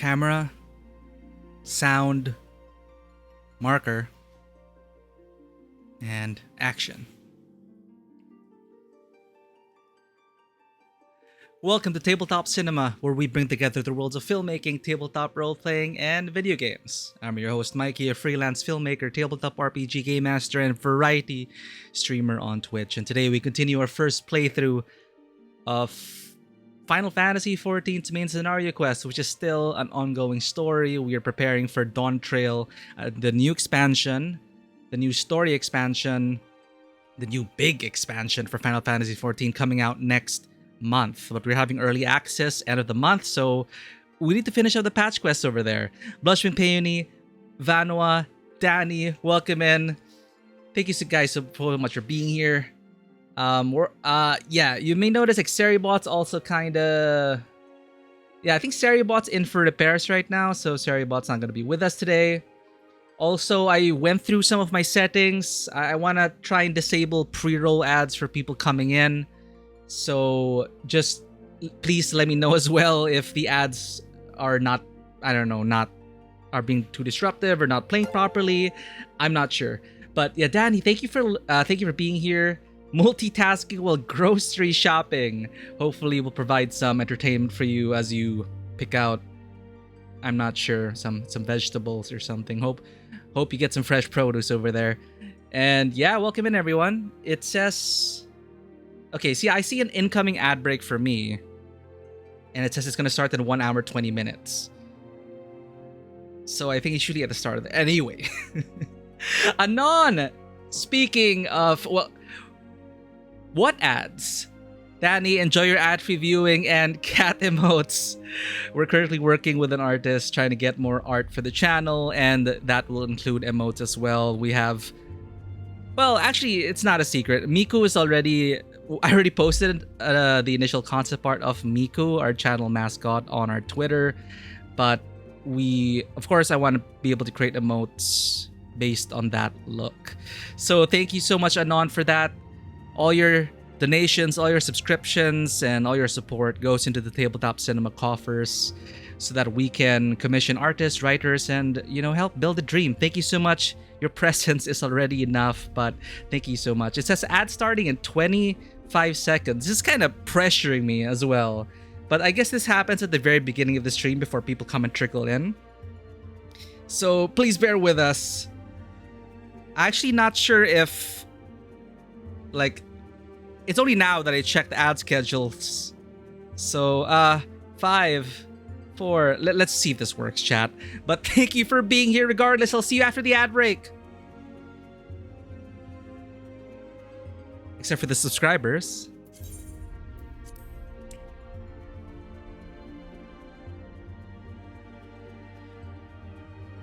camera, sound, marker, and action. Welcome to Tabletop Cinema, where we bring together the worlds of filmmaking, tabletop role-playing, and video games. I'm your host, Mikey, a freelance filmmaker, tabletop RPG game master, and variety streamer on Twitch. And today we continue our first playthrough of Final Fantasy XIV's main scenario quest, which is still an ongoing story. We are preparing for Dawntrail, the new expansion, the new story expansion, the new big expansion for Final Fantasy XIV coming out next month. But we're having early access end of the month, so we need to finish up the patch quests over there. Blushwing Peony, Vanua, Danny, welcome in. Thank you so guys so much for being here. You may notice like Seribot's also kinda... I think Seribot's in for repairs right now, so Seribot's not gonna be with us today. Also, I went through some of my settings. I wanna try and disable pre-roll ads for people coming in. So just please let me know as well if the ads are not, are being too disruptive or not playing properly. I'm not sure. But yeah, Danny, thank you for being here. Multitasking while grocery shopping. Hopefully will provide some entertainment for you as you pick out, I'm not sure, some vegetables or something. Hope you get some fresh produce over there. And yeah, welcome in everyone. It says, okay, see, I see an incoming ad break for me, and it says it's gonna start in 1 hour 20 minutes. So I think it's usually at the start of the... Anyway. Anon! Speaking of, well, what ads? Danny, enjoy your ad-free viewing and cat emotes. We're currently working with an artist trying to get more art for the channel, and that will include emotes as well. We have... Well, actually, it's not a secret. Miku is already... I already posted the initial concept art of Miku, our channel mascot, on our Twitter. But of course, I want to be able to create emotes based on that look. So thank you so much, Anon, for that. All your donations, all your subscriptions, and all your support goes into the Tabletop Cinema coffers so that we can commission artists, writers, and, help build a dream. Thank you so much. Your presence is already enough, but thank you so much. It says ad starting in 25 seconds. This is kind of pressuring me as well. But I guess this happens at the very beginning of the stream before people come and trickle in. So please bear with us. I'm actually not sure if... it's only now that I checked the ad schedules. So, 5, 4... Let's see if this works, chat. But thank you for being here regardless. I'll see you after the ad break. Except for the subscribers.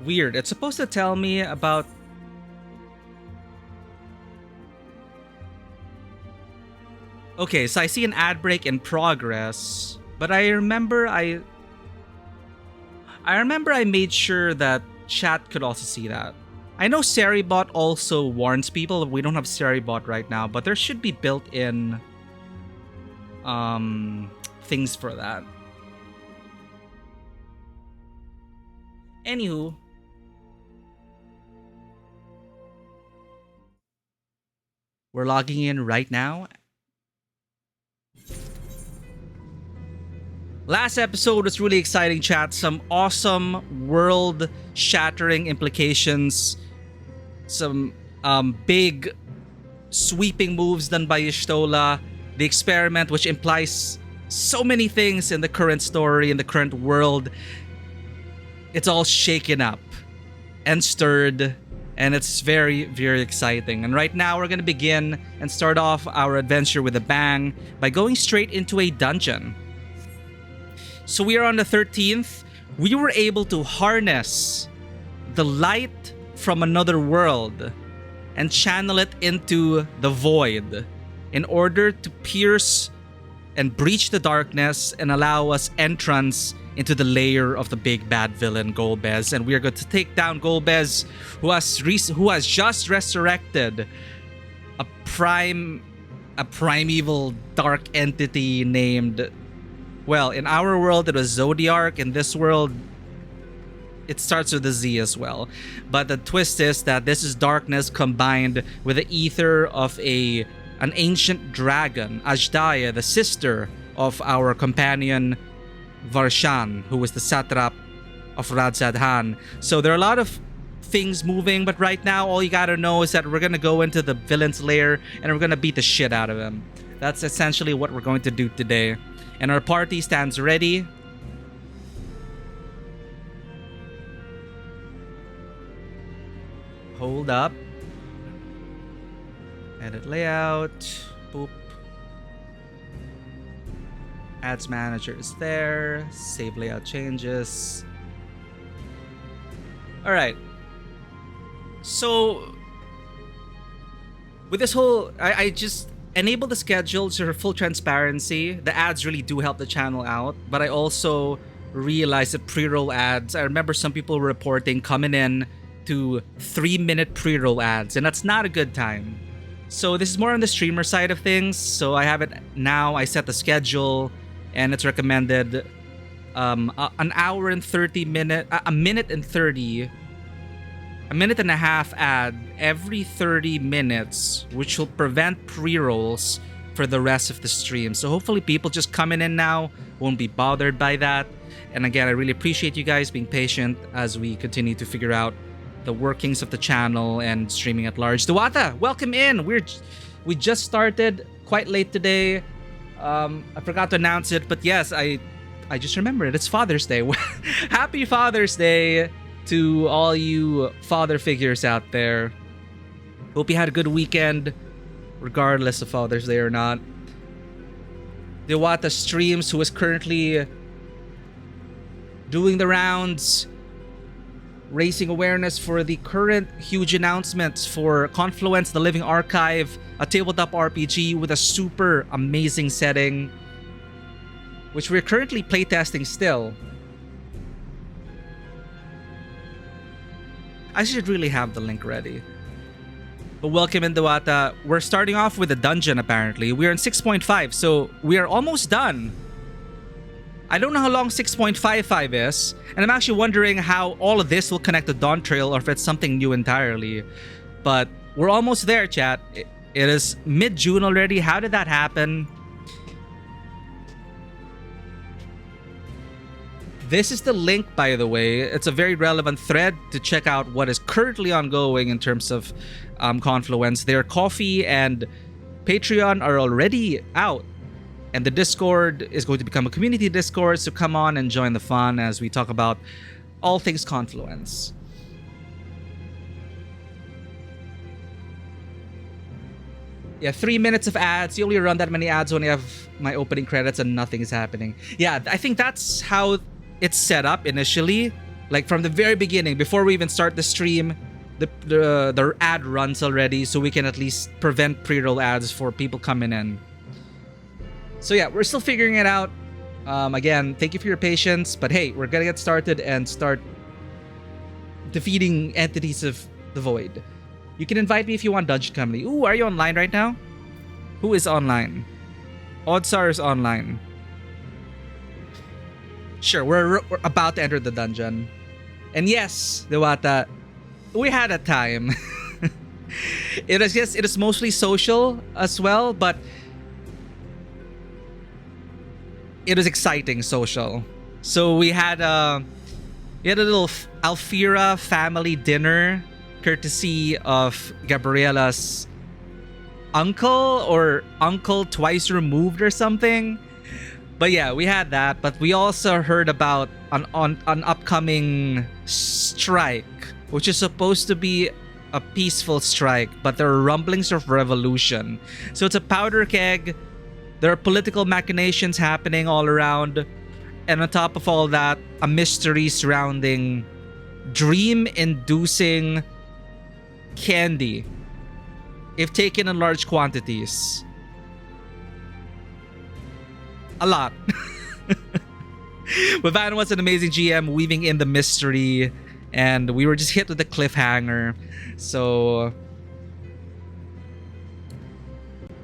Weird. It's supposed to tell me about... Okay, so I see an ad break in progress, but I remember I made sure that chat could also see that. I know Seribot also warns people. We don't have Seribot right now, but there should be built-in things for that. Anywho, we're logging in right now. Last episode was really exciting, chat. Some awesome world-shattering implications. Some big sweeping moves done by Y'shtola. The experiment, which implies so many things in the current story, in the current world. It's all shaken up and stirred, and it's very, very exciting. And right now, we're going to begin and start off our adventure with a bang by going straight into a dungeon. So we are on the 13th. We were able to harness the light from another world and channel it into the void in order to pierce and breach the darkness and allow us entrance into the lair of the big bad villain Golbez. And we are going to take down Golbez, who has just resurrected a primeval dark entity named... Well, in our world, it was Zodiark. In this world, it starts with a Z as well. But the twist is that this is darkness combined with the ether of an ancient dragon, Ajdaya, the sister of our companion Varshan, who was the satrap of Radzadhan. So there are a lot of things moving, but right now all you gotta know is that we're gonna go into the villain's lair and we're gonna beat the shit out of him. That's essentially what we're going to do today. And our party stands ready. Hold up. Edit layout. Boop. Ads manager is there. Save layout changes. Alright. So with this whole, I just enable the schedule for full transparency. The ads really do help the channel out, but I also realized that pre-roll ads, I remember some people were reporting coming in to 3-minute pre-roll ads, and that's not a good time. So this is more on the streamer side of things. So I have it now. I set the schedule, and it's recommended an hour and 30 minute, a minute and 30, a minute and a half ad every 30 minutes, which will prevent pre-rolls for the rest of the stream. So hopefully people just coming in now won't be bothered by that. And again, I really appreciate you guys being patient as we continue to figure out the workings of the channel and streaming at large. Duwata, welcome in. We just started quite late today. I forgot to announce it, but yes, I just remembered it's Father's Day. Happy Father's Day to all you father figures out there. Hope you had a good weekend, regardless of Father's Day or not. Dewata Streams, who is currently doing the rounds, raising awareness for the current huge announcements for Confluence, the Living Archive, a tabletop RPG with a super amazing setting, which we're currently playtesting still. I should really have the link ready. But welcome in, Dewata. We're starting off with a dungeon, apparently. We're in 6.5, so we are almost done. I don't know how long 6.55 is, and I'm actually wondering how all of this will connect to Dawntrail or if it's something new entirely. But we're almost there, chat. It is mid-June already. How did that happen? This is the link, by the way. It's a very relevant thread to check out what is currently ongoing in terms of Confluence. Their Coffee and Patreon are already out. And the Discord is going to become a community Discord, so come on and join the fun as we talk about all things Confluence. Yeah, 3 minutes of ads. You only run that many ads when you have my opening credits and nothing is happening. Yeah, I think that's how it's set up initially. Like from the very beginning, before we even start the stream, the ad runs already, so we can at least prevent pre-roll ads for people coming in. So yeah, we're still figuring it out. Again, thank you for your patience, but hey, we're gonna get started and start defeating entities of the void. You can invite me if you want Dungeon Company. Ooh, are you online right now? Who is online? Oddsar is online. Sure, we're about to enter the dungeon. And yes, Dewata, we had a time. It is mostly social as well, but it was exciting social. So we had a little Alfira family dinner courtesy of Gabriella's uncle or uncle twice removed or something. But yeah, we had that. But we also heard about an upcoming strike, which is supposed to be a peaceful strike, but there are rumblings of revolution. So it's a powder keg. There are political machinations happening all around. And on top of all that, a mystery surrounding dream-inducing candy, if taken in large quantities. A lot. But Van was an amazing GM weaving in the mystery, and we were just hit with the cliffhanger. So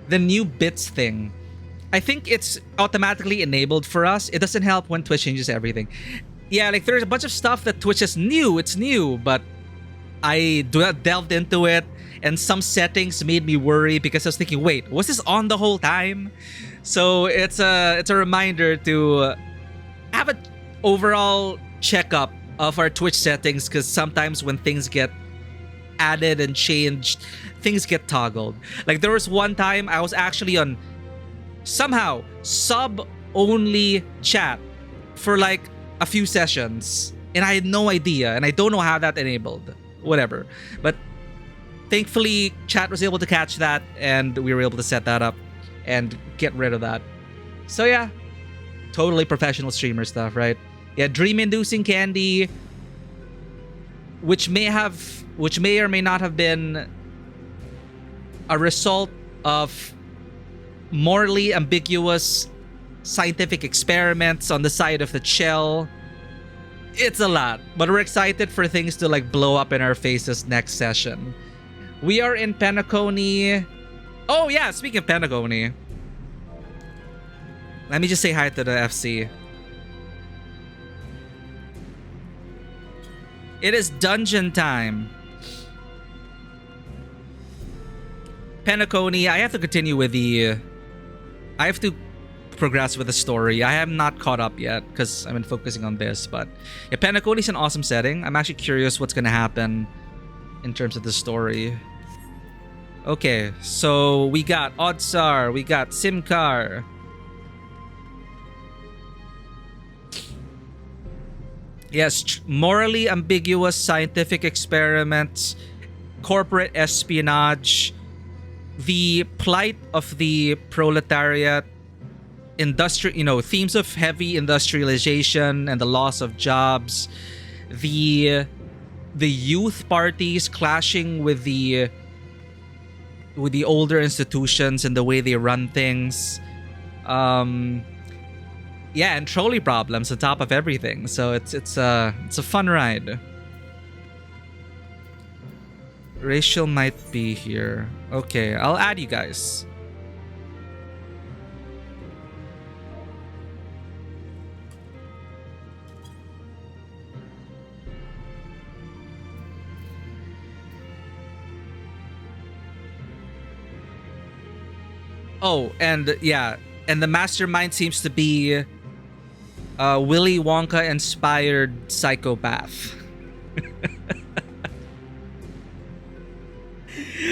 the new bits thing, I think it's automatically enabled for us. It doesn't help when Twitch changes everything. yeah, like there's a bunch of stuff that Twitch is new. It's new, but I delved into it, and some settings made me worry because I was thinking, wait, was this on the whole time? So it's a reminder to have an overall checkup of our Twitch settings, because sometimes when things get added and changed, things get toggled. Like there was one time I was actually on somehow sub-only chat for like a few sessions, and I had no idea, and I don't know how that enabled. Whatever. But thankfully, chat was able to catch that, and we were able to set that up and get rid of that. So yeah, totally professional streamer stuff, right? Yeah, dream-inducing candy, which may or may not have been a result of morally ambiguous scientific experiments on the side of the shell. It's a lot, but we're excited for things to like blow up in our faces next session. We are in Penacony. Oh yeah, speaking of Penacony, let me just say hi to the FC. It is dungeon time. Penacony, I have to continue with I have to progress with the story. I am not caught up yet because I've been focusing on this, but yeah, Penacony is an awesome setting. I'm actually curious what's gonna happen in terms of the story. Okay, so we got Oddsar, we got Simcar. Yes, morally ambiguous scientific experiments, corporate espionage, the plight of the proletariat, themes of heavy industrialization and the loss of jobs, the youth parties clashing with the older institutions and the way they run things, yeah, and trolley problems on top of everything. So it's a fun ride. Rachel might be here. Okay, I'll add you guys. Oh, and yeah, and the mastermind seems to be Willy Wonka inspired psychopath.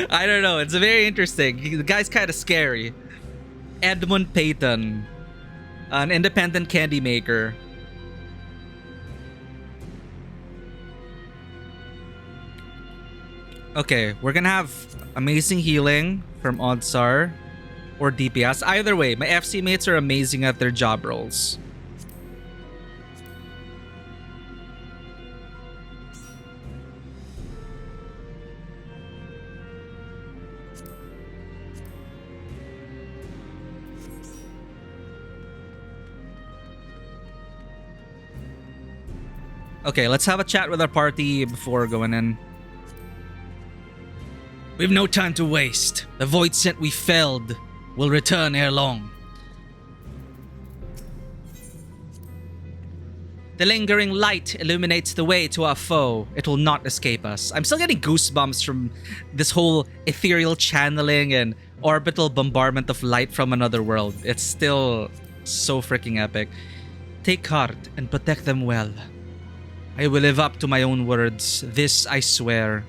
I don't know, it's very interesting. The guy's kind of scary. Edmund Payton, an independent candy maker. Okay, we're gonna have amazing healing from Oddsar or DPS. Either way, my FC mates are amazing at their job roles. Okay, let's have a chat with our party before going in. We've no time to waste. The void scent we felled will return ere long. The lingering light illuminates the way to our foe. It will not escape us. I'm still getting goosebumps from this whole ethereal channeling and orbital bombardment of light from another world. It's still so freaking epic. Take heart and protect them well. I will live up to my own words. This I swear.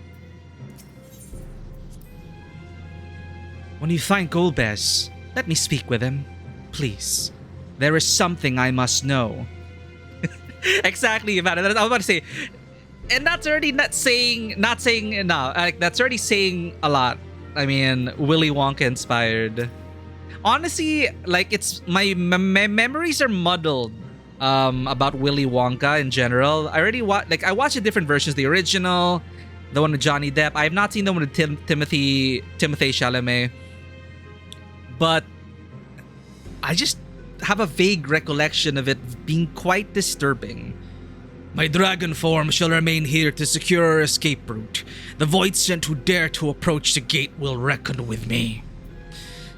When you find Golbez, let me speak with him. Please. There is something I must know. Exactly, man. I was about to say, and that's already not saying no. Like that's already saying a lot. I mean, Willy Wonka inspired. Honestly, like it's my memories are muddled about Willy Wonka in general. I watched the different versions, the original, the one with Johnny Depp. I have not seen the one with Timothée Chalamet, but I just have a vague recollection of it being quite disturbing. My dragon form shall remain here to secure our escape route. The void sent who dare to approach the gate will reckon with me.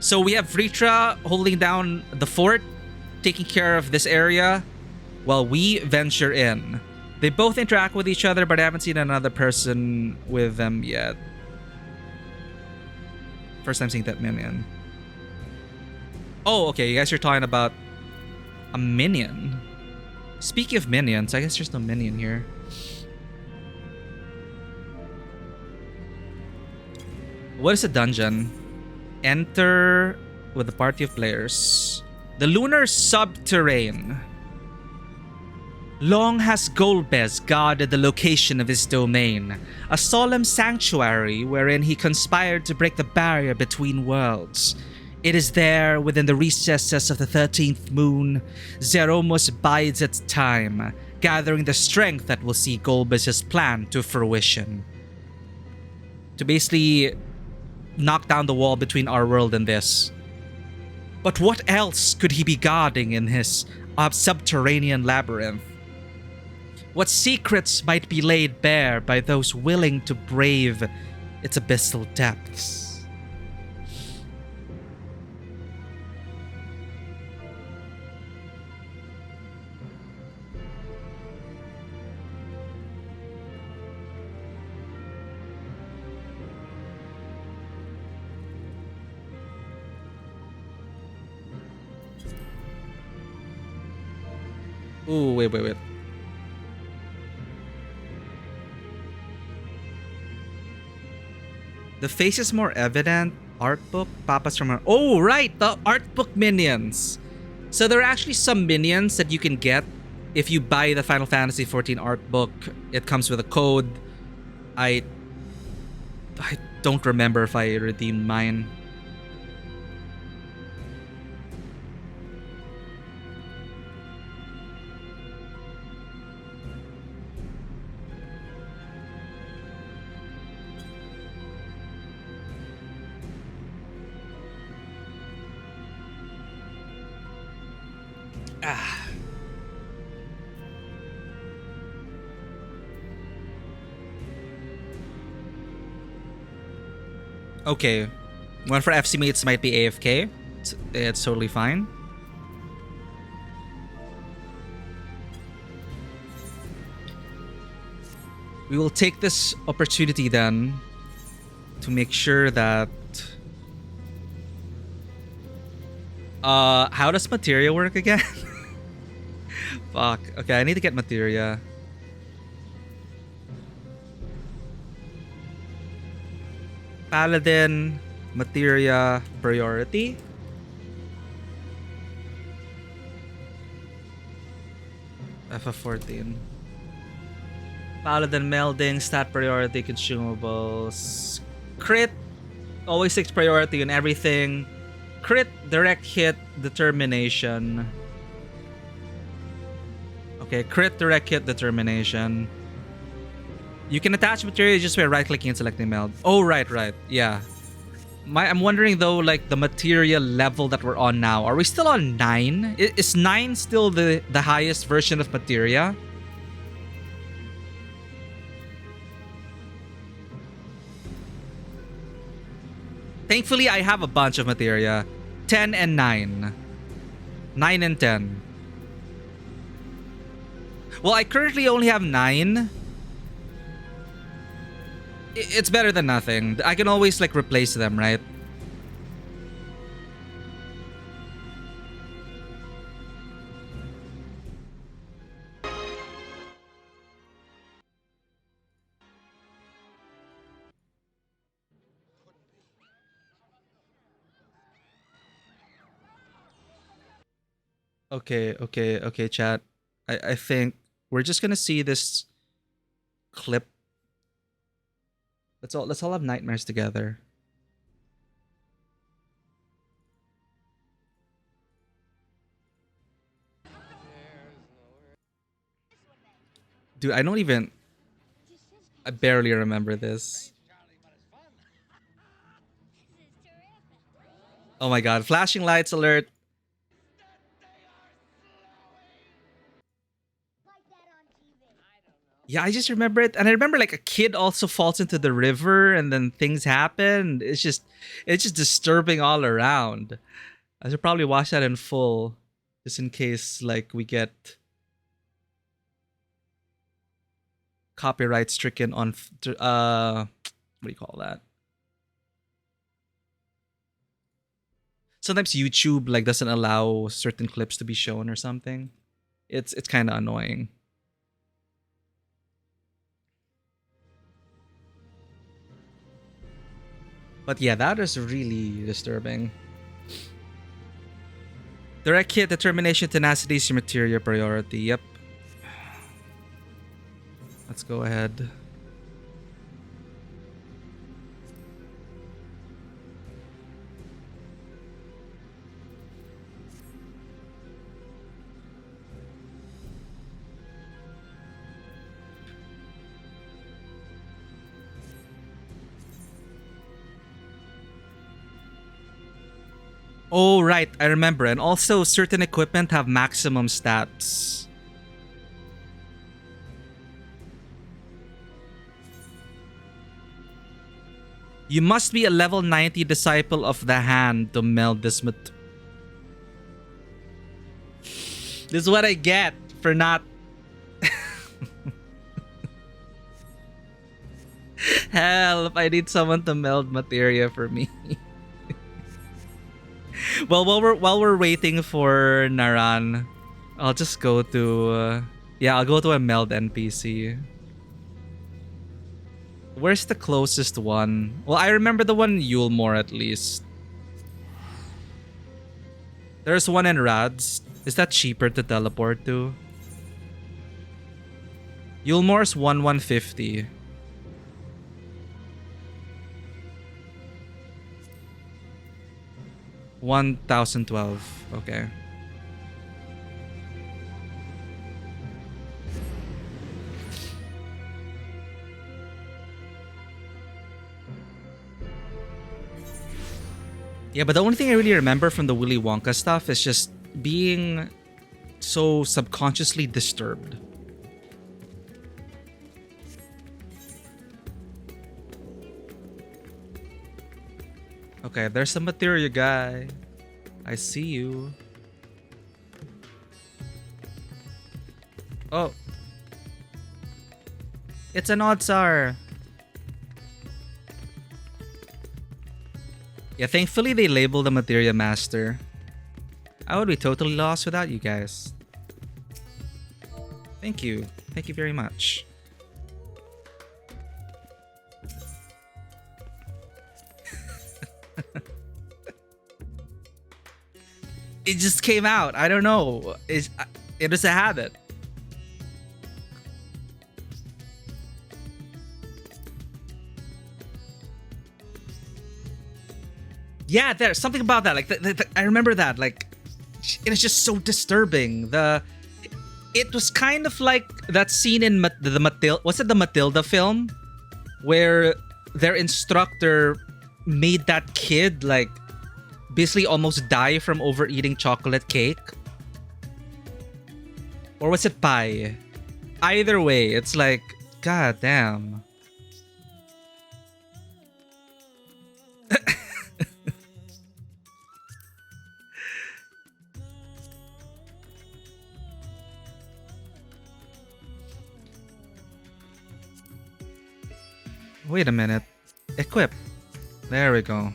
So we have Vritra holding down the fort, taking care of this area. while we venture in. They both interact with each other, but I haven't seen another person with them yet. First time seeing that minion. Oh, okay, you guys are talking about a minion. Speaking of minions, I guess there's no minion here. What is a dungeon? Enter with a party of players. The lunar subterrane. Long has Golbez guarded the location of his domain, a solemn sanctuary wherein he conspired to break the barrier between worlds. It is there, within the recesses of the 13th moon, Zeromus bides its time, gathering the strength that will see Golbez's plan to fruition. To basically knock down the wall between our world and this. But what else could he be guarding in his subterranean labyrinth? What secrets might be laid bare by those willing to brave its abyssal depths? Ooh, wait. The face is more evident. Art book, papas from... Oh, right! The art book minions! So there are actually some minions that you can get if you buy the Final Fantasy XIV art book. It comes with a code. I don't remember if I redeemed mine. Okay. One for FC mates might be AFK. It's totally fine. We will take this opportunity then to make sure that... how does materia work again? Fuck. Okay, I need to get materia. Paladin, materia, priority. FF14. Paladin melding, stat priority, consumables. Crit, always 6 priority on everything. Crit, direct hit, determination. Okay, crit, direct hit, determination. You can attach materia just by right-clicking and selecting meld. Oh, right. Yeah. I'm wondering though, like the materia level that we're on now. Are we still on 9? Is 9 still the highest version of materia? Thankfully, I have a bunch of materia. 10 and 9. 9 and 10. Well, I currently only have 9. It's better than nothing. I can always like replace them, right? Okay, chat. I think we're just gonna see this clip. Let's all have nightmares together. Dude, I barely remember this. Oh my god, flashing lights alert. Yeah, I just remember it. And I remember like a kid also falls into the river and then things happen. It's just disturbing all around. I should probably watch that in full just in case like we get copyright stricken on what do you call that? Sometimes YouTube like doesn't allow certain clips to be shown or something. It's kind of annoying. But yeah, that is really disturbing. Direct hit, determination, tenacity is your material priority. Yep. Let's go ahead. Oh, right. I remember. And also, certain equipment have maximum stats. You must be a level 90 disciple of the hand to meld this This is what I get for not... Help! I need someone to meld materia for me. Well, while we're waiting for Naran, I'll just go to I'll go to a meld NPC. Where's the closest one? Well, I remember the one in Yulmore at least. There's one in Rads. Is that cheaper to teleport to? Yulmore's 150. $1,012. Okay. Yeah, but the only thing I really remember from the Willy Wonka stuff is just being so subconsciously disturbed. Okay, there's a materia guy. I see you. Oh. It's an Oddsar. Yeah, thankfully they labeled the materia master. I would be totally lost without you guys. Thank you. Thank you very much. It just came out. I don't know. It is a habit. Yeah, there's something about that. Like, I remember that. Like, it is just so disturbing. It was kind of like that scene in the Matilda. Was it the Matilda film, where their instructor made that kid like basically almost die from overeating chocolate cake? Or was it pie? Either way, it's like, god damn. Wait a minute. Equip. There we go.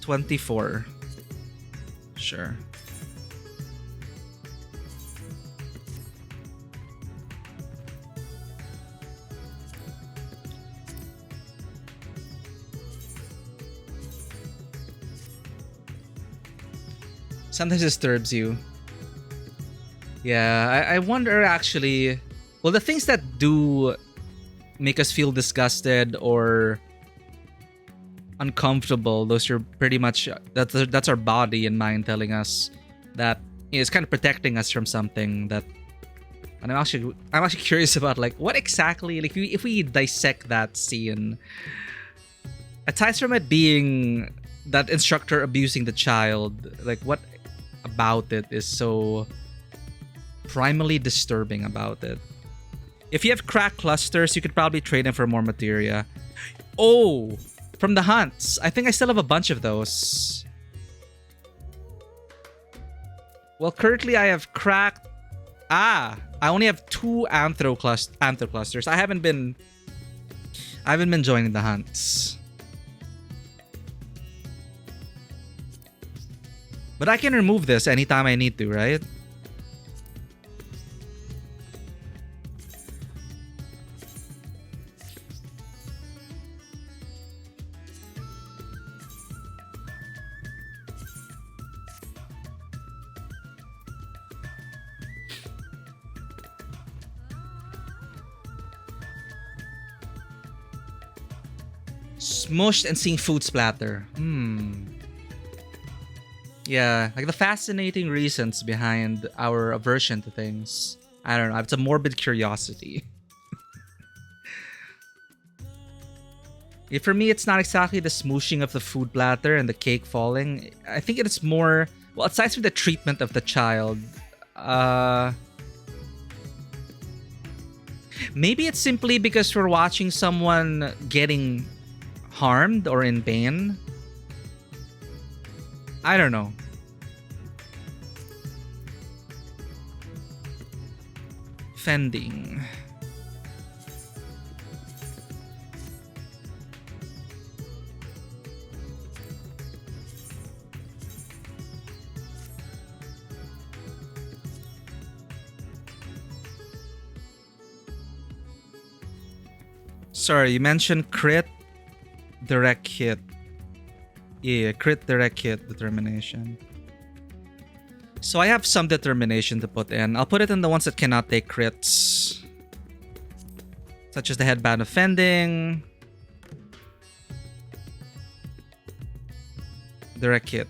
24. Sure. Sometimes disturbs you. Yeah, I wonder actually. Well, the things that do make us feel disgusted or uncomfortable, those are pretty much that's our body and mind telling us that it's kind of protecting us from something. That, and I'm actually curious about like what exactly, like if we dissect that scene, aside from it being that instructor abusing the child, like what about it is so primally disturbing about it? If you have crack clusters, you could probably trade them for more materia. Oh, from the hunts. I think I still have a bunch of those. Well, currently I have cracked... I only have 2 anther clusters. I haven't been joining the hunts. But I can remove this anytime I need to, right? Smushed and seeing food splatter. Yeah, like the fascinating reasons behind our aversion to things. I don't know. It's a morbid curiosity. Yeah, for me, it's not exactly the smooshing of the food platter and the cake falling. I think it's more... Well, aside from the treatment of the child, maybe it's simply because we're watching someone getting harmed or in pain. I don't know. Fending. Sorry, you mentioned crit, direct hit. Yeah, crit, direct hit, determination. So I have some determination to put in. I'll put it in the ones that cannot take crits. Such as the headband offending. Direct hit.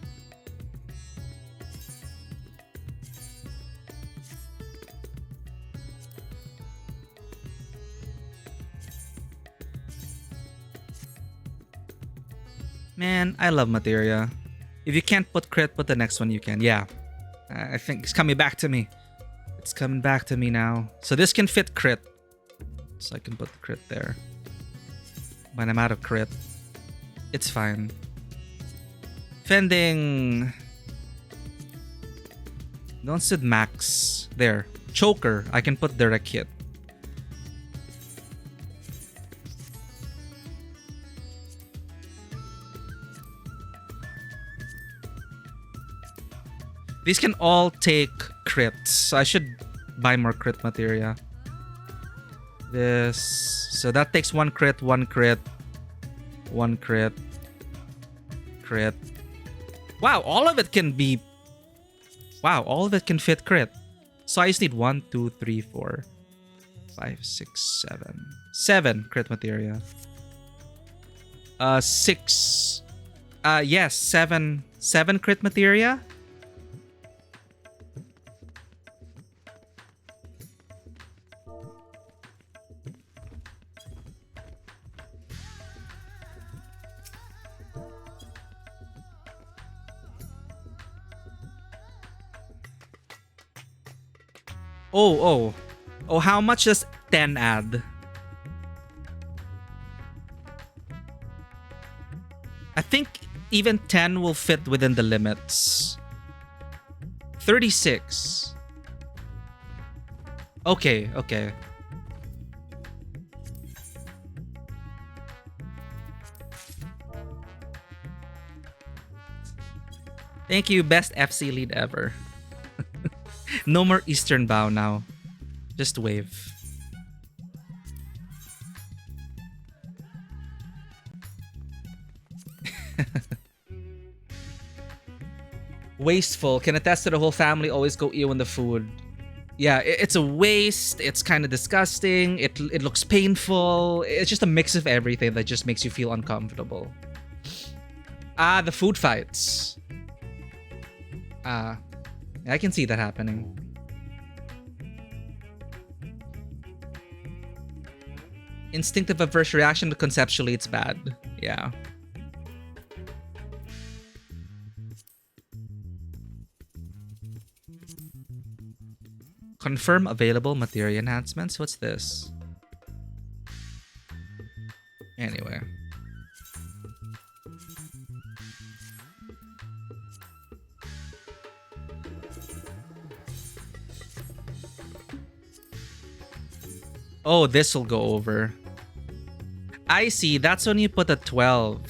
Man, I love materia. If you can't put crit, put the next one you can. Yeah. I think it's coming back to me. It's coming back to me now. So this can fit crit. So I can put the crit there. When I'm out of crit, it's fine. Fending. Don't sit max. There. Choker. I can put direct hit. These can all take crits. So I should buy more crit materia. This. So that takes 1 crit, 1 crit, 1 crit, crit. Wow, all of it can be... Wow, all of it can fit crit. So I just need 1, 2, 3, 4, 5, 6, 7. 7 crit materia. 6. Yes, 7 crit materia. Oh, how much does 10 add? I think even 10 will fit within the limits. 36. Okay. Thank you, best FC lead ever. No more Eastern Bow now. Just wave. Wasteful. Can attest to the whole family always go ew in the food. Yeah, it's a waste. It's kind of disgusting. It looks painful. It's just a mix of everything that just makes you feel uncomfortable. The food fights. I can see that happening. Instinctive adverse reaction, but conceptually it's bad. Yeah. Confirm available materia enhancements. What's this? Anyway. Oh, this will go over. I see. That's when you put a 12.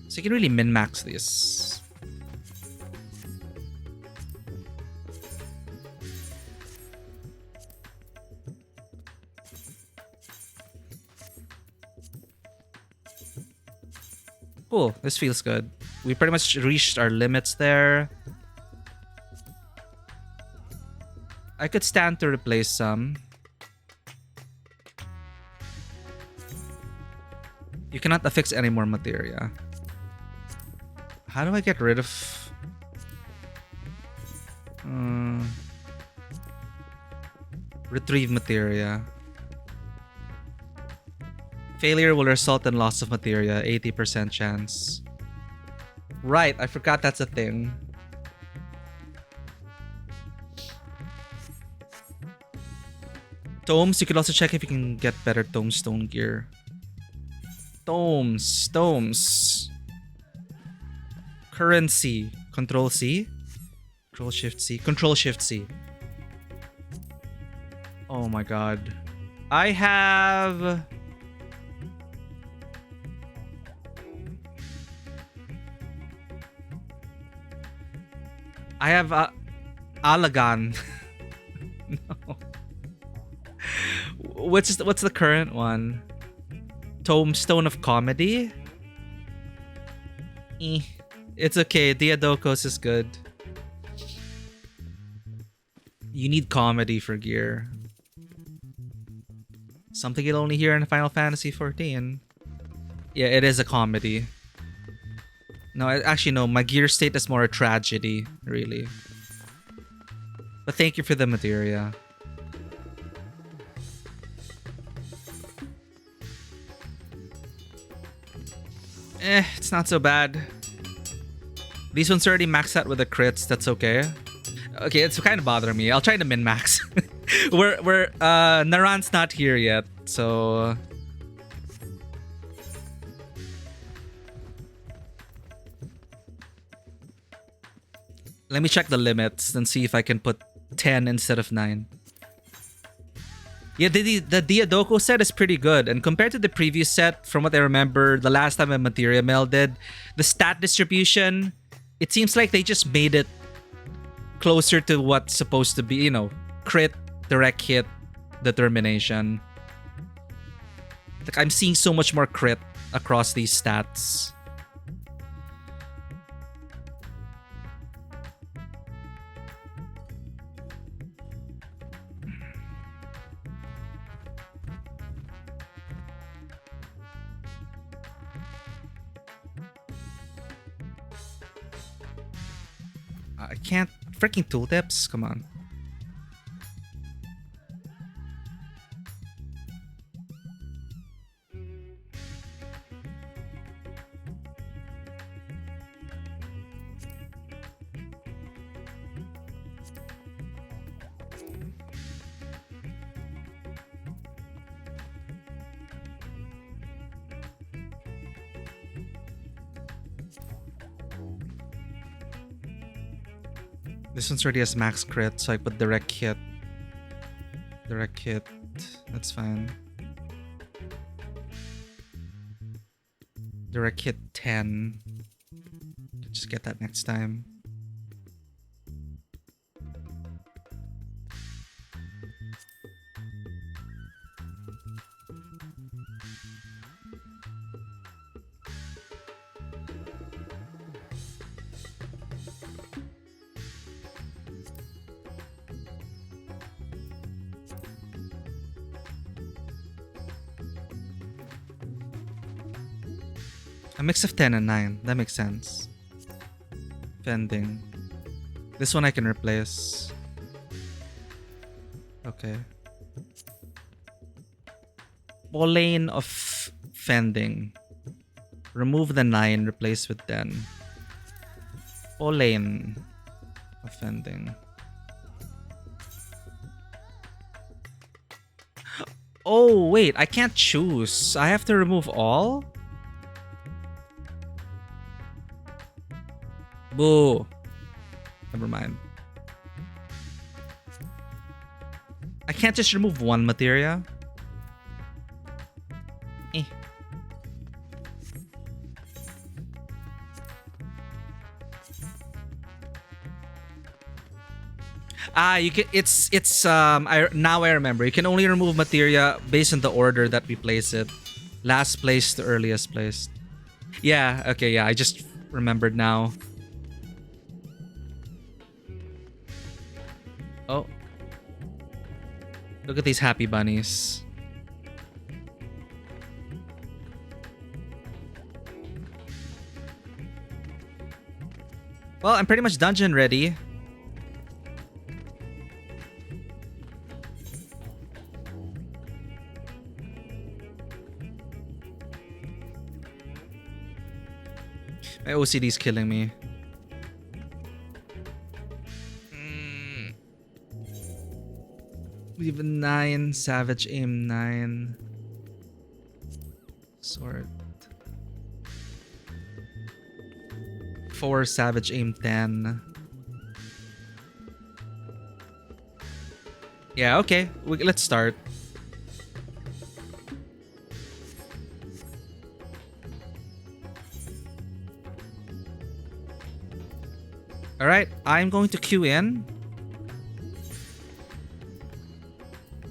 So you can really min-max this. Cool. This feels good. We pretty much reached our limits there. I could stand to replace some. You cannot affix any more materia. How do I get rid of... retrieve materia. Failure will result in loss of materia. 80% chance. Right, I forgot that's a thing. Tomes, you can also check if you can get better tombstone gear. Tomes. Currency. Control C. Control Shift C. Control Shift C. Oh my god. I have... Alagan. No. What's the current one? Tombstone of Comedy? It's okay. Diadocos is good. You need comedy for gear. Something you'll only hear in Final Fantasy XIV. Yeah, it is a comedy. No, actually no. My gear state is more a tragedy, really. But thank you for the materia. It's not so bad. These ones already maxed out with the crits. That's okay. Okay, it's kind of bothering me. I'll try to min-max. Naran's not here yet, so... Let me check the limits and see if I can put 10 instead of 9. Yeah, the Diadoco set is pretty good. And compared to the previous set, from what I remember, the last time a Materia melded, the stat distribution, it seems like they just made it closer to what's supposed to be, you know, crit, direct hit, determination. Like, I'm seeing so much more crit across these stats. I can't... Freaking tooltips? Come on. This one's already has max crit, so I put direct hit. Direct hit. That's fine. Direct hit 10. Just get that next time. A mix of 10 and 9. That makes sense. Fending. This one I can replace. Okay. Lane of Fending. Remove the 9, replace with 10. Lane of Fending. Oh, wait. I can't choose. I have to remove all? Boo. Never mind. I can't just remove one materia. Eh. You can. It's. Now I remember. You can only remove materia based on the order that we place it. Last place to earliest place. Yeah. Okay. Yeah. I just remembered now. Oh. Look at these happy bunnies. Well, I'm pretty much dungeon ready. My OCD's killing me. We have a 9, Savage Aim 9. Sword. 4, Savage Aim 10. Yeah, okay. Let's start. Alright, I'm going to queue in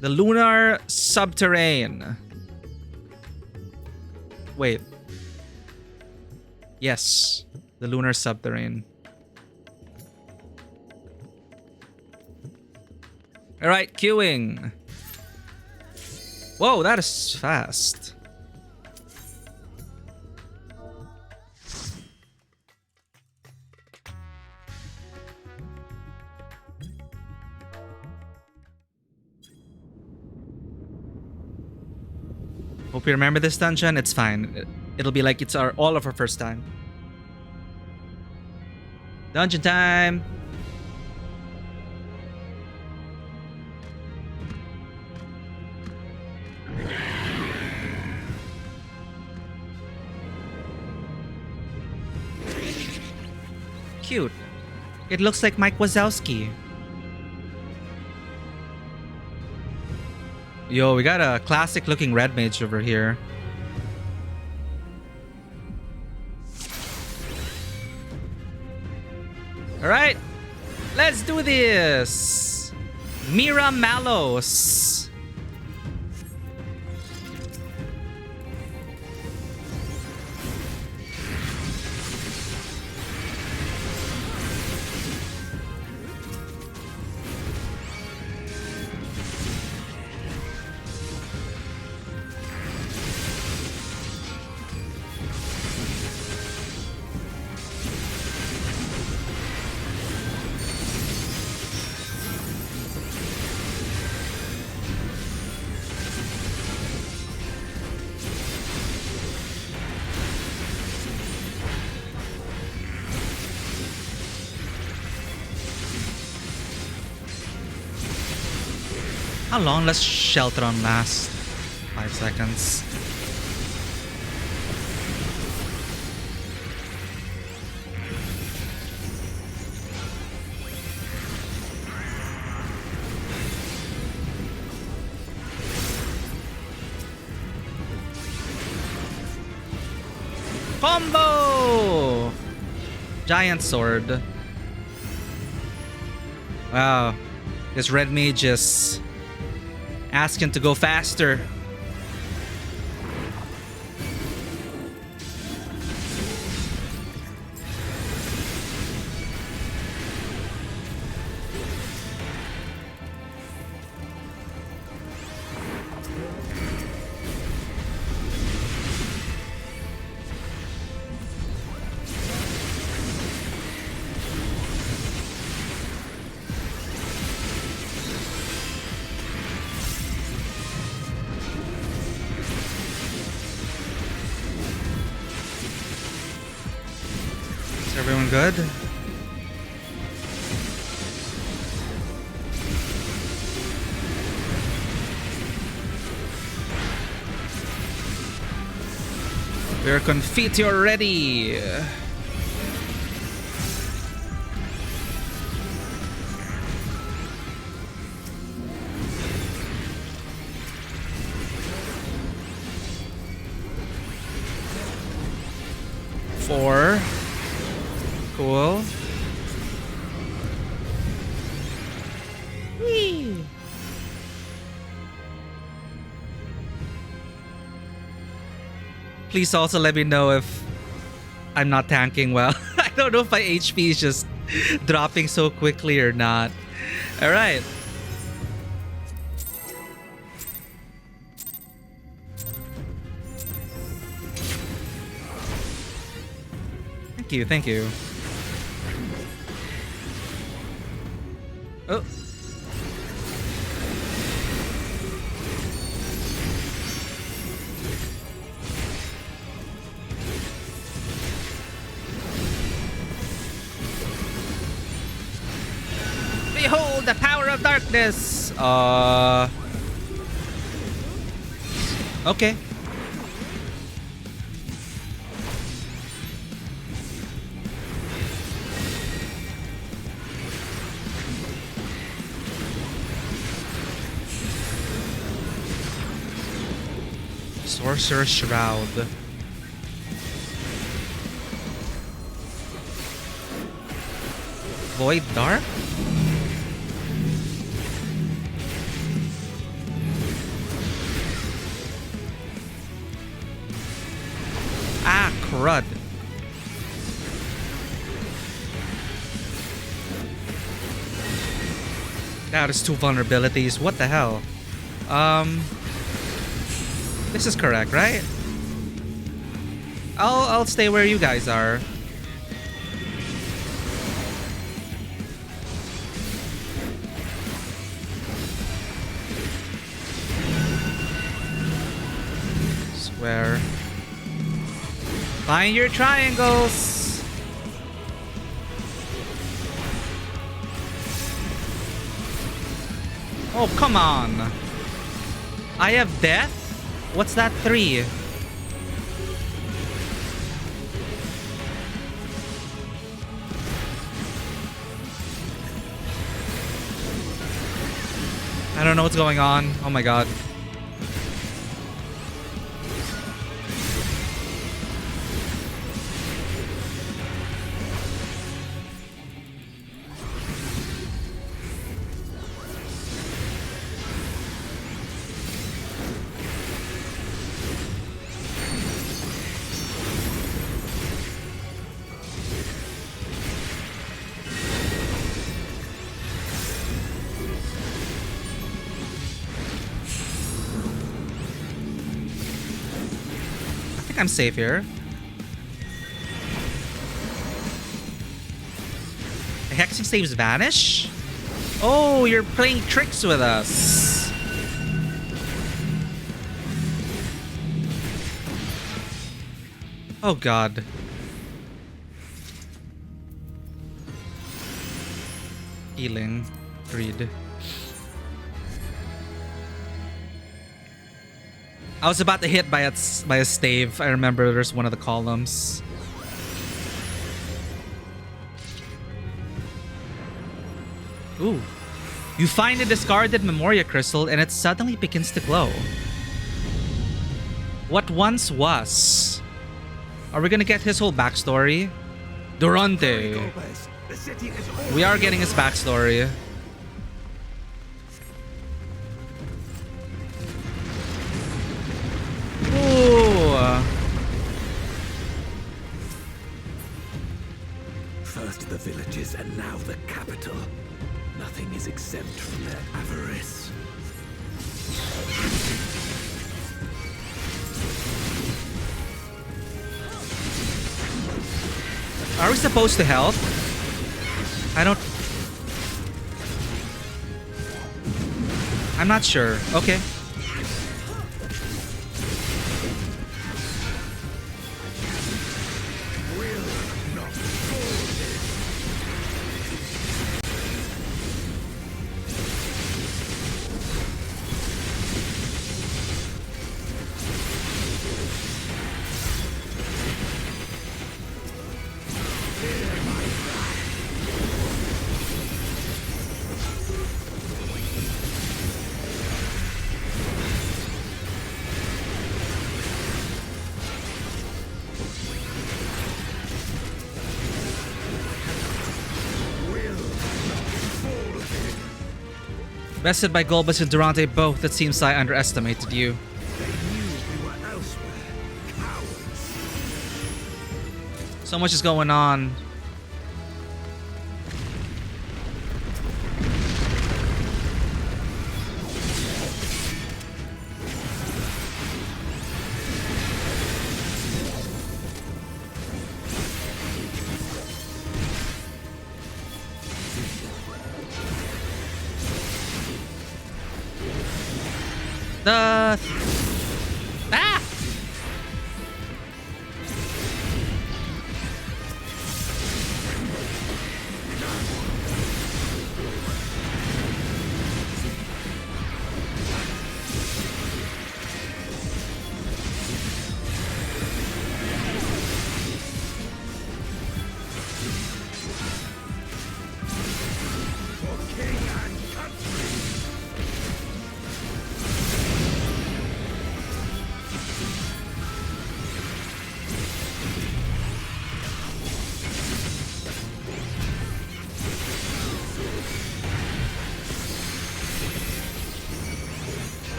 the Lunar Subterrane. Wait. Yes, the Lunar Subterrane. Alright, queuing. Whoa, that is fast. Hope you remember this dungeon. It's fine. It'll be like it's all of our first time. Dungeon time. Cute. It looks like Mike Wazowski. Yo, we got a classic looking red mage over here. Alright, let's do this. Mira Malos. How long does Sheltron last? 5 seconds. Combo! Giant sword. Wow. This red mage is asking to go faster. Everyone good? We're confetti already. 4. Cool. Whee! Please also let me know if I'm not tanking well. I don't know if my HP is just dropping so quickly or not. Alright. Thank you, thank you. Oh. Behold the power of darkness! Okay. Sorcerer's Shroud. Void Dark? Ah, crud. That is 2 vulnerabilities. What the hell? This is correct, right? I'll stay where you guys are. Swear. Find your triangles. Oh, come on. I have death? What's that 3? I don't know what's going on. Oh my god. I'm safe here. The hexing saves vanish? Oh, you're playing tricks with us. Oh god. Healing. Read. I was about to hit by a stave. I remember there's one of the columns. Ooh. You find a discarded Memoria Crystal and it suddenly begins to glow. What once was? Are we gonna get his whole backstory? Durante. We are getting his backstory. First the villages and now the capital. Nothing is exempt from their avarice. Are we supposed to help? I'm not sure. Okay. Bested by Golbas and Durante both. It seems I underestimated you. They knew we were elsewhere. Cowards. So much is going on. The... Ah! For king and country.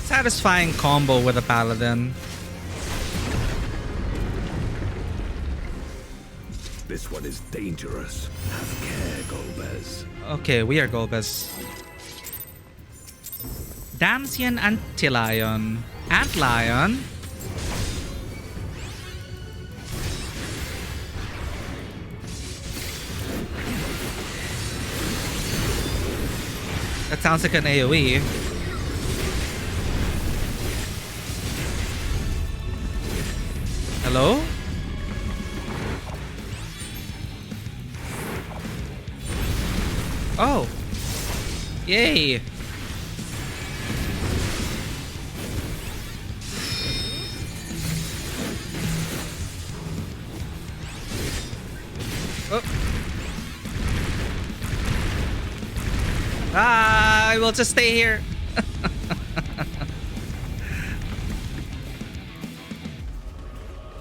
Satisfying combo with a paladin. This one is dangerous. Have care, Golbez. Okay, we are Golbez. Damsian Antilion. Antlion? That sounds like an AoE. Hello? Oh. Yay. Oh. Ah, I will just stay here.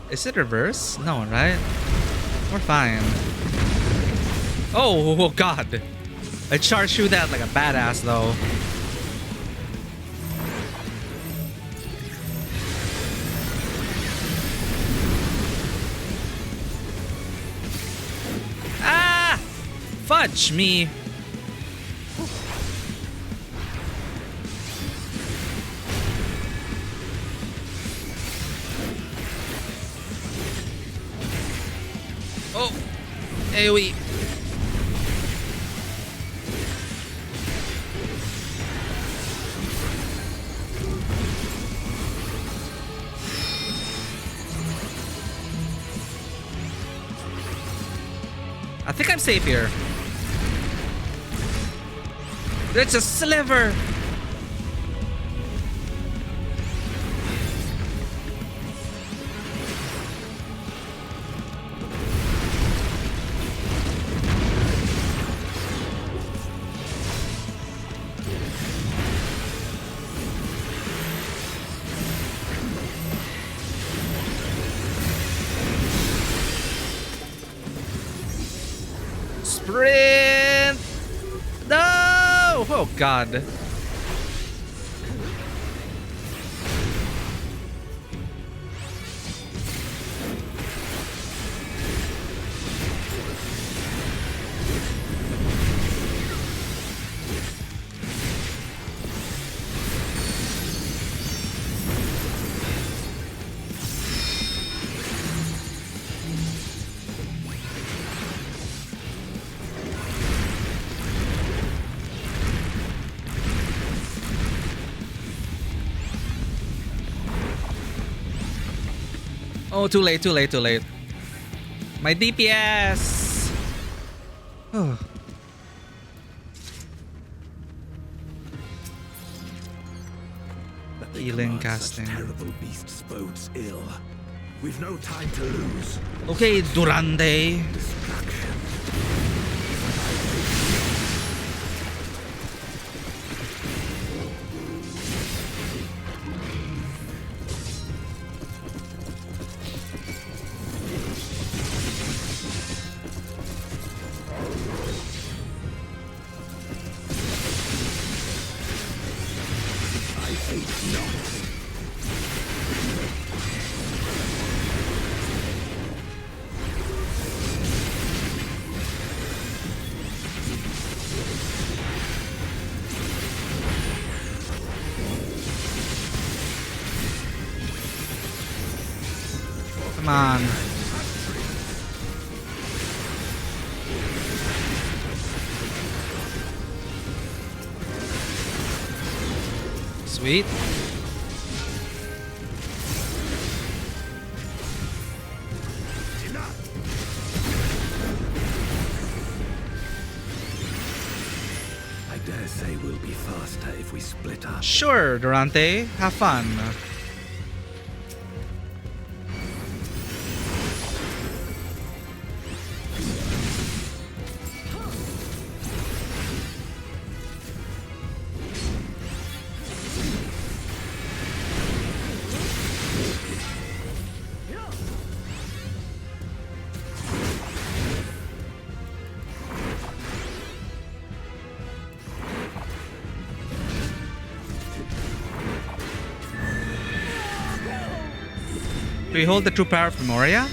Is it reverse? No, right? We're fine. Oh, God. I charged through that like a badass, though. Ah! Fudge me. Oh, AoE. I think I'm safe here. It's a sliver. Sprint! No! Oh, God. Oh, too late, too late, too late. My DPS! Oh. Healing casting. Terrible beasts bodes ill. We've no time to lose. Okay, Durande. Distraction. Come on. Sweet. I dare say we'll be faster if we split up. Sure, Durante. Have fun. Do we hold the true power of Memoria?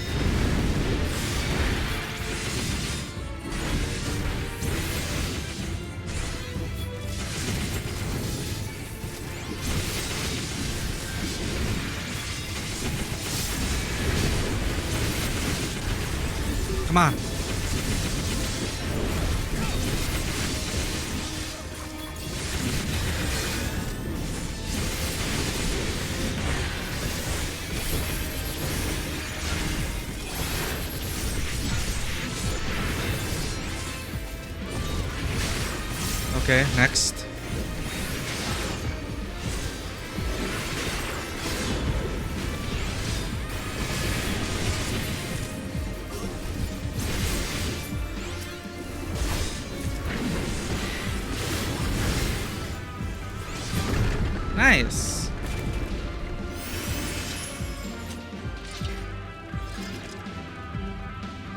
Come on. Okay, next. Nice.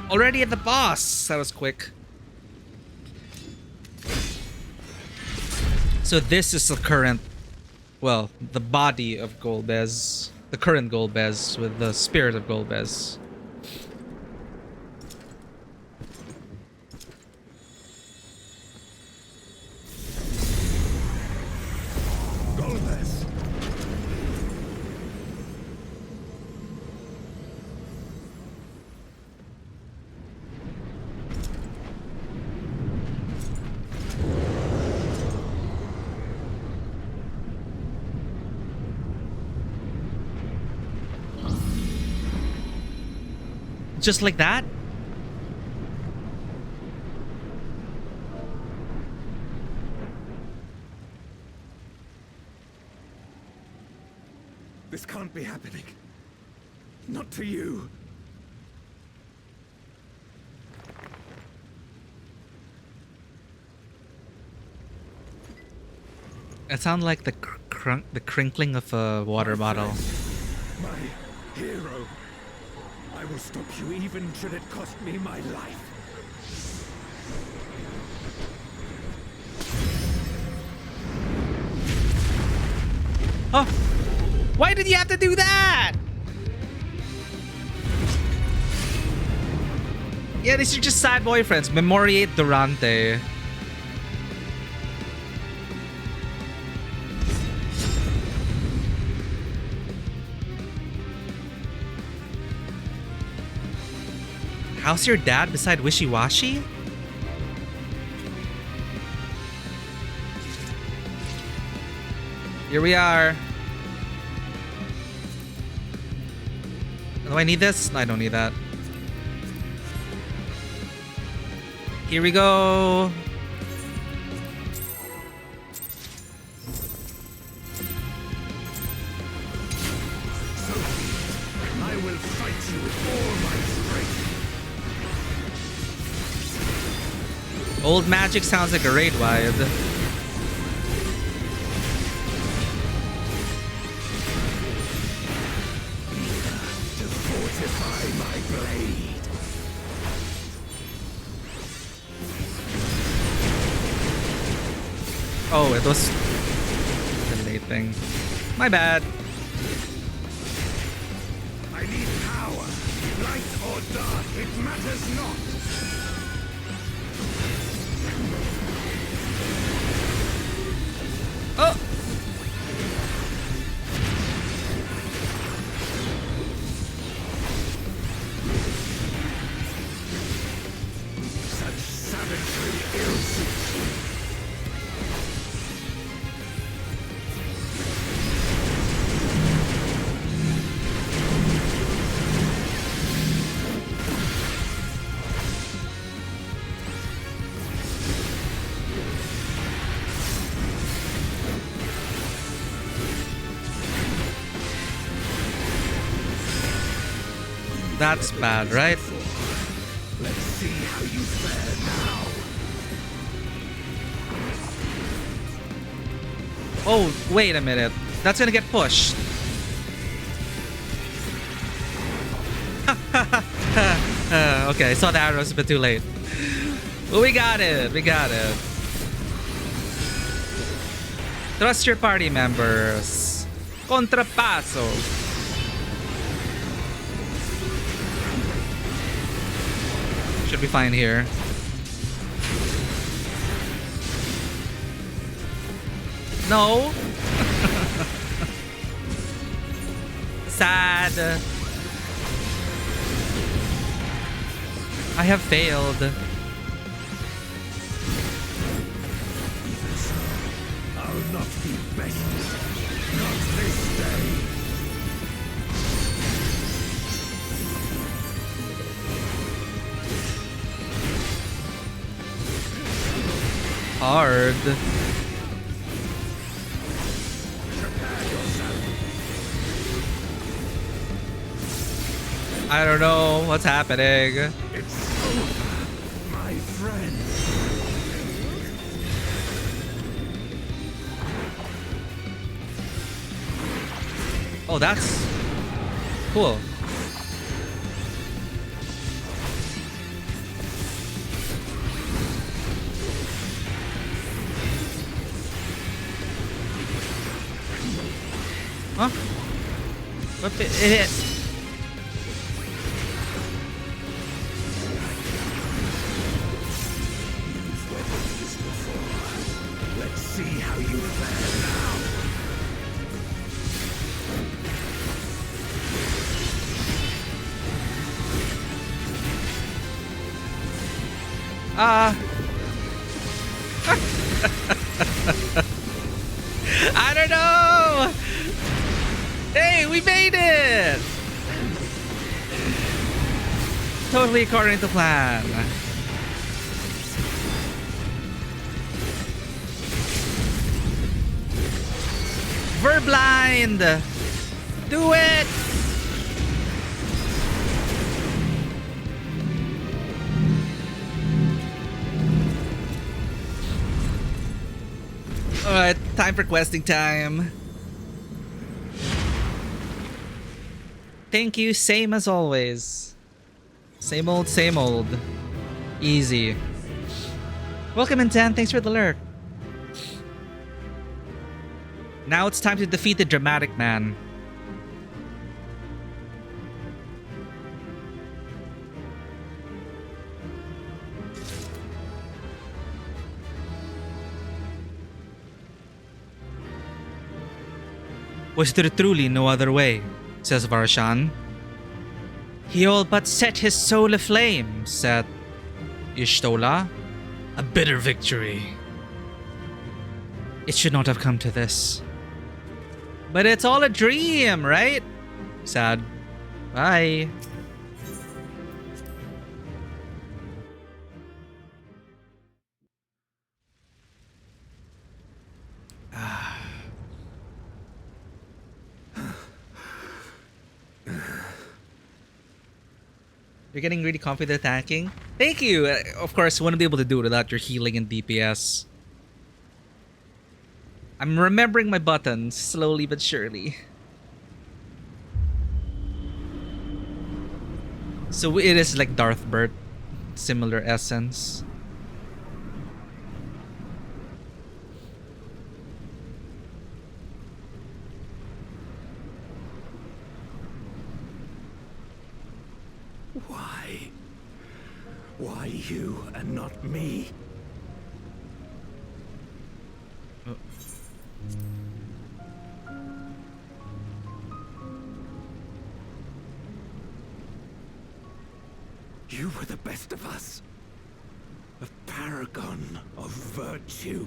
Already at the boss. That was quick. So this is the current, well, the body of Golbez, the current Golbez with the spirit of Golbez. Golbez. Just like that? This can't be happening. Not to you. It sounded like the the crinkling of a water bottle. My hero. I will stop you even should it cost me my life. Oh! Why did you have to do that? Yeah, these are just sad boyfriends. Memoriate Durante. How's your dad beside Wishy-Washy? Here we are. Do I need this? I don't need that. Here we go. I will fight you with all my strength. Old magic sounds like a raid wide. To fortify my blade. Oh, it was the late thing. My bad. I need power. Light or dark, it matters not. Oh! That's bad, right? Let's see how you fare now. Oh, wait a minute. That's gonna get pushed. Okay, I saw the arrows, but too late. But we got it. We got it. Trust your party members. Contrapaso. Should be fine here. No. Sad. I have failed. Even so, I'll not be bested. Not this day. Hard. I don't know what's happening. It's over, my friend. Oh, that's cool. Huh? What it hit? Let's see how you fare now. I don't know. Hey, we made it. Totally according to plan. We're blind. Do it. Alright, time for questing time. Thank you, same as always. Same old, same old. Easy. Welcome in 10, thanks for the lurk. Now it's time to defeat the dramatic man. Was there truly no other way, says Varashan. He all but set his soul aflame, said Ishtola. A bitter victory. It should not have come to this. But it's all a dream, right? Sad. Bye. You're getting really confident attacking? Thank you! Of course, you wouldn't be able to do it without your healing and DPS. I'm remembering my buttons, slowly but surely. So it is like Darth Bert. Similar essence. Why? Why you and not me? You were the best of us. A paragon of virtue.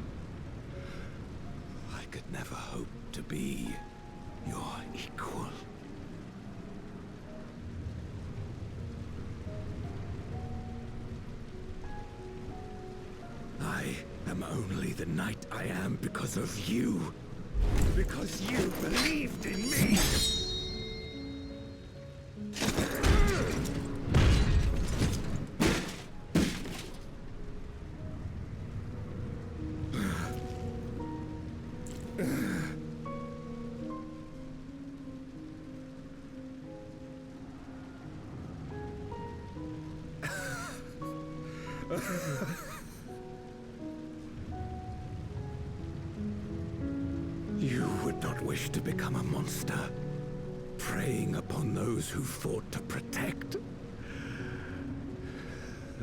I could never hope to be your equal. I am only the knight I am because of you. Because you believed in me. You would not wish to become a monster, preying upon those who fought to protect.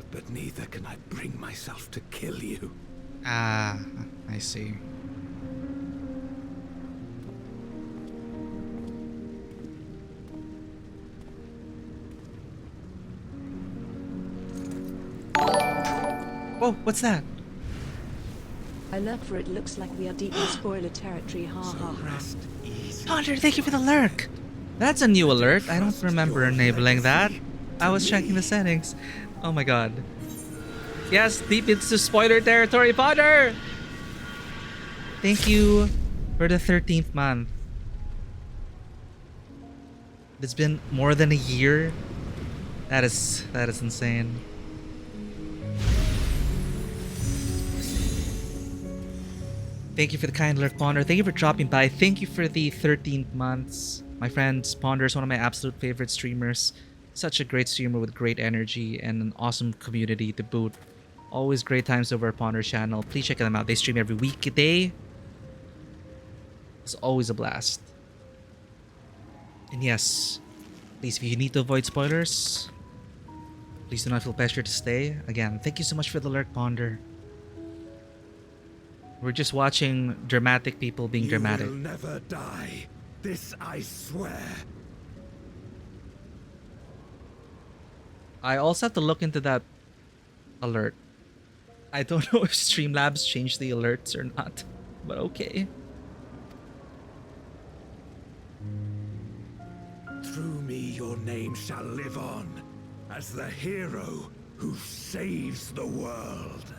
But neither can I bring myself to kill you. Ah, I see. Whoa, what's that? I lurk for it looks like we are deep in spoiler territory, ha ha ha. Rest easy. Ponder, thank you for the lurk. That's a new alert. I don't remember enabling that. I was checking the settings. Oh my god. Yes, deep into spoiler territory, Ponder! Thank you for the 13th month. It's been more than a year. That is insane. Thank you for the kind alert, Ponder. Thank you for dropping by. Thank you for the 13th months. My friend Ponder is one of my absolute favorite streamers. Such a great streamer with great energy and an awesome community to boot. Always great times over at Ponder's channel. Please check them out. They stream every weekday. It's always a blast. And yes, please, if you need to avoid spoilers, please do not feel pressure to stay. Again, thank you so much for the lurk, Ponder. We're just watching dramatic people being dramatic. You will never die. This I swear. I also have to look into that alert. I don't know if Streamlabs changed the alerts or not, but okay. Through me your name shall live on as the hero who saves the world.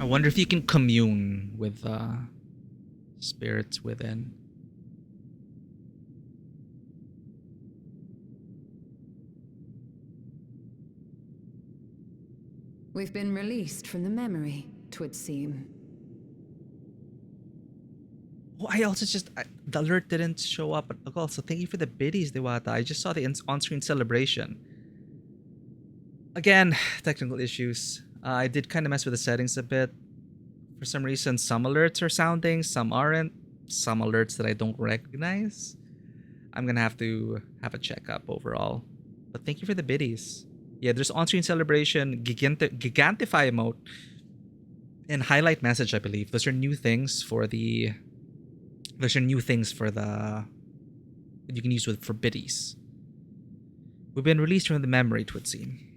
I wonder if you can commune with spirits within. We've been released from the memory, 'twould seem. Oh, I also the alert didn't show up at all, so thank you for the biddies, Dewata. I just saw the on-screen celebration. Again, technical issues. I did kind of mess with the settings a bit. For some reason, some alerts are sounding, some aren't. Some alerts that I don't recognize. I'm gonna have to have a checkup overall. But thank you for the biddies. Yeah, there's on-screen celebration, gigantify emote, and highlight message, I believe. Those are new things for the... Those are new things for the... that you can use for biddies. We've been released from the memory, it would seem.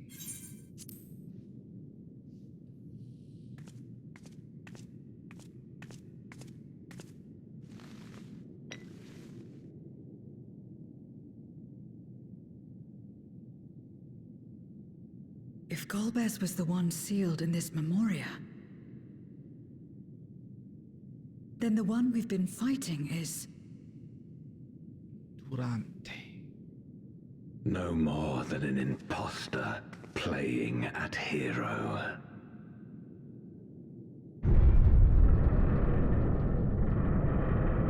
If Golbez was the one sealed in this memoria, then the one we've been fighting is... Durante. No more than an imposter playing at hero.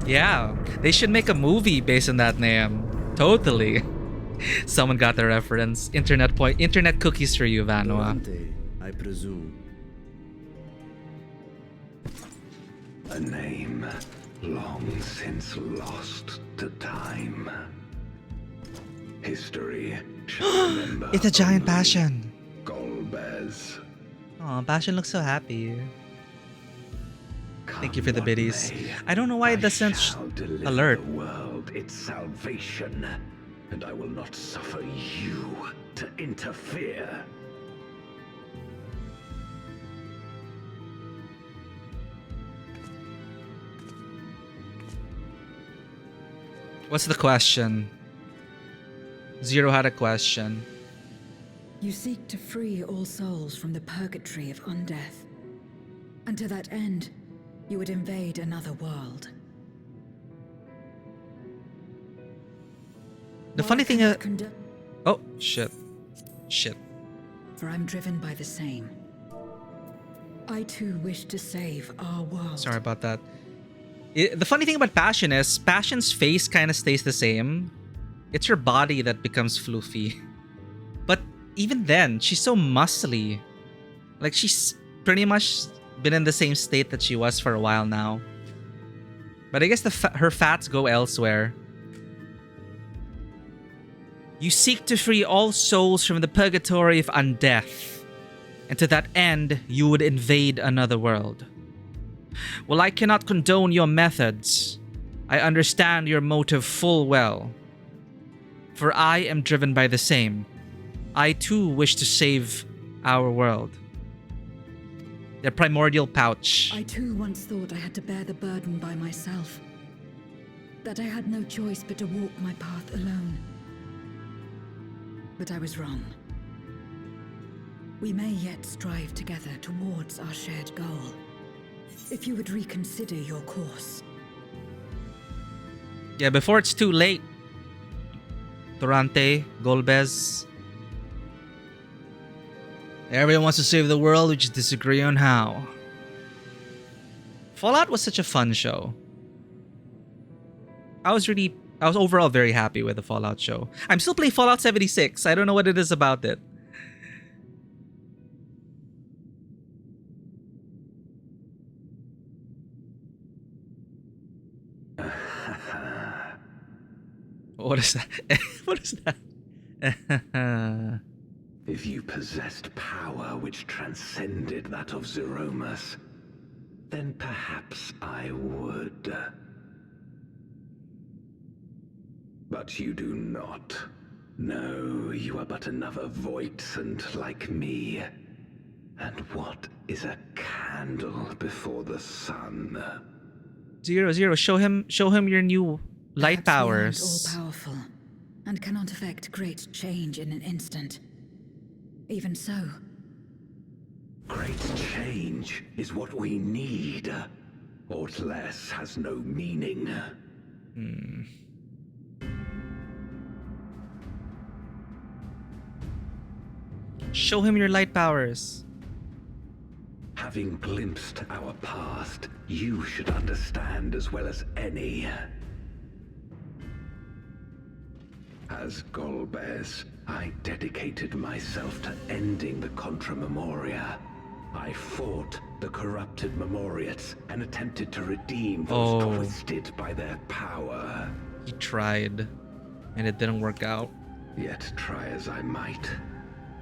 Yeah, they should make a movie based on that name. Totally. Someone got the reference. Internet cookies for you, Vanua. Durante, I presume. A name long since lost to time. History shall remember. It's a giant only passion. Golbez. Oh, Passion looks so happy. Thank you for the Come biddies. what may, I don't know why it doesn't shall deliver alert. the world its salvation, and I will not suffer you to interfere. What's the question? Zero had a question. You seek to free all souls from the purgatory of undeath. And to that end, you would invade another world. The funny thing Why is... cannot Oh, shit. Shit. for I'm driven by the same. I too wish to save our world. Sorry about that. The funny thing about Passion is Passion's face kind of stays the same. It's her body that becomes floofy. But even then, she's so muscly. Like, she's pretty much been in the same state that she was for a while now. But I guess her fats go elsewhere. You seek to free all souls from the purgatory of undeath, and to that end, you would invade another world. While I cannot condone your methods, I understand your motive full well. For I am driven by the same. I too wish to save our world. The primordial pouch. I too once thought I had to bear the burden by myself. That I had no choice but to walk my path alone. But I was wrong. We may yet strive together towards our shared goal. If you would reconsider your course. Yeah, before it's too late. Durante, Golbez. Everyone wants to save the world, we just disagree on how. Fallout was such a fun show. I was overall very happy with the Fallout show. I'm still playing Fallout 76. I don't know what it is about it. What is that? What is that? If you possessed power which transcended that of Zeromus, then perhaps I would. But you do not. No, you are but another Voidsent like me. And what is a candle before the sun? 00, show him your new light powers. All powerful, and cannot effect great change in an instant. Even so. Great change is what we need. Aught less has no meaning. Show him your light powers. Having glimpsed our past, you should understand as well as any. As Golbez, I dedicated myself to ending the Contra Memoria. I fought the corrupted Memoriates and attempted to redeem those twisted by their power. He tried, and it didn't work out. Yet try as I might,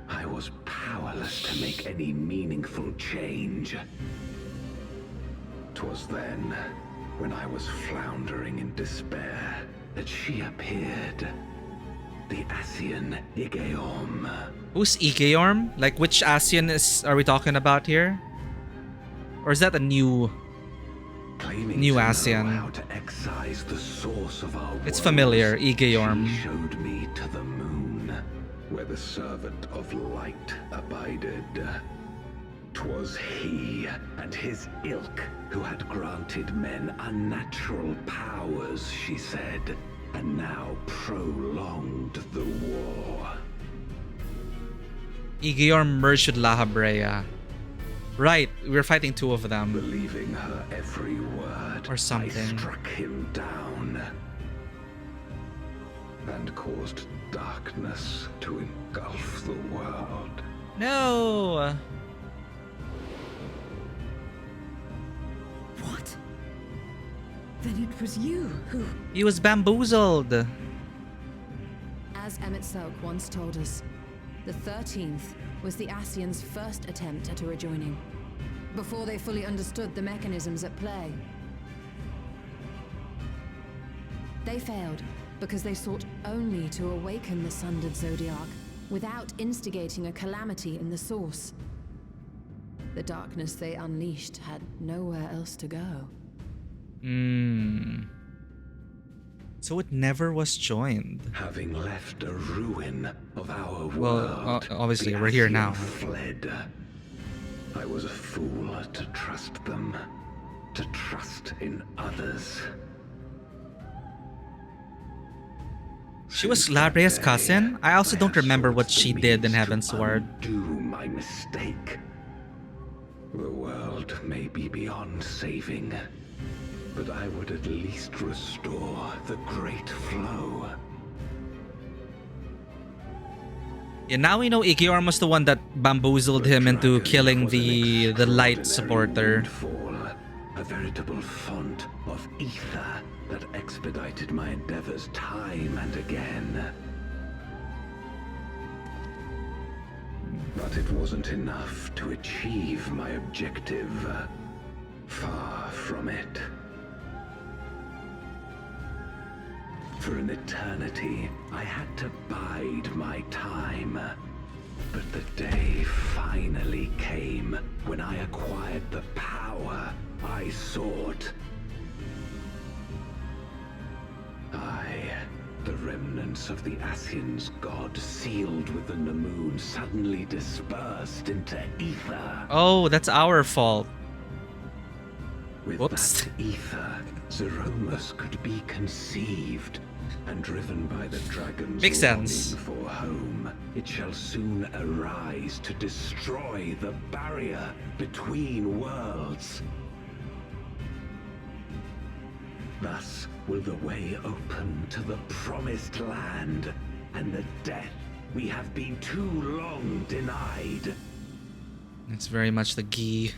I was powerless to make any meaningful change. 'Twas then, when I was floundering in despair, that she appeared. The Ascian Igeorm. Who's Igeorm? Like, which Ascian are we talking about here? Or is that a new Claiming new to Ascian? know how to excise the source of our It's woes, familiar, Igeorm. She showed me to the moon, where the servant of light abided. 'Twas he and his ilk who had granted men unnatural powers, she said, and now prolonged the war. Igeorm merged with La Habrea. Right, we were fighting two of them. Believing her every word, Or something. I struck him down and caused darkness to engulf the world. No! What? Then it was you who... He was bamboozled. As Emmett Selk once told us, the 13th was the Ascians' first attempt at a rejoining, before they fully understood the mechanisms at play. They failed because they sought only to awaken the sundered Zodiac without instigating a calamity in the source. The darkness they unleashed had nowhere else to go. So it never was joined. Having left a ruin of our Well, world, obviously, the we're here Ascian now. Fled. I was a fool to trust them, to trust in others. She was Labrea's cousin? I also don't remember what she did in Heavensward. Undo my mistake. The world may be beyond saving, but I would at least restore the great flow. Yeah, now we know Ikiorm was the one that bamboozled him into killing the light supporter. A veritable font of ether that expedited my endeavors time and again. But it wasn't enough to achieve my objective. Far from it. For an eternity, I had to bide my time. But the day finally came when I acquired the power I sought. The remnants of the Ascian's god sealed within the moon suddenly dispersed into ether. Oh, that's our fault. With Whoops. that ether, Zeromus could be conceived, and driven by the dragon's Makes sense. longing for home, it shall soon arise to destroy the barrier between worlds. Thus will the way open to the promised land and the death we have been too long denied. It's very much the Gi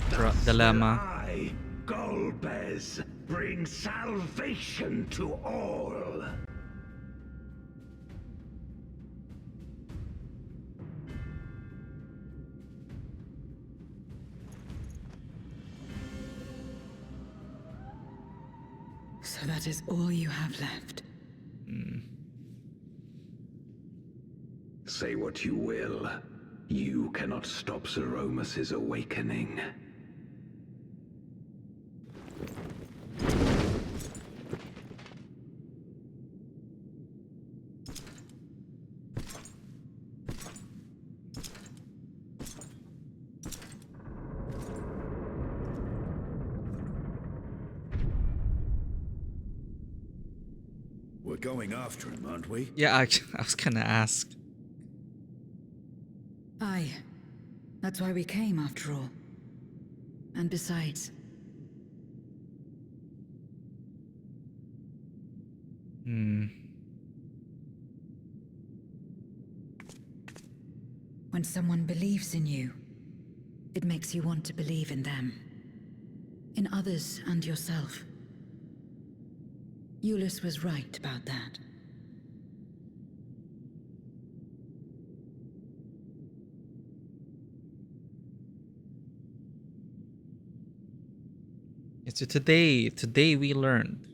Thus dilemma. will I, Golbez, bring salvation to all. So that is all you have left. Say what you will. You cannot stop Zeromus's awakening. We're going after him, aren't we? Yeah, I was gonna ask. Aye. That's why we came, after all. And besides... When someone believes in you, it makes you want to believe in them. In others and yourself. Euless was right about that. So today we learned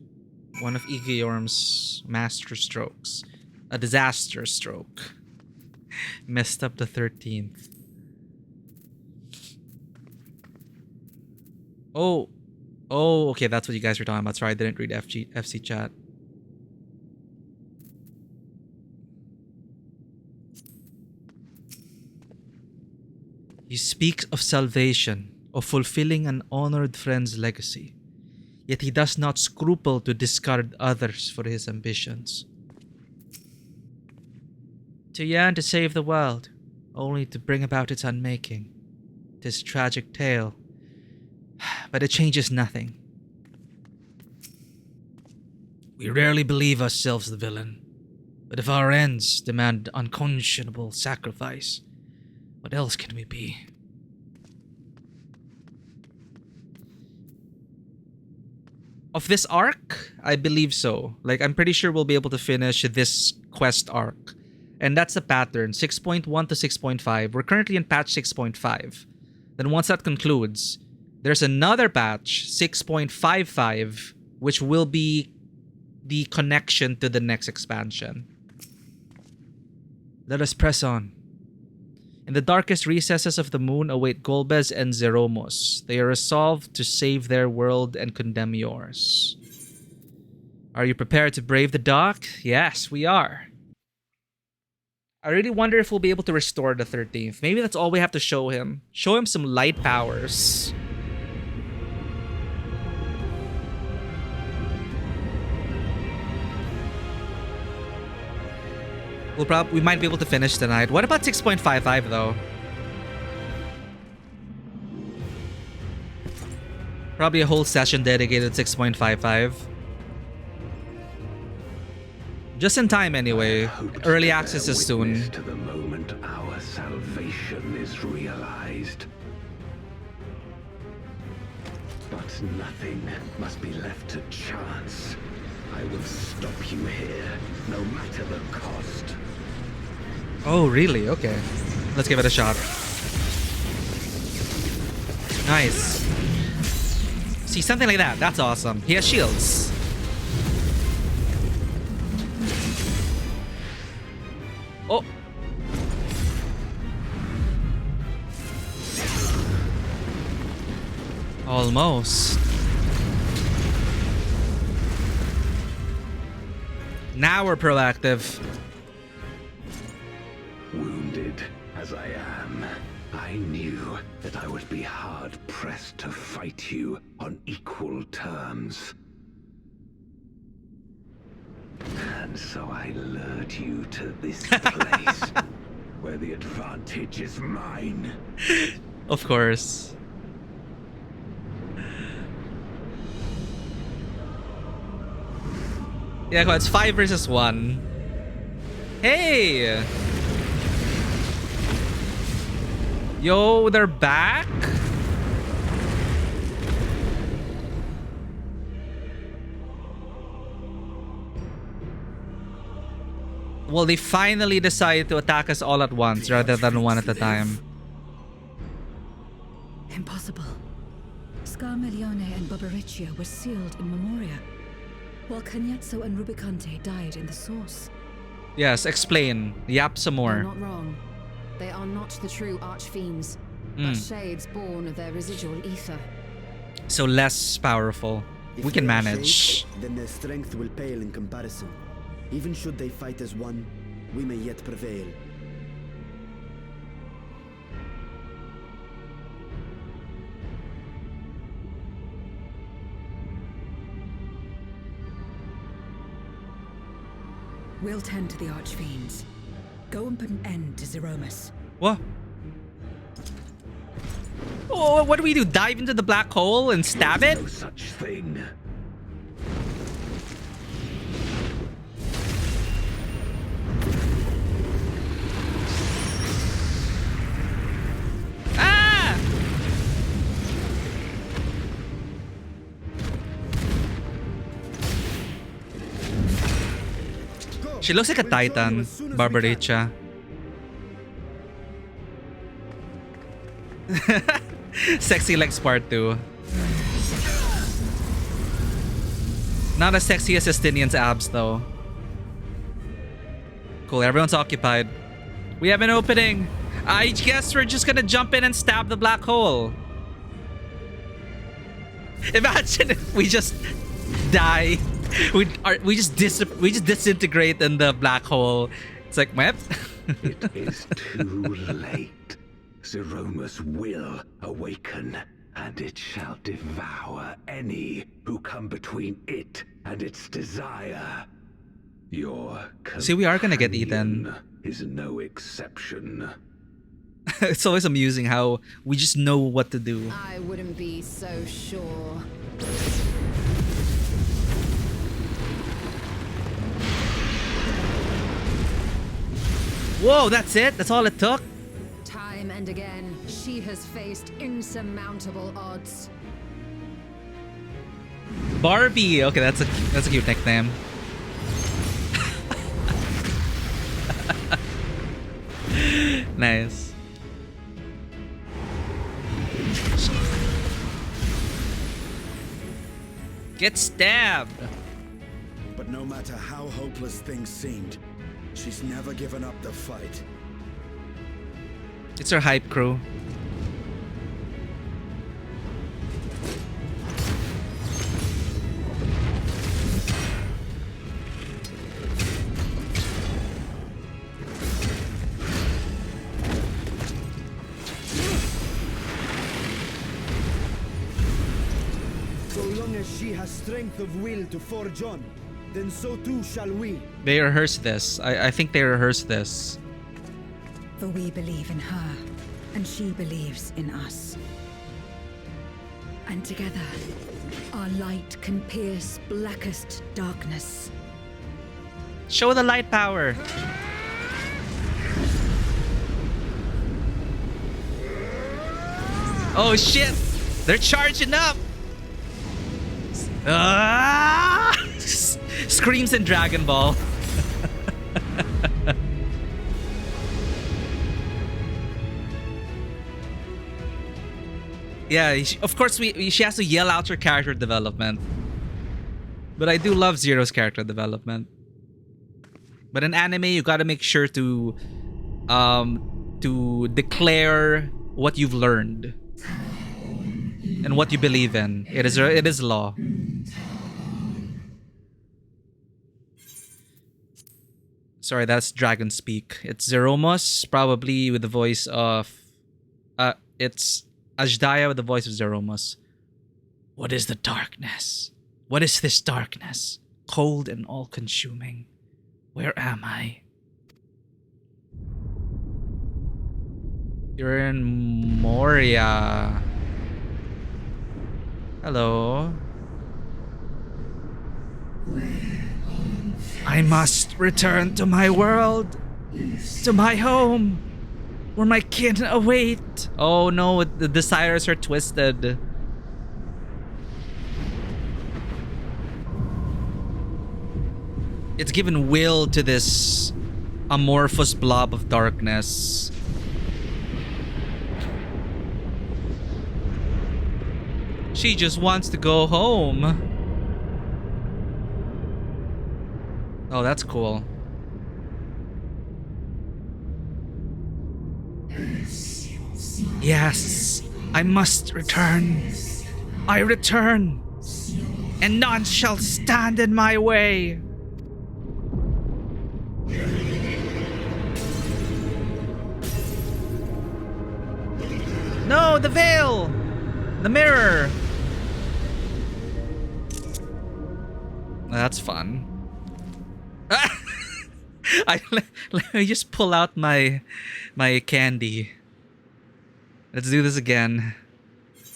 one of Igeorm's master strokes. A disaster stroke. Messed up the 13th. Oh, okay, that's what you guys were talking about. Sorry, I didn't read FC chat. He speaks of salvation, of fulfilling an honored friend's legacy. Yet he does not scruple to discard others for his ambitions. To yearn to save the world, only to bring about its unmaking. 'Tis tragic tale, but it changes nothing. We rarely believe ourselves the villain, but if our ends demand unconscionable sacrifice, what else can we be? Of this arc, I believe so. Like, I'm pretty sure we'll be able to finish this quest arc. And that's the pattern, 6.1 to 6.5. We're currently in patch 6.5. Then once that concludes, there's another patch, 6.55, which will be the connection to the next expansion. Let us press on. In the darkest recesses of the moon await Golbez and Zeromus. They are resolved to save their world and condemn yours. Are you prepared to brave the dark? Yes, we are. I really wonder if we'll be able to restore the 13th. Maybe that's all we have to show him. Show him some light powers. We might be able to finish tonight. What about 6.55 though? Probably a whole session dedicated 6.55. Just in time anyway. Early access is soon. To the moment our salvation is realized. But nothing must be left to chance. I will stop you here, no matter the cost. Oh, really? Okay. Let's give it a shot. Nice. See, something like that. That's awesome. He has shields. Oh. Almost. Now we're proactive. Wounded as I am, I knew that I would be hard-pressed to fight you on equal terms. And so I lured you to this place, where the advantage is mine. Of course. Yeah, come on, it's 5 versus 1. Hey! Yo, they're back? Well, they finally decided to attack us all at once rather than one at a time. Impossible. Scarmelione and Barbariccia were sealed in Memoria, while Cagnazzo and Rubicante died in the source. Yes, explain. Yap some You're more. not wrong. They are not the true archfiends, but shades born of their residual ether. So less powerful. We can manage. Then their strength will pale in comparison. Even should they fight as one, we may yet prevail. We'll tend to the Archfiends. Go and put an end to Zeromus. What? Oh, what do we do? Dive into the black hole and stab it? No such thing. Ah! She looks like a titan, Barbariccia. Sexy legs part 2. Not as sexy as Justinian's abs though. Cool, everyone's occupied. We have an opening. I guess we're just gonna jump in and stab the black hole. Imagine if we just die. We just disintegrate in the black hole. It's like, meh. It is too late. Zeromus will awaken, and it shall devour any who come between it and its desire. Your See, we are gonna get eaten. companion is no exception. It's always amusing how we just know what to do. I wouldn't be so sure. Whoa, that's it? That's all it took? Time and again, she has faced insurmountable odds. Barbie. Okay, that's a cute nickname. Nice. Get stabbed. But no matter how hopeless things seemed, she's never given up the fight. It's her hype crew. So long as she has strength of will to forge on, then so too shall we. They rehearsed this. I think they rehearsed this. For we believe in her, and she believes in us. And together, our light can pierce blackest darkness. Show the light power. Oh shit! They're charging up! Ah! Screams in Dragon Ball. Yeah, of course she has to yell out her character development. But I do love Zero's character development. But in anime, you gotta make sure to declare what you've learned and what you believe in. It is law. Sorry, that's Dragon Speak. It's Zeromos, probably with the voice of... it's Ajdaya with the voice of Zeromos. What is the darkness? What is this darkness? Cold and all-consuming. Where am I? You're in Moria. Hello. I must return to my world, to my home, where my kin await. Oh no, the desires are twisted. It's given will to this amorphous blob of darkness. She just wants to go home. Oh, that's cool. Yes, I must return. I return, and none shall stand in my way. No, the veil! The mirror! That's fun. Let me just pull out my candy. Let's do this again.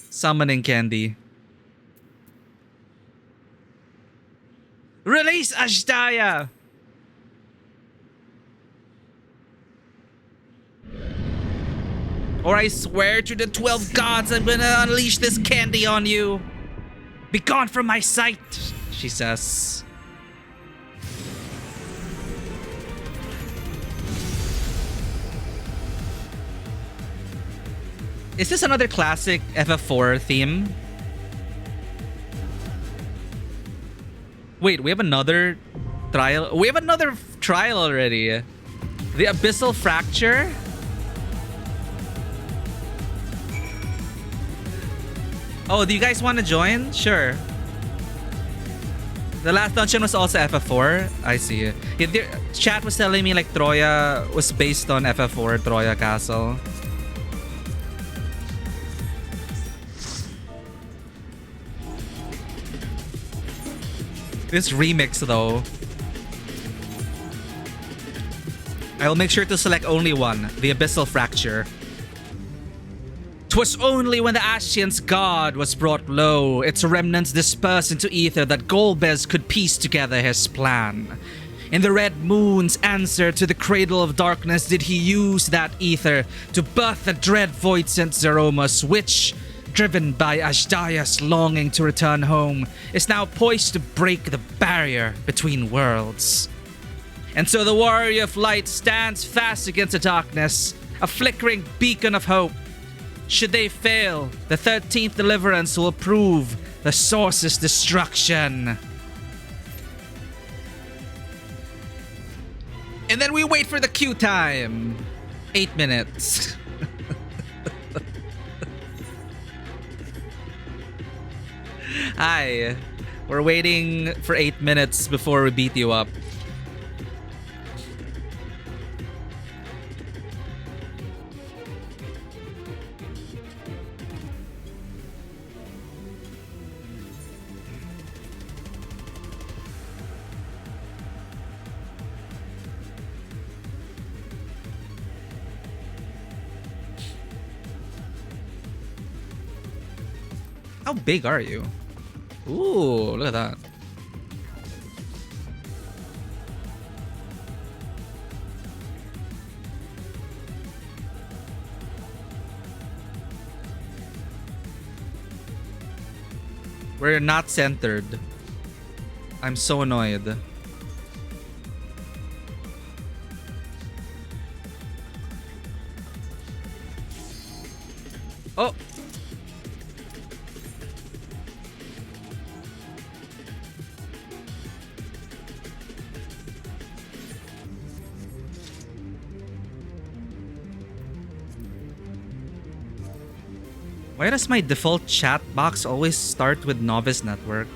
Summoning candy. Release Ajdaya! Or I swear to the 12 gods I'm gonna unleash this candy on you. Be gone from my sight, she says. Is this another classic FF4 theme? Wait, we have another trial. We have another trial already. The Abyssal Fracture? Oh, do you guys want to join? Sure. The last dungeon was also FF4. I see. Yeah, chat was telling me like Troya was based on FF4, Troya Castle. This remix though. I'll make sure to select only one, the Abyssal Fracture. 'Twas only when the Ascient's god was brought low, its remnants dispersed into ether, that Golbez could piece together his plan. In the red moon's answer to the cradle of darkness did he use that ether to birth the dread void sent Zeromos, which, driven by Ajdaya's longing to return home, is now poised to break the barrier between worlds. And so the warrior of light stands fast against the darkness, a flickering beacon of hope. Should they fail, the 13th deliverance will prove the source's destruction. And then we wait for the queue time. 8 minutes. Hi. We're waiting for 8 minutes before we beat you up. How big are you? Ooh, look at that. We're not centered. I'm so annoyed. Oh! Why does my default chat box always start with Novice Network?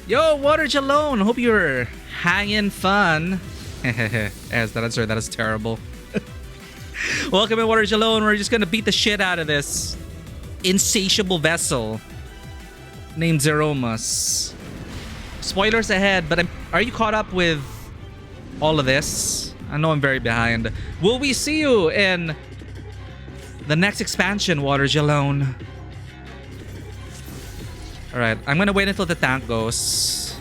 Yo, Water Jalone! Hope you're hanging fun. As that answer, that is terrible. Welcome in, Water Jalone. We're just gonna beat the shit out of this insatiable vessel named Zeromus. Spoilers ahead, but are you caught up with all of this? I know I'm very behind. Will we see you in the next expansion, Water Jalone? Alright, I'm gonna wait until the tank goes.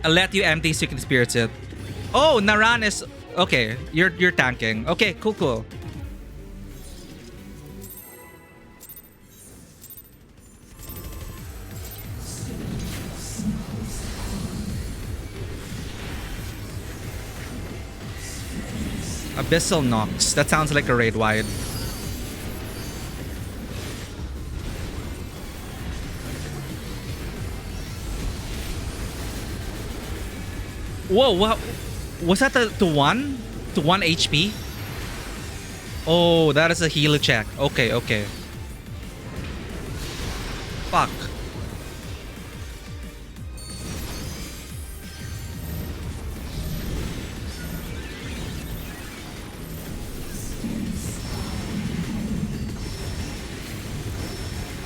I'll let you empty so you can experience it. Oh, Naran is... Okay, you're tanking. Okay, cool. Abyssal Nox. That sounds like a raid wide. Whoa, what? Was that to 1? To 1 HP? Oh, that is a heal check. Okay. Fuck.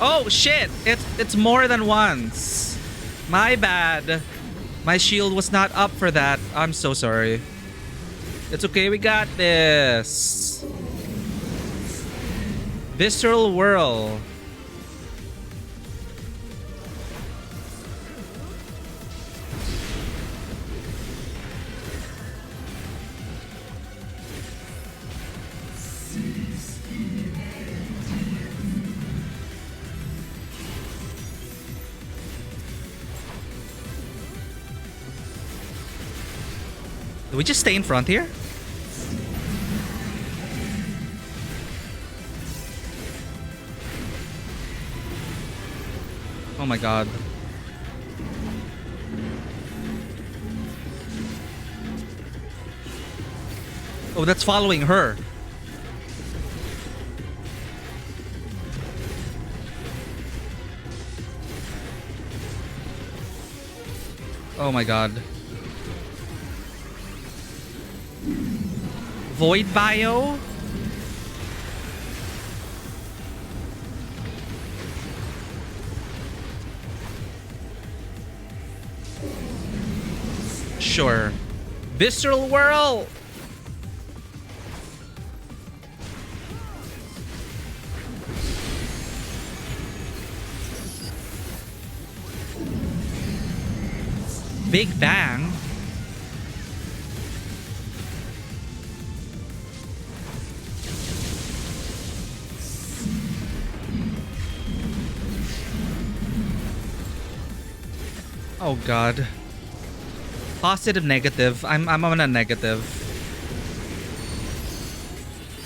Oh shit! It's more than once. My bad. My shield was not up for that. I'm so sorry. It's okay, we got this. Visceral Whirl. Do we just stay in front here? Oh my god. Oh, that's following her. Oh my god. Void Bio? Sure. Visceral Whirl! Big Bang? Oh god. Positive, negative. I'm on a negative.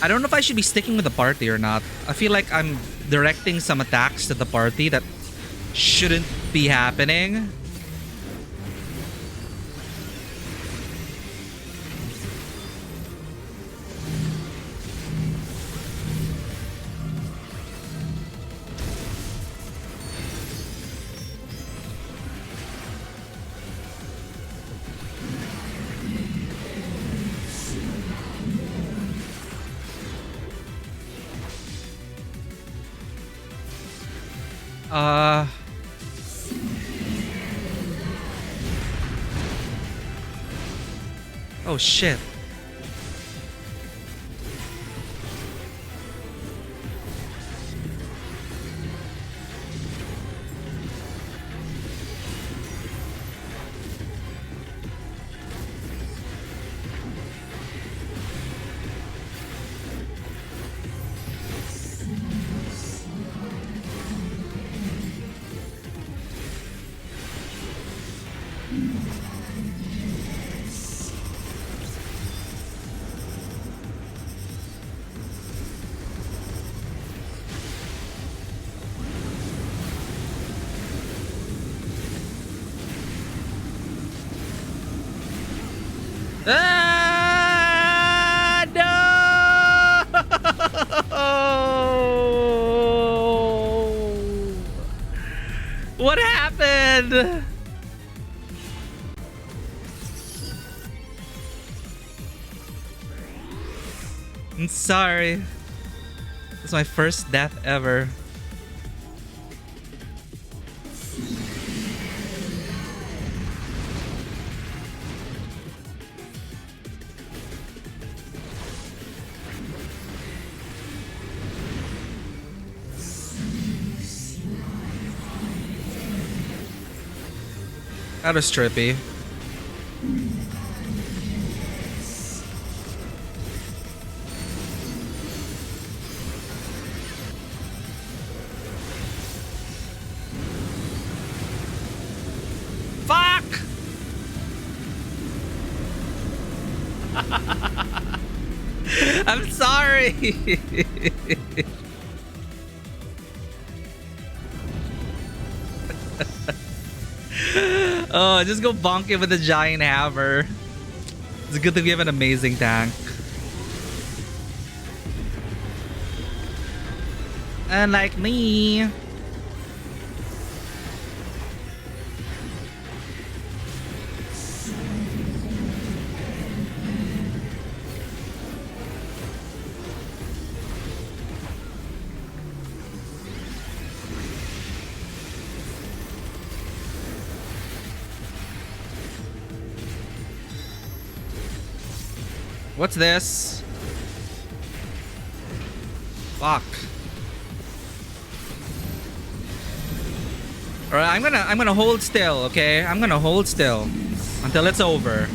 I don't know if I should be sticking with the party or not. I feel like I'm directing some attacks to the party that shouldn't be happening. Oh shit. Ah, no! What happened? I'm sorry. It's my first death ever. That was trippy. Fuck! I'm sorry. Oh, just go bonk it with a giant hammer. It's good that we have an amazing tank. Unlike me. What's this? Fuck. Alright, I'm gonna hold still, okay? I'm gonna hold still until it's over.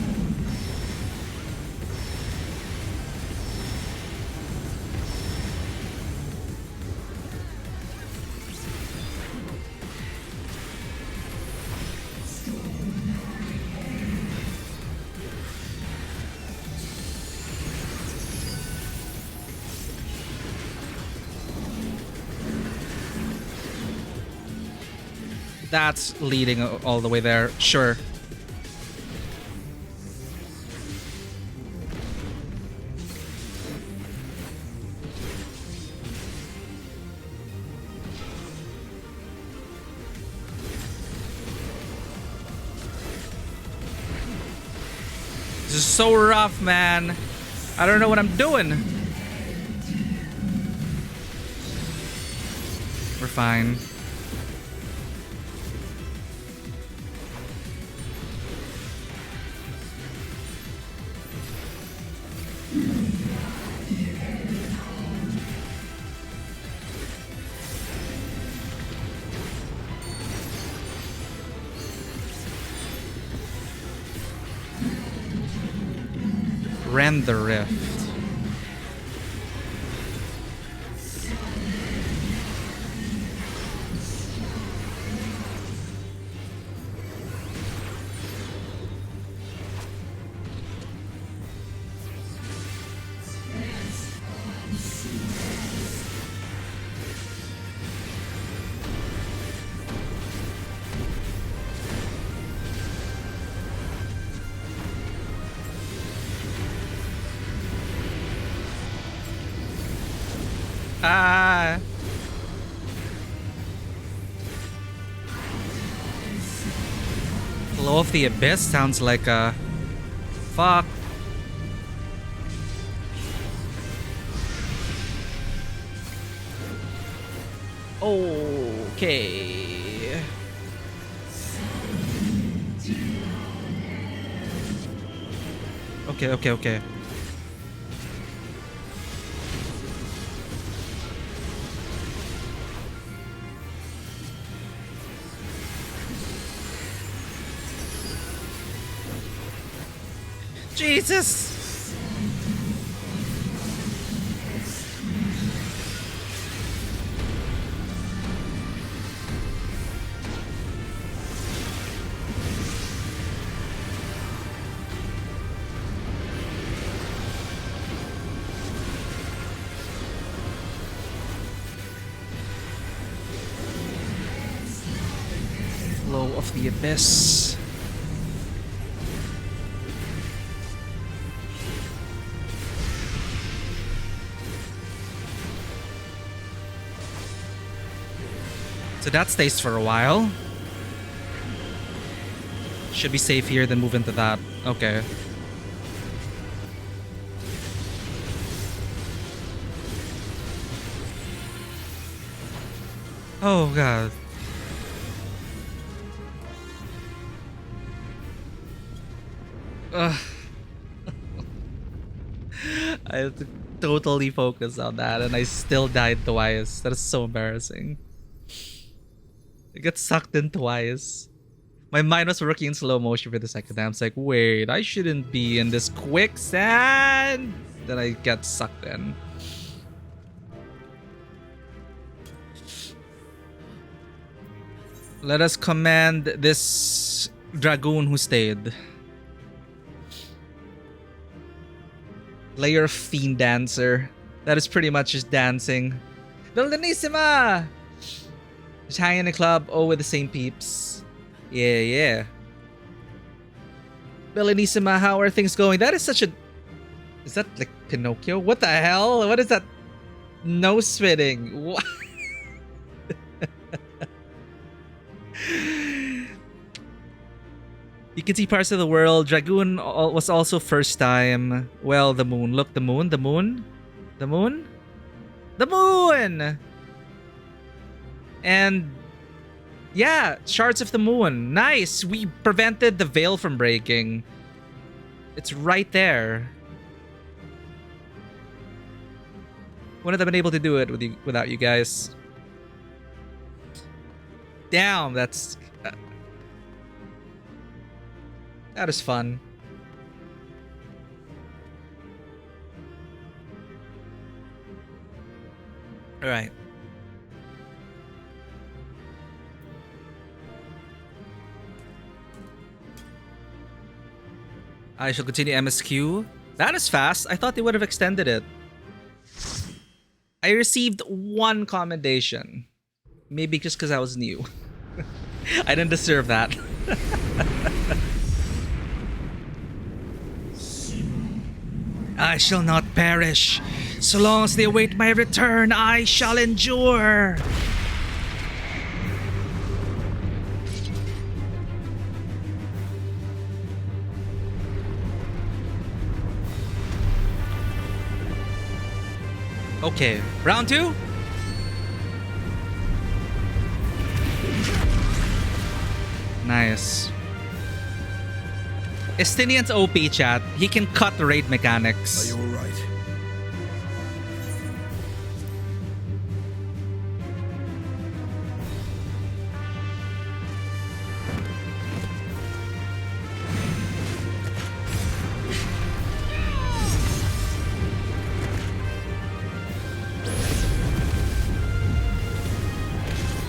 That's leading all the way there. Sure. This is so rough, man. I don't know what I'm doing. We're fine. Rend the rift. Ah. Flow of the Abyss sounds like a... Fuck. Okay. Okay, okay, okay. Jesus! Flow of the Abyss. So that stays for a while. Should be safe here, then move into that. Okay. Oh god. Ugh. I have to totally focus on that and I still died twice. That is so embarrassing. I got sucked in twice. My mind was working in slow motion for the second time. It's like, wait, I shouldn't be in this quicksand. Then I get sucked in. Let us command this dragoon who stayed. Layer of Fiend Dancer. That is pretty much just dancing. Vildanissima! Just hanging in a club, oh, with the same peeps. Yeah, yeah. Vildanissima, how are things going? That is such a... Is that like Pinocchio? What the hell? What is that? Nose fitting. What? You can see parts of the world. Dragoon was also first time. Well, the moon. Look, the moon, the moon. The moon? The moon! And yeah, shards of the moon. Nice. We prevented the veil from breaking. It's right there. Wouldn't have been able to do it without you guys. Damn, that's... that is fun. Alright. I shall continue MSQ. That is fast. I thought they would have extended it. I received one commendation. Maybe just because I was new. I didn't deserve that. I shall not perish. So long as they await my return, I shall endure. Okay, round two. Nice. Estinian's OP, chat. He can cut the raid mechanics. Are you alright?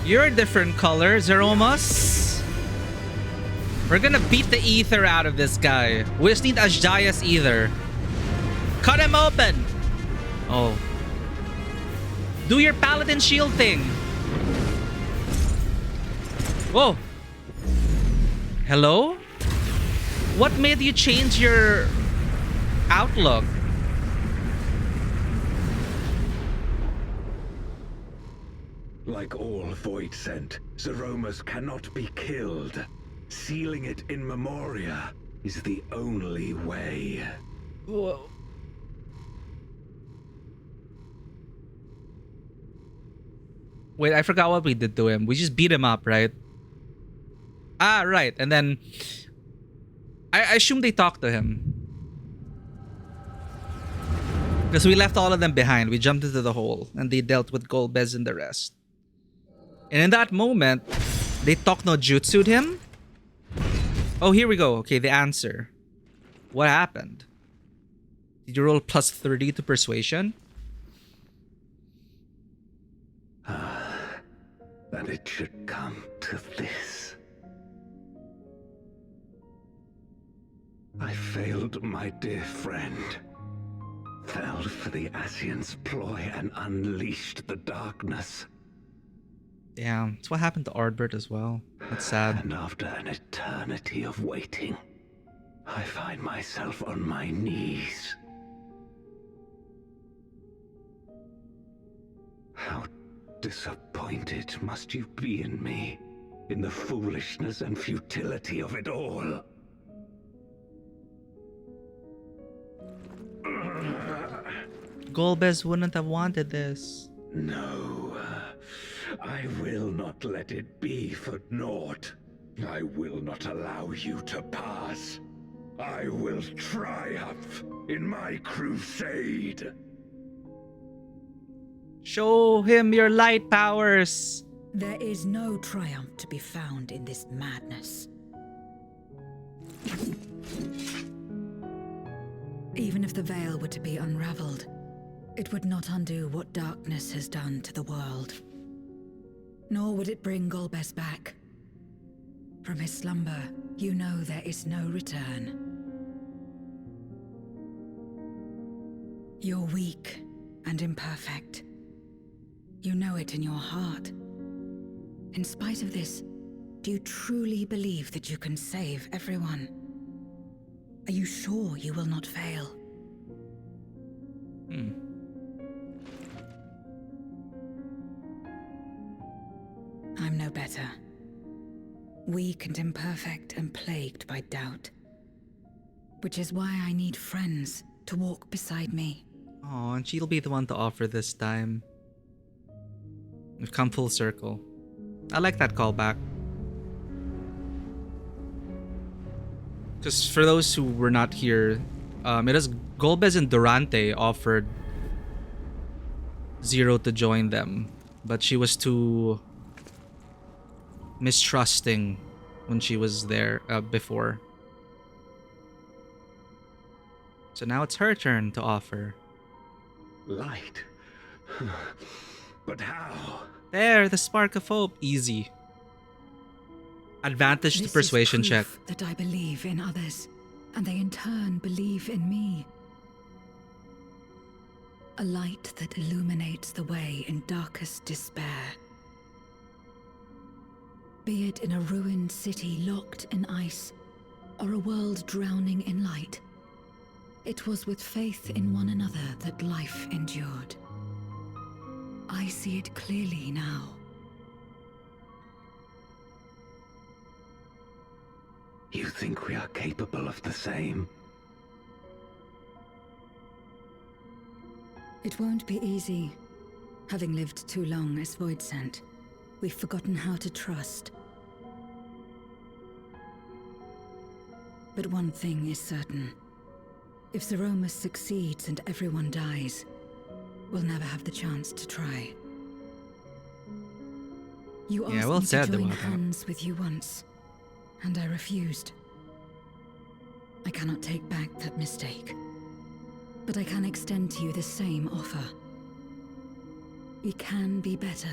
You're a different color, Zeromas. We're gonna beat the ether out of this guy. We just need Ajdaya's ether. Cut him open! Oh. Do your paladin shield thing. Whoa. Hello? What made you change your outlook? Like all Void Sent, Zeromas cannot be killed. Sealing it in Memoria is the only way. Whoa. Wait, I forgot what we did to him. We just beat him up, right? Ah, right. And then I assume they talked to him. Because we left all of them behind. We jumped into the hole and they dealt with Golbez and the rest. And in that moment, they talk no jutsu'd him. Oh, here we go. Okay, the answer. What happened? Did you roll plus 30 to persuasion? That it should come to this. I failed my dear friend. Fell for the Asian's ploy and unleashed the darkness. Damn, that's what happened to Ardbert as well. That's sad. And after an eternity of waiting, I find myself on my knees. How disappointed must you be in me, in the foolishness and futility of it all? Golbez wouldn't have wanted this. No, I will not let it be for naught. I will not allow you to pass. I will triumph in my crusade. Show him your light powers. There is no triumph to be found in this madness. Even if the veil were to be unraveled, it would not undo what darkness has done to the world. Nor would it bring Golbez back. From his slumber, you know there is no return. You're weak and imperfect. You know it in your heart. In spite of this, do you truly believe that you can save everyone? Are you sure you will not fail? I'm no better. Weak and imperfect and plagued by doubt. Which is why I need friends to walk beside me. Oh, and she'll be the one to offer this time. We've come full circle. I like that callback. Just for those who were not here, it is Golbez and Durante offered Zero to join them, but she was too mistrusting when she was there before. So now it's her turn to offer. Light? But how? There, the spark of hope. Easy. Advantage to This persuasion is check. proof that I believe in others, and they in turn believe in me. A light that illuminates the way in darkest despair. Be it in a ruined city locked in ice, or a world drowning in light, it was with faith in one another that life endured. I see it clearly now. You think we are capable of the same? It won't be easy. Having lived too long as Voidsent, we've forgotten how to trust. But one thing is certain. If Zeromus succeeds and everyone dies, we'll never have the chance to try. You asked well me said to join about that. hands with you once, and I refused. I cannot take back that mistake, but I can extend to you the same offer. We can be better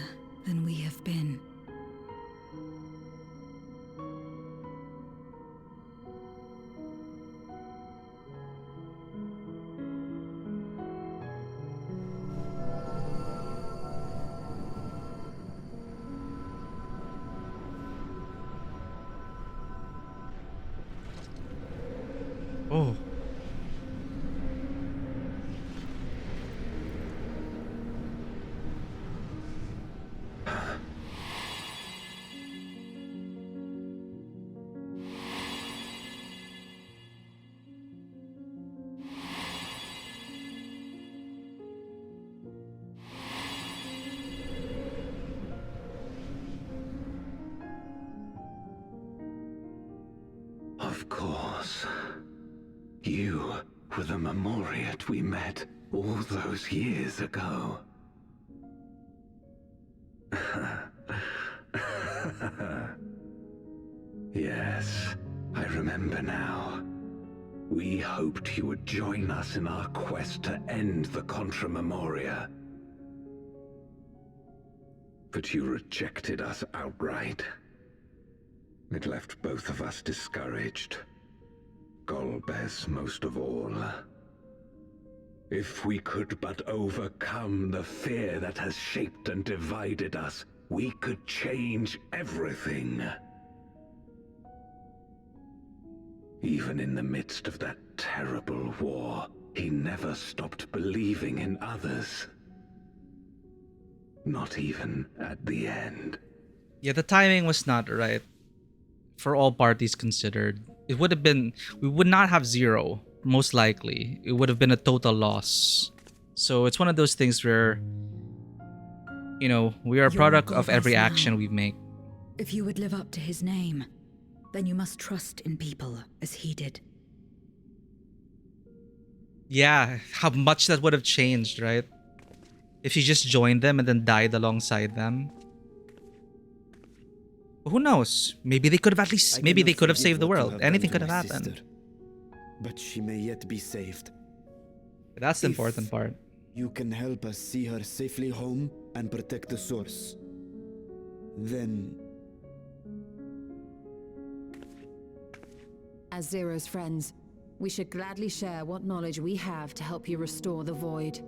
than we have been. Oh. Of course. You were the Memoriat we met all those years ago. Yes, I remember now. We hoped you would join us in our quest to end the Contra Memoria. But you rejected us outright. It left both of us discouraged. Golbez most of all. If we could but overcome the fear that has shaped and divided us, we could change everything. Even in the midst of that terrible war, he never stopped believing in others. Not even at the end. Yeah, the timing was not right for all parties considered. It would have been, we would not have zero, most likely. It would have been a total loss. So it's one of those things where, you know, we are a You're product of every Golbez now. action we make. If you would live up to his name, then you must trust in people as he did. Yeah, how much that would have changed, right? If she just joined them and then died alongside them. But who knows? Maybe they could have at least, maybe they could have saved the world. Anything could have happened. But she may yet be saved. That's the If- important part. You can help us see her safely home and protect the source. Then As Zero's friends, we should gladly share what knowledge we have to help you restore the Void.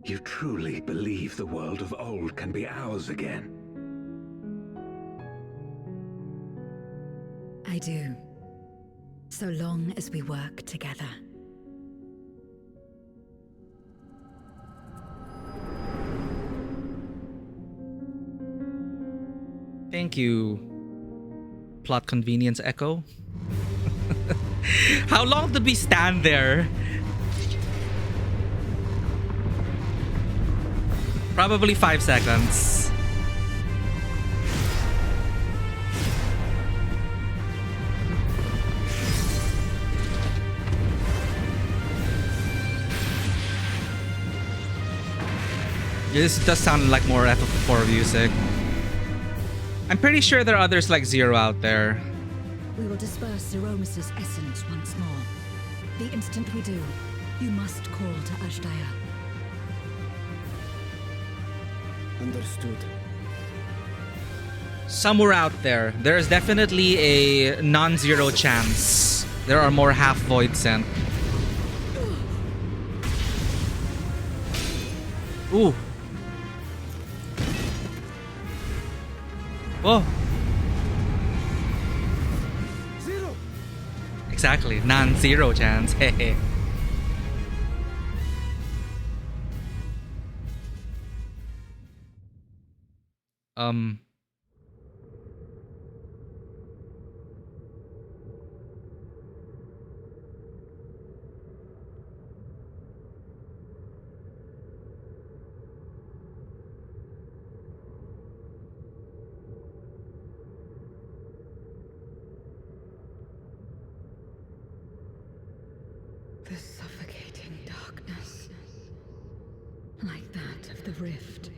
You truly believe the world of old can be ours again? I do. So long as we work together. Thank you, plot convenience echo. How long did we stand there? Probably 5 seconds. This does sound like more FF4 music. I'm pretty sure there are others like Zero out there. We will disperse Zeromus's essence once more. The instant we do, you must call to Ashdaya. understood. Somewhere out there, there is definitely a non-zero chance there are more half-void sent. Ooh. Whoa. Zero! Exactly, non-zero chance. Hehe. The suffocating darkness, like that of the rift.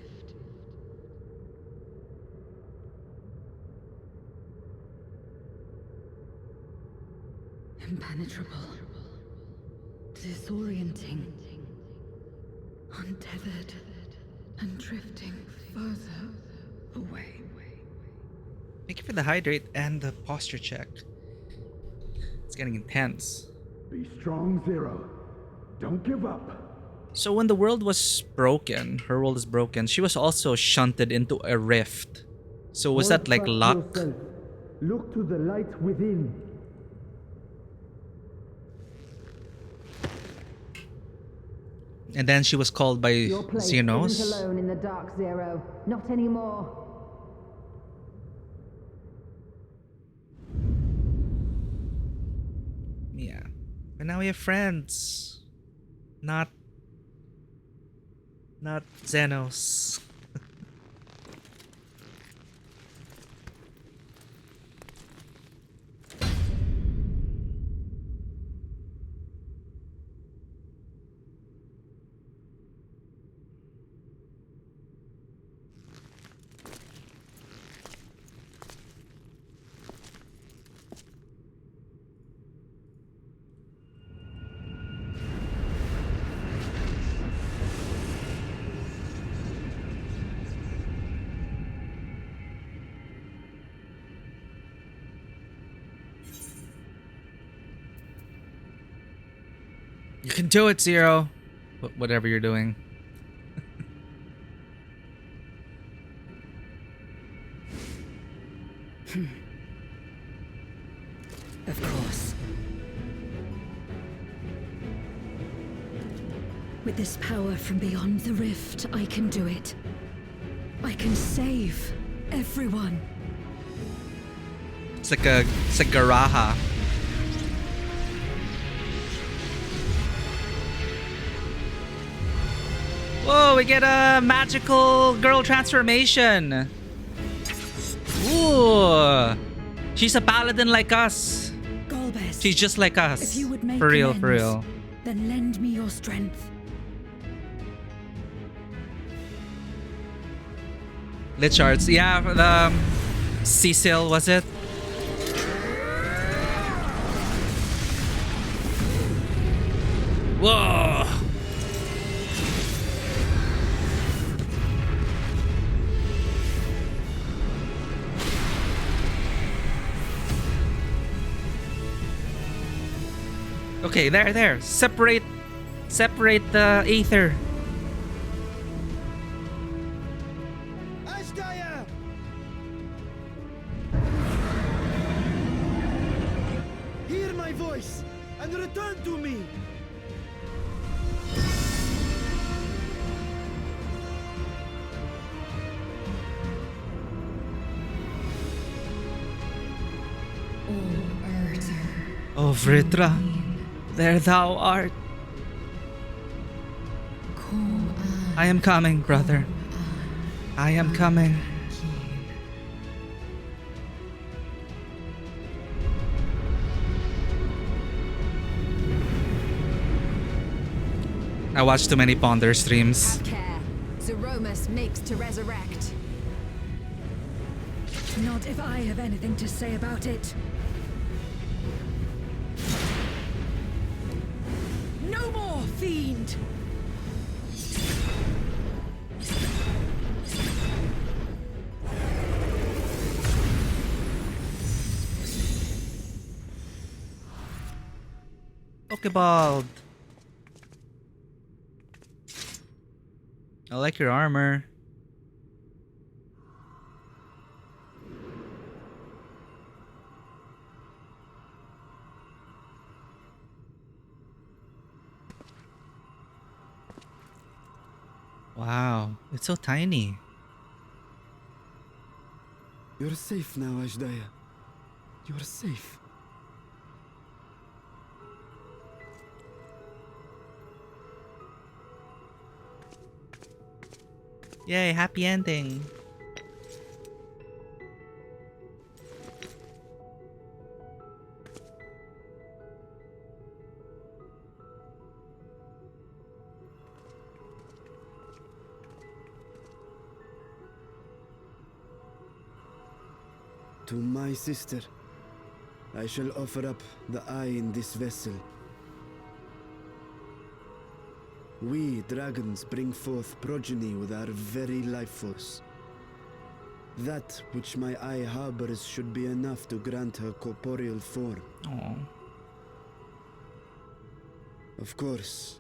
Impenetrable, disorienting, untethered, and drifting further away. Thank you for the hydrate and the posture check. It's getting intense. Be strong, Zero. Don't give up. So when the world was broken, her world is broken, she was also shunted into a rift. So was that like luck? Look to the light within. And then she was called by Xenos. alone in the dark, Zero. Not anymore. Yeah. But now we have friends. Not Xenos. You can do it, Zero. Whatever you're doing. Of course. With this power from beyond the rift, I can do it. I can save everyone. It's like Garaha. Whoa, we get a magical girl transformation. Ooh. She's a paladin like us. Golbez, She's just like us. if you would make For real, amends, for real. then lend me your strength. Lich Arts. Yeah, the Cecil, was it? Whoa. Okay, there. Separate the aether. Ashdaya! Hear my voice and return to me. Oh, Vritra, there thou art. I am coming, brother. I am coming. I watch too many Ponder streams. Have care. Zeromus makes to resurrect. Not if I have anything to say about it. No more, fiend! Pokeball. I like your armor. Wow, it's so tiny. You're safe now, Ashdaya. You're safe. Yay, happy ending. To my sister, I shall offer up the eye in this vessel. We, dragons, bring forth progeny with our very life force. That which my eye harbors should be enough to grant her corporeal form. Oh. Of course,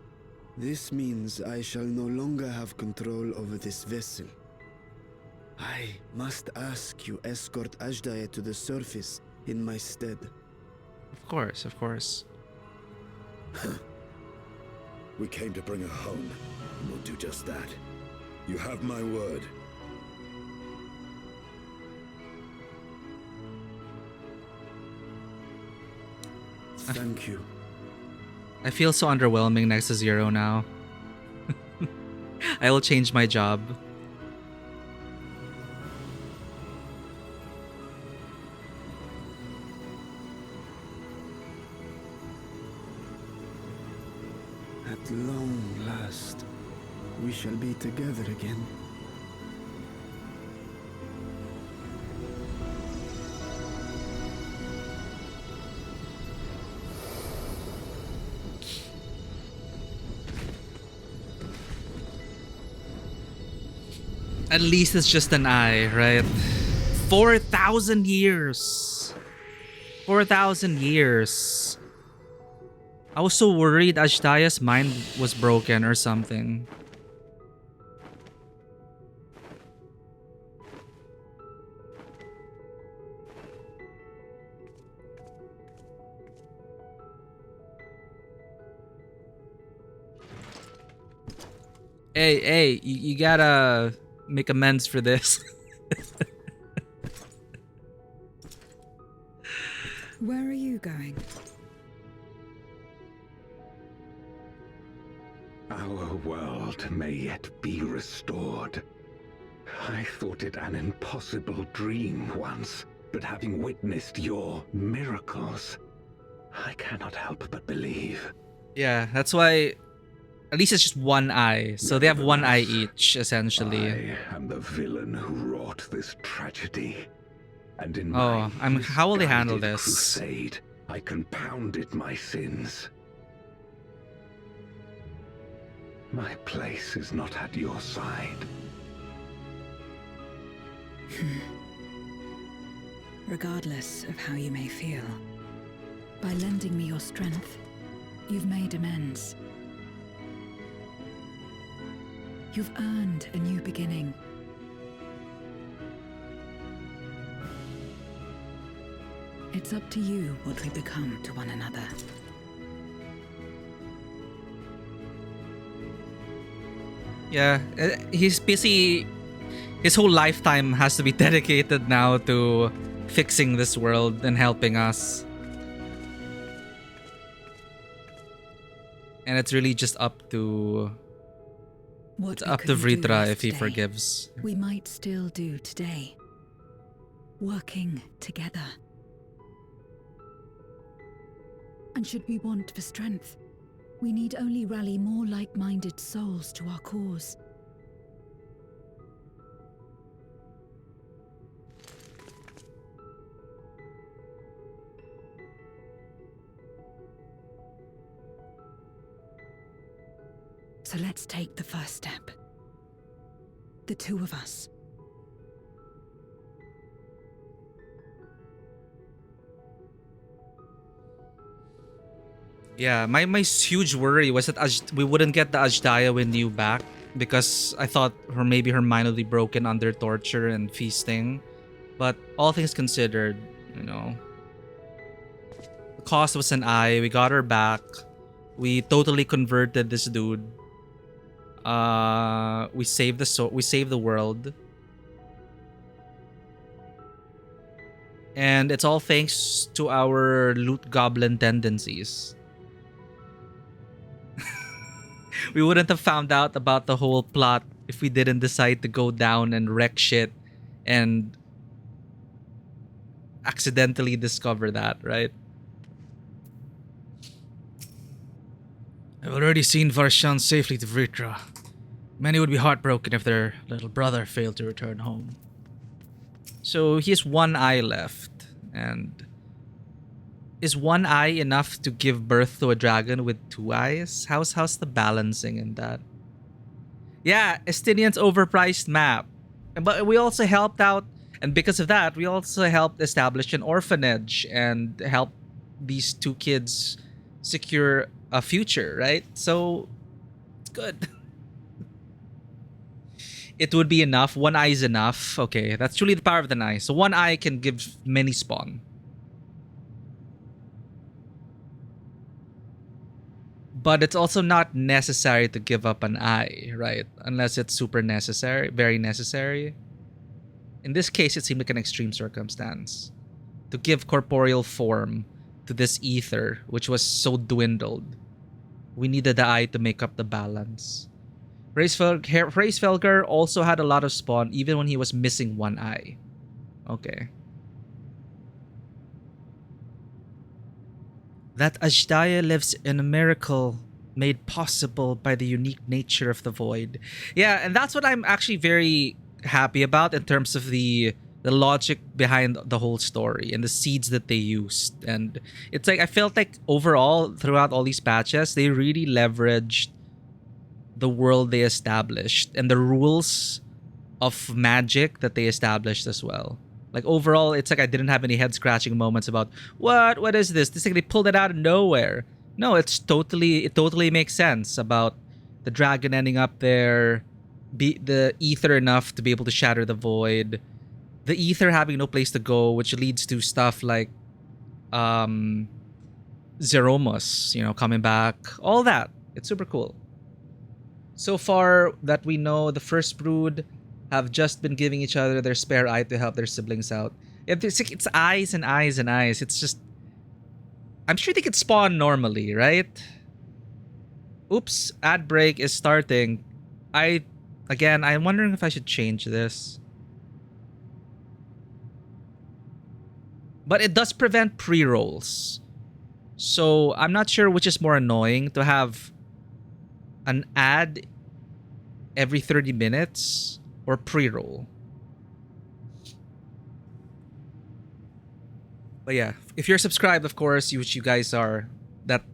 this means I shall no longer have control over this vessel. I must ask you escort Ashdaya to the surface in my stead. Of course, of course. We came to bring her home, and we'll do just that. You have my word. Thank you. I feel so underwhelming next to Zero now. I will change my job. At long last, we shall be together again. At least it's just an eye, right? 4,000 years. 4,000 years. I was so worried Ashtaya's mind was broken or something. Hey, you gotta make amends for this. Where are you going? Our world may yet be restored. I thought it an impossible dream once, but having witnessed your miracles, I cannot help but believe. Yeah, that's why at least it's just one eye. So they have one eye each, essentially. I am the villain who wrought this tragedy. And in Oh, my how will they handle misguided this? crusade, I compounded my sins. My place is not at your side. Regardless of how you may feel, by lending me your strength, you've made amends. You've earned a new beginning. It's up to you what we become to one another. Yeah, he's busy. His whole lifetime has to be dedicated now to fixing this world and helping us. And it's really just up to... What It's we up to couldn't do Vritra if he yesterday, forgives. we might still do today. Working together. And should we want for strength, we need only rally more like-minded souls to our cause. So let's take the first step. The two of us. Yeah, my huge worry was that we wouldn't get the Ajdaya we knew back, because I thought maybe her mind would be broken under torture and feasting. But all things considered, you know, the cost was an eye. We got her back. We totally converted this dude. We saved we saved the world. And it's all thanks to our loot goblin tendencies. We wouldn't have found out about the whole plot if we didn't decide to go down and wreck shit and accidentally discover that, right? I've already seen Varshan safely to Vritra. Many would be heartbroken if their little brother failed to return home. So he has one eye left, and is one eye enough to give birth to a dragon with two eyes? How's the balancing in that? Yeah, Estinian's overpriced map. But we also helped out, and because of that, we also helped establish an orphanage and help these two kids secure a future, right? So it's good. It would be enough. One eye is enough. Okay, that's truly the power of the eye. So one eye can give many spawn. But it's also not necessary to give up an eye, right? Unless it's super necessary, very necessary. In this case, it seemed like an extreme circumstance. To give corporeal form to this ether, which was so dwindled. We needed the eye to make up the balance. Hraesvelgr also had a lot of spawn even when he was missing one eye. Okay. That Ajdaya lives in a miracle made possible by the unique nature of the void. Yeah, and that's what I'm actually very happy about in terms of the logic behind the whole story and the seeds that they used. And it's like I felt like overall throughout all these patches, they really leveraged the world they established and the rules of magic that they established as well. Like overall, it's like I didn't have any head scratching moments about what is this? This like they pulled it out of nowhere. No, it totally makes sense about the dragon ending up there, be the ether enough to be able to shatter the void, the ether having no place to go, which leads to stuff like um Zeromus, coming back, all that. It's super cool. So far that we know, the first brood have just been giving each other their spare eye to help their siblings out. It's eyes and eyes and eyes. It's just, I'm sure they could spawn normally, right? Oops, ad break is starting. I'm wondering if I should change this. But it does prevent pre-rolls. So I'm not sure which is more annoying, to have an ad every 30 minutes or pre-roll. But yeah, if you're subscribed, of course, which you guys are, that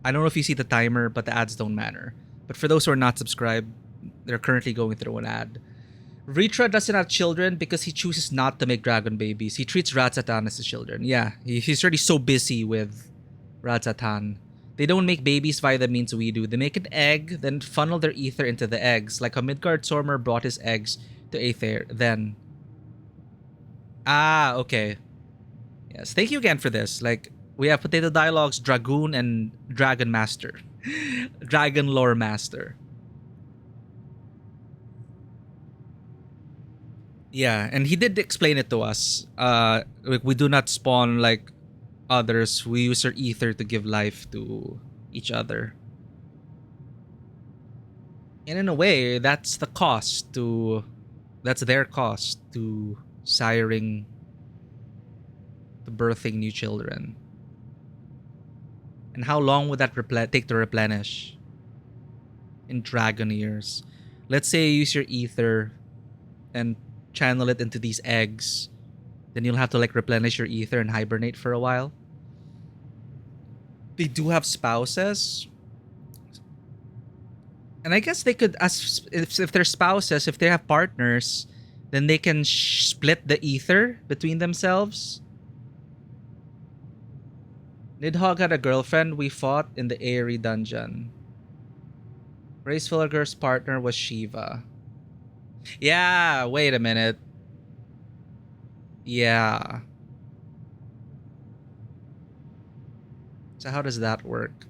I don't know if you see the timer, but the ads don't matter. But for those who are not subscribed, they're currently going through an ad. Ritra doesn't have children because he chooses not to make dragon babies. He treats Ratsatan as his children. Yeah, he's already so busy with Ratsatan. They don't make babies via the means we do. They make an egg, then funnel their ether into the eggs, like how Midgard Sormer brought his eggs to Aether. Then, okay. Yes, thank you again for this. Like, we have Potato Dialogues, Dragoon, and Dragon Master. Dragon Lore Master. Yeah, and he did explain it to us. Like, we do not spawn like others. We use our ether to give life to each other. And in a way, that's their cost to siring, to birthing new children. And how long would that take to replenish? In dragon years. Let's say you use your ether and channel it into these eggs. Then you'll have to like replenish your ether and hibernate for a while. They do have spouses. And I guess they could, if they're spouses, if they have partners, then they can split the ether between themselves. Nidhogg had a girlfriend. We fought in the Aerie dungeon. Grace Villiger's partner was Shiva. Yeah, wait a minute. Yeah. So how does that work?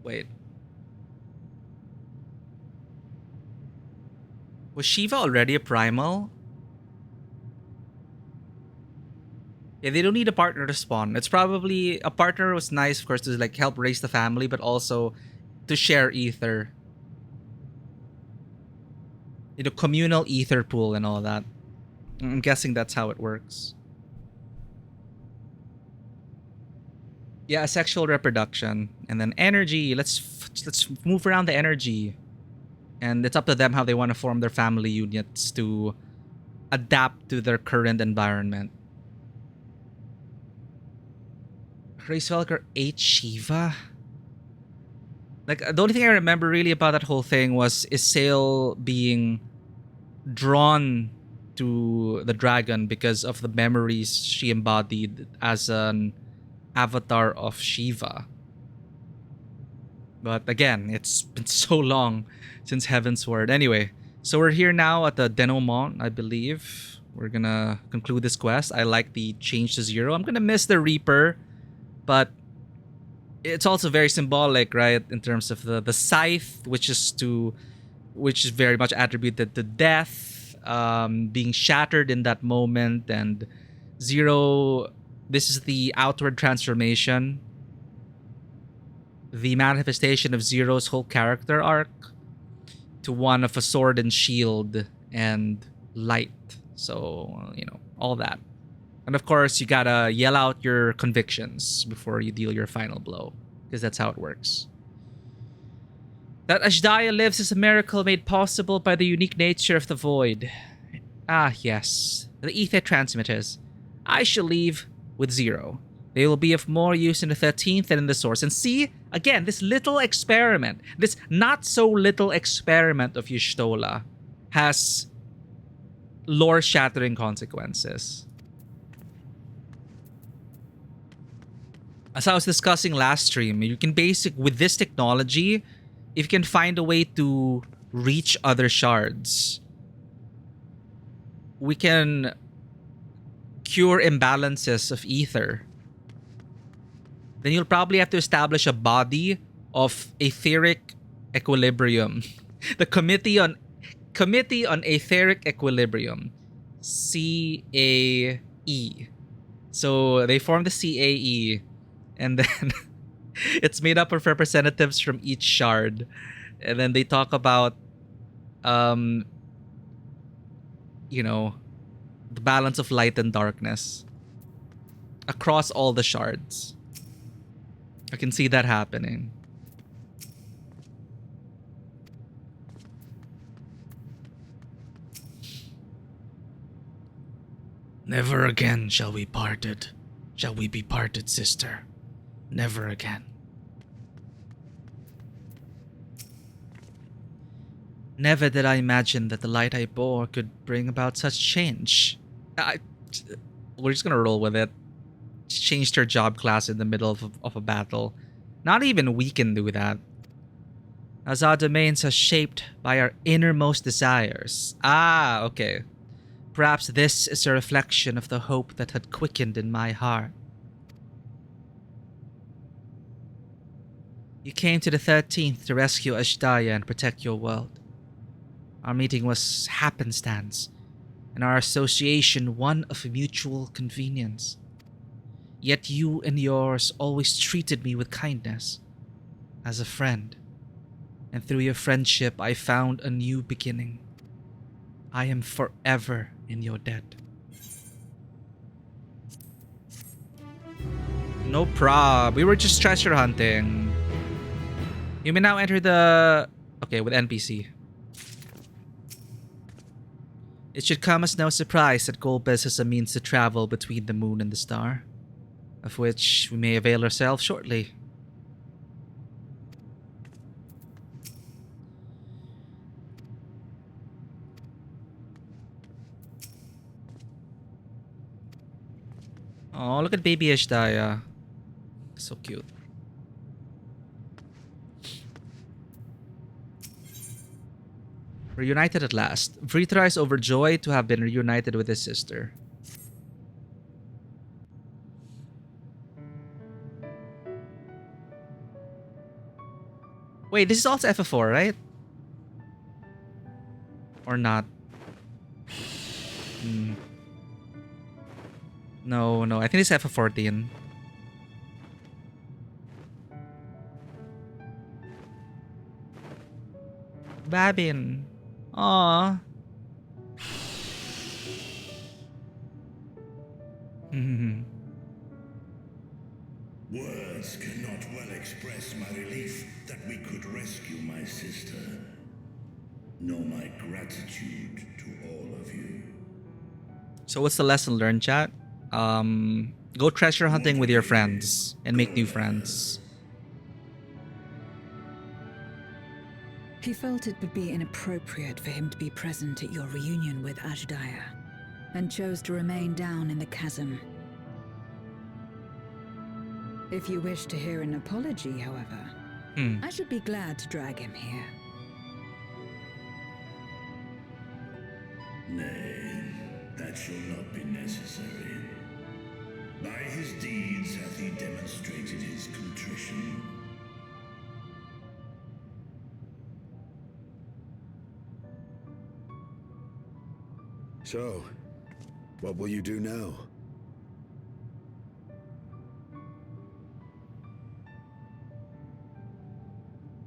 Wait. Was Shiva already a primal? Yeah, they don't need a partner to spawn. It's probably, a partner was nice, of course, to like help raise the family, but also to share ether. Communal ether pool and all that. I'm guessing that's how it works. Yeah, sexual reproduction. And then energy. Let's move around the energy. And it's up to them how they want to form their family units to adapt to their current environment. Reisvelker ate Shiva? Like, the only thing I remember really about that whole thing was Isail being drawn to the dragon because of the memories she embodied as an avatar of Shiva. But again, it's been so long since Heavensward. Anyway, so we're here now at the denouement, I believe. We're gonna conclude this quest. I like the change to 0. I'm gonna miss the Reaper, but it's also very symbolic, right? In terms of the scythe, which is very much attributed to death, being shattered in that moment, and 0. This is the outward transformation, the manifestation of 0's whole character arc to one of a sword and shield and light. So, all that. And of course, you gotta yell out your convictions before you deal your final blow, because that's how it works. That Ashdaya lives is a miracle made possible by the unique nature of the void. Ah, yes. The ether transmitters. I shall leave with 0. They will be of more use in the 13th than in the source. And see, again, this little experiment, this not so little experiment of Y'shtola has lore-shattering consequences. As I was discussing last stream, you can with this technology, if you can find a way to reach other shards, we can cure imbalances of ether. Then you'll probably have to establish a body of etheric equilibrium. The Committee on Etheric Equilibrium, CAE. So they formed the CAE, and then it's made up of representatives from each shard, and then they talk about, the balance of light and darkness across all the shards. I can see that happening. Never again shall we be parted, sister. Never again. Never did I imagine that the light I bore could bring about such change. We're just gonna roll with it. She changed her job class in the middle of a battle. Not even we can do that. As our domains are shaped by our innermost desires. Ah, okay. Perhaps this is a reflection of the hope that had quickened in my heart. You came to the 13th to rescue Ashdaya and protect your world. Our meeting was happenstance, and our association one of mutual convenience. Yet you and yours always treated me with kindness, as a friend. And through your friendship, I found a new beginning. I am forever in your debt. No prob. We were just treasure hunting. You may now enter the... Okay, with NPC. It should come as no surprise that Golbez has a means to travel between the moon and the star, of which we may avail ourselves shortly. Oh, look at baby Ashdaya. So cute. Reunited at last. Vritra is overjoyed to have been reunited with his sister. Wait, this is also FF4, right? Or not? No, I think it's FF14. Babin. Aww. Words cannot well express my relief that we could rescue my sister, nor my gratitude to all of you. So what's the lesson learned, chat? Go treasure hunting with your friends and make new friends. He felt it would be inappropriate for him to be present at your reunion with Ashdaya, and chose to remain down in the chasm. If you wish to hear an apology, however, I should be glad to drag him here. Nay, that shall not be necessary. By his deeds hath he demonstrated his contrition. So, what will you do now?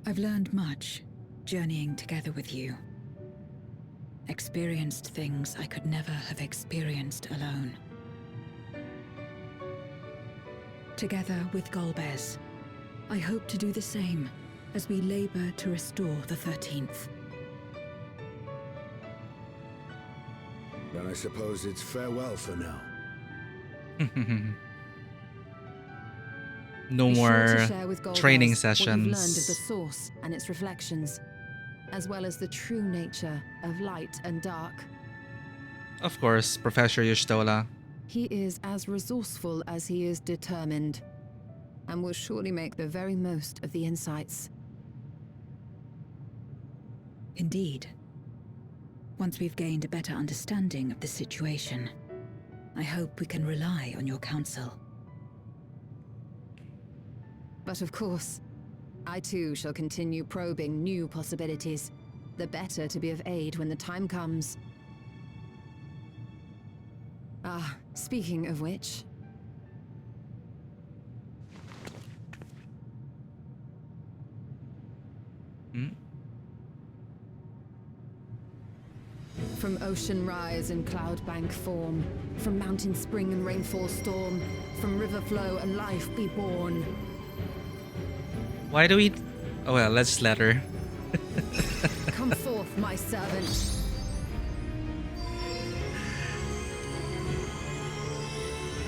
I've learned much, journeying together with you. Experienced things I could never have experienced alone. Together with Golbez, I hope to do the same as we labor to restore the 13th. Then I suppose it's farewell for now. No Be sure more to share with Golbez training what you've learned of the sessions. source and its reflections, as well as the true nature of light and dark. Of course, Professor Yushtola. He is as resourceful as he is determined, and will surely make the very most of the insights. Indeed. Once we've gained a better understanding of the situation, I hope we can rely on your counsel. But of course, I too shall continue probing new possibilities, the better to be of aid when the time comes. Ah, speaking of which... From ocean rise and cloud bank form, from mountain spring and rainfall storm, from river flow and life be born. Why do we... Oh well, let's let her. Come forth, my servant.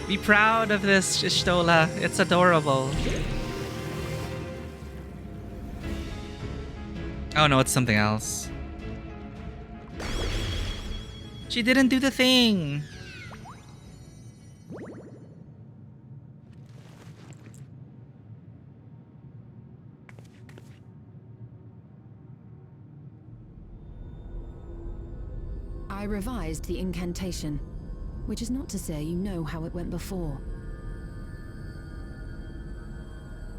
Be proud of this, Ishtola. It's adorable. Oh no, it's something else. She didn't do the thing. I revised the incantation, which is not to say you know how it went before.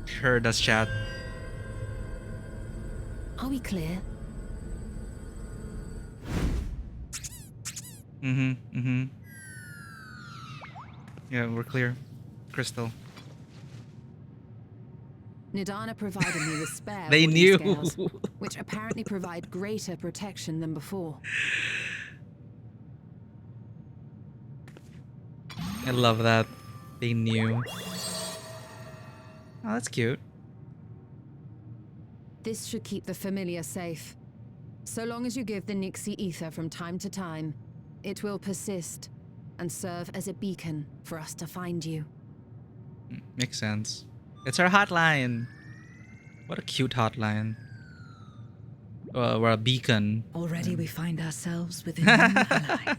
Sure does, chat. Are we clear? Yeah, we're clear. Crystal. Nidana provided me with spare They wooden knew. scales, which apparently provide greater protection than before. I love that. They knew. Oh, that's cute. This should keep the familiar safe. So long as you give the Nixie ether from time to time, it will persist and serve as a beacon for us to find you. Makes sense. It's our hotline. What a cute hotline. We're a beacon. Already we find ourselves with a new ally.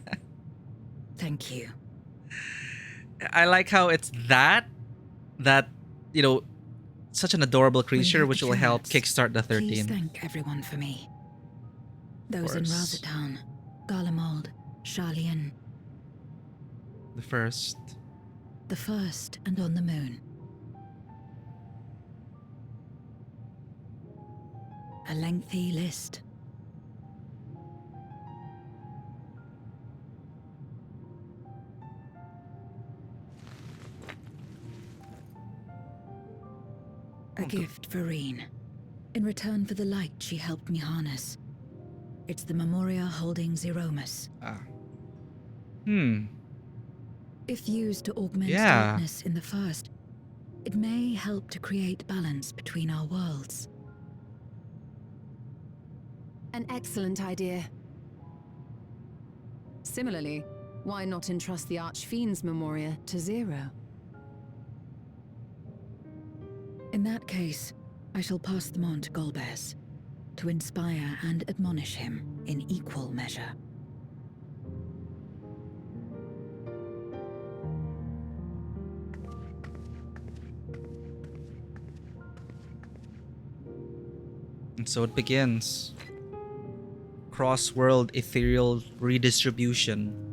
Thank you. I like how it's that, you know, such an adorable creature, When you which have will the help chance, kickstart the Please 13. thank everyone for me. Those in course. Razatown, Garlemald, Sharlayan, The first. the first and on the moon. A lengthy list. A gift for Reen, in return for the light she helped me harness. It's the Memoria holding Zeromus. Ah. If used to augment Yeah. darkness in the first, it may help to create balance between our worlds. An excellent idea. Similarly, why not entrust the Archfiend's Memoria to Zero? In that case, I shall pass them on to Golbez, to inspire and admonish him in equal measure. And so it begins. Cross-world ethereal redistribution.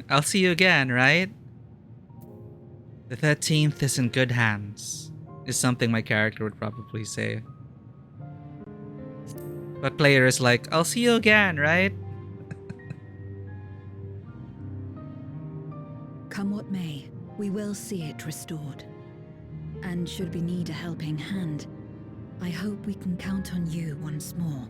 I'll see you again, right? The 13th is in good hands, is something my character would probably say. But player is like, I'll see you again, right? Come what may, we will see it restored. And should we need a helping hand, I hope we can count on you once more.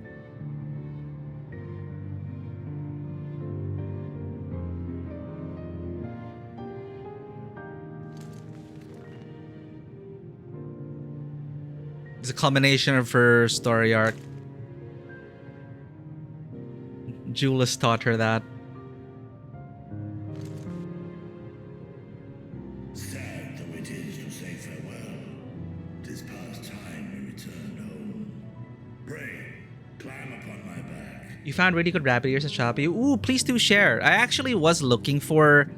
It's a combination of her story arc. Julius taught her that. my back. You found really good rabbit ears at Shopee. Ooh, please do share. I actually was looking for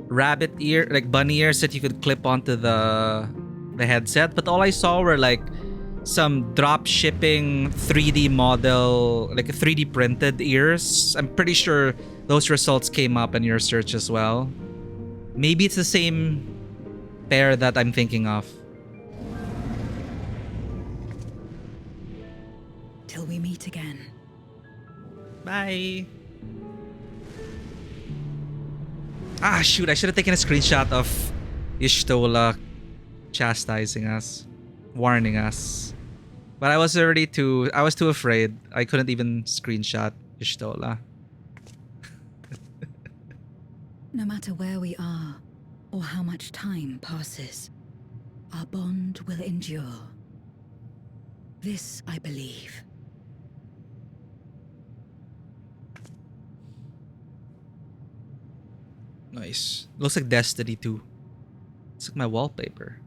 rabbit ear, like bunny ears that you could clip onto the headset, but all I saw were like some drop shipping 3D model, like a 3D printed ears. I'm pretty sure those results came up in your search as well. Maybe it's the same pair that I'm thinking of. Till we meet again. Bye. Ah, shoot. I should have taken a screenshot of Y'shtola chastising us, warning us. But I was too afraid. I couldn't even screenshot Y'shtola. No matter where we are, or how much time passes, our bond will endure. This I believe. Nice. Looks like Destiny 2. It's like my wallpaper.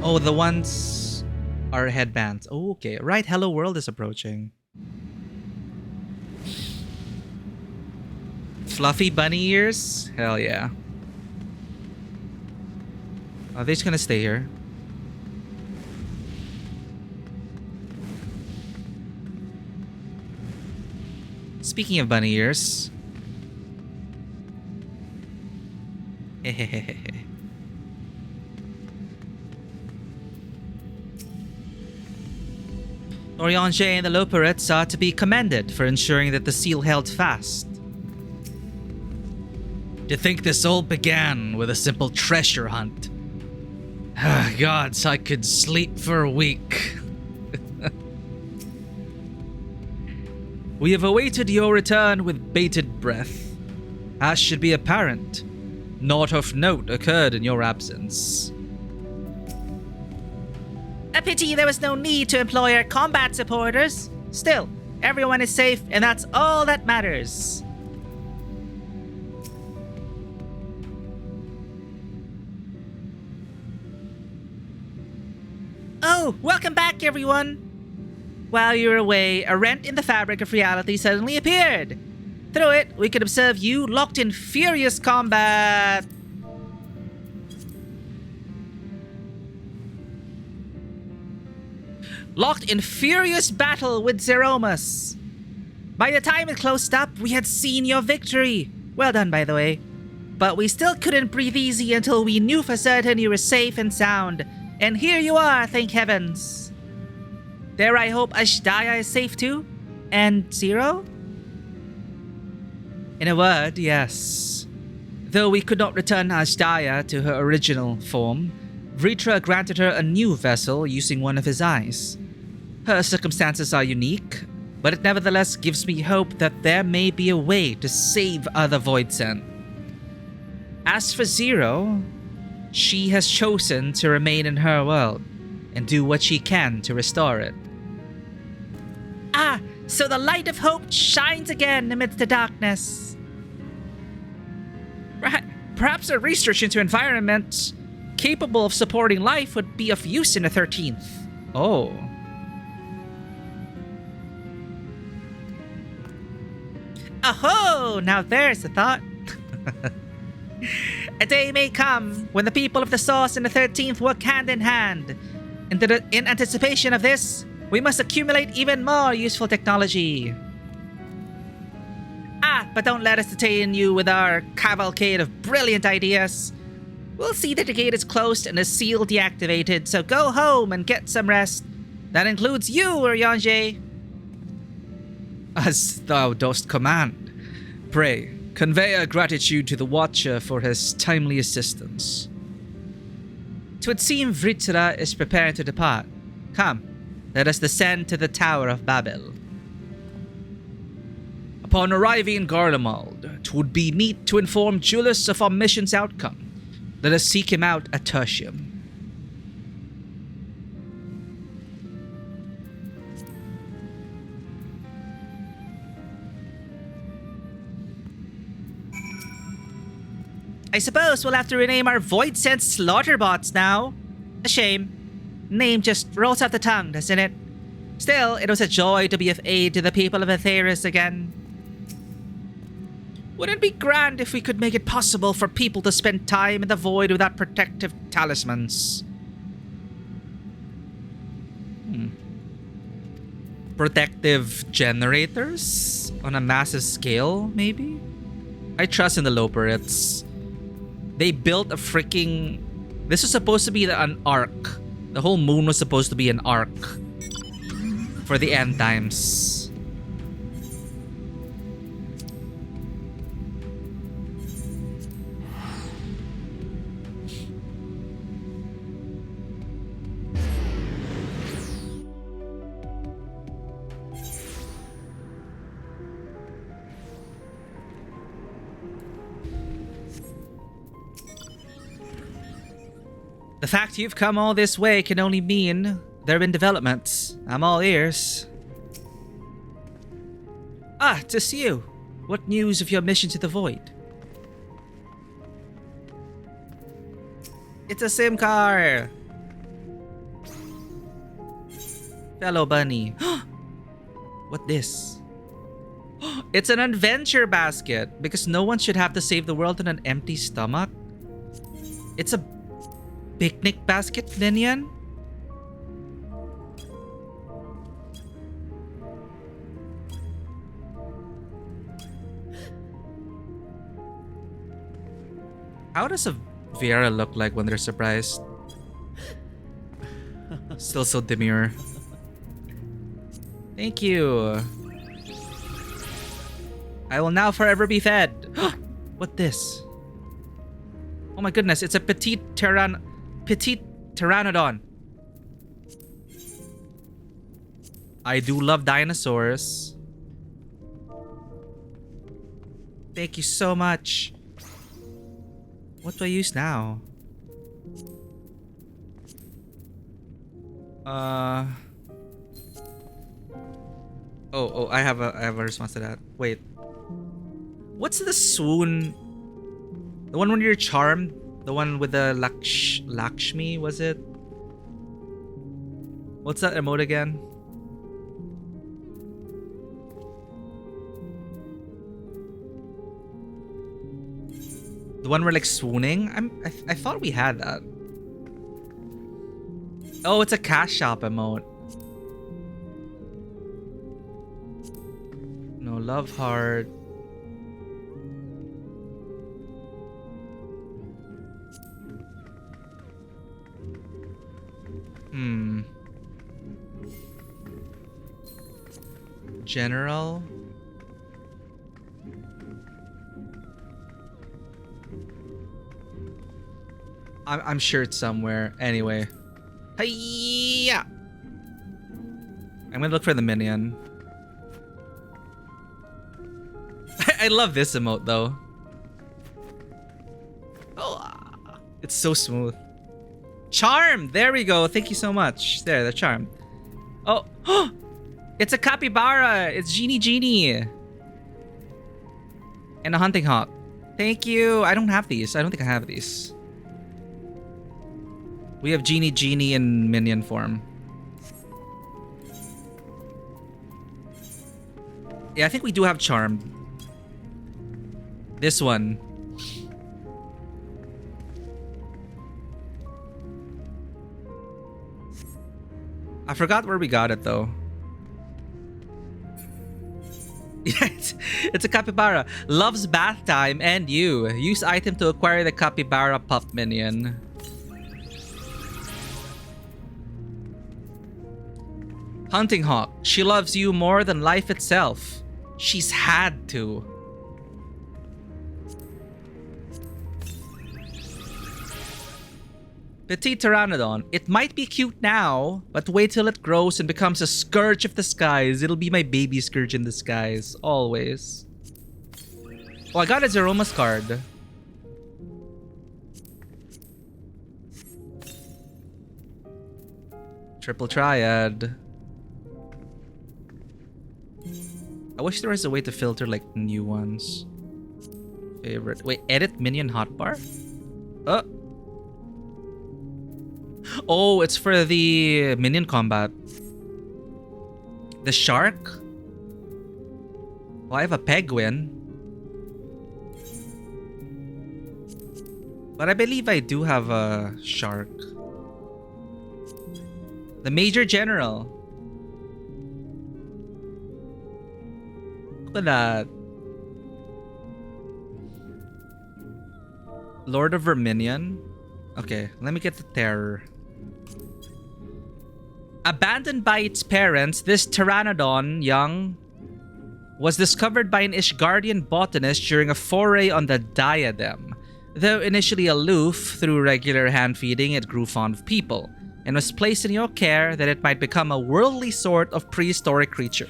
Oh, the ones are headbands. Oh, okay. Right, Hello World is approaching. Fluffy bunny ears? Hell yeah. Are they just gonna stay here? Speaking of bunny ears. Oriange and the Loperets are to be commended for ensuring that the seal held fast. To think this all began with a simple treasure hunt. Gods, I could sleep for a week. We have awaited your return with bated breath. As should be apparent, naught of note occurred in your absence. A pity there was no need to employ our combat supporters. Still, everyone is safe, and that's all that matters. Oh, welcome back, everyone. While you were away, a rent in the fabric of reality suddenly appeared. Through it, we could observe you locked in furious combat. Locked in furious battle with Zeromus. By the time it closed up, we had seen your victory. Well done, by the way. But we still couldn't breathe easy until we knew for certain you were safe and sound. And here you are, thank heavens. Dare I hope Ashdaya is safe too? And Zero? In a word, yes. Though we could not return Ashdaya to her original form, Vritra granted her a new vessel using one of his eyes. Her circumstances are unique, but it nevertheless gives me hope that there may be a way to save other Voidsent. As for Zero, she has chosen to remain in her world and do what she can to restore it. Ah, so the light of hope shines again amidst the darkness. Perhaps a research into environments capable of supporting life would be of use in the 13th. Oh. Aho! Now there's a thought. A day may come when the people of the Source and the 13th work hand in hand. In anticipation of this, we must accumulate even more useful technology. Ah, but don't let us detain you with our cavalcade of brilliant ideas. We'll see that the gate is closed and the seal deactivated, so go home and get some rest. That includes you, Oriange. As thou dost command. Pray, convey our gratitude to the Watcher for his timely assistance. 'Twould seem Vritra is preparing to depart. Come, let us descend to the Tower of Babel. Upon arriving in Garlemald, 'twould be meet to inform Julius of our mission's outcome. Let us seek him out at Tertium. I suppose we'll have to rename our Voidsent Slaughterbots now. A shame. Name just rolls off the tongue, doesn't it? Still, it was a joy to be of aid to the people of Aetheris again. Wouldn't it be grand if we could make it possible for people to spend time in the void without protective talismans? Protective generators? On a massive scale, maybe? I trust in the Loperits. They built a freaking... This was supposed to be an arc. The whole moon was supposed to be an arc for the end times. The fact you've come all this way can only mean there have been developments. I'm all ears. Ah, 'tis you. What news of your mission to the Void? It's a sim car. Fellow bunny. What this? It's an adventure basket because no one should have to save the world on an empty stomach. It's a picnic basket, minion? How does a Vera look like when they're surprised? Still so demure. Thank you. I will now forever be fed. What this? Oh my goodness, it's a petite pteranodon. I do love dinosaurs. Thank you so much. What do I use now? Oh, I have a response to that. Wait. What's the swoon? The one when you're charmed? The one with the Lakshmi, was it? What's that emote again? The one where like swooning? I thought we had that. Oh, it's a cash shop emote. No, love heart. General. I'm sure it's somewhere. Anyway. Hiya! I'm gonna look for the minion. I love this emote though. Oh, it's so smooth. Charmed! There we go. Thank you so much. There, the charm. Oh, it's a capybara. It's Genie. And a hunting hawk. Thank you. I don't have these. I don't think I have these. We have Genie in minion form. Yeah, I think we do have charmed. This one. I forgot where we got it though. Yeah, it's a capybara. Loves bath time and you. Use item to acquire the capybara pup minion. Hunting hawk. She loves you more than life itself. She's had to. Petite pteranodon. It might be cute now, but wait till it grows and becomes a scourge of the skies. It'll be my baby scourge in the skies. Always. Oh, I got a Zeroma's card. Triple triad. I wish there was a way to filter like new ones. Favorite. Wait, edit minion hotbar? Oh, it's for the minion combat. The shark? Well, I have a penguin. But I believe I do have a shark. The Major General. Look at that. Lord of Verminion. Okay, let me get the terror. Abandoned by its parents, this pteranodon, young, was discovered by an Ishgardian botanist during a foray on the diadem. Though initially aloof, through regular hand feeding, it grew fond of people, and was placed in your care that it might become a worldly sort of prehistoric creature.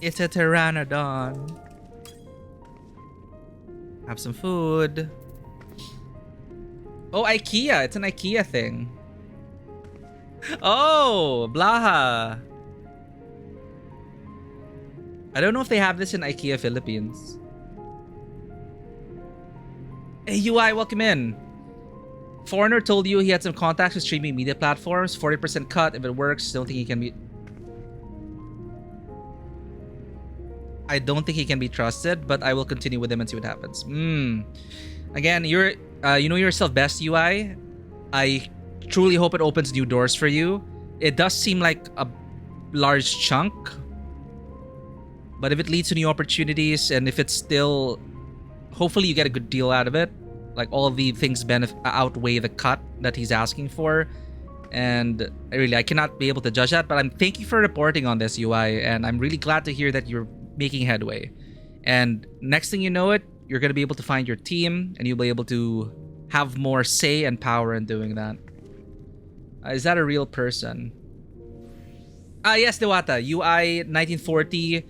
It's a pteranodon. Have some food. Oh, IKEA. It's an IKEA thing. Oh, Blaha. I don't know if they have this in IKEA Philippines. Hey, UI, welcome in. Foreigner told you he had some contacts with streaming media platforms. 40% cut if it works. Don't think he can be... I don't think he can be trusted, but I will continue with him and see what happens. Again, you know yourself best, UI. I truly hope it opens new doors for you. It does seem like a large chunk, but if it leads to new opportunities, and if it's still, hopefully you get a good deal out of it. Like all of the things outweigh the cut that he's asking for, and I cannot be able to judge that. But thank you for reporting on this, UI, and I'm really glad to hear that you're making headway. And next thing you know it, you're going to be able to find your team, and you'll be able to have more say and power in doing that. Is that a real person? Yes, Dewata. UI 1940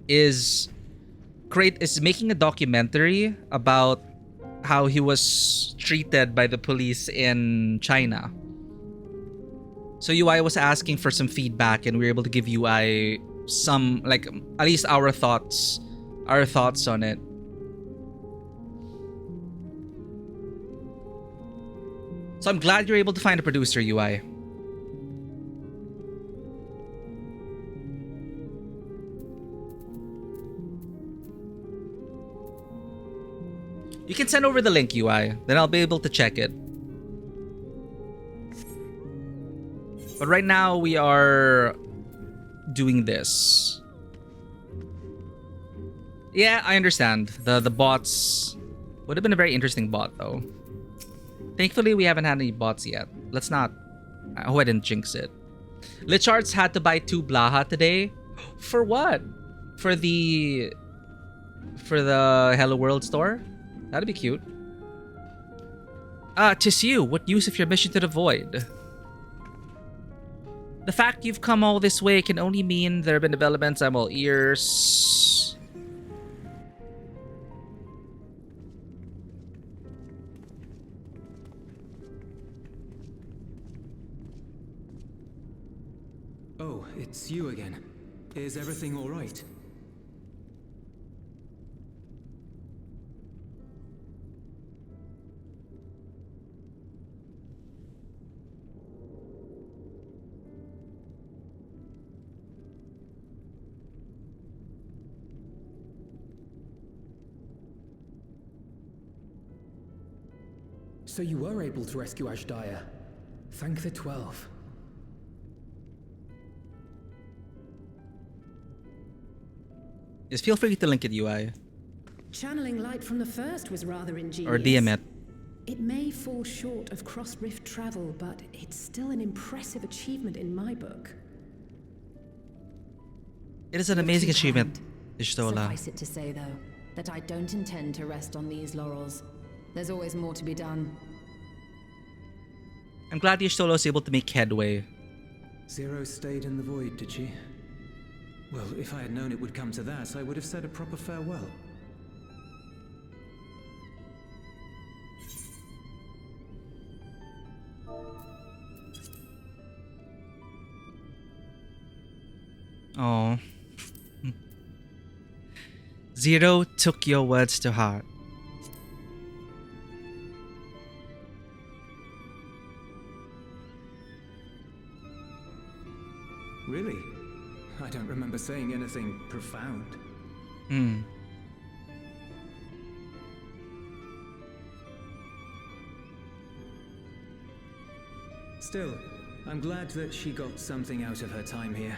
is making a documentary about how he was treated by the police in China. So UI was asking for some feedback, and we were able to give UI some, like, at least our thoughts on it. So I'm glad you're able to find a producer, UI. You can send over the link, UI. Then I'll be able to check it. But right now we are doing this. Yeah, I understand. The bots would have been a very interesting bot, though. Thankfully, we haven't had any bots yet. Let's not... I hope I didn't jinx it. Lichards had to buy 2 Blaha today. For what? For the Hello World store? That'd be cute. Tis you. What use of your mission to the void? The fact you've come all this way can only mean there have been developments. I'm all ears. Oh, it's you again. Is everything all right? So you were able to rescue Ashdaya. Thank the 12. Just feel free to link it, UI. Channeling light from the first was rather ingenious. Or DM it. It may fall short of cross-rift travel, but it's still an impressive achievement in my book. It is an amazing achievement, Ishtola. Suffice it to say, though, that I don't intend to rest on these laurels. There's always more to be done. I'm glad Ishtola was able to make headway. Zero stayed in the void, did she? Well, if I had known it would come to that, I would have said a proper farewell. Oh. Zero took your words to heart. Really? I don't remember saying anything profound. Hmm. Still, I'm glad that she got something out of her time here.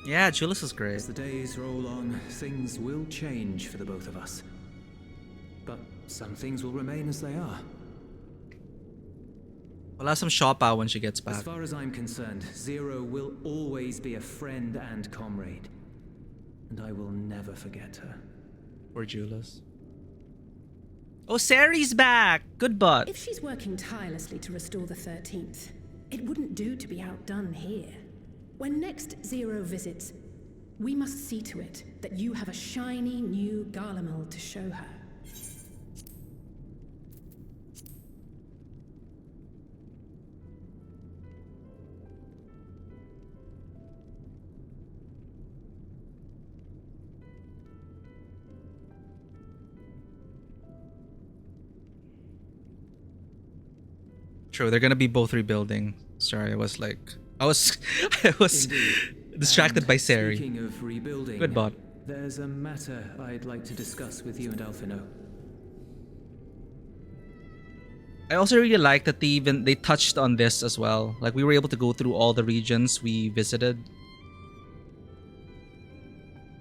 Yeah, Julius is great. As the days roll on, things will change for the both of us. But some things will remain as they are. We'll have some shop out when she gets back. As far as I'm concerned, Zero will always be a friend and comrade. And I will never forget her. Poor Julius. Oh, Sari's back! Good butt. If she's working tirelessly to restore the 13th, it wouldn't do to be outdone here. When next Zero visits, we must see to it that you have a shiny new Garlemald to show her. True, they're gonna be both rebuilding. Sorry, I was I was distracted And by Sari. Speaking of rebuilding, Good bot. There's a matter I'd like to discuss with you and Alphino. I also really like that they touched on this as well. Like we were able to go through all the regions we visited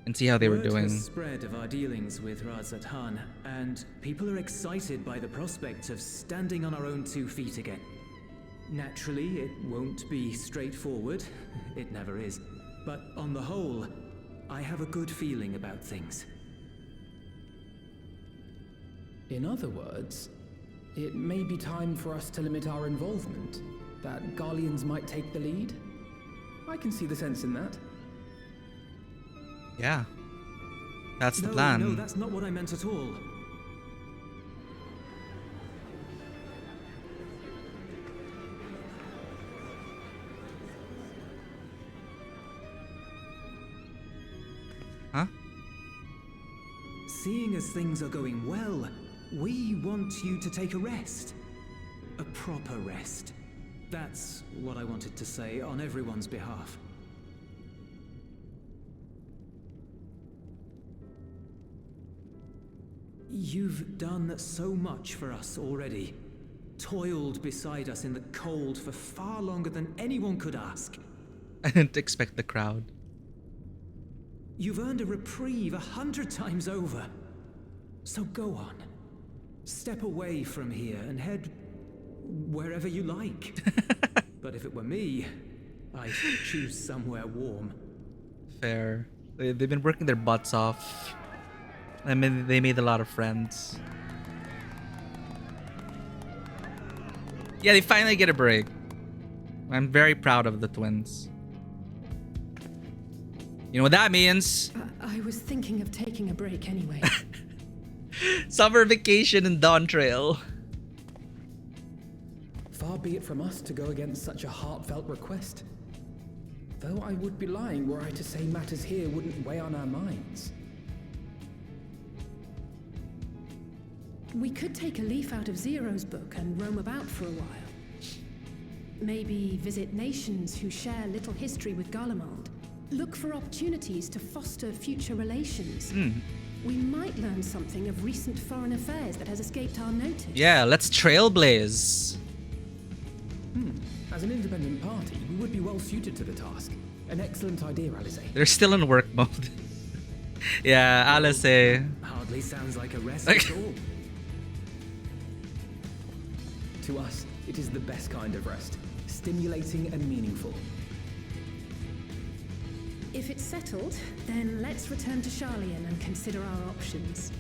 and see how they were Word doing. has spread of our dealings with Razat Han, and people are excited by the prospect of standing on our own 2 feet again. Naturally, it won't be straightforward. It never is. But on the whole, I have a good feeling about things. In other words, it may be time for us to limit our involvement. That Garleans might take the lead. I can see the sense in that. Yeah. That's the No, plan. no, that's not what I meant at all. Huh? Seeing as things are going well, we want you to take a rest. A proper rest. That's what I wanted to say on everyone's behalf. You've done so much for us already. Toiled beside us in the cold for far longer than anyone could ask. I didn't expect the crowd. You've earned a reprieve 100 times over. So go on. Step away from here and head wherever you like. But if it were me, I'd choose somewhere warm. Fair. They've been working their butts off. I mean, they made a lot of friends. Yeah, they finally get a break. I'm very proud of the twins. You know what that means? I was thinking of taking a break anyway. Summer vacation in Dawntrail. Far be it from us to go against such a heartfelt request. Though I would be lying were I to say matters here wouldn't weigh on our minds. We could take a leaf out of Zero's book and roam about for a while. Maybe visit nations who share little history with Garlemald. Look for opportunities to foster future relations. We might learn something of recent foreign affairs that has escaped our notice. Yeah, let's trailblaze. As an independent party, we would be well suited to the task. An excellent idea, Alice. They're still in work mode. Yeah, Alice. Hardly sounds like a rest at all. To us, it is the best kind of rest. Stimulating and meaningful. If it's settled, then let's return to Charlian and consider our options.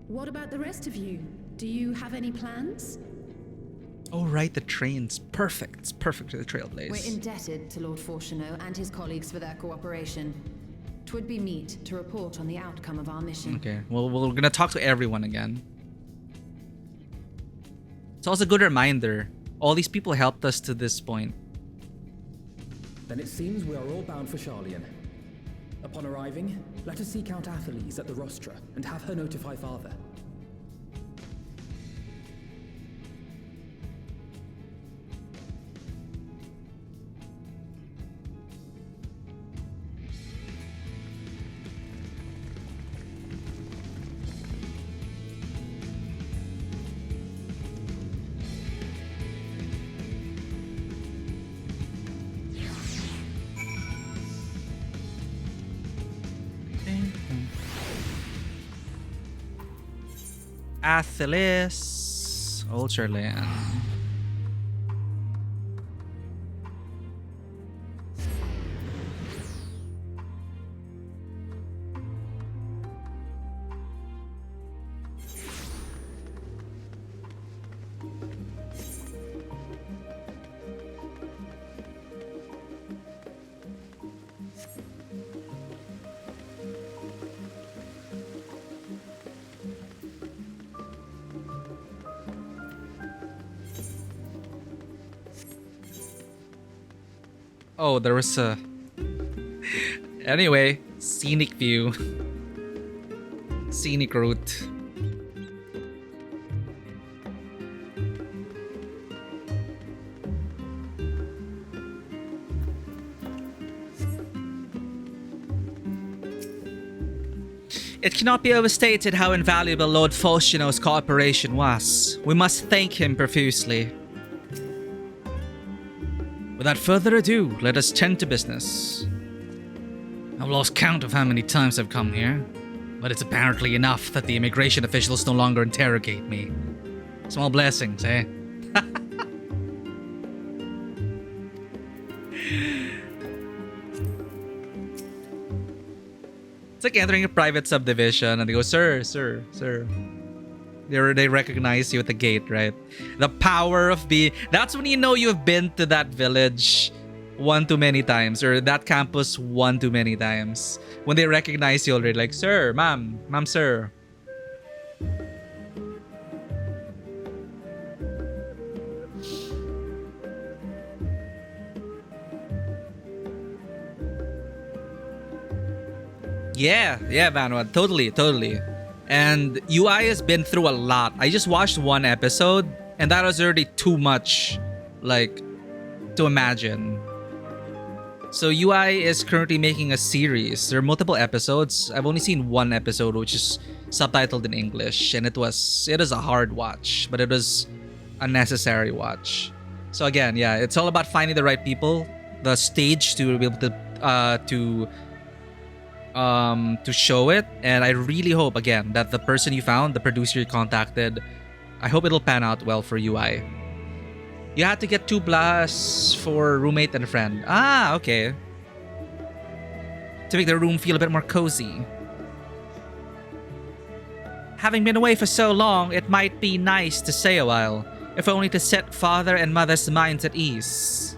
What about the rest of you? Do you have any plans? Oh, right, the train's perfect. It's perfect for the trailblaze. We're indebted to Lord Fortuneau and his colleagues for their cooperation. 'Twould be meet to report on the outcome of our mission. Okay, well, we're gonna talk to everyone again. It's also a good reminder. All these people helped us to this point. Then it seems we are all bound for Charlian. Upon arriving, let us seek out Atheles at the Rostra and have her notify Father. Athelis. Ultraland. Oh, there was a... Anyway, scenic view. Scenic route. It cannot be overstated how invaluable Lord Falchino's cooperation was. We must thank him profusely. Without further ado, let us tend to business. I've lost count of how many times I've come here, but it's apparently enough that the immigration officials no longer interrogate me. Small blessings, eh? It's like entering a private subdivision and they go, sir. They recognize you at the gate, right? The power of being... That's when you know you've been to that village one too many times, or that campus one too many times. When they recognize you already, like, sir, ma'am, sir. Yeah, Vanwa, totally. And UI has been through a lot. I just watched one episode, and that was already too much, like, to imagine. So UI is currently making a series. There are multiple episodes. I've only seen one episode, which is subtitled in English, and it is a hard watch, but it was a necessary watch. So again, yeah, it's all about finding the right people, the stage to be able to show it. And I really hope, again, that the person you found, the producer you contacted, I hope it'll pan out well for UI. You had to get 2 blasts for roommate and friend. Ah, okay. To make the room feel a bit more cozy. Having been away for so long, it might be nice to stay a while, if only to set father and mother's minds at ease.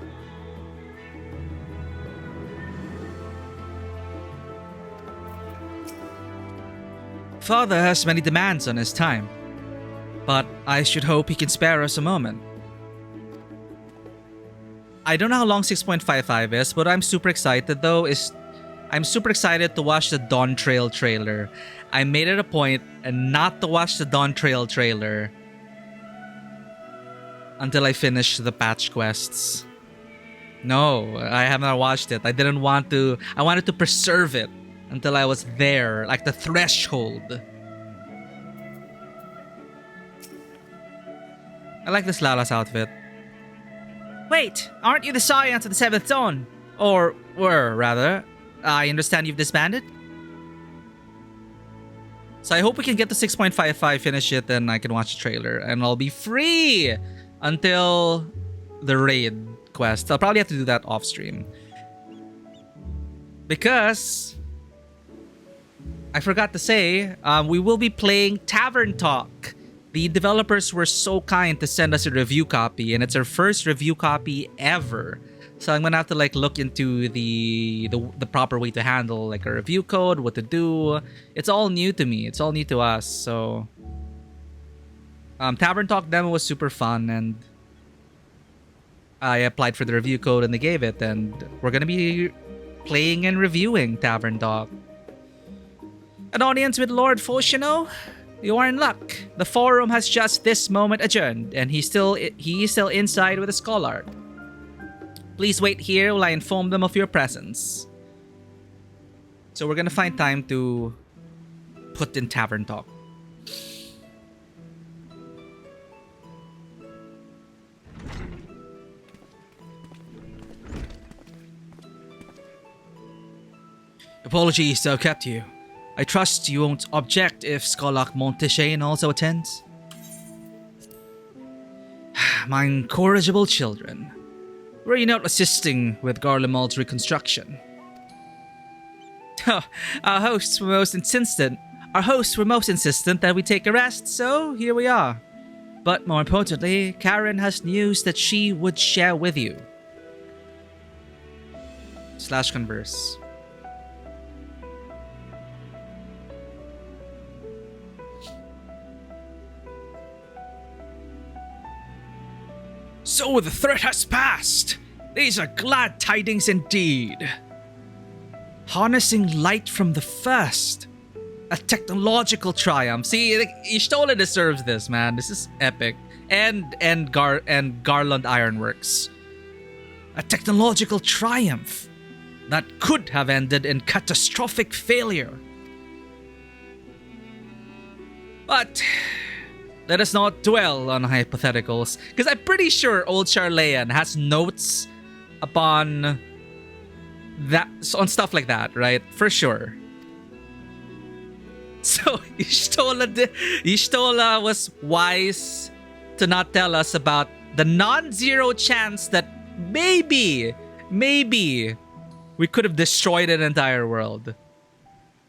Father has many demands on his time, but I should hope he can spare us a moment. I don't know how long 6.55 is, but I'm super excited though. I'm super excited to watch the Dawntrail trailer. I made it a point not to watch the Dawntrail trailer until I finish the patch quests. No, I have not watched it. I didn't want to. I wanted to preserve it until I was there, like the threshold. I like this Lala's outfit. Wait, aren't you the Scions of the Seventh Dawn? Or were, rather. I understand you've disbanded? So I hope we can get to 6.55, finish it, and I can watch the trailer. And I'll be free until the raid quest. I'll probably have to do that off stream. Because I forgot to say, we will be playing Tavern Talk. The developers were so kind to send us a review copy, and it's our first review copy ever. So I'm gonna have to like look into the proper way to handle like a review code, what to do. It's all new to me. It's all new to us. So Tavern Talk demo was super fun, and I applied for the review code and they gave it, and we're gonna be playing and reviewing Tavern Talk. An audience with Lord Falchino? You are in luck. The forum has just this moment adjourned, and he's still inside with a scholar. Please wait here while I inform them of your presence. So we're gonna find time to put in Tavern Talk. Apologies to have kept you. I trust you won't object if Skolak Monteshane also attends. My incorrigible children, were you not assisting with Garlemald's reconstruction? Our hosts were most insistent that we take a rest, so here we are. But more importantly, Karen has news that she would share with you. /converse. So the threat has passed. These are glad tidings indeed. Harnessing light from the first. A technological triumph. See, Y'shtola deserves this, man. This is epic. And Garland Ironworks. A technological triumph that could have ended in catastrophic failure. But let us not dwell on hypotheticals, because I'm pretty sure old Charlayan has notes upon that, on stuff like that, right? For sure. So Y'shtola was wise to not tell us about the non-zero chance that maybe we could have destroyed an entire world.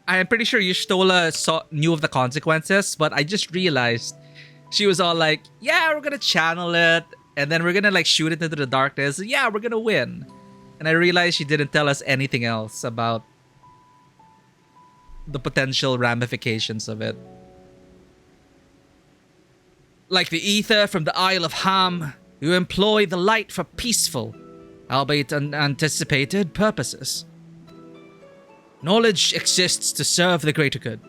I'm pretty sure Y'shtola knew of the consequences, but I just realized she was all like, yeah, we're gonna channel it, and then we're gonna like shoot it into the darkness. Yeah, we're gonna win. And I realized she didn't tell us anything else about the potential ramifications of it. Like the ether from the Isle of Ham, you employ the light for peaceful, albeit unanticipated, purposes. Knowledge exists to serve the greater good,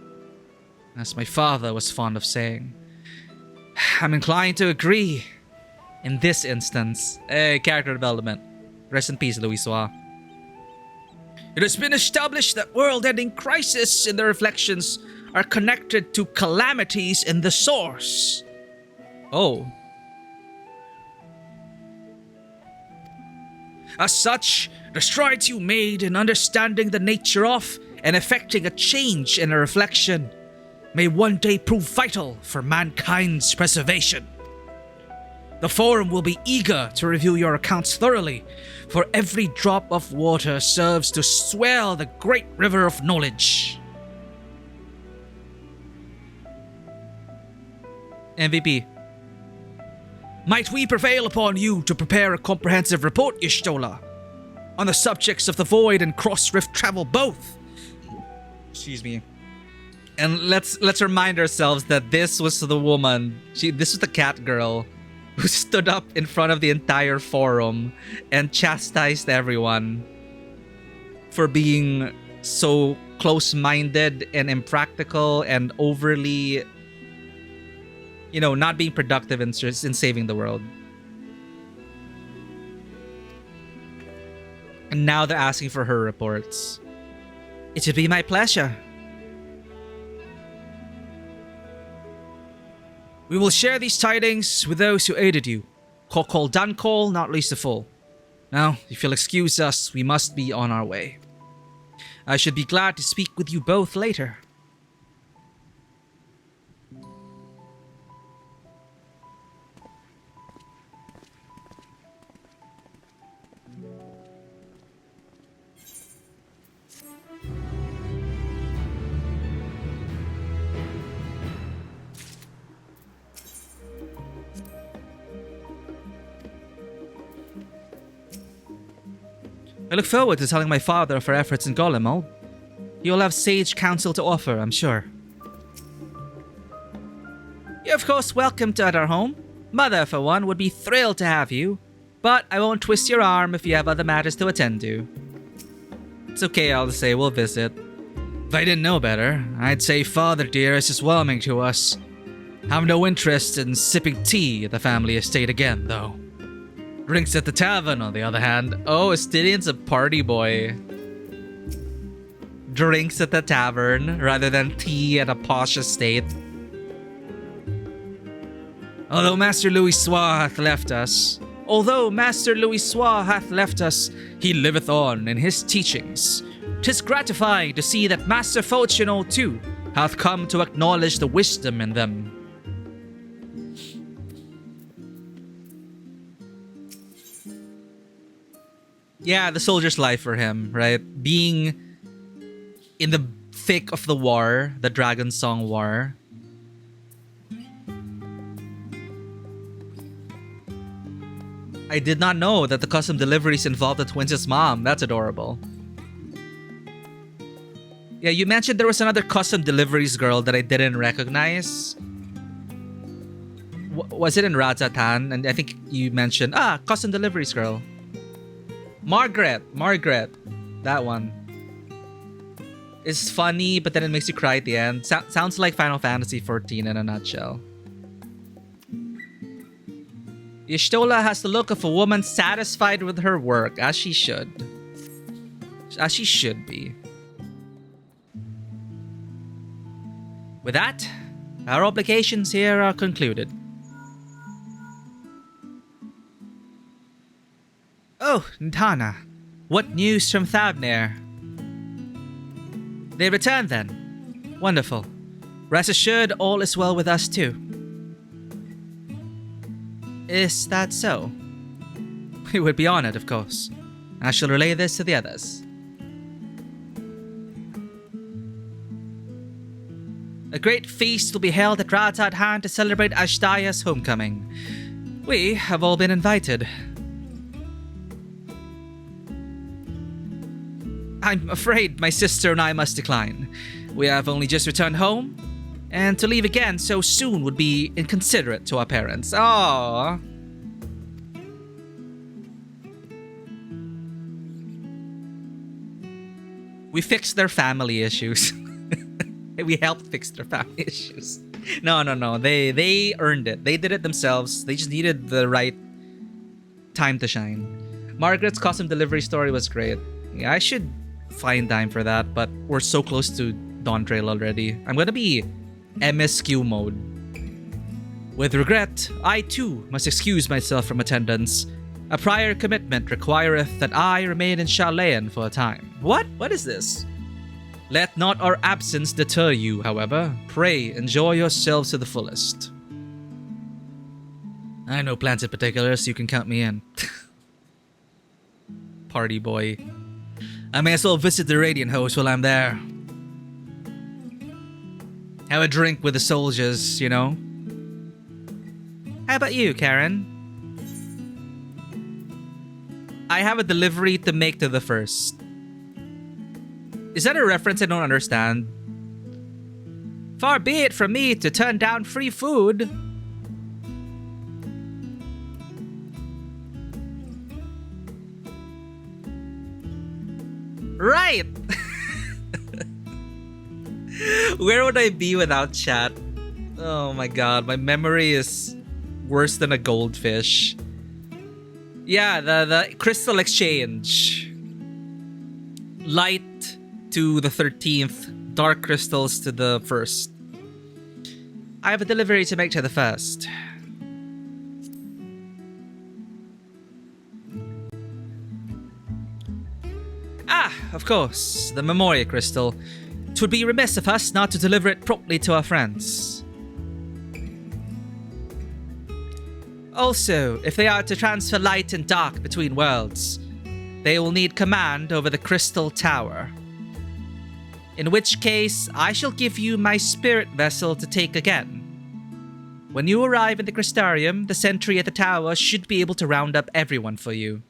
as my father was fond of saying. I'm inclined to agree in this instance. Character development. Rest in peace, Louis Soir. It has been established that world-ending crises in the reflections are connected to calamities in the source. Oh. As such, the strides you made in understanding the nature of and effecting a change in a reflection may one day prove vital for mankind's preservation. The Forum will be eager to review your accounts thoroughly, for every drop of water serves to swell the great river of knowledge. MVP. Might we prevail upon you to prepare a comprehensive report, Y'shtola, on the subjects of the Void and Cross-Rift travel both? Excuse me. And let's remind ourselves that this was the woman, this was the cat girl who stood up in front of the entire forum and chastised everyone for being so close-minded and impractical and overly, not being productive in saving the world. And now they're asking for her reports. It would be my pleasure. We will share these tidings with those who aided you. Kokol Dankol, not least of all. Now, if you'll excuse us, we must be on our way. I should be glad to speak with you both later. I look forward to telling my father of our efforts in Garlemald. He will have sage counsel to offer, I'm sure. You're of course welcome to at our home. Mother, for one, would be thrilled to have you, but I won't twist your arm if you have other matters to attend to. It's okay, I'll say we'll visit. If I didn't know better, I'd say father dear is just whelming to us. Have no interest in sipping tea at the family estate again, though. Drinks at the tavern, on the other hand. Oh, Astilian's a party boy. Drinks at the tavern rather than tea at a posh estate. Although Master Louis Soir hath left us, he liveth on in his teachings, 'Tis gratifying to see that Master Fortuno too hath come to acknowledge the wisdom in them. Yeah, the soldier's life for him, right? Being in the thick of the war, the Dragon Song War. I did not know that the custom deliveries involved the twins' mom. That's adorable. Yeah, you mentioned there was another custom deliveries girl that I didn't recognize. Was it in Rajatan? And I think you mentioned, custom deliveries girl. Margaret. That one. It's funny, but then it makes you cry at the end. Sounds like Final Fantasy XIV in a nutshell. Y'shtola has the look of a woman satisfied with her work, as she should. As she should be. With that, our obligations here are concluded. Oh, Ntana. What news from Thavnair? They returned then. Wonderful. Rest assured all is well with us too. Is that so? We would be honored, of course. I shall relay this to the others. A great feast will be held at Radz-at-Han to celebrate Ashtaya's homecoming. We have all been invited. I'm afraid my sister and I must decline. We have only just returned home, and to leave again so soon would be inconsiderate to our parents. Aww. We fixed their family issues. We helped fix their family issues. No. They earned it. They did it themselves. They just needed the right time to shine. Margaret's custom delivery story was great. Yeah, I should find time for that, but we're so close to Dawntrail already. I'm gonna be MSQ mode. With regret, I too must excuse myself from attendance. A prior commitment requireth that I remain in Sharlayan for a time. What? What is this? Let not our absence deter you, however. Pray enjoy yourselves to the fullest. I have no plans in particular, so you can count me in. Party boy. I may as well visit the Radiant host while I'm there. Have a drink with the soldiers, you know? How about you, Karen? I have a delivery to make to the first. Is that a reference I don't understand? Far be it from me to turn down free food. Right! Where would I be without chat? Oh my god, my memory is worse than a goldfish. Yeah, the crystal exchange. Light to the 13th, dark crystals to the 1st. I have a delivery to make to the 1st. Ah, of course, the Memoria Crystal. 'Twould be remiss of us not to deliver it promptly to our friends. Also, if they are to transfer light and dark between worlds, they will need command over the Crystal Tower. In which case, I shall give you my spirit vessel to take again. When you arrive in the Crystarium, the sentry at the tower should be able to round up everyone for you.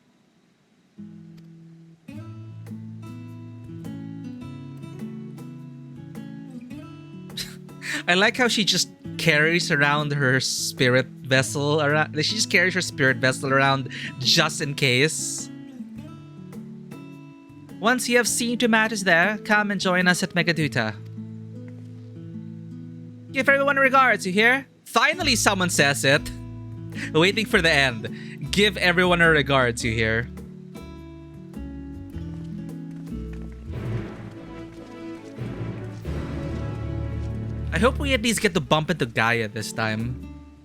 I like how she just carries around her spirit vessel around. She just carries her spirit vessel around just in case. Once you have seen to matters there, come and join us at Megaduta. Give everyone regards, you hear? Finally someone says it. Waiting for the end. Give everyone a regards, you hear? I hope we at least get to bump into Gaia this time.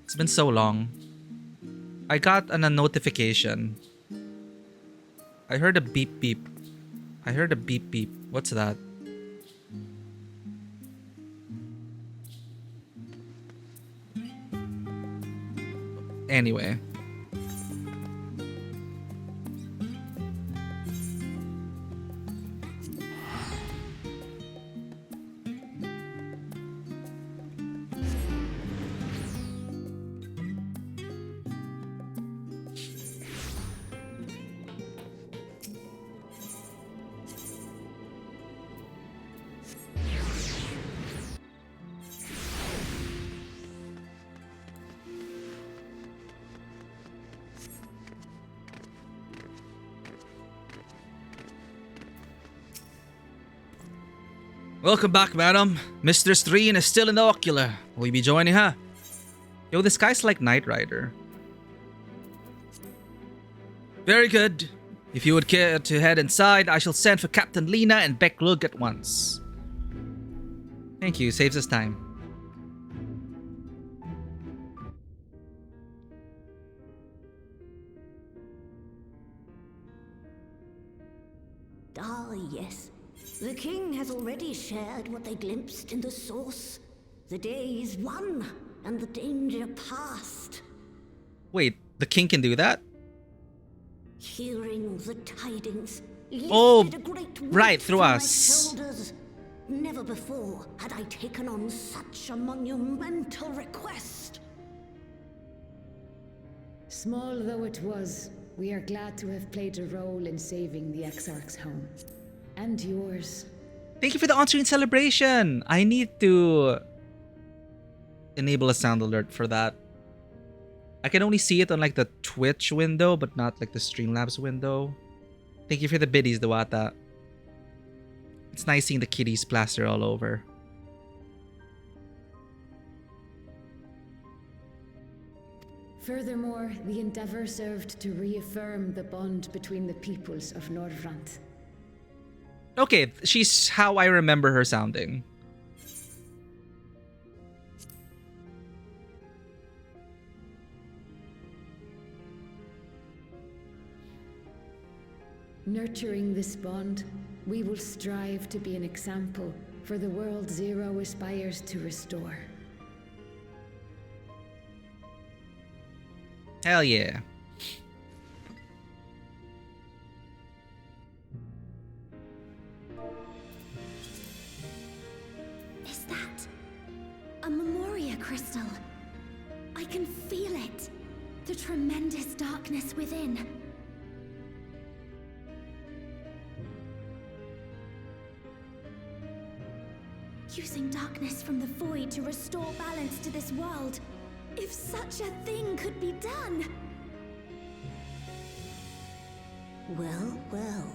It's been so long. I got a notification. I heard a beep beep. I heard a beep beep. What's that? Anyway. Welcome back, madam. Mr. Streen is still in the ocular. Will you be joining her? Yo, this guy's like Knight Rider. Very good. If you would care to head inside, I shall send for Captain Lena and Becklug at once. Thank you, saves us time. Ah, yes. The king has already shared what they glimpsed in the source. The day is won, and the danger past. Wait, the king can do that? Hearing the tidings Oh, lifted a great weight right, through from my us. shoulders. Never before had I taken on such a monumental request. Small though it was, we are glad to have played a role in saving the Exarch's home. And yours. Thank you for the on-screen celebration. I need to enable a sound alert for that. I can only see it on like the Twitch window, but not like the Streamlabs window. Thank you for the biddies, Dewata. It's nice seeing the kitties plaster all over. Furthermore, the endeavor served to reaffirm the bond between the peoples of Norvrant. Okay, she's how I remember her sounding. Nurturing this bond, we will strive to be an example for the world Zero aspires to restore. Hell yeah. Is that a Memoria crystal? I can feel it. The tremendous darkness within. Using darkness from the void to restore balance to this world. If such a thing could be done! Well, well.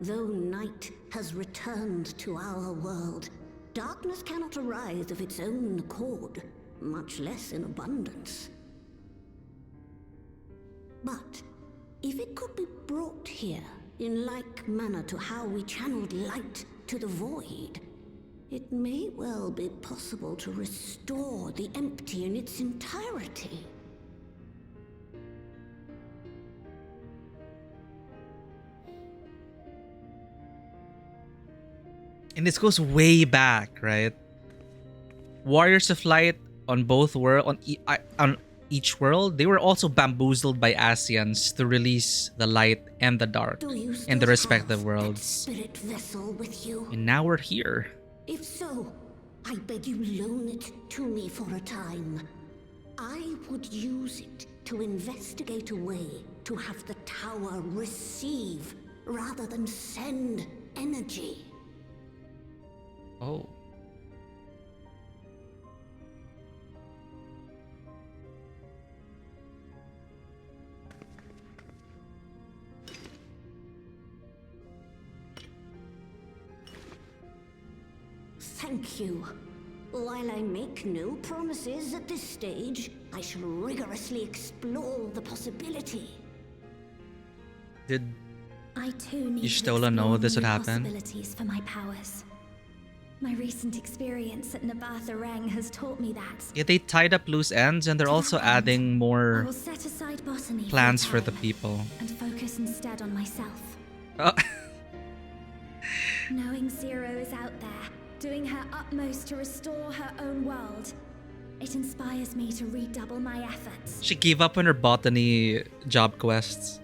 Though night has returned to our world, darkness cannot arise of its own accord, much less in abundance. But if it could be brought here, in like manner to how we channeled light to the void, it may well be possible to restore the empty in its entirety. And this goes way back, right? Warriors of Light on both world on each world, they were also bamboozled by Asians to release the light and the dark in the respective worlds. Spirit vessel with you? And now we're here. If so, I beg you loan it to me for a time. I would use it to investigate a way to have the tower receive rather than send energy. Oh. Thank you. While I make no promises at this stage, I shall rigorously explore the possibility. Did I too need Y'shtola know this would happen? possibilities for my powers. My recent experience at Nabatha Reng has taught me that. Yeah, they tied up loose ends, and they're also adding I more will set aside botany plans a for the time people. and focus instead on myself. Oh. Knowing Zero is out there, doing her utmost to restore her own world, it inspires me to redouble my efforts. She gave up on her botany job quests.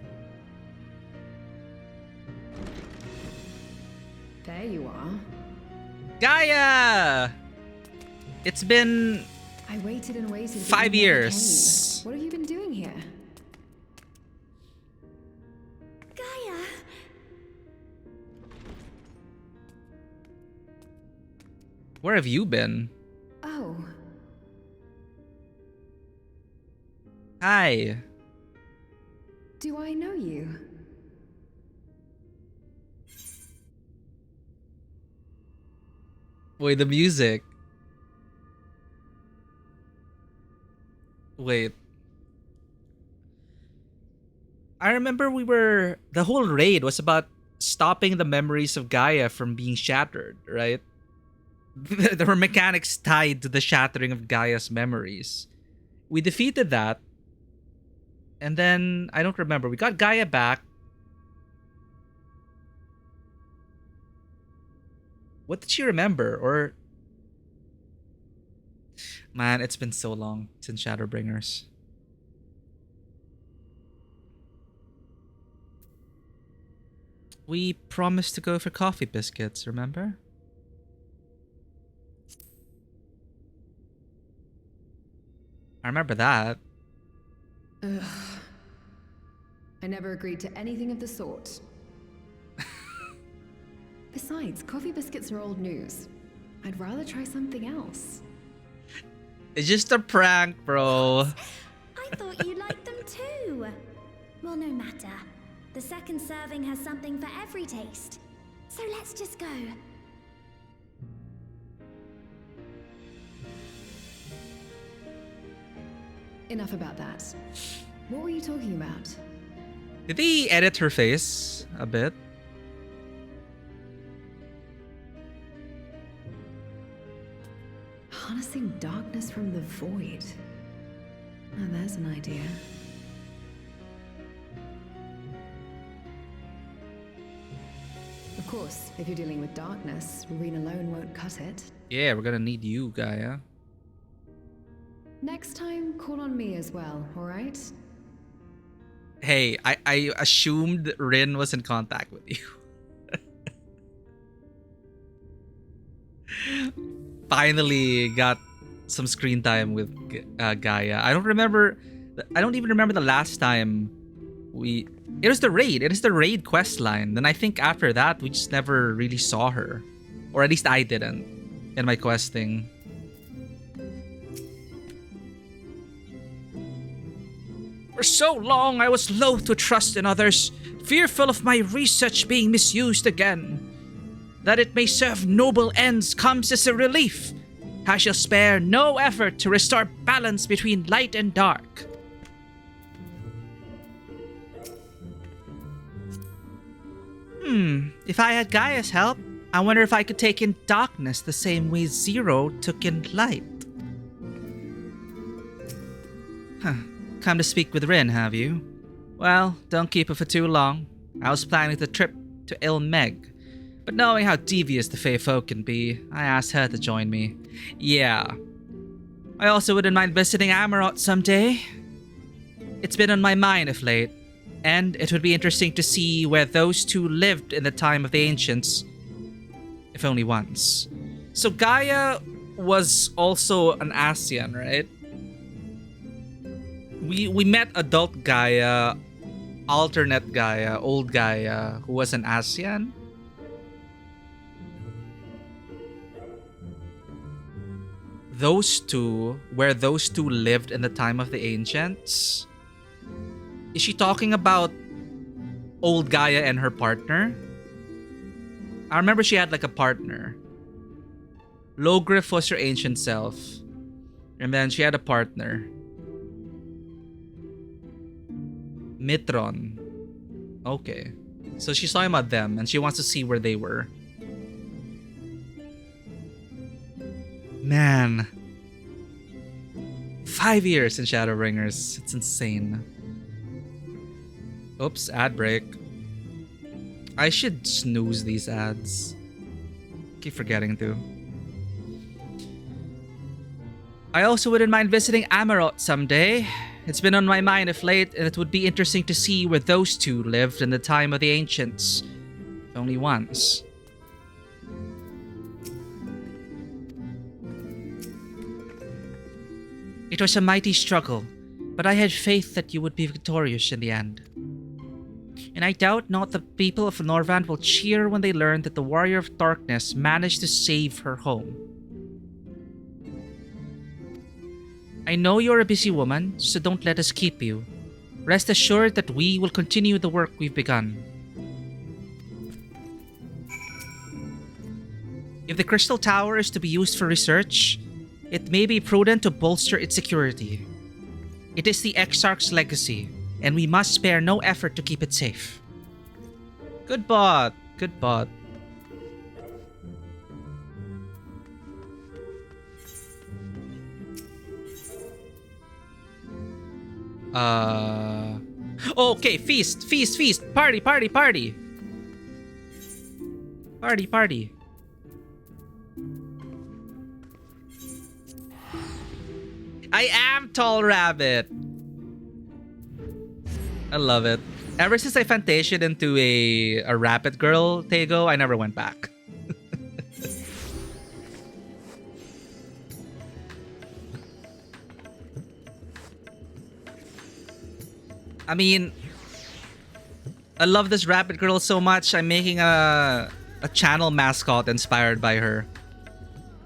There you are. Gaia! It's been I waited and waited. 5 years. What have you been doing here? Gaia! Where have you been? Oh. Hi. Do I know you? Wait, the music. Wait. I remember the whole raid was about stopping the memories of Gaia from being shattered, right? There were mechanics tied to the shattering of Gaia's memories. We defeated that. And then, I don't remember. We got Gaia back. What did she remember? Or... Man, it's been so long since Shadowbringers. We promised to go for coffee biscuits, remember? I remember that. Ugh. I never agreed to anything of the sort. Besides, coffee biscuits are old news. I'd rather try something else. It's just a prank, bro. I thought you liked them too. Well, no matter. The second serving has something for every taste. So let's just go. Enough about that. What were you talking about? Did they edit her face a bit? Harnessing darkness from the void. Now there's an idea. Of course, if you're dealing with darkness, Reen alone won't cut it. Yeah, we're gonna need you, Gaia. Next time, call on me as well, alright? Hey, I assumed Rin was in contact with you. Finally got some screen time with Gaia. I don't even remember the last time it was the raid. It is the raid quest line. Then I think after that, we just never really saw her. Or at least I didn't in my questing. For so long, I was loath to trust in others, fearful of my research being misused again. That it may serve noble ends comes as a relief. I shall spare no effort to restore balance between light and dark. If I had Gaia's help, I wonder if I could take in darkness the same way Zero took in light. Come to speak with Rin, have you? Well, don't keep her for too long. I was planning the trip to Ilmeg, but knowing how devious the Fey folk can be, I asked her to join me. Yeah. I also wouldn't mind visiting Amarot someday. It's been on my mind of late, and it would be interesting to see where those two lived in the time of the Ancients, if only once. So Gaia was also an Asian, right? We met adult Gaia, alternate Gaia, old Gaia, who was an Asian. Where those two lived in the time of the Ancients. Is she talking about old Gaia and her partner? I remember she had like a partner. Logriff was her ancient self. And then she had a partner. Mitron. Okay. So she's talking about them and she wants to see where they were. Man. 5 years in Shadowbringers. It's insane. Oops, ad break. I should snooze these ads. Keep forgetting to. I also wouldn't mind visiting Amarot someday. It's been on my mind of late, and it would be interesting to see where those two lived in the time of the ancients. Only once. It was a mighty struggle, but I had faith that you would be victorious in the end. And I doubt not the people of Norvand will cheer when they learn that the Warrior of Darkness managed to save her home. I know you're a busy woman, so don't let us keep you. Rest assured that we will continue the work we've begun. If the Crystal Tower is to be used for research, it may be prudent to bolster its security. It is the Exarch's legacy, and we must spare no effort to keep it safe. Good bot. Good bot. Okay, feast, feast, feast. Party, party, party. Party, party. I am Tall Rabbit. I love it. Ever since I fantasied into a rabbit girl, Tego, I never went back. I mean, I love this rabbit girl so much, I'm making a channel mascot inspired by her.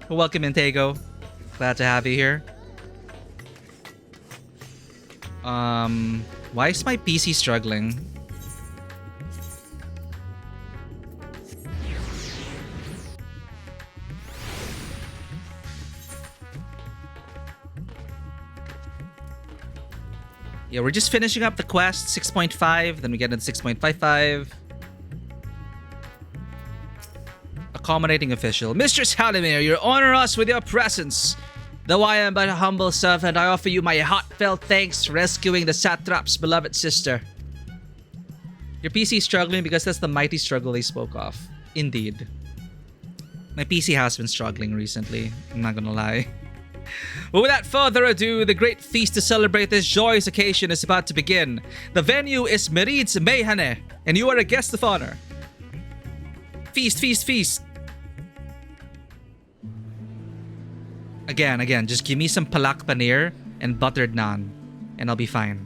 Welcome in, Tego. Glad to have you here. Why is my PC struggling? Yeah, we're just finishing up the quest 6.5, then we get into 6.55. Accommodating official. Mistress Halimir, you honor us with your presence. Though I am but a humble servant, I offer you my heartfelt thanks for rescuing the satrap's beloved sister. Your PC is struggling because that's the mighty struggle they spoke of. Indeed. My PC has been struggling recently, I'm not gonna lie. But without further ado, the great feast to celebrate this joyous occasion is about to begin. The venue is Merid's Meyhane, and you are a guest of honor. Feast, feast, feast. Again, just give me some palak paneer and buttered naan, and I'll be fine.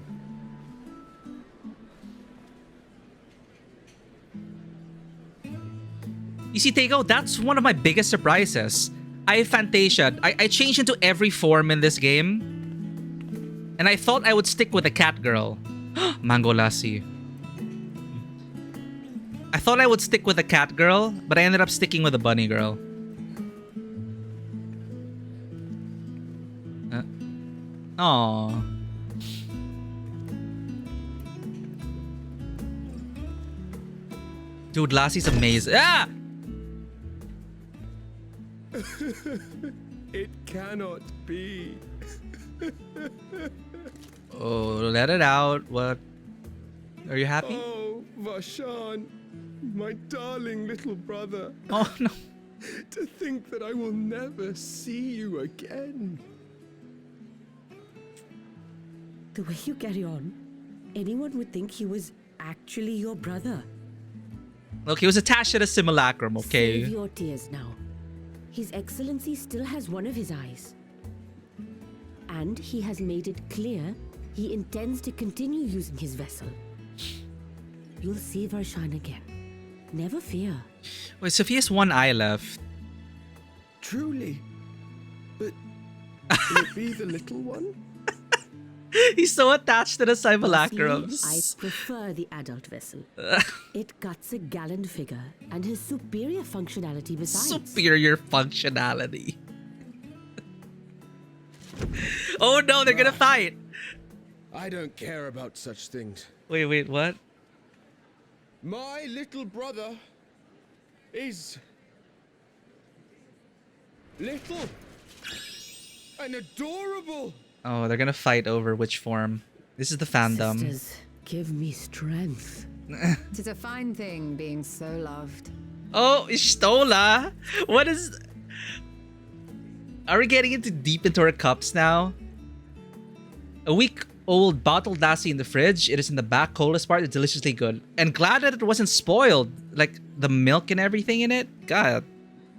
You see, Tego, that's one of my biggest surprises. I fantasiad. I changed into every form in this game. And I thought I would stick with the cat girl. Mango lassi. I thought I would stick with the cat girl, but I ended up sticking with the bunny girl. Aww. Dude, Lassie's amazing. Ah! It cannot be. Oh, let it out. What? Are you happy? Oh, Vashan, my darling little brother. Oh, no. To think that I will never see you again. The way you carry on, anyone would think he was actually your brother. Look, he was attached to the simulacrum, okay? Save your tears now. His Excellency still has one of his eyes. And he has made it clear he intends to continue using his vessel. You'll see Varshan again. Never fear. Wait, so he has one eye left. Truly? But will it be the little one? He's so attached to the simulacrums. I prefer the adult vessel. It cuts a gallant figure and has superior functionality besides. Superior functionality. Oh no, they're gonna fight. I don't care about such things. Wait, what? My little brother is little and adorable. Oh, they're gonna fight over which form. This is the fandom. Sisters, give me strength. Tis a fine thing being so loved. Oh, Ishtola! What is... Are we getting deep into our cups now? A week-old bottled lassi in the fridge. It is in the back coldest part. It's deliciously good. And glad that it wasn't spoiled. Like, the milk and everything in it. God.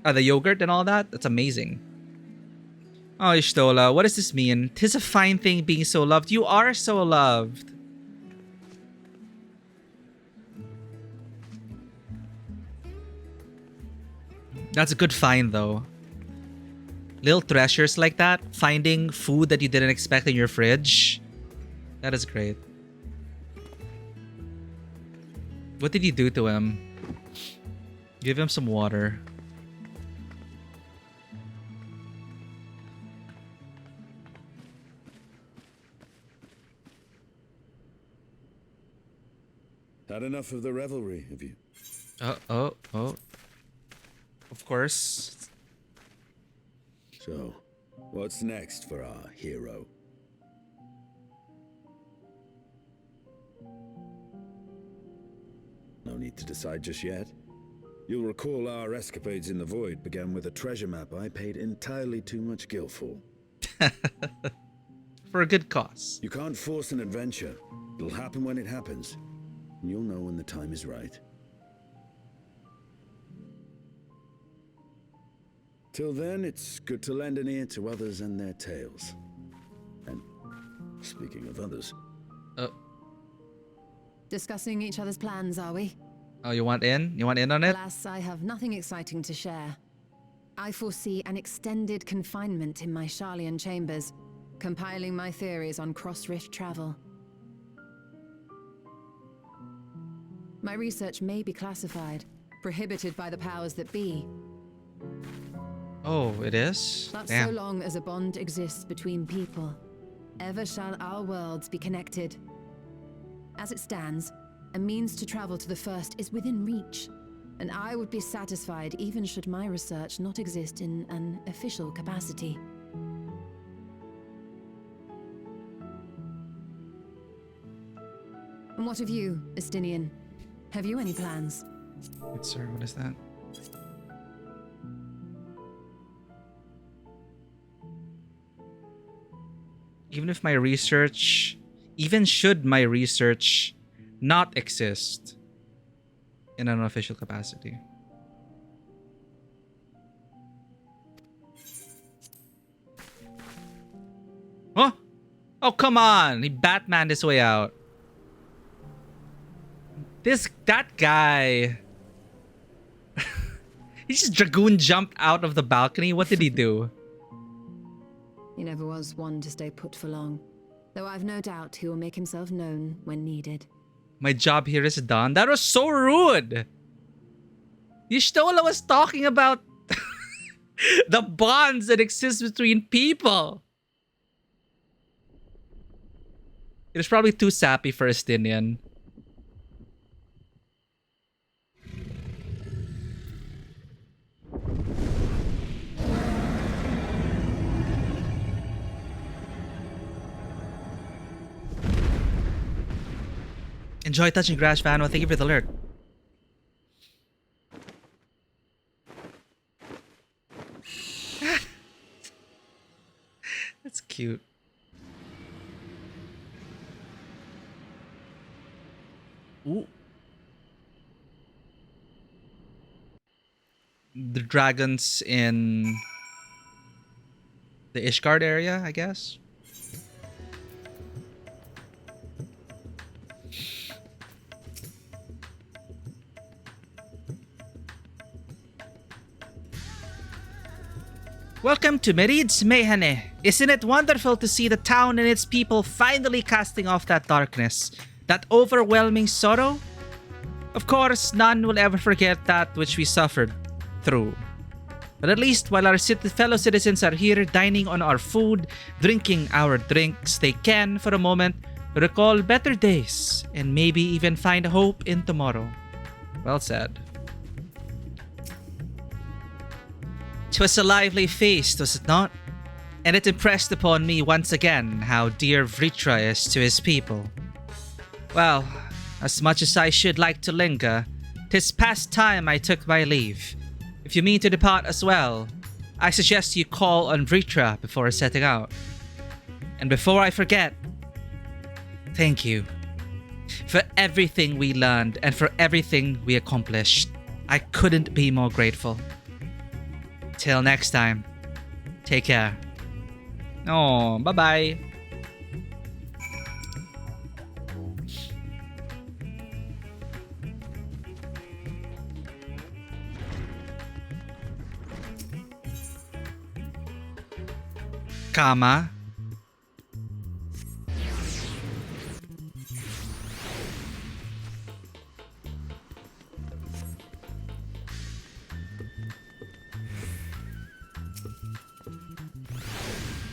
The yogurt and all that. That's amazing. Oh, Ishtola, what does this mean? 'Tis a fine thing being so loved. You are so loved. That's a good find, though. Little treasures like that. Finding food that you didn't expect in your fridge. That is great. What did you do to him? Give him some water. Had enough of the revelry, have you? Oh. Of course. So, what's next for our hero? No need to decide just yet. You'll recall our escapades in the void began with a treasure map I paid entirely too much gil for. For a good cause. You can't force an adventure. It'll happen when it happens. And you'll know when the time is right. Till then, it's good to lend an ear to others and their tales. And speaking of others... Discussing each other's plans, are we? Oh, you want in? You want in on it? Alas, I have nothing exciting to share. I foresee an extended confinement in my Sharlayan chambers, compiling my theories on cross-rift travel. My research may be classified, prohibited by the powers that be. Oh, it is? But Damn. so long as a bond exists between people, ever shall our worlds be connected. As it stands, a means to travel to the first is within reach, and I would be satisfied even should my research not exist in an official capacity. And what of you, Estinian? Have you any plans? Wait, sir, what is that? Even should my research not exist in an official capacity. Huh? Oh, come on! He Batmaned his way out. That guy. He just dragoon jumped out of the balcony. What did he do? He never was one to stay put for long, though I've no doubt he will make himself known when needed. My job here is done. That was so rude. Y'shtola was talking about the bonds that exist between people. It was probably too sappy for Estinian. Enjoy touching grass, Vano. Thank you for the alert. That's cute. Ooh. The dragons in the Ishgard area, I guess. Welcome to Merid's Mehane. Isn't it wonderful to see the town and its people finally casting off that darkness, that overwhelming sorrow? Of course, none will ever forget that which we suffered through. But at least while our fellow citizens are here dining on our food, drinking our drinks, they can, for a moment, recall better days and maybe even find hope in tomorrow. Well said. 'Twas a lively feast, was it not? And it impressed upon me once again how dear Vritra is to his people. Well, as much as I should like to linger, 'Tis past time I took my leave. If you mean to depart as well, I suggest you call on Vritra before setting out. And before I forget, thank you for everything we learned and for everything we accomplished. I couldn't be more grateful. Till next time, take care. Oh, bye-bye. Kama.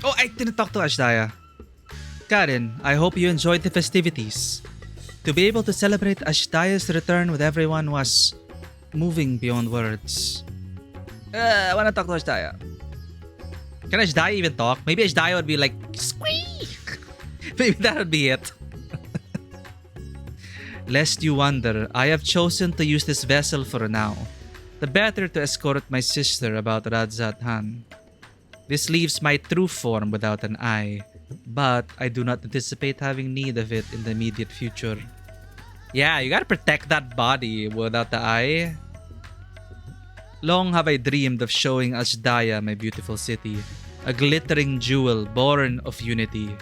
Oh, I didn't talk to Ashdaya. Karin, I hope you enjoyed the festivities. To be able to celebrate Ashdaya's return with everyone was moving beyond words. I wanna talk to Ashdaya. Can Ashdaya even talk? Maybe Ashdaya would be like, squeak! Maybe that would be it. Lest you wonder, I have chosen to use this vessel for now. The better to escort my sister about Radzat Han. This leaves my true form without an eye, but I do not anticipate having need of it in the immediate future. Yeah, you gotta protect that body without the eye. Long have I dreamed of showing Ashdaya my beautiful city, a glittering jewel born of unity,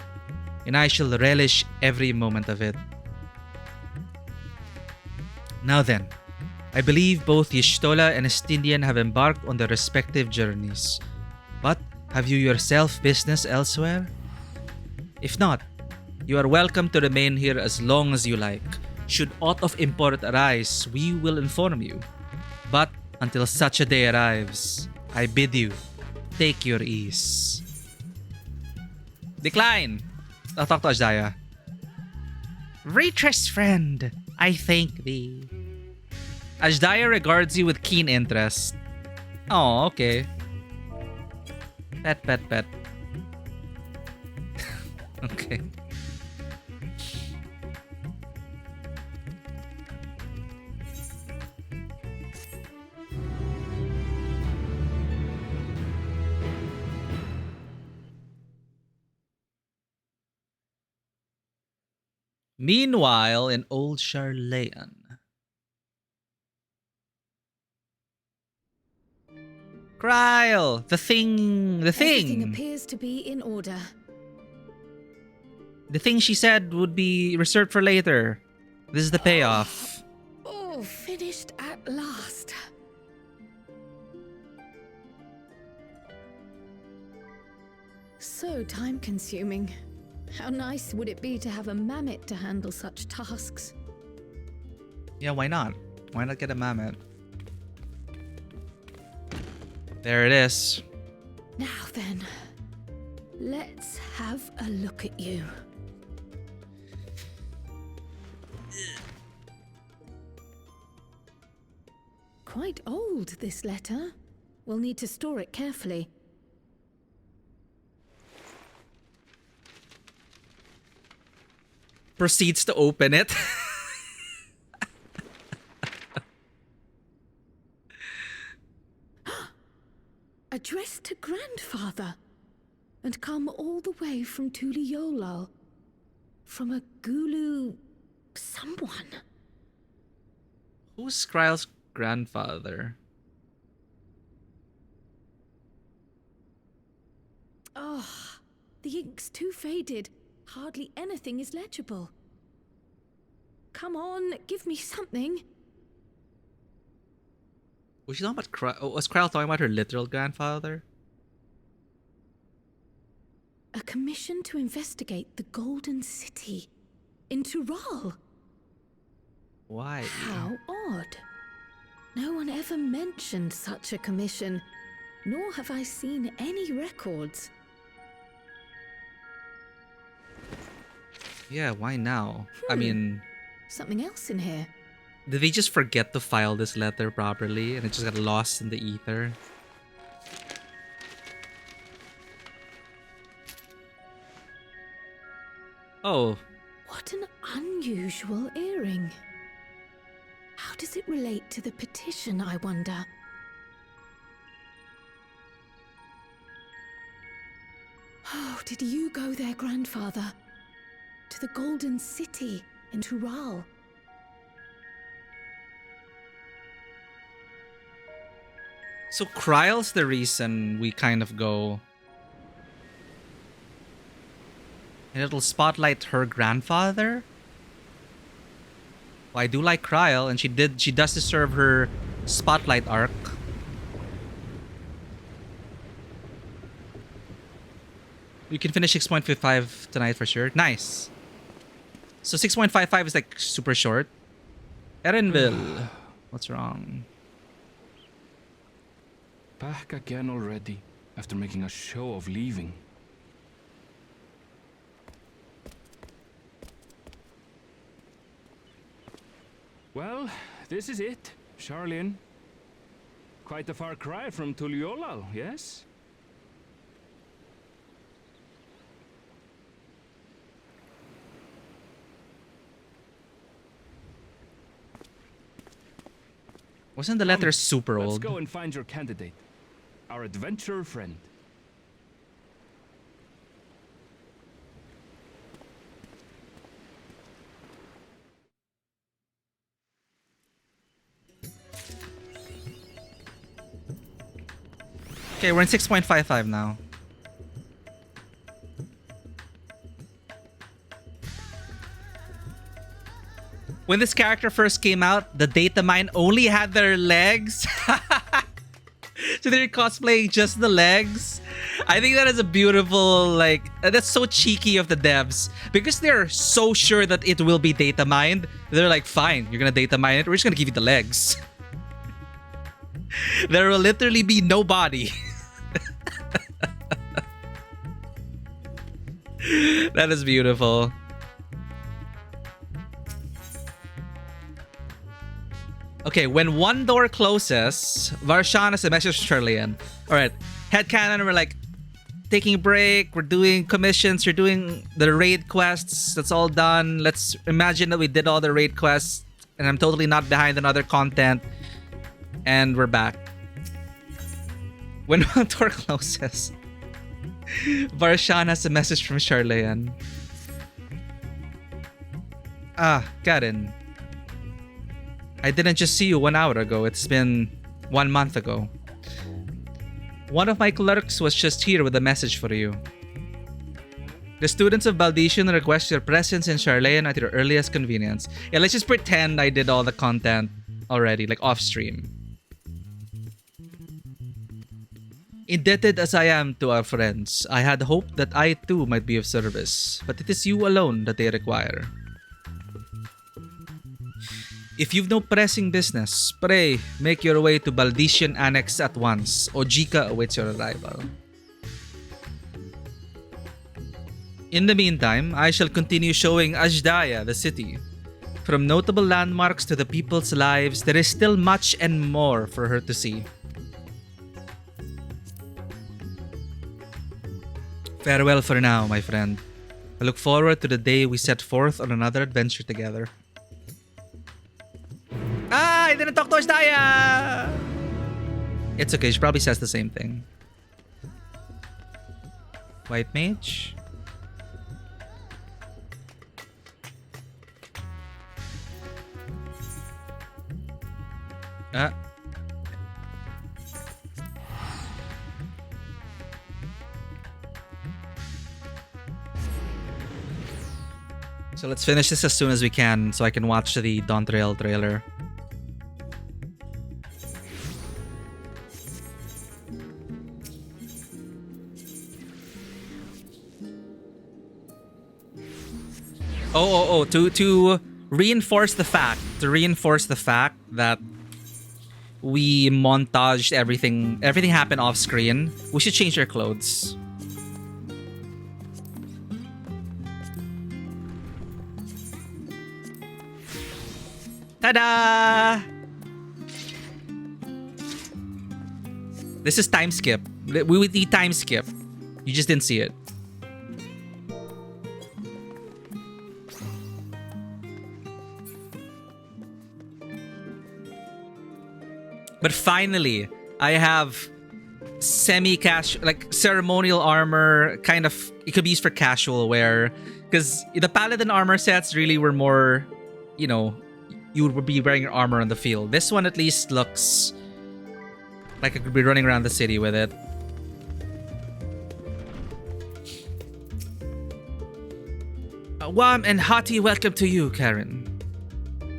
and I shall relish every moment of it. Now then, I believe both Y'shtola and Estindian have embarked on their respective journeys. But have you yourself business elsewhere? If not, you are welcome to remain here as long as you like. Should aught of import arise, we will inform you. But until such a day arrives, I bid you take your ease. Decline! I'll talk to Ashdaya. Retress friend, I thank thee. Ashdaya regards you with keen interest. Oh, okay. Pet. Okay. Meanwhile, in Old Charlayan. Kryle! The thing! Everything appears to be in order. The thing she said would be reserved for later. This is the payoff. Oh, finished at last. So time-consuming. How nice would it be to have a mammoth to handle such tasks? Yeah, why not? Why not get a mammoth? There it is. Now then, let's have a look at you. Quite old, this letter. We'll need to store it carefully. Proceeds to open it. Addressed to grandfather, and come all the way from Tuliolal, from a Gulu someone. Who's Kryle's grandfather? Oh, the ink's too faded. Hardly anything is legible. Come on, give me something. Was she talking about was Kryle talking about her literal grandfather? A commission to investigate the Golden City in Tural. Why? How odd. No one ever mentioned such a commission, nor have I seen any records. Yeah, why now? I mean... Something else in here. Did they just forget to file this letter properly and it just got lost in the ether? Oh. What an unusual earring. How does does it relate to the petition, I wonder? Oh, did you go there, grandfather? To the Golden City in Tural? So Kryle's the reason we kind of go. And it'll spotlight her grandfather? Well, I do like Kryle, and she does deserve her spotlight arc. We can finish 6.55 tonight for sure. Nice. So 6.55 is like super short. Erenville. What's wrong? Back again already, after making a show of leaving. Well, this is it, Charlene. Quite a far cry from Tuliolal, yes? Wasn't the letter super Let's old? go and find your candidate, our adventurer friend. Okay, we're in 6.55 now. When this character first came out, the data mine only had their legs. So they're cosplaying just the legs. I think that is a beautiful, like, that's so cheeky of the devs. Because they're so sure that it will be data mined. They're like, fine, you're gonna data mine it. We're just gonna give you the legs. There will literally be no body. That is beautiful. Okay, when one door closes, Varshan has a message to Charlian. Alright, headcanon, we're like taking a break, we're doing commissions, you're doing the raid quests, that's all done. Let's imagine that we did all the raid quests and I'm totally not behind on other content. And we're back. When one door closes, Varshan has a message from Charlian. Ah, Karen. I didn't just see you 1 hour ago. It's been 1 month ago. One of my clerks was just here with a message for you. The students of Baldician request your presence in Charlayan at your earliest convenience. Yeah, let's just pretend I did all the content already, like off stream. Indebted as I am to our friends, I had hoped that I too might be of service, but it is you alone that they require. If you've no pressing business, pray make your way to Baldician Annex at once. Ojika awaits your arrival. In the meantime, I shall continue showing Ajdaya the city. From notable landmarks to the people's lives, there is still much and more for her to see. Farewell for now, my friend. I look forward to the day we set forth on another adventure together. Ah, I didn't talk to Ajdaya! It's okay, she probably says the same thing. White mage? Ah. So let's finish this as soon as we can so I can watch the Dawntrail trailer. To reinforce the fact that we montaged everything happened off screen, we should change our clothes. Ta-da! This is time skip. We would need time skip. You just didn't see it. But finally, I have semi-casual, like ceremonial armor. Kind of, it could be used for casual wear. Because the paladin armor sets really were more, you know, you would be wearing your armor on the field. This one at least looks like I could be running around the city with it. A warm and hearty welcome to you, Karen.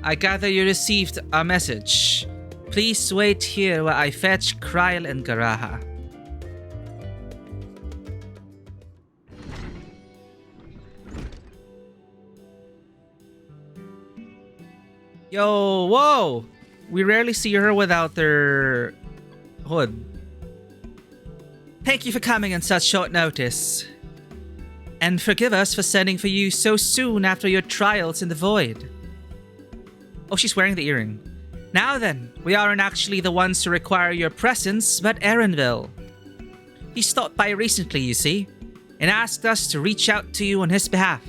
I gather you received a message. Please wait here while I fetch Kryl and Garaha. Yo, whoa! We rarely see her without her hood. Thank you for coming on such short notice. And forgive us for sending for you so soon after your trials in the void. Oh, she's wearing the earring. Now then, we aren't actually the ones who require your presence, but Erenville. He stopped by recently, you see, and asked us to reach out to you on his behalf.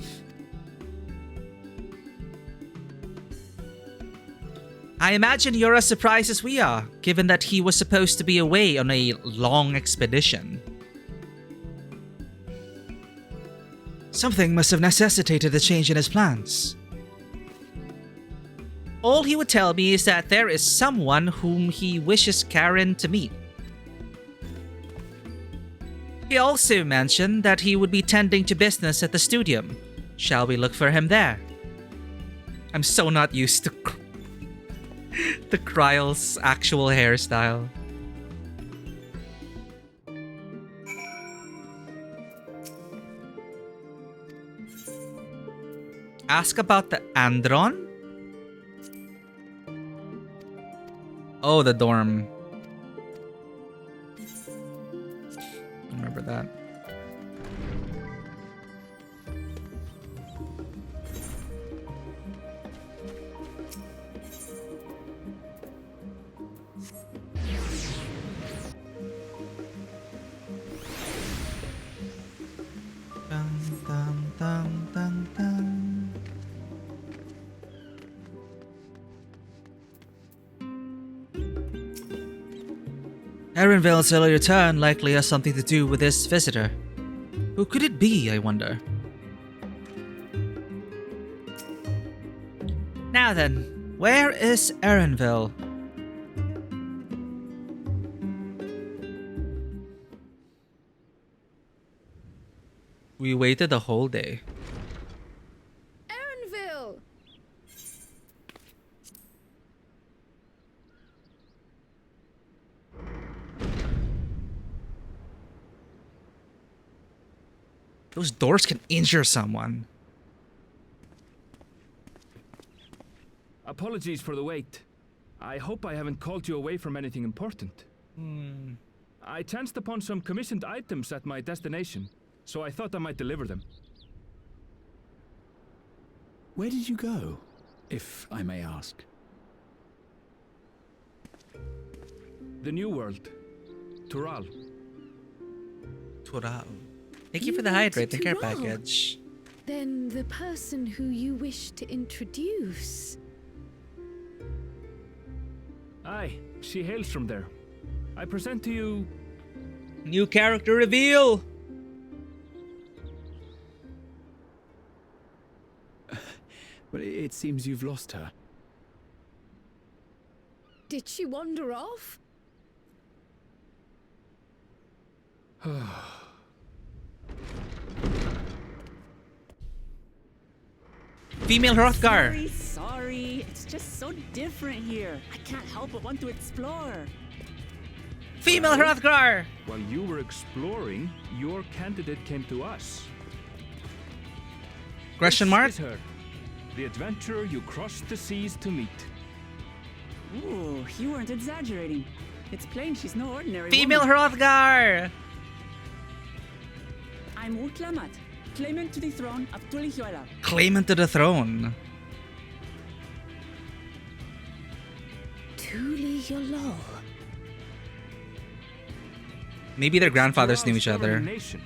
I imagine you're as surprised as we are, given that he was supposed to be away on a long expedition. Something must have necessitated a change in his plans. All he would tell me is that there is someone whom he wishes Karen to meet. He also mentioned that he would be tending to business at the studium. Shall we look for him there? I'm so not used to the Kryl's actual hairstyle. Ask about the Andron? Oh, the dorm. Remember that. Dun, dun, dun, dun, dun. Erenville's early return likely has something to do with this visitor. Who could it be, I wonder? Now then, where is Erenville? We waited the whole day. Erenville! Those doors can injure someone. Apologies for the wait. I hope I haven't called you away from anything important. I chanced upon some commissioned items at my destination, so I thought I might deliver them. Where did you go, if I may ask? The New World. Tural. Tural. Thank you for the hydrate and care Tural. package. Then the person who you wish to introduce. Aye, she hails from there. I present to you... New character reveal! Well, it seems you've lost her. Did she wander off? Female Hrothgar. Sorry. It's just so different here. I can't help but want to explore. Female Hrothgar! While you were exploring, your candidate came to us. Question This mark? is her, the adventurer you crossed the seas to meet. Ooh, you weren't exaggerating. It's plain she's no ordinary Female woman. Hrothgar! I'm Utlamat, claimant to the throne of Tulihuela. Claimant to the throne. Tulihuela. Maybe their grandfathers knew Tural's each other. sovereign nation.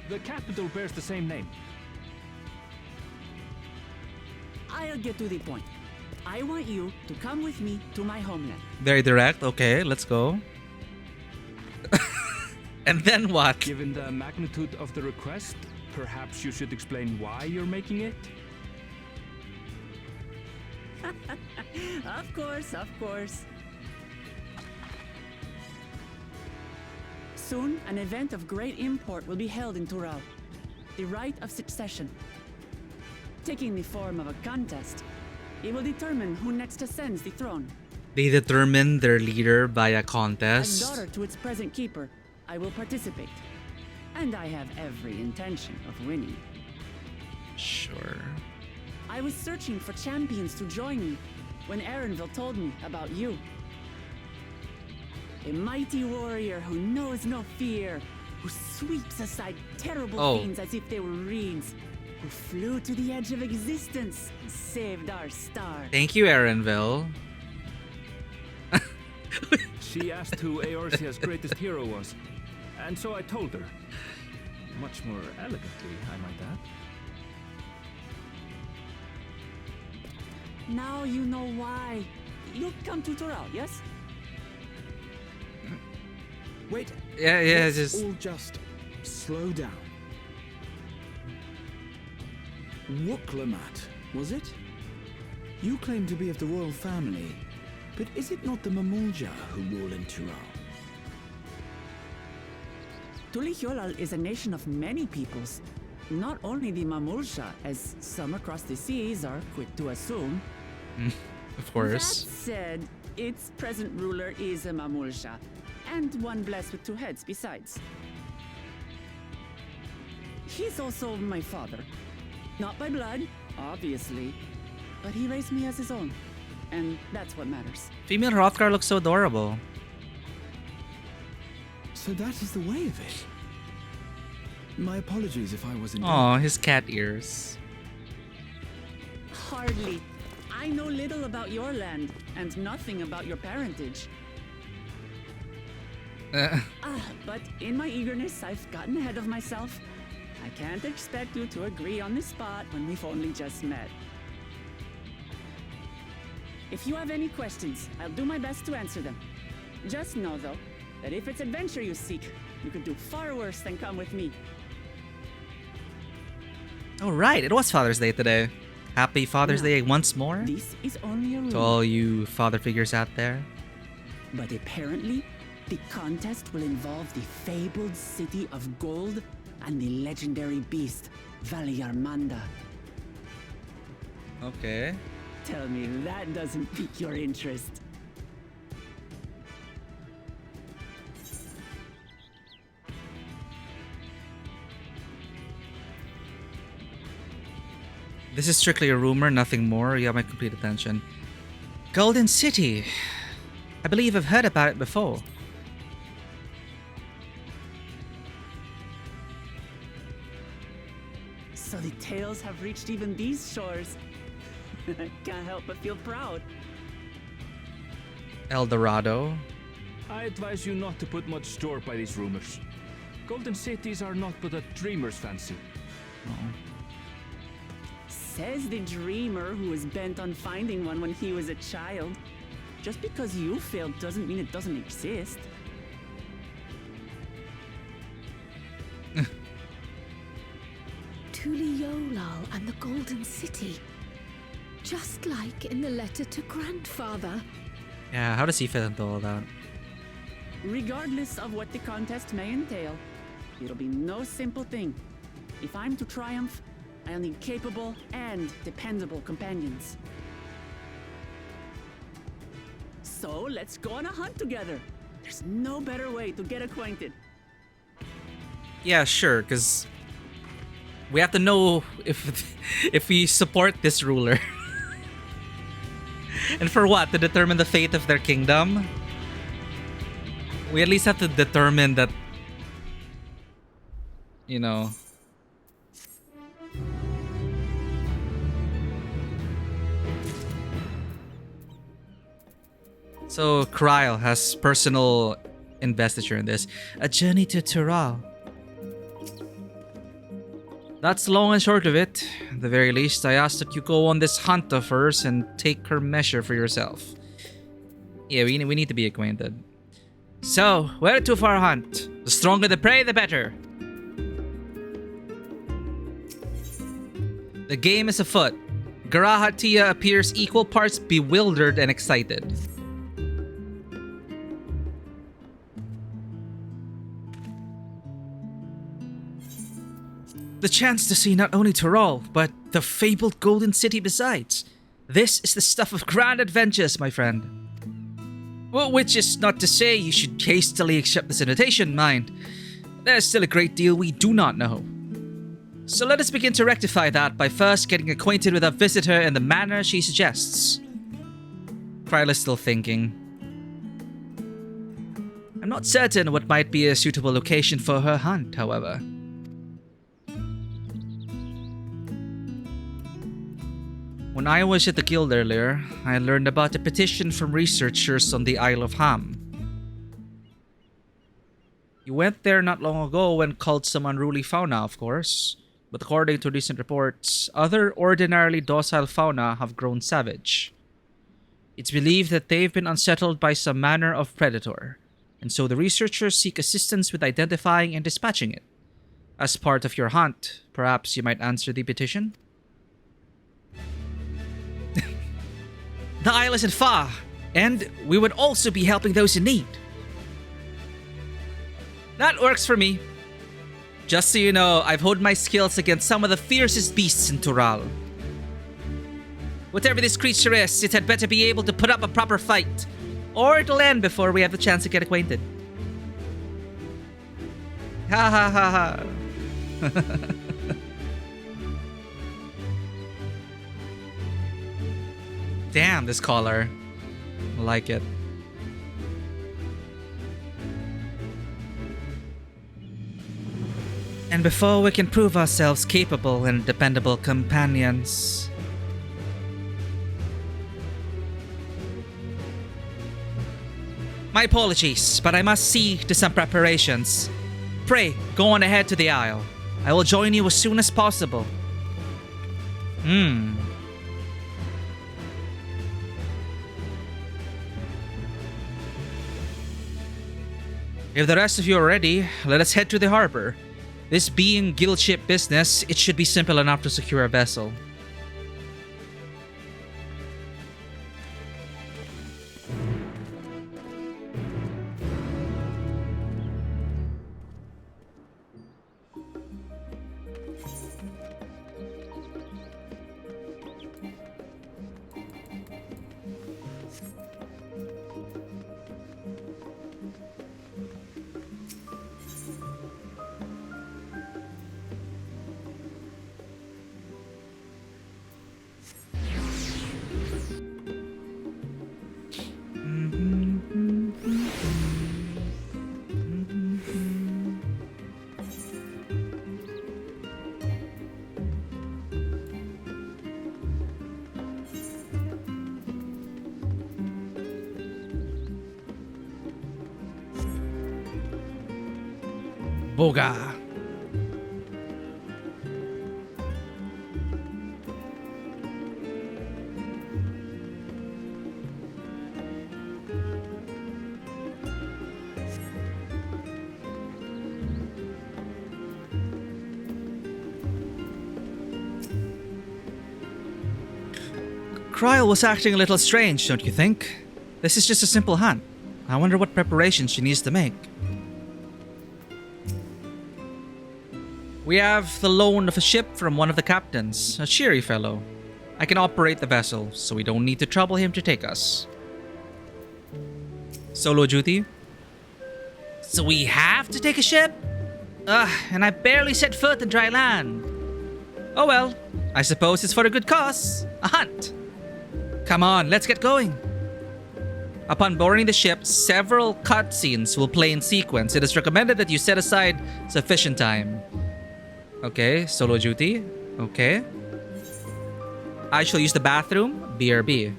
The capital bears the same name. I'll get to the point. I want you to come with me to my homeland. Very direct. Okay, let's go. And then what? Given the magnitude of the request, perhaps you should explain why you're making it? Of course, of course. Soon, an event of great import will be held in Tural. The Rite of Succession. Taking the form of a contest, it will determine who next ascends the throne. They determine their leader by a As contest. daughter to its present keeper, I will participate. And I have every intention of winning. Sure. I was searching for champions to join me when Erenville told me about you. A mighty warrior who knows no fear, who sweeps aside terrible fiends as if they were reeds, who flew to the edge of existence and saved our star. Thank you, Erenville. She asked who Eorzea's greatest hero was, and so I told her. Much more elegantly, I might add. Now you know why. You'll come to Tural, yes? Wait. Yeah, let's just... all just slow down. Wuklamat, was it? You claim to be of the royal family, but is it not the Mamulja who rule in Tural? Tulihyolal is a nation of many peoples. Not only the Mamulsha, as some across the seas are quick to assume. Of course. That said, its present ruler is a Mamulsha, and one blessed with two heads besides. He's also my father. Not by blood, obviously, but he raised me as his own, and that's what matters. Female Hrothgar looks so adorable. So that is the way of it. My apologies if I was in. Aw, his cat ears. Hardly. I know little about your land, and nothing about your parentage. But in my eagerness, I've gotten ahead of myself. I can't expect you to agree on the spot when we've only just met. If you have any questions, I'll do my best to answer them. Just know, though, that if it's adventure you seek, you could do far worse than come with me. Oh, right. It was Father's Day today. Happy Father's Day once more. This is only a rumor. To all you father figures out there. But apparently, the contest will involve the fabled city of gold and the legendary beast, Valyarmanda. Okay. Tell me that doesn't pique your interest. This is strictly a rumor, nothing more. You have my complete attention. Golden City. I believe I've heard about it before. So the tales have reached even these shores. I can't help but feel proud. El Dorado. I advise you not to put much store by these rumors. Golden cities are not but a dreamer's fancy. Says the dreamer who was bent on finding one when he was a child. Just because you failed doesn't mean it doesn't exist. Tuliolal and the Golden City. Just like in the letter to Grandfather. Yeah, how does he fit into all that? Regardless of what the contest may entail, it'll be no simple thing. If I'm to triumph, I'll need capable and dependable companions. So let's go on a hunt together. There's no better way to get acquainted. Yeah, sure, because we have to know if we support this ruler. And for what? To determine the fate of their kingdom? We at least have to determine that, you know. So Kryl has personal investiture in this. A journey to Tural. That's the long and short of it. the very least, I ask that you go on this hunt of hers and take her measure for yourself. Yeah, we need to be acquainted. So, where to for our hunt? The stronger the prey, the better. The game is afoot. Garahatia appears equal parts bewildered and excited. The chance to see not only Tyrol, but the fabled Golden City besides. This is the stuff of grand adventures, my friend. Well, which is not to say you should hastily accept this invitation, mind. There's still a great deal we do not know. So let us begin to rectify that by first getting acquainted with our visitor in the manner she suggests. Kryla is still thinking. I'm not certain what might be a suitable location for her hunt, however. When I was at the guild earlier, I learned about a petition from researchers on the Isle of Ham. You went there not long ago and culled some unruly fauna, of course. But according to recent reports, other ordinarily docile fauna have grown savage. It's believed that they've been unsettled by some manner of predator, and so the researchers seek assistance with identifying and dispatching it. As part of your hunt, perhaps you might answer the petition? The isle isn't far, and we would also be helping those in need. That works for me. Just so you know, I've honed my skills against some of the fiercest beasts in Tural. Whatever this creature is, it had better be able to put up a proper fight, or it'll end before we have the chance to get acquainted. Ha ha ha ha. Damn, this collar. I like it. And before we can prove ourselves capable and dependable companions... My apologies, but I must see to some preparations. Pray, go on ahead to the Isle. I will join you as soon as possible. If the rest of you are ready, let us head to the harbor. This being guild ship business, it should be simple enough to secure a vessel. Boga. Kryl was acting a little strange, don't you think? This is just a simple hunt. I wonder what preparations she needs to make. We have the loan of a ship from one of the captains, a cheery fellow. I can operate the vessel, so we don't need to trouble him to take us. Solo duty? So we have to take a ship? And I barely set foot in dry land. Oh well, I suppose it's for a good cause. A hunt. Come on, let's get going. Upon boarding the ship, several cutscenes will play in sequence. It is recommended that you set aside sufficient time. Okay, solo duty. Okay. I shall use the bathroom. BRB.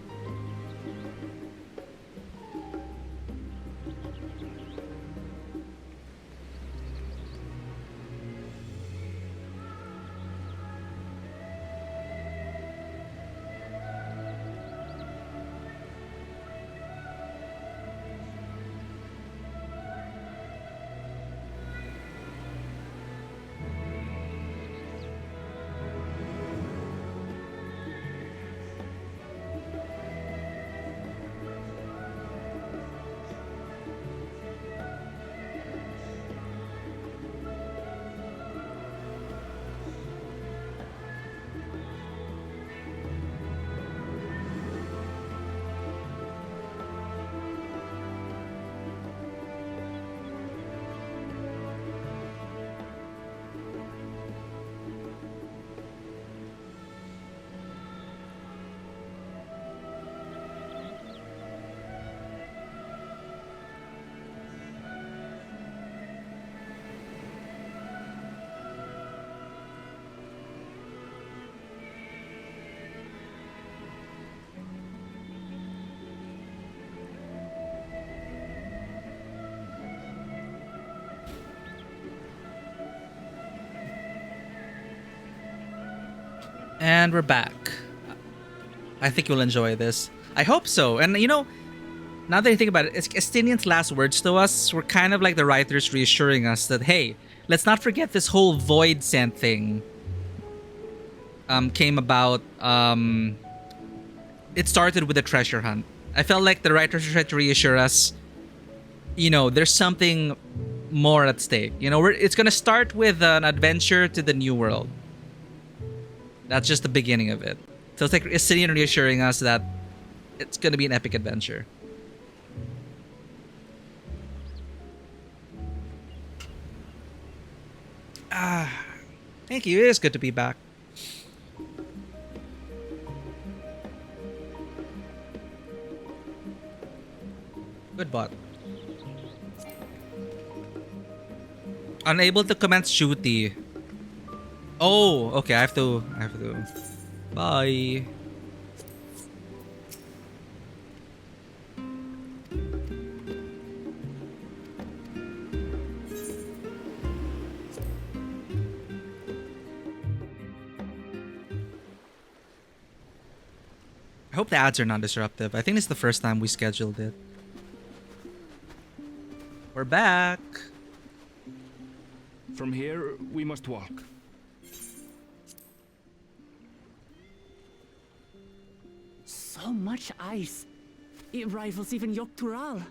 And we're back. I think you'll enjoy this. I hope so. And you know, now that I think about it, it's Estinian's last words to us were kind of like the writers reassuring us that, hey, let's not forget this whole void sent thing came about. It started with a treasure hunt. I felt like the writers tried to reassure us, you know, there's something more at stake. You know, it's going to start with an adventure to the new world. That's just the beginning of it. So it's like Estinian reassuring us that it's going to be an epic adventure. Thank you. It is good to be back. Good bot. Unable to commence duty. Oh, okay. I have to. Bye. I hope the ads are not disruptive. I think it's the first time we scheduled it. We're back. From here, we must walk. So much ice. It rivals even Yogg-Tural.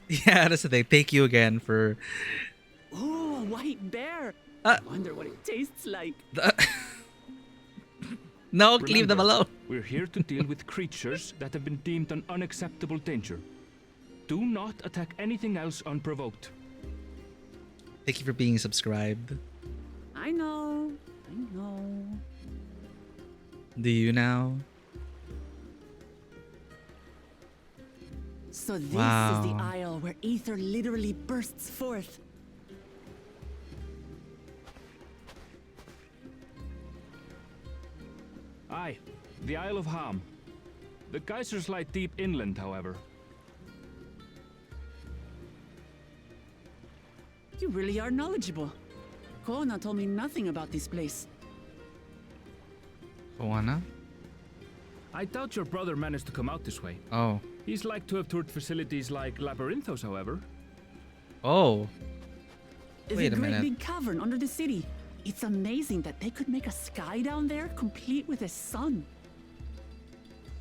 Yeah, that's the thing. Thank you again for... Ooh, a white bear. I wonder what it tastes like. No, leave them alone. We're here to deal with creatures that have been deemed an unacceptable danger. Do not attack anything else unprovoked. Thank you for being subscribed. I know. Do you now? So this Wow. is the isle where ether literally bursts forth. Aye, the Isle of Ham. The geysers lie deep inland, however. You really are knowledgeable. Kona told me nothing about this place. Koana? I doubt your brother managed to come out this way. Oh. He's like to have toured facilities like Labyrinthos, however. Oh. The Wait a great minute. big cavern under the city. It's amazing that they could make a sky down there complete with a sun.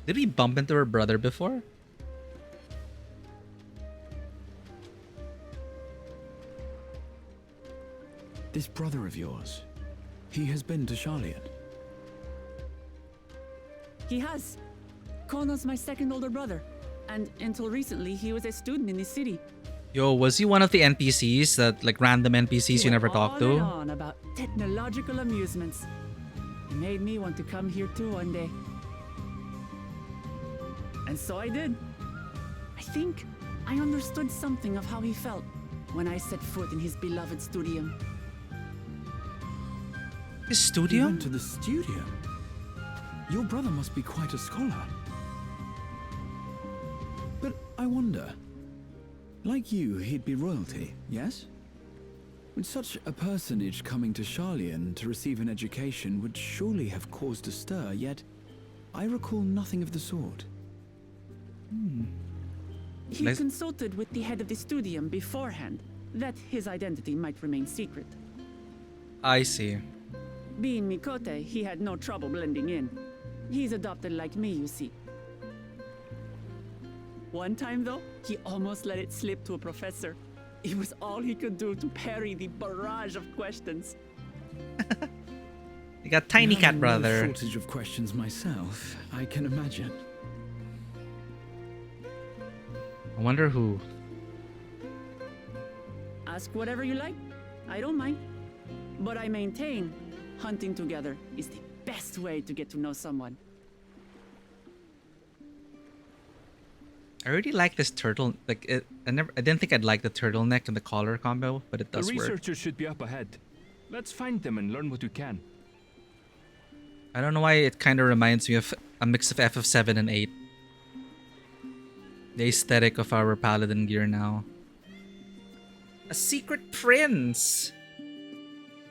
Did we bump into her brother before? This brother of yours, he has been to Charlian. He has. Kono's my second older brother. And until recently, he was a student in the city. Yo, was he one of the NPCs that, like, random NPCs you never talked On and to? on about technological amusements. It made me want to come here too one day. And so I did. I think I understood something of how he felt when I set foot in his beloved studium. His He studio? went to the studio. Your brother must be quite a scholar. But I wonder, like you, he'd be royalty, yes? With such a personage coming to Charlian to receive an education would surely have caused a stir, yet I recall nothing of the sort. He consulted with the head of the studium beforehand, that his identity might remain secret. I see. Being Mikote, he had no trouble blending in. He's adopted like me, you see. One time, though, he almost let it slip to a professor. It was all he could do to parry the barrage of questions. You got tiny cat Having brother. No shortage of questions myself, I can imagine. I wonder who. Ask whatever you like. I don't mind. But I maintain hunting together is the best way to get to know someone. I really like this turtle. Like, I didn't think I'd like the turtleneck and the collar combo, but it The does work. researchers should be up ahead. Let's find them and learn what we can. I don't know why it kind of reminds me of a mix of FF7 and 8. The aesthetic of our paladin gear now. A secret prince.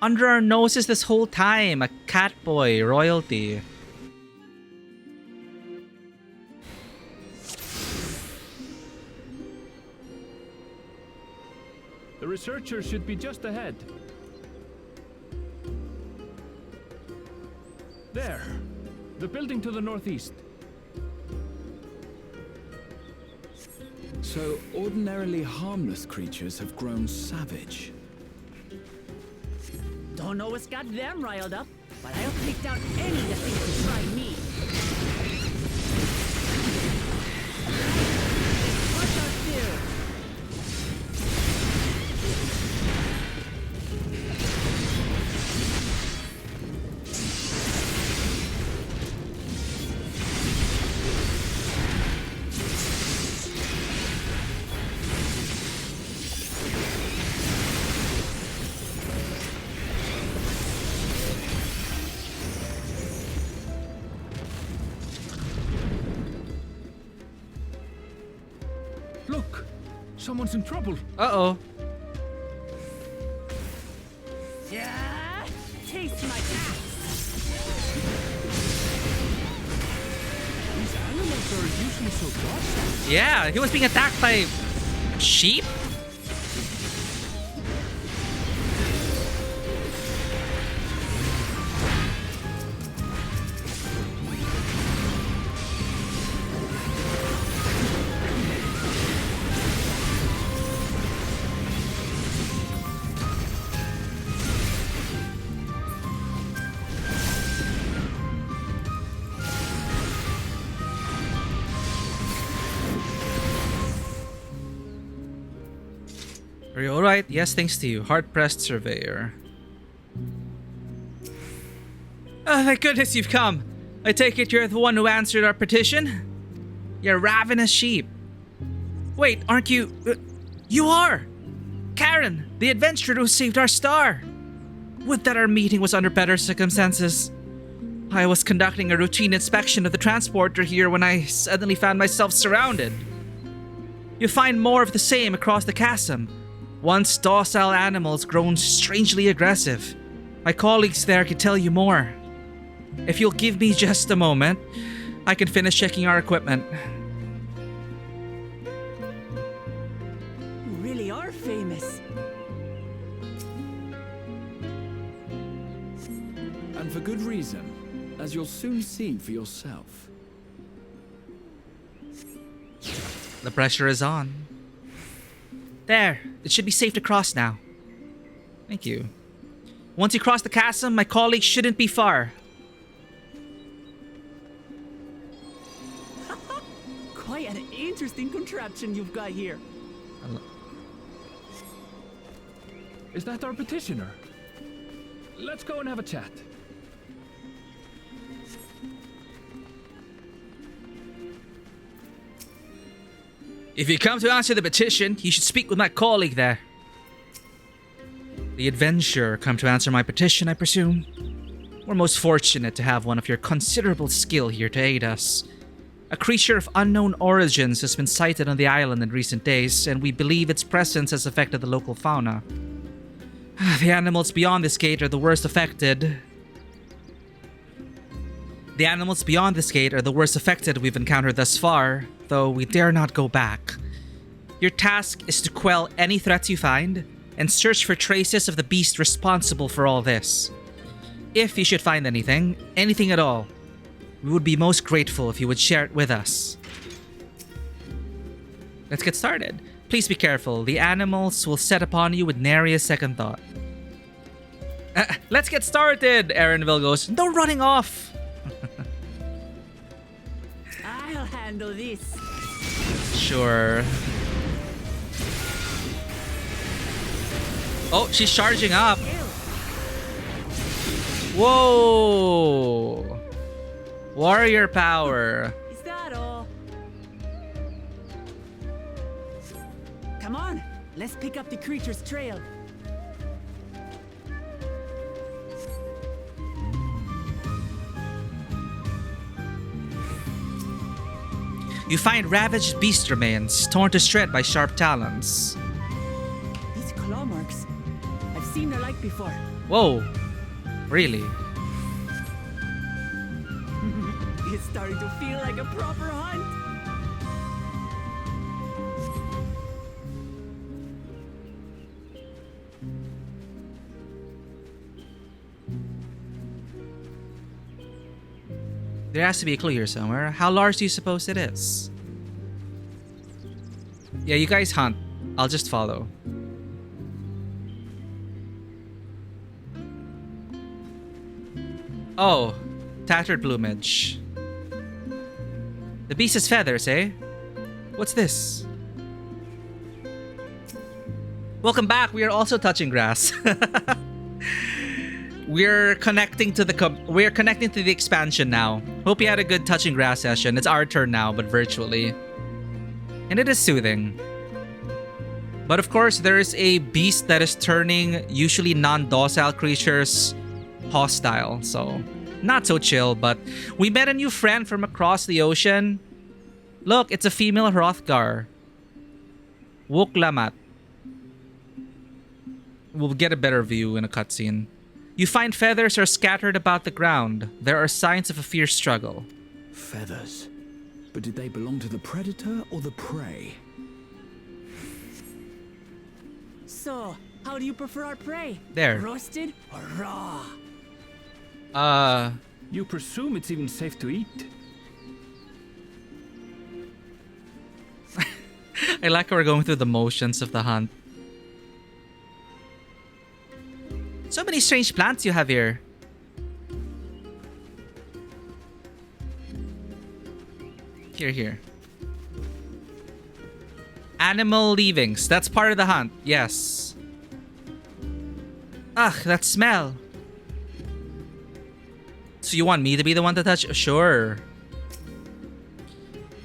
Under our noses this whole time. A cat boy royalty. The researchers should be just ahead. There. The building to the northeast. So, ordinarily harmless creatures have grown savage. Don't know what's got them riled up, but I'll take down any that thinks to try me. Watch out there! Look! Someone's in trouble. Uh-oh. Yeah! Taste my axe! These animals are usually so docile. Yeah, he was being attacked by sheep? Are you alright? Yes, thanks to you. Hard-pressed surveyor. Oh, thank goodness you've come. I take it you're the one who answered our petition? You ravenous sheep. Wait, aren't you... you are! Karen, the adventurer who saved our star. Would that our meeting was under better circumstances. I was conducting a routine inspection of the transporter here when I suddenly found myself surrounded. You find more of the same across the chasm. Once docile animals grown strangely aggressive. My colleagues there can tell you more. If you'll give me just a moment, I can finish checking our equipment. You really are famous. And for good reason, as you'll soon see for yourself. The pressure is on. There, it should be safe to cross now. Thank you. Once you cross the chasm, my colleagues shouldn't be far. Quite an interesting contraption you've got here. Is that our petitioner? Let's go and have a chat. If you come to answer the petition, you should speak with my colleague there. The adventurer come to answer my petition, I presume. We're most fortunate to have one of your considerable skill here to aid us. A creature of unknown origins has been sighted on the island in recent days, and we believe its presence has affected the local fauna. The animals beyond this gate are the worst affected. The animals beyond this gate are the worst affected we've encountered thus far, though we dare not go back. Your task is to quell any threats you find, and search for traces of the beast responsible for all this. If you should find anything at all, we would be most grateful if you would share it with us. Let's get started. Please be careful. The animals will set upon you with nary a second thought. Let's get started, Aaronville goes. No running off! I'll handle this. Sure. Oh, she's charging up. Whoa! Warrior power. Is that all? Come on, let's pick up the creature's trail. You find ravaged beast remains, torn to shred by sharp talons. These claw marks. I've seen their like before. Whoa. Really? It's starting to feel like a proper hunt. There has to be a clue here somewhere. How large do you suppose it is? Yeah, you guys hunt. I'll just follow. Oh, tattered plumage. The beast's feathers, eh? What's this? Welcome back. We are also touching grass. We're connecting to the expansion now. Hope you had a good touching grass session. It's our turn now, but virtually. And it is soothing. But of course, there is a beast that is turning usually non-docile creatures hostile. So, not so chill, but we met a new friend from across the ocean. Look, it's a female Hrothgar. Wuklamat. We'll get a better view in a cutscene. You find feathers are scattered about the ground. There are signs of a fierce struggle. Feathers? But did they belong to the predator or the prey? So, how do you prefer our prey? There. Roasted or raw? You presume it's even safe to eat? I like how we're going through the motions of the hunt. So many strange plants you have here. Here. Animal leavings. That's part of the hunt. Yes. Ugh, that smell. So you want me to be the one to touch? Sure.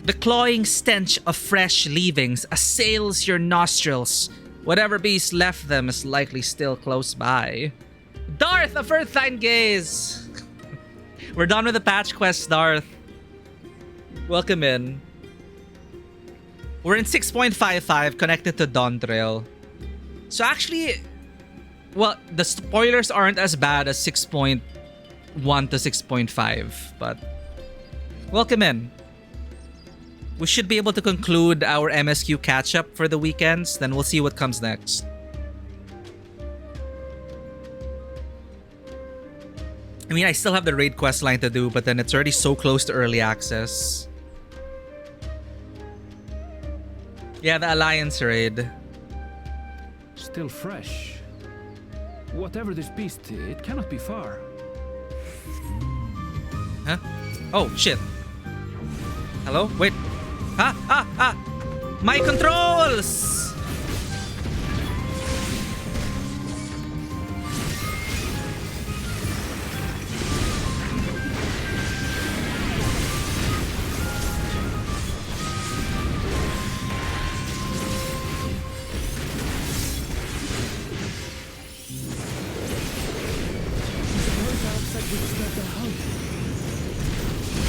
The clawing stench of fresh leavings assails your nostrils. Whatever beast left them is likely still close by. Darth of Earthline Gaze! We're done with the patch quest, Darth. Welcome in. We're in 6.55, connected to Dawntrail. So actually, well, the spoilers aren't as bad as 6.1 to 6.5, but welcome in. We should be able to conclude our MSQ catch-up for the weekends, then we'll see what comes next. I mean, I still have the raid quest line to do, but then it's already so close to early access. Yeah, the Alliance raid. Still fresh. Whatever this beast, it cannot be far. Huh? Oh, shit. Hello? Wait. My controls!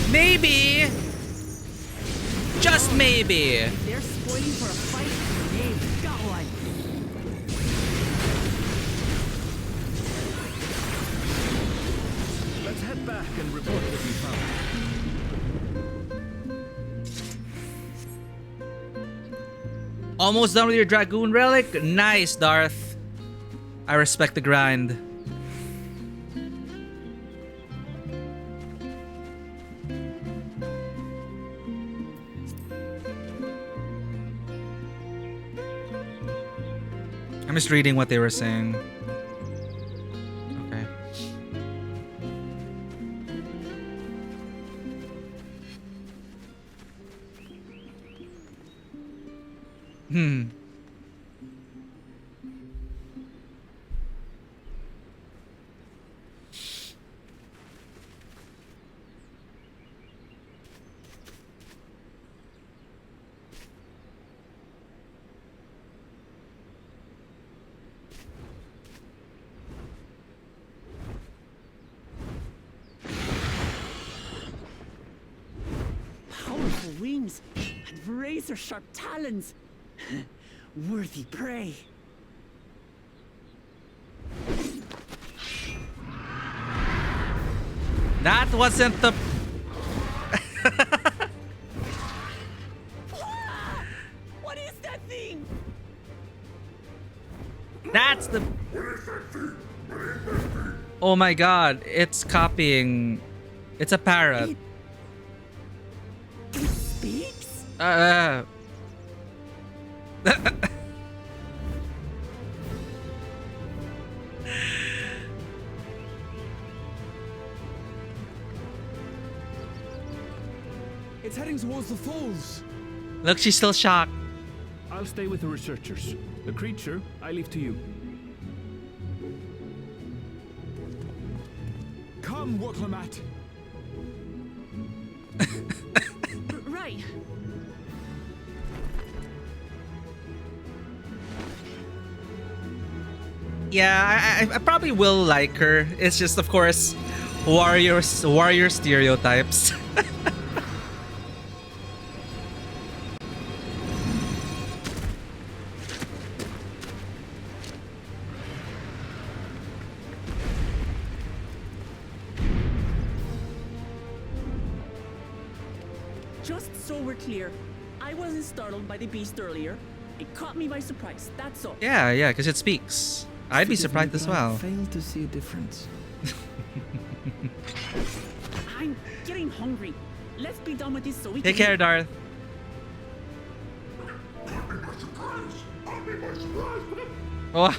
Maybe. Just maybe. They're spoiling for a fight. They've got one. Let's head back and report what we found. Almost done with your Dragoon Relic? Nice, Darth. I respect the grind. I'm just reading what they were saying. Okay. Powerful wings and razor-sharp talons. Worthy prey. That wasn't the... What is that thing? That's the... Oh my god, it's copying. It's a parrot. It speaks? It's heading towards the falls. Look, she's still shocked. I'll stay with the researchers. The creature, I leave to you. Come, Woklamat. Right. Yeah, I probably will like her. It's just, of course, warrior stereotypes. Just so we're clear, I wasn't startled by the beast earlier. It caught me by surprise, that's all. Yeah, because it speaks. I'd be surprised as well. I failed to see a difference. I'm getting hungry. Let's be done with this so we Take can... care, Darth. Oh.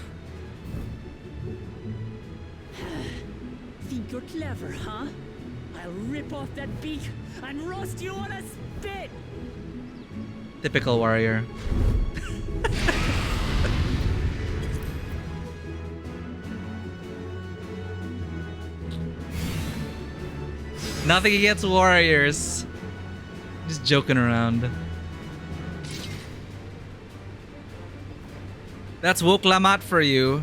Think you're clever, huh? I'll rip off that beak and roast you on a spit! Typical warrior. Nothing against warriors. Just joking around. That's Woklamat for you.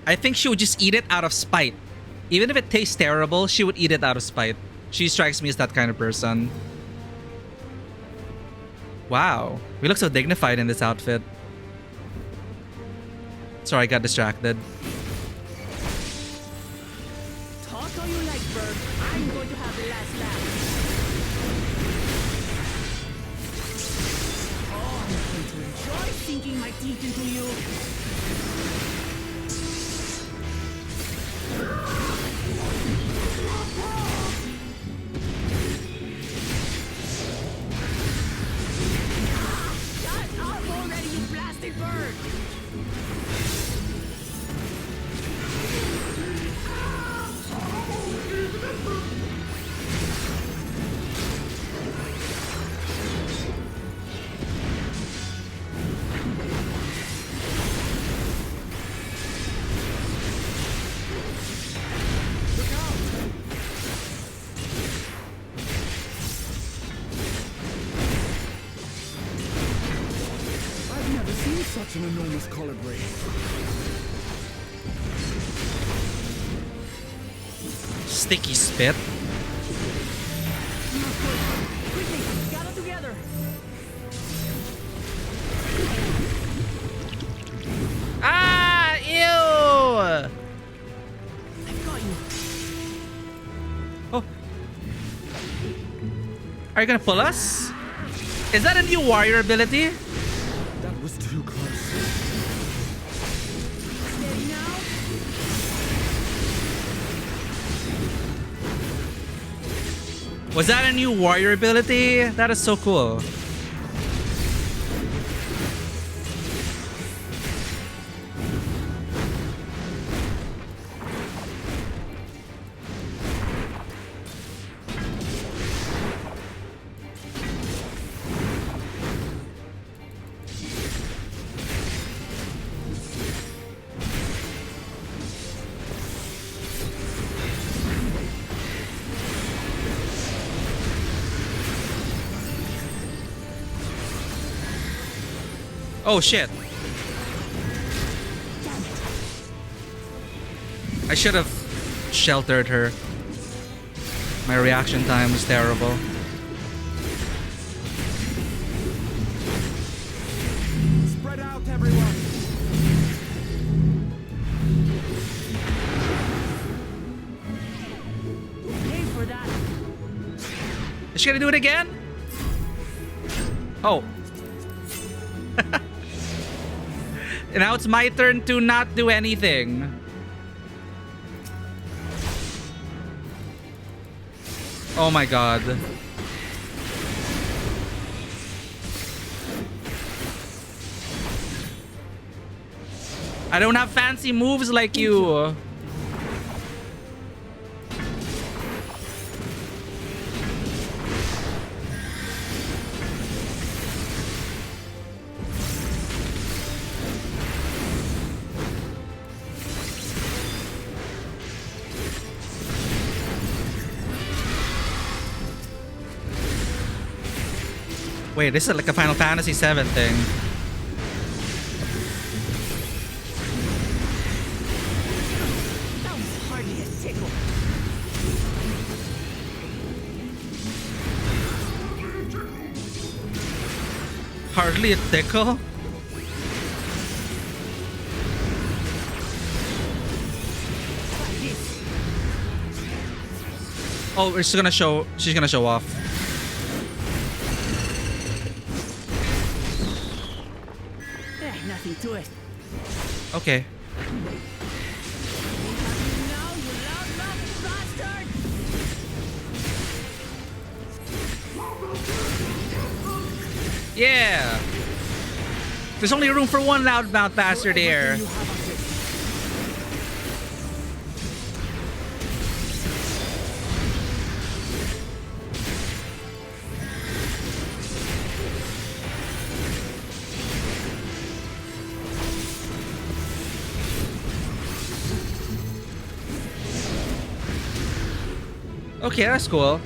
I think she would just eat it out of spite. Even if it tastes terrible, she would eat it out of spite. She strikes me as that kind of person. Wow, we look so dignified in this outfit. Sorry, I got distracted. Talk all you like, bird. I'm going to have the last laugh. Oh, I'm going to enjoy sinking my teeth into you. Shut up already, you blasted bird! I've never seen such an enormous colibri. Sticky spit. Quickly, gather together! Ah, ew! I've got you. Oh. Are you gonna pull us? Is that a new warrior ability? That was too close. Steady now. Was that a new warrior ability? That is so cool. Oh shit. I should have sheltered her. My reaction time was terrible. Spread out, everyone. She's gonna do it again? Oh. And now it's my turn to not do anything. Oh my god. I don't have fancy moves like you. Wait, this is like a Final Fantasy VII thing. That was hardly a tickle. Hardly a tickle? Oh, she's gonna show off. Nothing to it. Okay. Yeah. There's only room for one loudmouth bastard here. Okay, that's cool.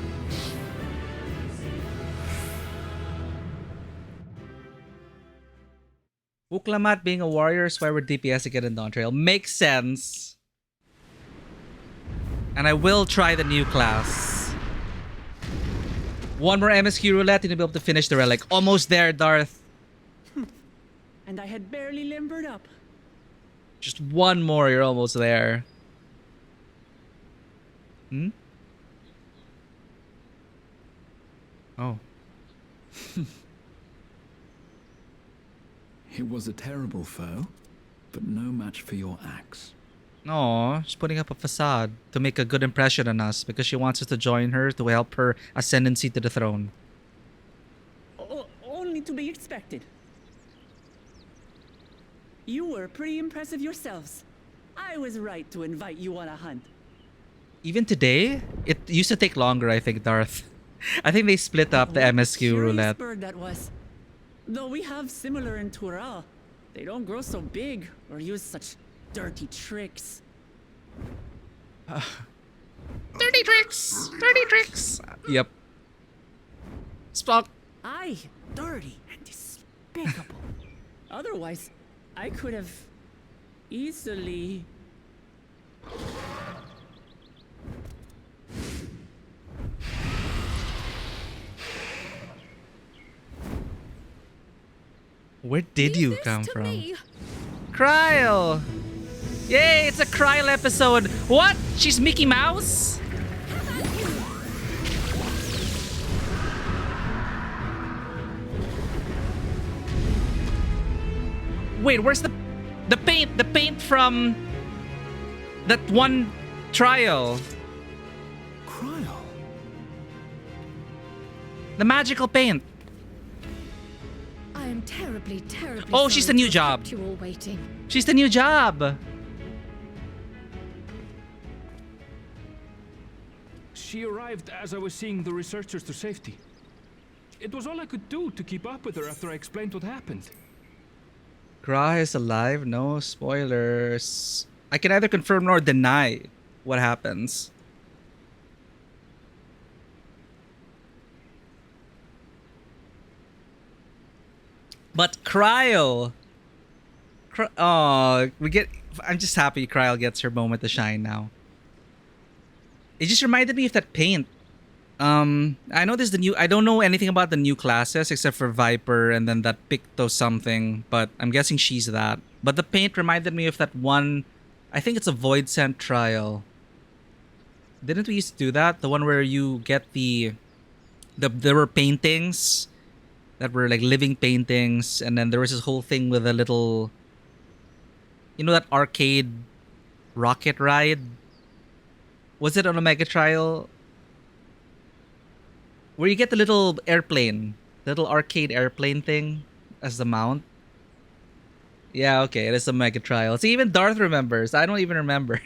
Wuklamat being a warrior is why we're DPS again in Dawntrail. Makes sense. And I will try the new class. One more MSQ roulette and you'll be able to finish the relic. Almost there, Darth. And I had barely limbered up. Just one more, you're almost there. Hmm? Oh. It was a terrible foe, but no match for your axe. No, she's putting up a facade to make a good impression on us because she wants us to join her to help her ascendancy to the throne. Only to be expected. You were pretty impressive yourselves. I was right to invite you on a hunt. Even today, it used to take longer, I think, Darth. I think they split up the MSQ roulette. Bird that was. Though we have similar in Tural, they don't grow so big or use such dirty tricks. Dirty tricks! Dirty tricks! Yep. Spock. Aye, dirty and despicable. Otherwise, I could have easily... Where did you come from? Kryl! Yay, it's a Kryl episode! What? She's Mickey Mouse? Wait, where's the paint? The paint from that one trial. Kryl? The magical paint. I am terribly, terribly Oh, she's the sorry new to have job. kept you all waiting. She's the new job. She arrived as I was seeing the researchers to safety. It was all I could do to keep up with her after I explained what happened. Gra is alive. No spoilers. I can neither confirm nor deny what happens. But Kryl. Oh, I'm just happy Kryl gets her moment to shine now. It just reminded me of that paint. I know there's the new... I don't know anything about the new classes except for Viper and then that Picto something, but I'm guessing she's that. But the paint reminded me of that one... I think it's a Void Sent trial. Didn't we used to do that? The one where you get the there were paintings that were like living paintings, and then there was this whole thing with a little, you know, that arcade rocket ride. Was it on a Mega Trial? Where you get the little airplane, little arcade airplane thing as the mount. Yeah, okay, it is a Mega Trial. See, even Darth remembers. I don't even remember.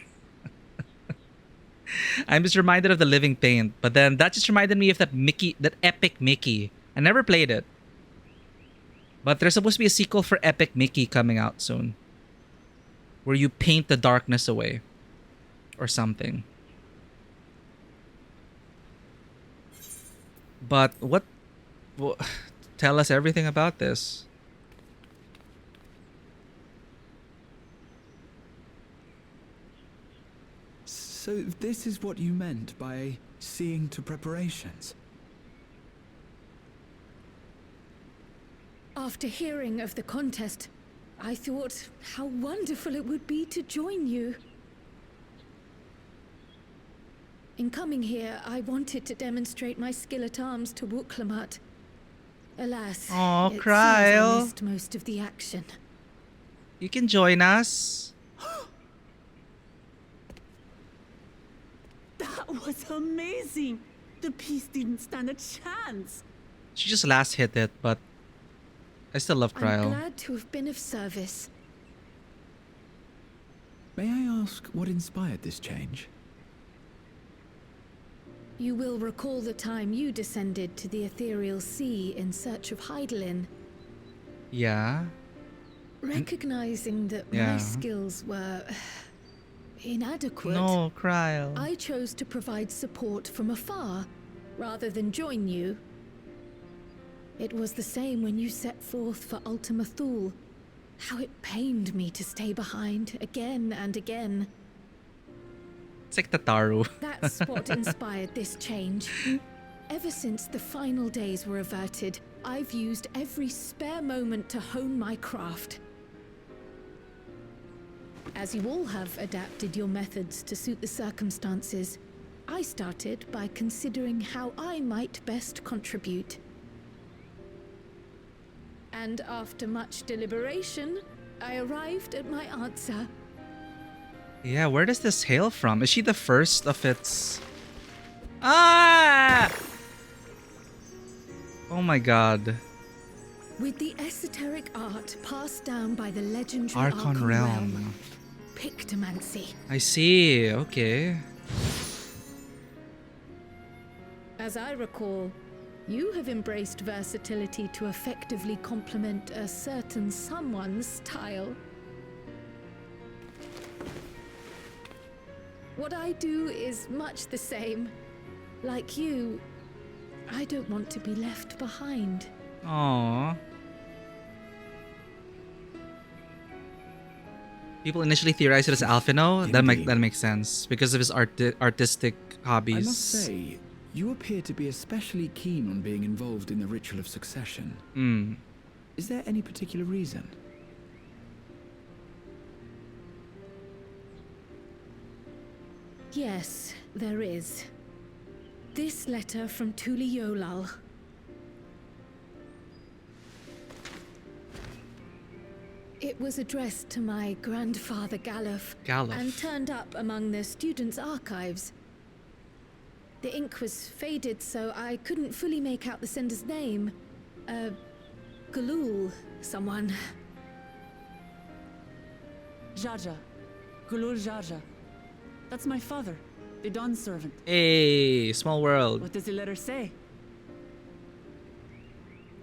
I'm just reminded of the living paint, but then that just reminded me of that Mickey, that Epic Mickey. I never played it, but there's supposed to be a sequel for Epic Mickey coming out soon, where you paint the darkness away, or something. But what tell us everything about this. So this is what you meant by seeing to preparations? After hearing of the contest, I thought how wonderful it would be to join you. In coming here, I wanted to demonstrate my skill at arms to Wuklamut. Alas, Oh, it seems Kryle. I missed most of the action. You can join us. That was amazing! The piece didn't stand a chance! She just last hit it, but I still love I'm Kryle. glad to have been of service. May I ask what inspired this change? You will recall the time you descended to the ethereal sea in search of Heidelin. Yeah. Recognizing that Yeah. my skills were inadequate, No, Kryle. I chose to provide support from afar rather than join you. It was the same when you set forth for Ultima Thule. How it pained me to stay behind again and again. It's like Tataru. That's what inspired this change. Ever since the final days were averted, I've used every spare moment to hone my craft. As you all have adapted your methods to suit the circumstances, I started by considering how I might best contribute. And after much deliberation, I arrived at my answer. Yeah, where does this hail from? Is she the first of its... Ah! Oh my god. With the esoteric art passed down by the legendary Archon Realm. Pictomancy. I see, okay. As I recall, you have embraced versatility to effectively complement a certain someone's style. What I do is much the same. Like you, I don't want to be left behind. Aww. People initially theorized it as Alphino. That makes sense because of his artistic hobbies. I must say, you appear to be especially keen on being involved in the ritual of succession. Hmm. Is there any particular reason? Yes, there is. This letter from Tuli Yolal. It was addressed to my grandfather Galuf, and turned up among the students' archives. The ink was faded, so I couldn't fully make out the sender's name. Galul, someone. Jaja. Gulul Jaja. That's my father, the Dawn servant. Hey, small world. What does the letter say?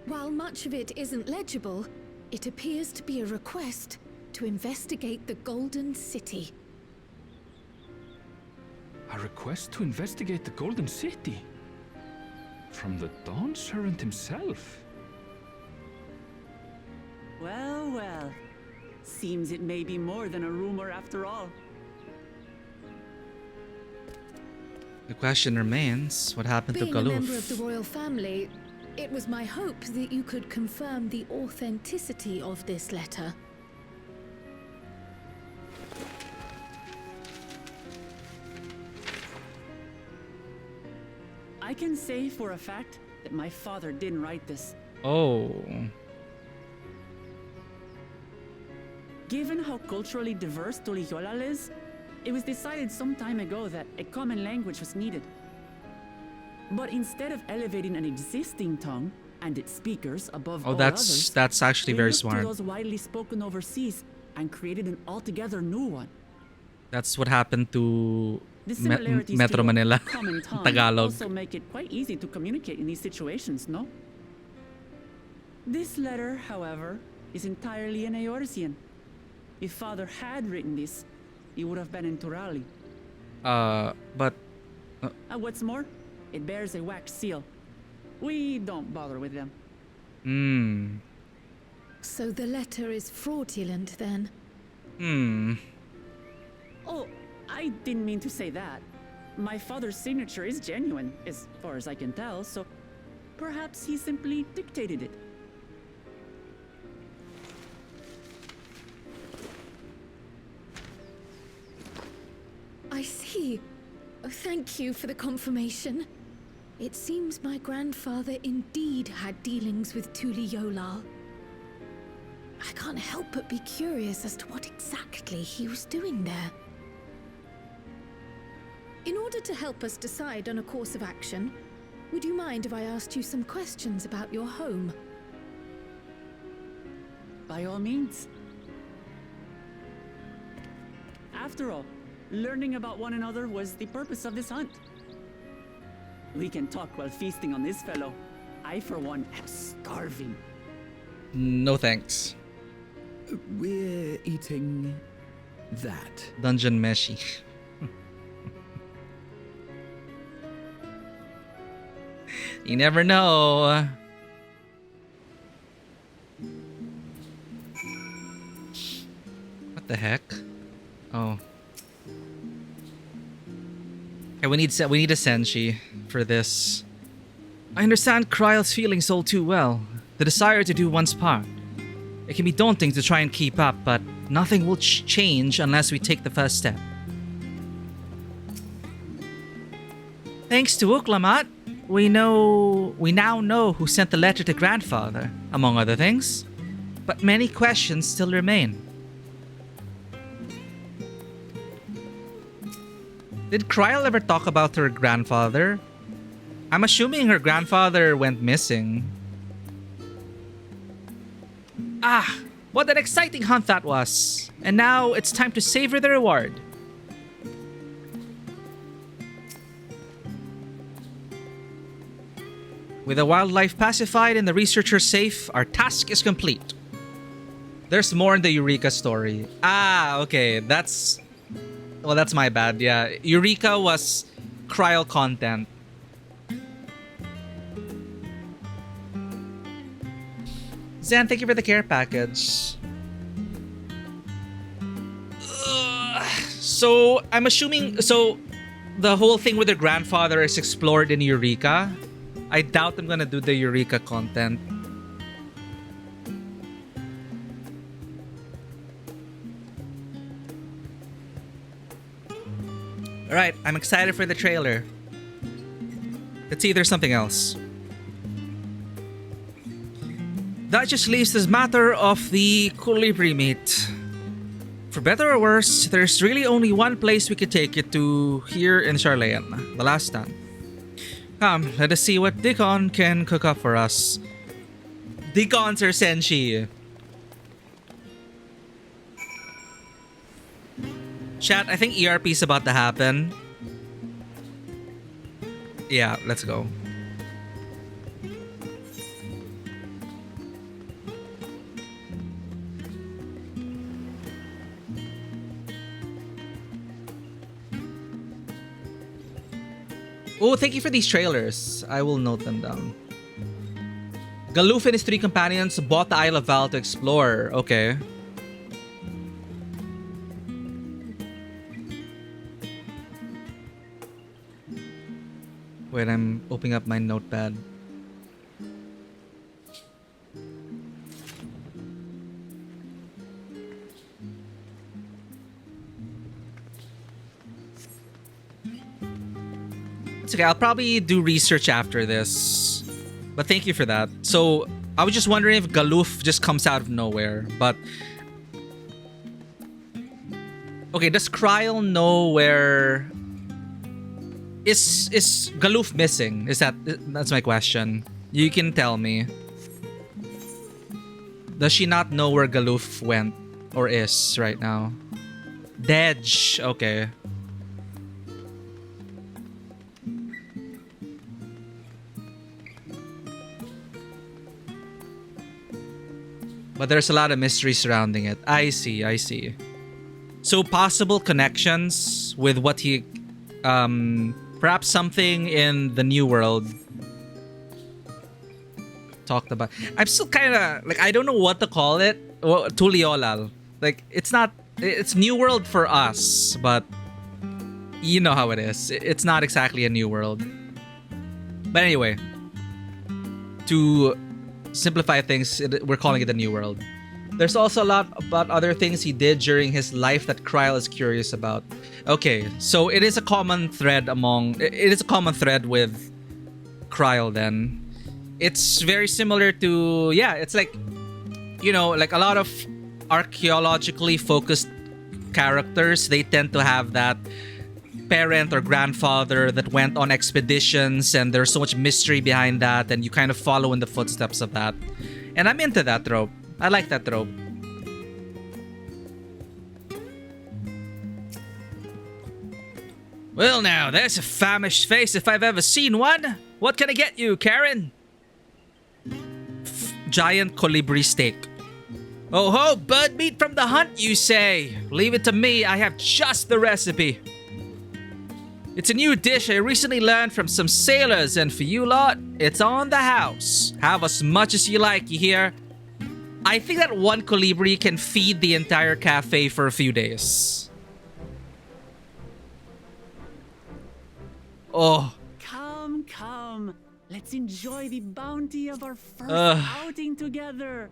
While much of it isn't legible, it appears to be a request to investigate the Golden City. A request to investigate the Golden City? From the Dawn servant himself? Well, well. Seems it may be more than a rumor after all. The question remains, what happened Being to a member of Galuf? the royal family, it was my hope that you could confirm the authenticity of this letter. I can say for a fact that my father didn't write this. Oh. Given how culturally diverse Tuliyollal is, it was decided some time ago that a common language was needed. But instead of elevating an existing tongue and its speakers above all others, that's actually they very looked smart. to those widely spoken overseas and created an altogether new one. That's what happened to The similarities Metro to Manila. a common tongue Tagalog. also make it quite easy to communicate in these situations, no? This letter, however, is entirely in Eorzean. If Father had written this, it would have been in Turali. But... And what's more, it bears a wax seal. We don't bother with them. So the letter is fraudulent then? Oh, I didn't mean to say that. My father's signature is genuine, as far as I can tell, so perhaps he simply dictated it. I see. Oh, thank you for the confirmation. It seems my grandfather indeed had dealings with Tuliyollal. I can't help but be curious as to what exactly he was doing there. In order to help us decide on a course of action, would you mind if I asked you some questions about your home? By all means. After all, learning about one another was the purpose of this hunt. We can talk while feasting on this fellow. I, for one, am starving. No thanks. We're eating that. Dungeon Meshi. You never know. What the heck? Oh. Okay, we need a Senshi for this. I understand Kryle's feelings all too well. The desire to do one's part. It can be daunting to try and keep up, but nothing will change unless we take the first step. Thanks to Uklamat, we now know who sent the letter to grandfather, among other things. But many questions still remain. Did Kryle ever talk about her grandfather? I'm assuming her grandfather went missing. Ah, what an exciting hunt that was. And now it's time to savor the reward. With the wildlife pacified and the researchers safe, our task is complete. There's more in the Eureka story. Ah, okay, that's my bad. Yeah, Eureka was Kryle content. Zan, thank you for the care package. So, I'm assuming... So, the whole thing with her grandfather is explored in Eureka. I doubt I'm gonna do the Eureka content. Alright, I'm excited for the trailer. Let's see if there's something else. That just leaves this matter of the colibri meat. For better or worse, there's really only one place we could take it to here in Charlayan, the last stand. Come, let us see what Deacon can cook up for us. Deacon Sir Senshi. Chat, I think ERP is about to happen. Yeah, let's go. Oh, thank you for these trailers. I will note them down. Galuf and his 3 companions bought the Isle of Val to explore. Okay. Wait, I'm opening up my notepad. It's okay, I'll probably do research after this. But thank you for that. So I was just wondering if Galuf just comes out of nowhere. But okay, does Kryl know where? Is Galuf missing? That's my question. You can tell me. Does she not know where Galuf went or is right now? Dej, okay. But there's a lot of mystery surrounding it. I see. So possible connections with what he... perhaps something in the New World talked about. I'm still kind of... Like, I don't know what to call it. Tuliolal. Like, it's not... It's New World for us, but... You know how it is. It's not exactly a New World. But anyway. To... simplify things, we're calling it a New World. There's also a lot about other things he did during his life that Kryl is curious about. Okay, so it is a common thread with Kryl then. It's very similar to, yeah, it's like, you know, like a lot of archaeologically focused characters, they tend to have that parent or grandfather that went on expeditions, and there's so much mystery behind that, and you kind of follow in the footsteps of that. And I'm into that trope. I like that trope. Well now, there's a famished face if I've ever seen one. What can I get you, Karen? Giant colibri steak. Oh ho, bird meat from the hunt, you say? Leave it to me, I have just the recipe. It's a new dish I recently learned from some sailors, and for you lot, it's on the house. Have as much as you like, you hear? I think that one colibri can feed the entire cafe for a few days. Oh. Come. Let's enjoy the bounty of our first outing together.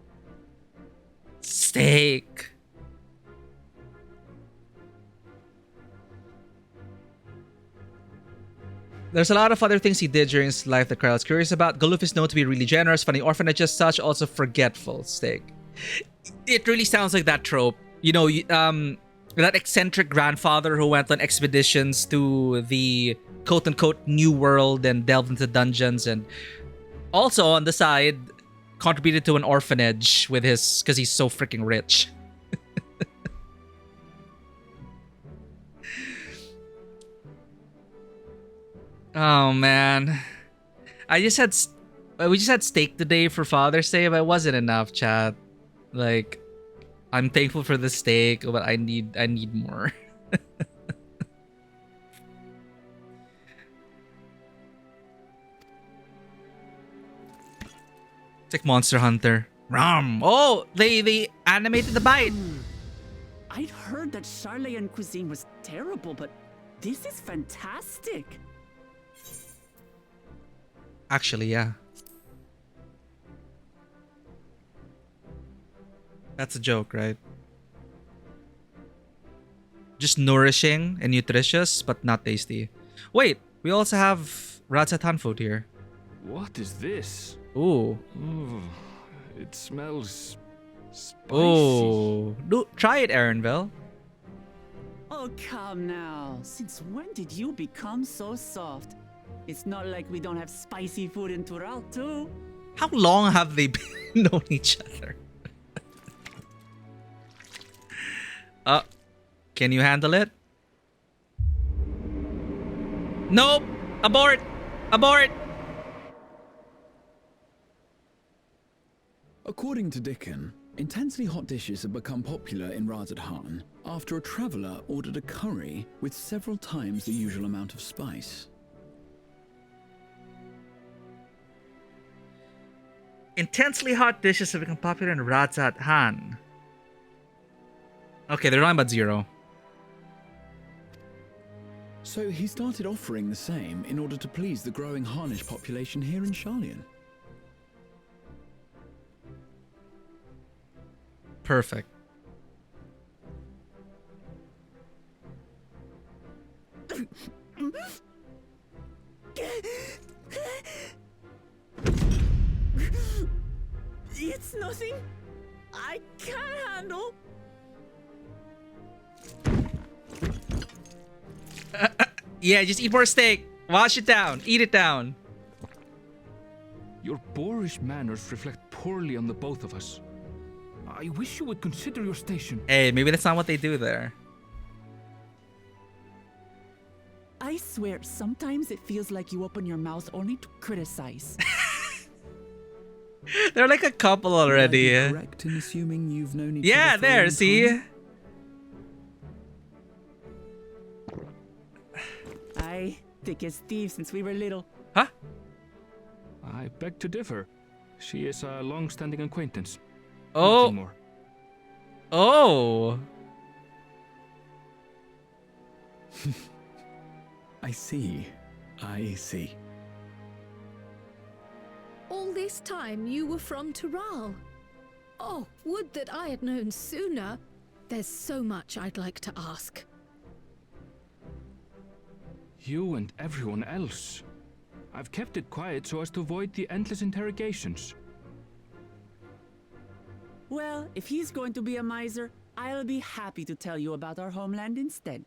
Steak. There's a lot of other things he did during his life that Kryl is curious about. Galuf is known to be really generous, funny orphanage as such, also forgetful. Steak. It really sounds like that trope. You know, that eccentric grandfather who went on expeditions to the quote-unquote New World and delved into dungeons, and also on the side contributed to an orphanage with his, because he's so freaking rich. Oh man, we just had steak today for Father's Day, but it wasn't enough, chat. Like, I'm thankful for the steak, but I need more. It's like Monster Hunter. Ram. Oh, they animated the bite. I'd heard that Charlayan cuisine was terrible, but this is fantastic. Actually, yeah. That's a joke, right? Just nourishing and nutritious, but not tasty. Wait, we also have Rajathan food here. What is this? Ooh. Ooh, it smells spicy. Oh, try it, Aaronville. Oh, come now. Since when did you become so soft? It's not like we don't have spicy food in Tural too. How long have they known each other? Can you handle it? Nope! Abort! Abort! According to Dickon, intensely hot dishes have become popular in Rajadhan after a traveller ordered a curry with several times the usual amount of spice. Intensely hot dishes have become popular in Rajasthan. Okay, they're talking about Zero. So he started offering the same in order to please the growing Harnish population here in Sharlayan. Perfect. It's nothing I can't handle. Yeah, just eat more steak. Wash it down. Eat it down. Your boorish manners reflect poorly on the both of us. I wish you would consider your station. Hey, maybe that's not what they do there. I swear, sometimes it feels like you open your mouth only to criticize. They're like a couple already. Would I be correct in assuming you've known each Yeah, other for a there, long see? time? I thick as thieves since we were little. Huh? I beg to differ. She is a long-standing acquaintance. Oh. Nothing more. Oh. I see. I see. All this time you were from Tural. Oh, would that I had known sooner. There's so much I'd like to ask. You and everyone else. I've kept it quiet so as to avoid the endless interrogations. Well, if he's going to be a miser, I'll be happy to tell you about our homeland instead.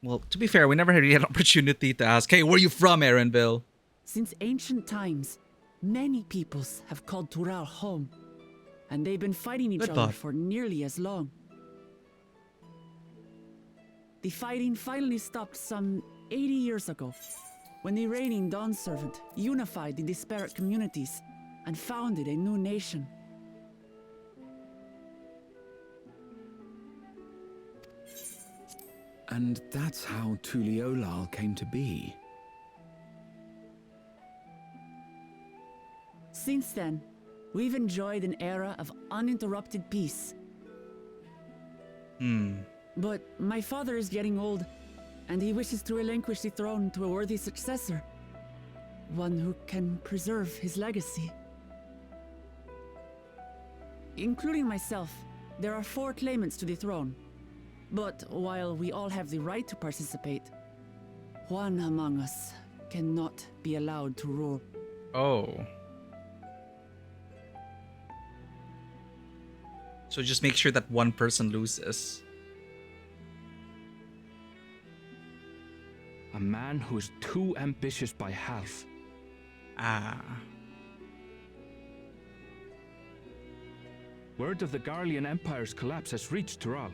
Well, to be fair, we never had an opportunity to ask, hey, where are you from, Erenville? Since ancient times, many peoples have called Tural home, and they've been fighting each other for nearly as long. The fighting finally stopped some 80 years ago, when the reigning Dawn Servant unified the disparate communities and founded a new nation. And that's how Tuliolal came to be. Since then, we've enjoyed an era of uninterrupted peace. But my father is getting old, and he wishes to relinquish the throne to a worthy successor. One who can preserve his legacy. Including myself, there are 4 claimants to the throne. But while we all have the right to participate, one among us cannot be allowed to rule. Oh. So just make sure that one person loses. A man who is too ambitious by half. Ah. Word of the Garlean Empire's collapse has reached Tural.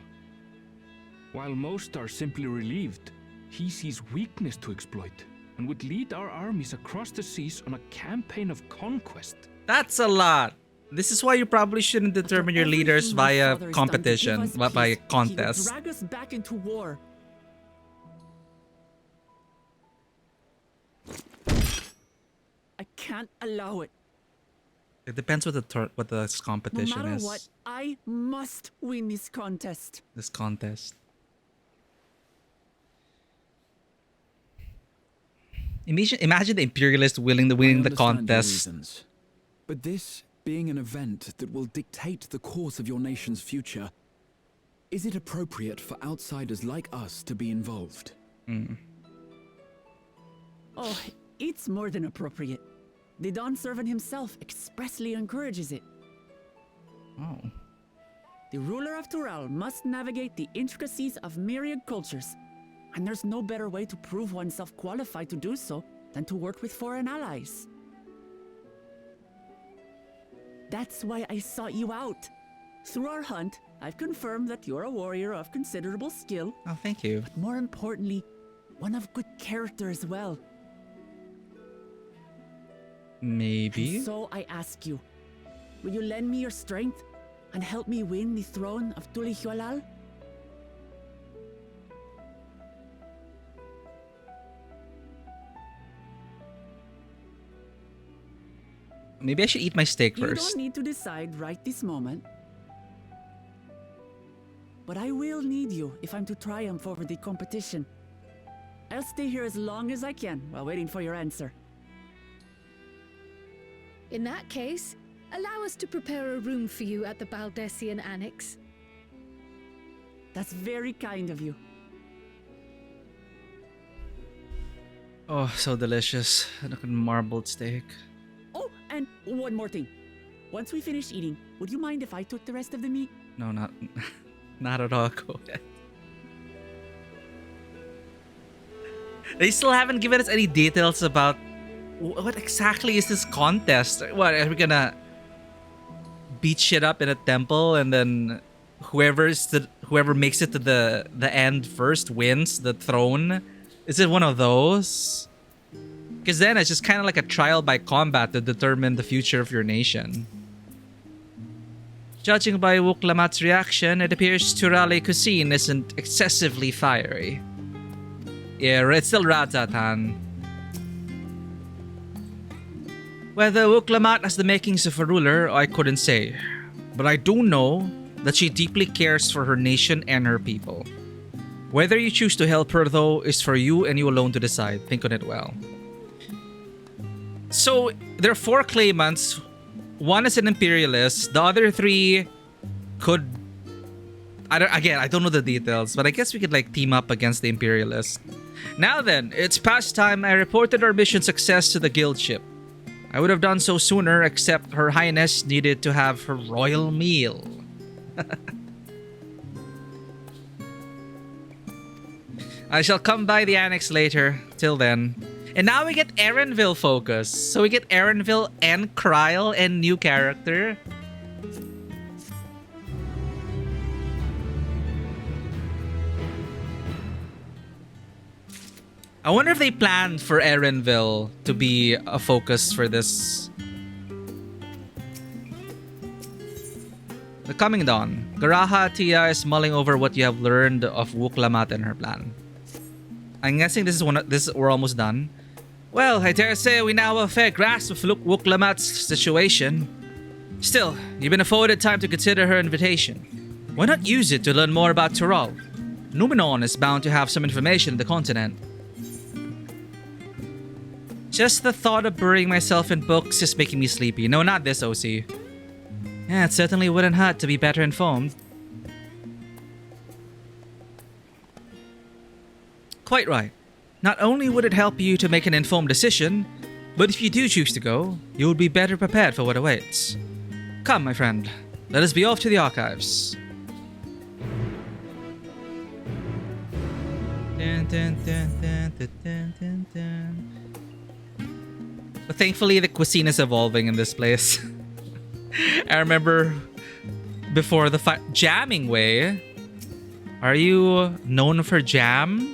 While most are simply relieved, he sees weakness to exploit and would lead our armies across the seas on a campaign of conquest. That's a lot. This is why you probably shouldn't determine your leaders via competition, via contest. Drag us back into war. I can't allow it. It depends what the competition No matter is. what, I must win this contest. This contest. Imagine the Imperialists winning the I understand your contest. reasons. But this being an event that will dictate the course of your nation's future, is it appropriate for outsiders like us to be involved? Oh, it's more than appropriate. The Dawn Servant himself expressly encourages it. Oh. The ruler of Tural must navigate the intricacies of myriad cultures, and there's no better way to prove oneself qualified to do so than to work with foreign allies. That's why I sought you out. Through our hunt, I've confirmed that you're a warrior of considerable skill. Oh, thank you. But more importantly, one of good character as well. Maybe. And so I ask you, will you lend me your strength and help me win the throne of Tulihualal? Maybe I should eat my steak You first. don't need to decide right this moment. But I will need you if I'm to triumph over the competition. I'll stay here as long as I can while waiting for your answer. In that case, allow us to prepare a room for you at the Baldessian Annex. That's very kind of you. Oh, so delicious. Look at marbled steak. Oh, and one more thing. Once we finish eating, would you mind if I took the rest of the meat? No, not not at all. Go ahead. They still haven't given us any details about what exactly is this contest. What, are we gonna beat shit up in a temple and then whoever makes it to the end first wins the throne? Is it one of those? Because then it's just kind of like a trial by combat to determine the future of your nation. Judging by Wuklamat's reaction, it appears Turali cuisine isn't excessively fiery. Yeah, it's still Radzatan. Whether Wuklamat has the makings of a ruler, I couldn't say. But I do know that she deeply cares for her nation and her people. Whether you choose to help her, though, is for you and you alone to decide. Think on it well. So, there are 4 claimants. One is an imperialist. The other 3 could... I don't know the details, but I guess we could like team up against the imperialist. Now then, it's past time I reported our mission success to the guild ship. I would have done so sooner, except Her Highness needed to have her royal meal. I shall come by the annex later. Till then. And now we get Erenville focus. So we get Erenville and Kryle and new character. I wonder if they planned for Erenville to be a focus for this. The Coming Dawn. Garaha Tia is mulling over what you have learned of Wuklamat and her plan. I'm guessing we're almost done. Well, I dare say we now have a fair grasp of Wuklamat's situation. Still, you've been afforded time to consider her invitation. Why not use it to learn more about Tural? Numenor is bound to have some information on the continent. Just the thought of burying myself in books is making me sleepy. No, not this, OC. Yeah, it certainly wouldn't hurt to be better informed. Quite right. Not only would it help you to make an informed decision, but if you do choose to go, you will be better prepared for what awaits. Come, my friend. Let us be off to the archives. Dun, dun, dun, dun, dun, dun, dun, dun. But thankfully, the cuisine is evolving in this place. I remember before the jamming way. Are you known for jam?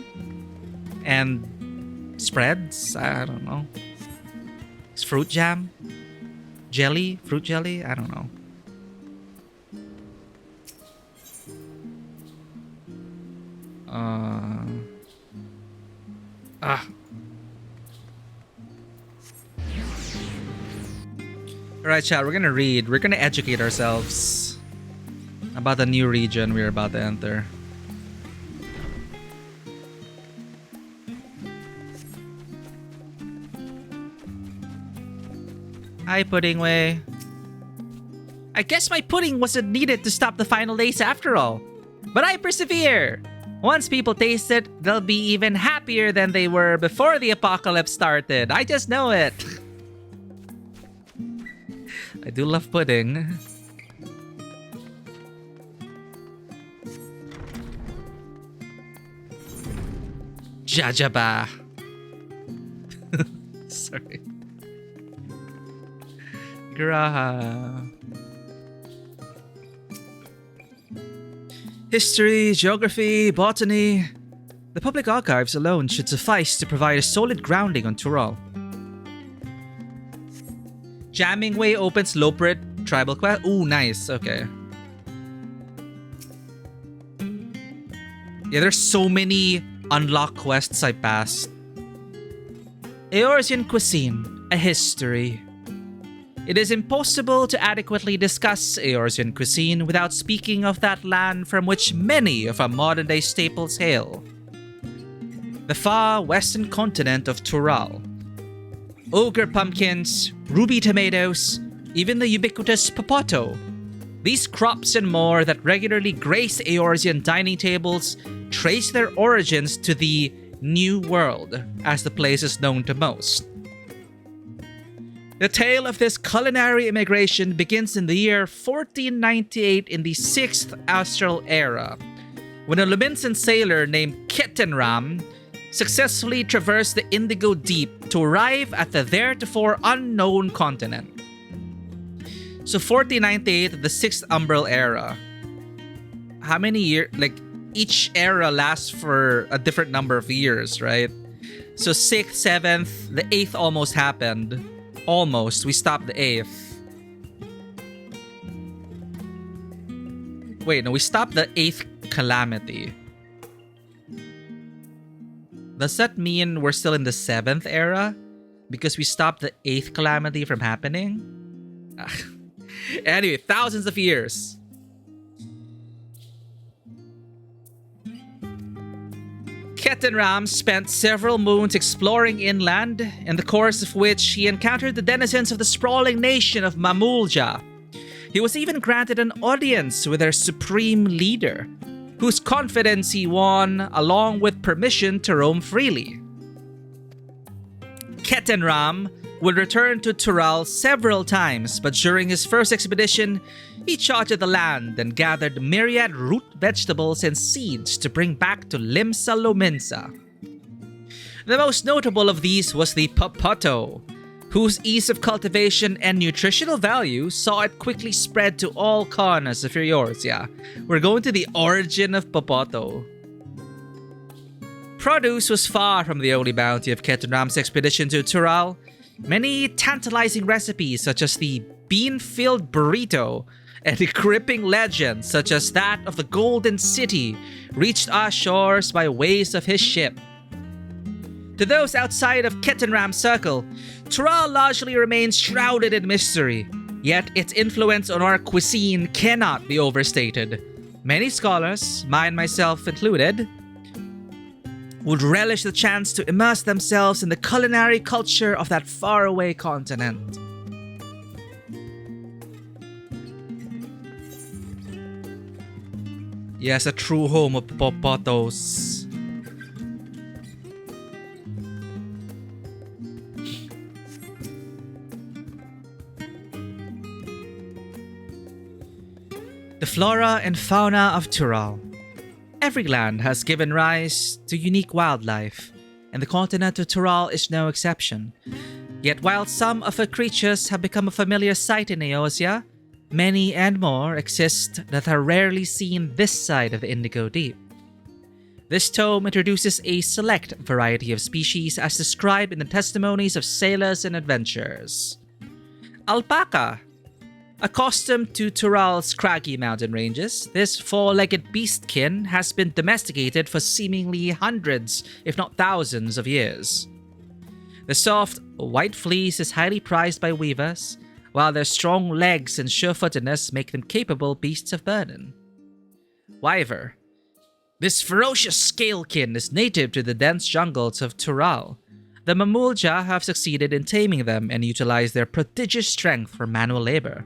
And spreads? I don't know. It's fruit jam? Jelly? Fruit jelly? I don't know. Alright, chat, we're gonna read. We're gonna educate ourselves about the new region we're about to enter. Hi, Pudding Way. I guess my pudding wasn't needed to stop the final days after all. But I persevere. Once people taste it, they'll be even happier than they were before the apocalypse started. I just know it. I do love pudding. Jajaba. Sorry. Graha. History, geography, botany. The public archives alone should suffice to provide a solid grounding on Tural. Jamming Way opens Loprit tribal quest. Ooh, nice. Okay. Yeah, there's so many unlocked quests I passed. Eorzean cuisine, a history. It is impossible to adequately discuss Eorzean cuisine without speaking of that land from which many of our modern-day staples hail. The far western continent of Tural. Ogre pumpkins, ruby tomatoes, even the ubiquitous popoto. These crops and more that regularly grace Eorzean dining tables trace their origins to the New World, as the place is known to most. The tale of this culinary immigration begins in the year 1498 in the 6th Austral era, when a Luminsan sailor named Kettenram successfully traversed the Indigo Deep to arrive at the theretofore unknown continent. So 1498, the 6th Umbral era. How many years? Like, each era lasts for a different number of years, right? So 6th, 7th, the 8th almost happened. Almost. We stopped the 8th. Wait, no, we stopped the 8th calamity. Does that mean we're still in the 7th era? Because we stopped the 8th calamity from happening? Anyway, thousands of years. Kettenram spent several moons exploring inland, in the course of which he encountered the denizens of the sprawling nation of Mamulja. He was even granted an audience with their supreme leader, whose confidence he won, along with permission to roam freely. Kettenram would return to Tural several times, but during his first expedition, he charted the land and gathered myriad root vegetables and seeds to bring back to Limsa Lominsa. The most notable of these was the Papato, whose ease of cultivation and nutritional value saw it quickly spread to all corners of Furiosia. We're going to the origin of Papato. Produce was far from the only bounty of Kettenram's expedition to Tural. Many tantalizing recipes, such as the bean-filled burrito, and a gripping legend, such as that of the Golden City, reached our shores by ways of his ship. To those outside of Kettenram's circle, Tural largely remains shrouded in mystery, yet its influence on our cuisine cannot be overstated. Many scholars, mine myself included, would relish the chance to immerse themselves in the culinary culture of that faraway continent. Yes, a true home of Popotos. The flora and fauna of Tural. Every land has given rise to unique wildlife, and the continent of Tural is no exception. Yet while some of her creatures have become a familiar sight in Eosia, many and more exist that are rarely seen this side of the Indigo Deep. This tome introduces a select variety of species as described in the testimonies of sailors and adventurers. Alpaca. Accustomed to Tural's craggy mountain ranges, this four-legged beastkin has been domesticated for seemingly hundreds, if not thousands, of years. The soft, white fleece is highly prized by weavers, while their strong legs and sure-footedness make them capable beasts of burden. Wyver. This ferocious scalekin is native to the dense jungles of Tural. The Mamulja have succeeded in taming them and utilize their prodigious strength for manual labor.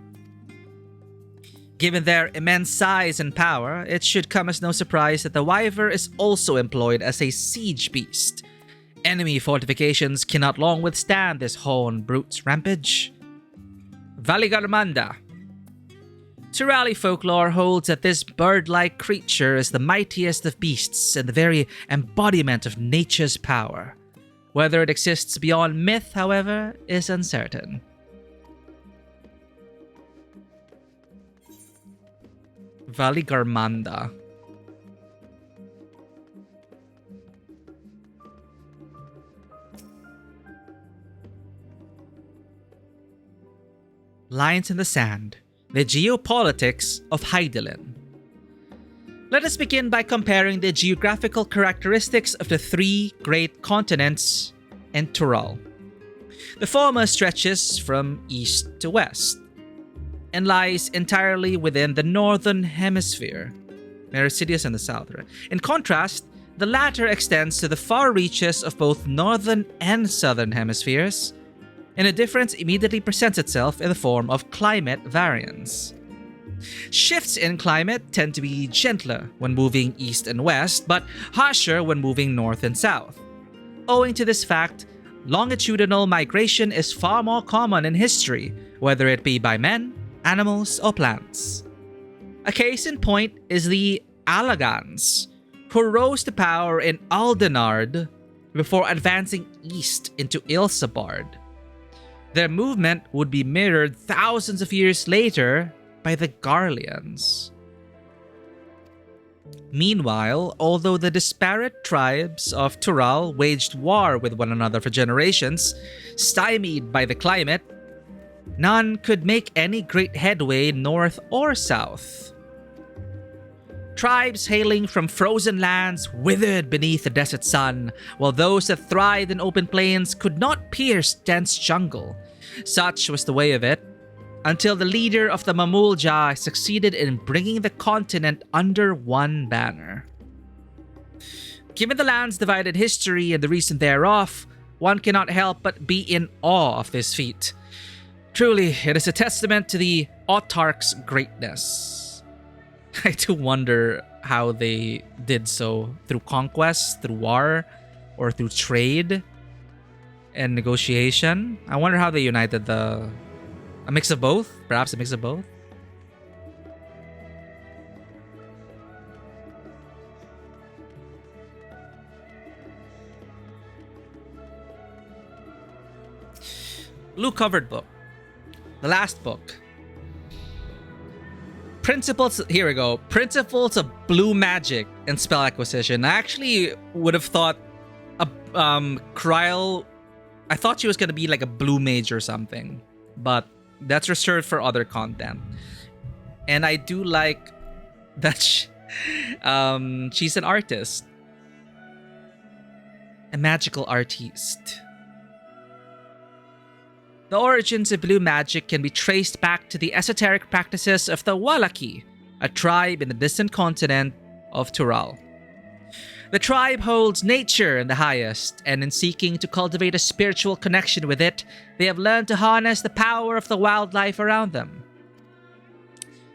Given their immense size and power, it should come as no surprise that the Wyver is also employed as a siege beast. Enemy fortifications cannot long withstand this horned brute's rampage. Valigarmanda. Turali folklore holds that this bird-like creature is the mightiest of beasts and the very embodiment of nature's power. Whether it exists beyond myth, however, is uncertain. Valigarmanda. Lines in the Sand. The geopolitics of Hydaelyn. Let us begin by comparing the geographical characteristics of the three great continents in Tural. The former stretches from east to west and lies entirely within the northern hemisphere, Mericidius in the south. In contrast, the latter extends to the far reaches of both northern and southern hemispheres, and a difference immediately presents itself in the form of climate variance. Shifts in climate tend to be gentler when moving east and west, but harsher when moving north and south. Owing to this fact, longitudinal migration is far more common in history, whether it be by men, animals, or plants. A case in point is the Allagans, who rose to power in Aldenard before advancing east into Ilsabard. Their movement would be mirrored thousands of years later by the Garleans. Meanwhile, although the disparate tribes of Tural waged war with one another for generations, stymied by the climate, none could make any great headway north or south. Tribes hailing from frozen lands withered beneath the desert sun, while those that thrived in open plains could not pierce dense jungle. Such was the way of it, until the leader of the Mamulja succeeded in bringing the continent under one banner. Given the land's divided history and the reason thereof, one cannot help but be in awe of this feat. Truly, it is a testament to the autarch's greatness. I do wonder how they did so, through conquest, through war, or through trade and negotiation. I wonder how they united a mix of both? Perhaps a mix of both? Blue covered book. The last book. Principles, here we go. Principles of blue magic and spell acquisition. I actually would have thought Kryl, I thought she was going to be like a blue mage or something, but that's reserved for other content. And I do like that she's an artist. A magical artiste. The origins of blue magic can be traced back to the esoteric practices of the Wallaki, a tribe in the distant continent of Tural. The tribe holds nature in the highest, and in seeking to cultivate a spiritual connection with it, they have learned to harness the power of the wildlife around them.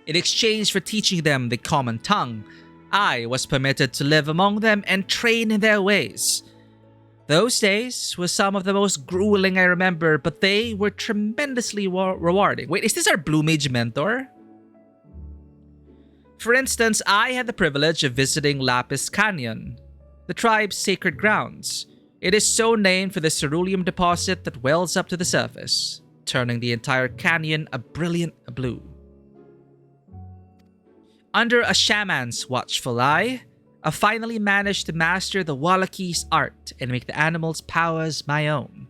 In exchange for teaching them the common tongue, I was permitted to live among them and train in their ways. Those days were some of the most grueling I remember, but they were tremendously rewarding. Wait, is this our Blue Mage mentor? For instance, I had the privilege of visiting Lapis Canyon, the tribe's sacred grounds. It is so named for the cerulean deposit that wells up to the surface, turning the entire canyon a brilliant blue. Under a shaman's watchful eye, I finally managed to master the Wallaki's art and make the animal's powers my own.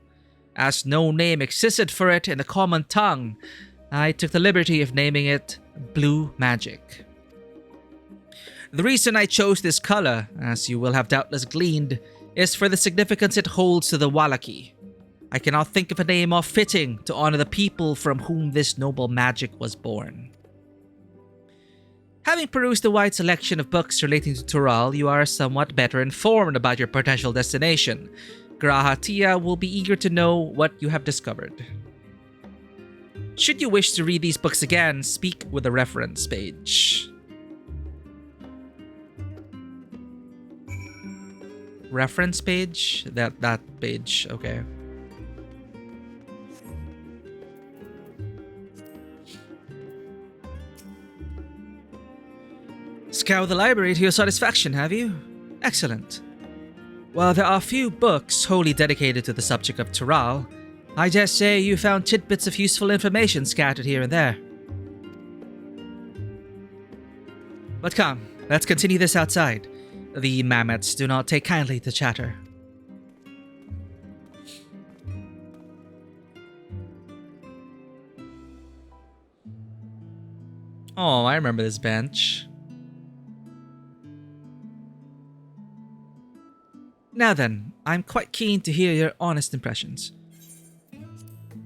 As no name existed for it in the common tongue, I took the liberty of naming it Blue Magic. The reason I chose this color, as you will have doubtless gleaned, is for the significance it holds to the Wallaki. I cannot think of a name more fitting to honor the people from whom this noble magic was born. Having perused a wide selection of books relating to Tural, you are somewhat better informed about your potential destination. Grahatia will be eager to know what you have discovered. Should you wish to read these books again, speak with the reference page. Reference page? That page, okay. Scour the library to your satisfaction, have you? Excellent. While there are few books wholly dedicated to the subject of Tural, I dare say you found tidbits of useful information scattered here and there. But come, let's continue this outside. The mammoths do not take kindly to chatter. Oh, I remember this bench. Now then, I'm quite keen to hear your honest impressions.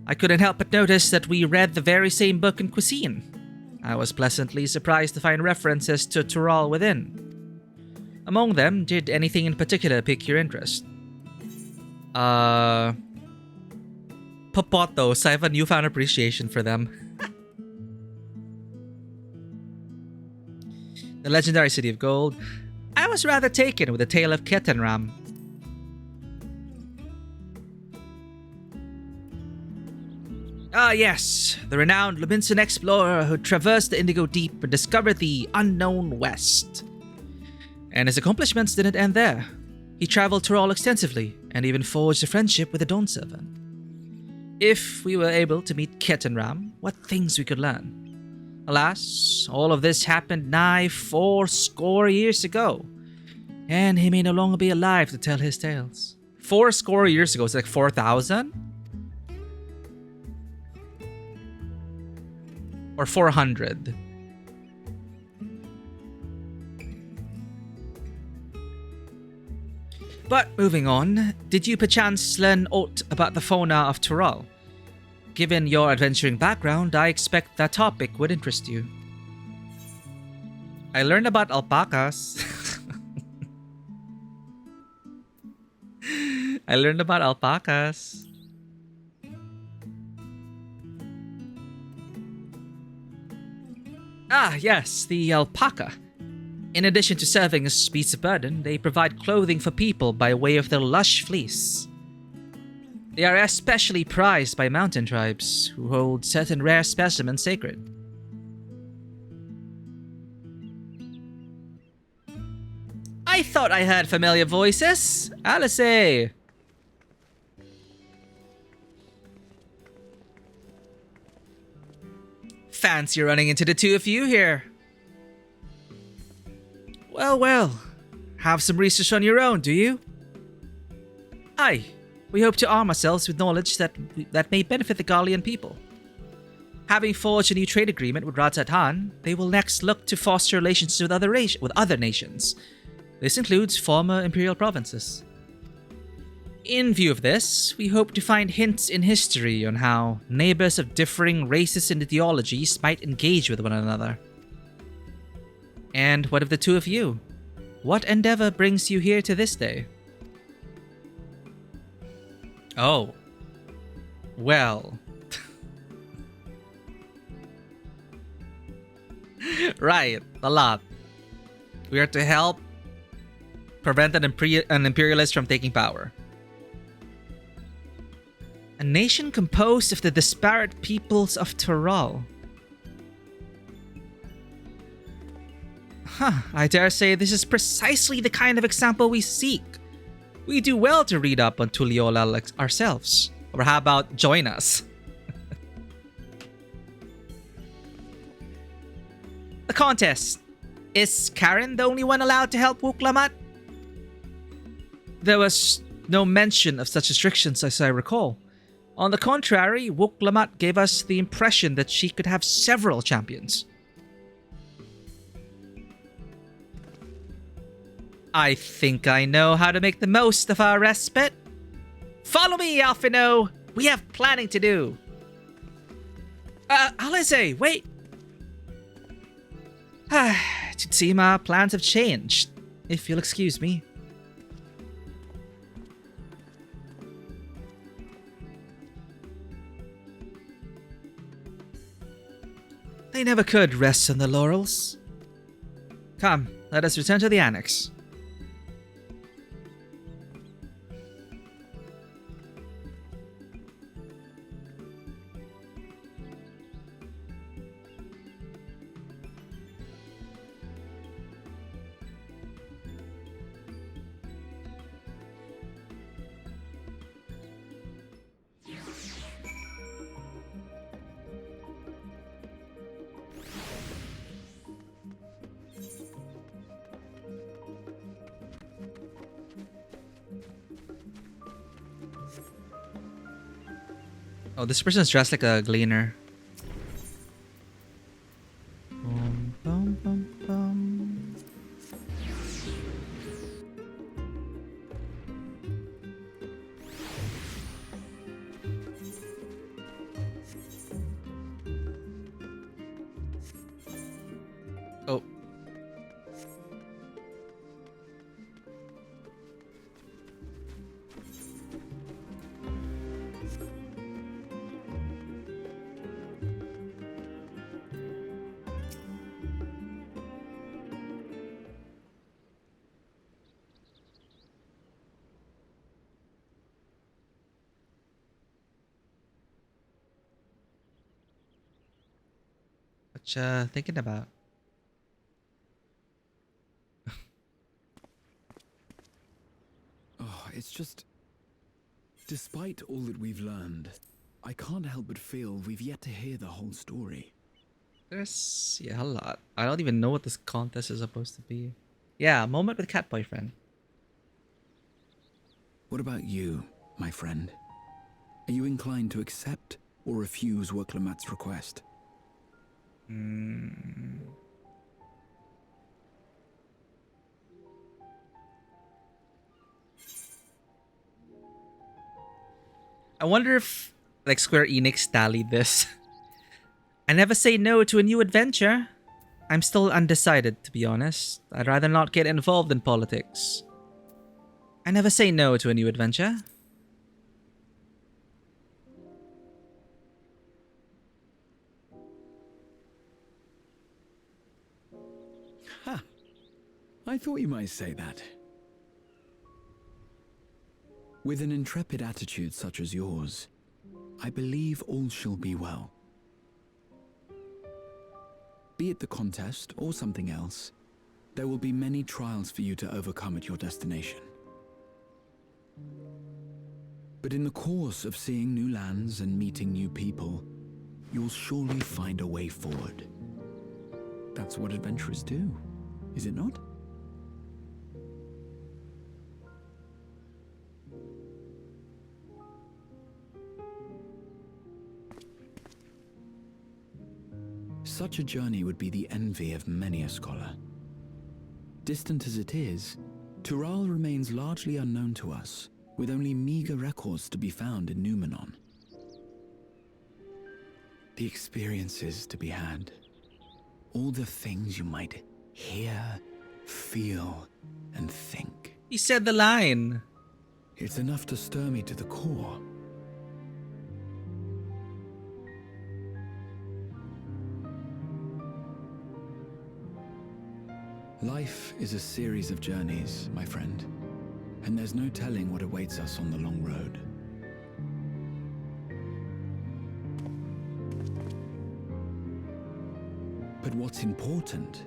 I couldn't help but notice that we read the very same book in cuisine. I was pleasantly surprised to find references to Tural within. Among them, did anything in particular pique your interest? Popotos, I have a newfound appreciation for them. The legendary City of Gold. I was rather taken with the tale of Ketenram. Ah, yes, the renowned Luminson explorer who traversed the Indigo Deep and discovered the unknown West. And his accomplishments didn't end there. He traveled Tyrol extensively and even forged a friendship with the Dawn Servant. If we were able to meet Ket and Ram, what things we could learn. Alas, all of this happened nigh 80 years ago, and he may no longer be alive to tell his tales. 80 years ago, it's like 4,000? Or 400? But moving on, did you perchance learn aught about the fauna of Tyrol? Given your adventuring background, I expect that topic would interest you. I learned about alpacas. I learned about alpacas. Ah, yes, the alpaca. In addition to serving as beasts of burden, they provide clothing for people by way of their lush fleece. They are especially prized by mountain tribes, who hold certain rare specimens sacred. I thought I heard familiar voices. Alice! Fancy running into the two of you here. Well, well. Have some research on your own, do you? Aye. We hope to arm ourselves with knowledge that may benefit the Gallian people. Having forged a new trade agreement with Radzat Han, they will next look to foster relations with other nations. This includes former imperial provinces. In view of this, we hope to find hints in history on how neighbors of differing races and ideologies might engage with one another. And what of the two of you? What endeavor brings you here to this day? Oh. Well. Right, a lot. We are to help prevent an imperialist from taking power. A nation composed of the disparate peoples of Tyrol. I dare say this is precisely the kind of example we seek. We do well to read up on Tuliyollal ourselves. Or how about join us? The contest. Is Karen the only one allowed to help Wuklamat? There was no mention of such restrictions as I recall. On the contrary, Wuklamat gave us the impression that she could have several champions. I think I know how to make the most of our respite. Follow me, Alphino! We have planning to do. Alice, wait! It would seem our plans have changed, if you'll excuse me. They never could rest on their laurels. Come, let us return to the annex. Oh, this person's dressed like a gleaner. Bum, bum, bum, bum. Oh. much thinking about. Oh, it's just... Despite all that we've learned, I can't help but feel we've yet to hear the whole story. There's a lot. I don't even know what this contest is supposed to be. Yeah, moment with cat boyfriend. What about you, my friend? Are you inclined to accept or refuse Worklamat's request? I wonder if, like, Square Enix tallied this. I never say no to a new adventure. I'm still undecided, to be honest. I'd rather not get involved in politics. I never say no to a new adventure. Ha! I thought you might say that. With an intrepid attitude such as yours, I believe all shall be well. Be it the contest or something else, there will be many trials for you to overcome at your destination. But in the course of seeing new lands and meeting new people, you'll surely find a way forward. That's what adventurers do, is it not? Such a journey would be the envy of many a scholar. Distant as it is, Tural remains largely unknown to us, with only meager records to be found in Numenor. The experiences to be had, all the things you might hear, feel, and think. He said the line. It's enough to stir me to the core. Life is a series of journeys, my friend, and there's no telling what awaits us on the long road. But what's important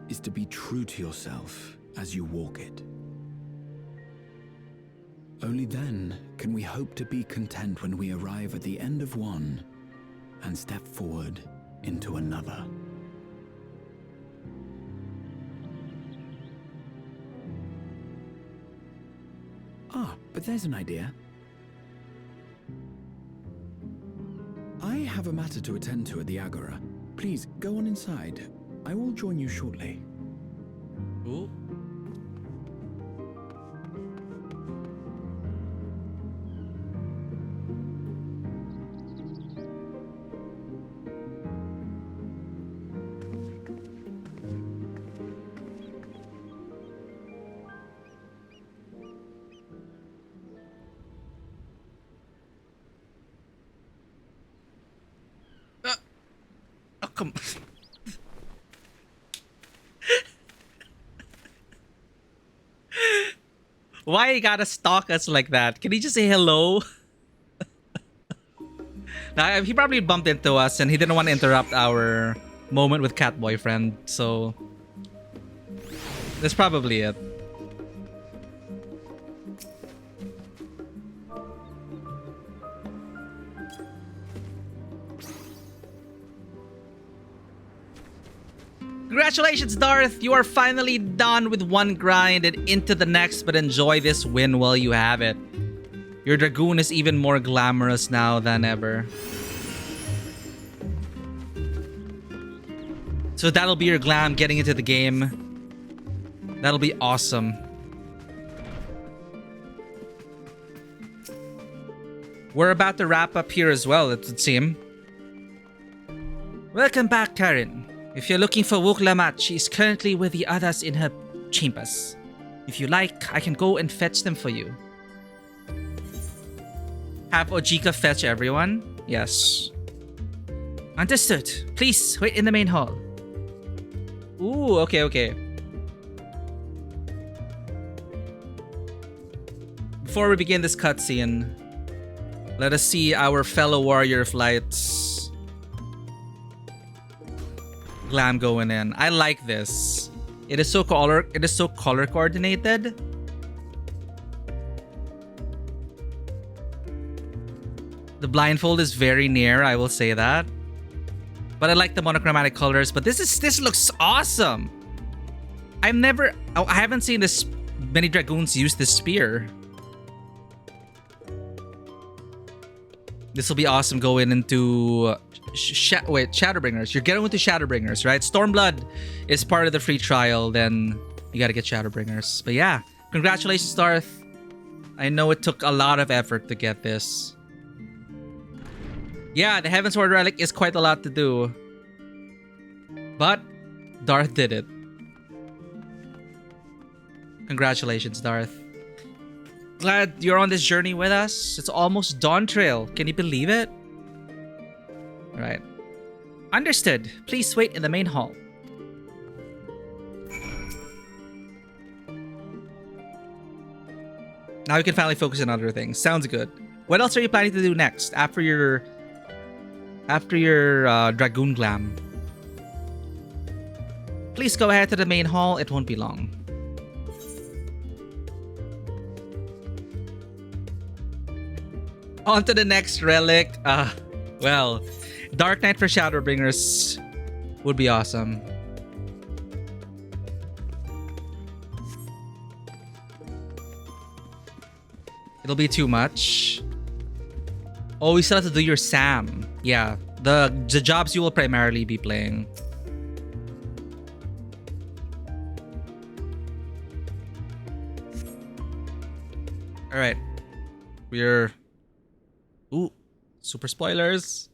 is to be true to yourself as you walk it. Only then can we hope to be content when we arrive at the end of one and step forward into another. Ah, but there's an idea. I have a matter to attend to at the Agora. Please, go on inside. I will join you shortly. Ooh. Come. Why you gotta stalk us like that? Can he just say hello? Now, he probably bumped into us and he didn't want to interrupt our moment with cat boyfriend, so that's probably it. Congratulations, Darth! You are finally done with one grind and into the next, but enjoy this win while you have it. Your Dragoon is even more glamorous now than ever. So that'll be your glam getting into the game. That'll be awesome. We're about to wrap up here as well, it would seem. Welcome back, Karen. If you're looking for Wuklamach, she is currently with the others in her chambers. If you like, I can go and fetch them for you. Have Ojika fetch everyone? Yes. Understood. Please, wait in the main hall. Ooh, okay, okay. Before we begin this cutscene, let us see our fellow warrior of lights. glam going in. I like this. It is so color coordinated. The blindfold is very near, I will say that. But I like the monochromatic colors. But this looks awesome. I haven't seen this many dragoons use this spear. This will be awesome going into Shadowbringers. You're getting into Shadowbringers, right? Stormblood is part of the free trial. Then you gotta get Shadowbringers. But yeah, congratulations, Darth. I know it took a lot of effort to get this. Yeah, the Heavensward Relic is quite a lot to do. But Darth did it. Congratulations, Darth. Glad you're on this journey with us. It's almost Dawntrail. Can you believe it? Alright. Understood. Please wait in the main hall. Now we can finally focus on other things. Sounds good. What else are you planning to do next after your Dragoon Glam? Please go ahead to the main hall. It won't be long. On to the next relic. Well, Dark Knight for Shadowbringers would be awesome. It'll be too much. Oh, you still have to do your Sam. Yeah, the jobs you will primarily be playing. All right, we're. Ooh, super spoilers.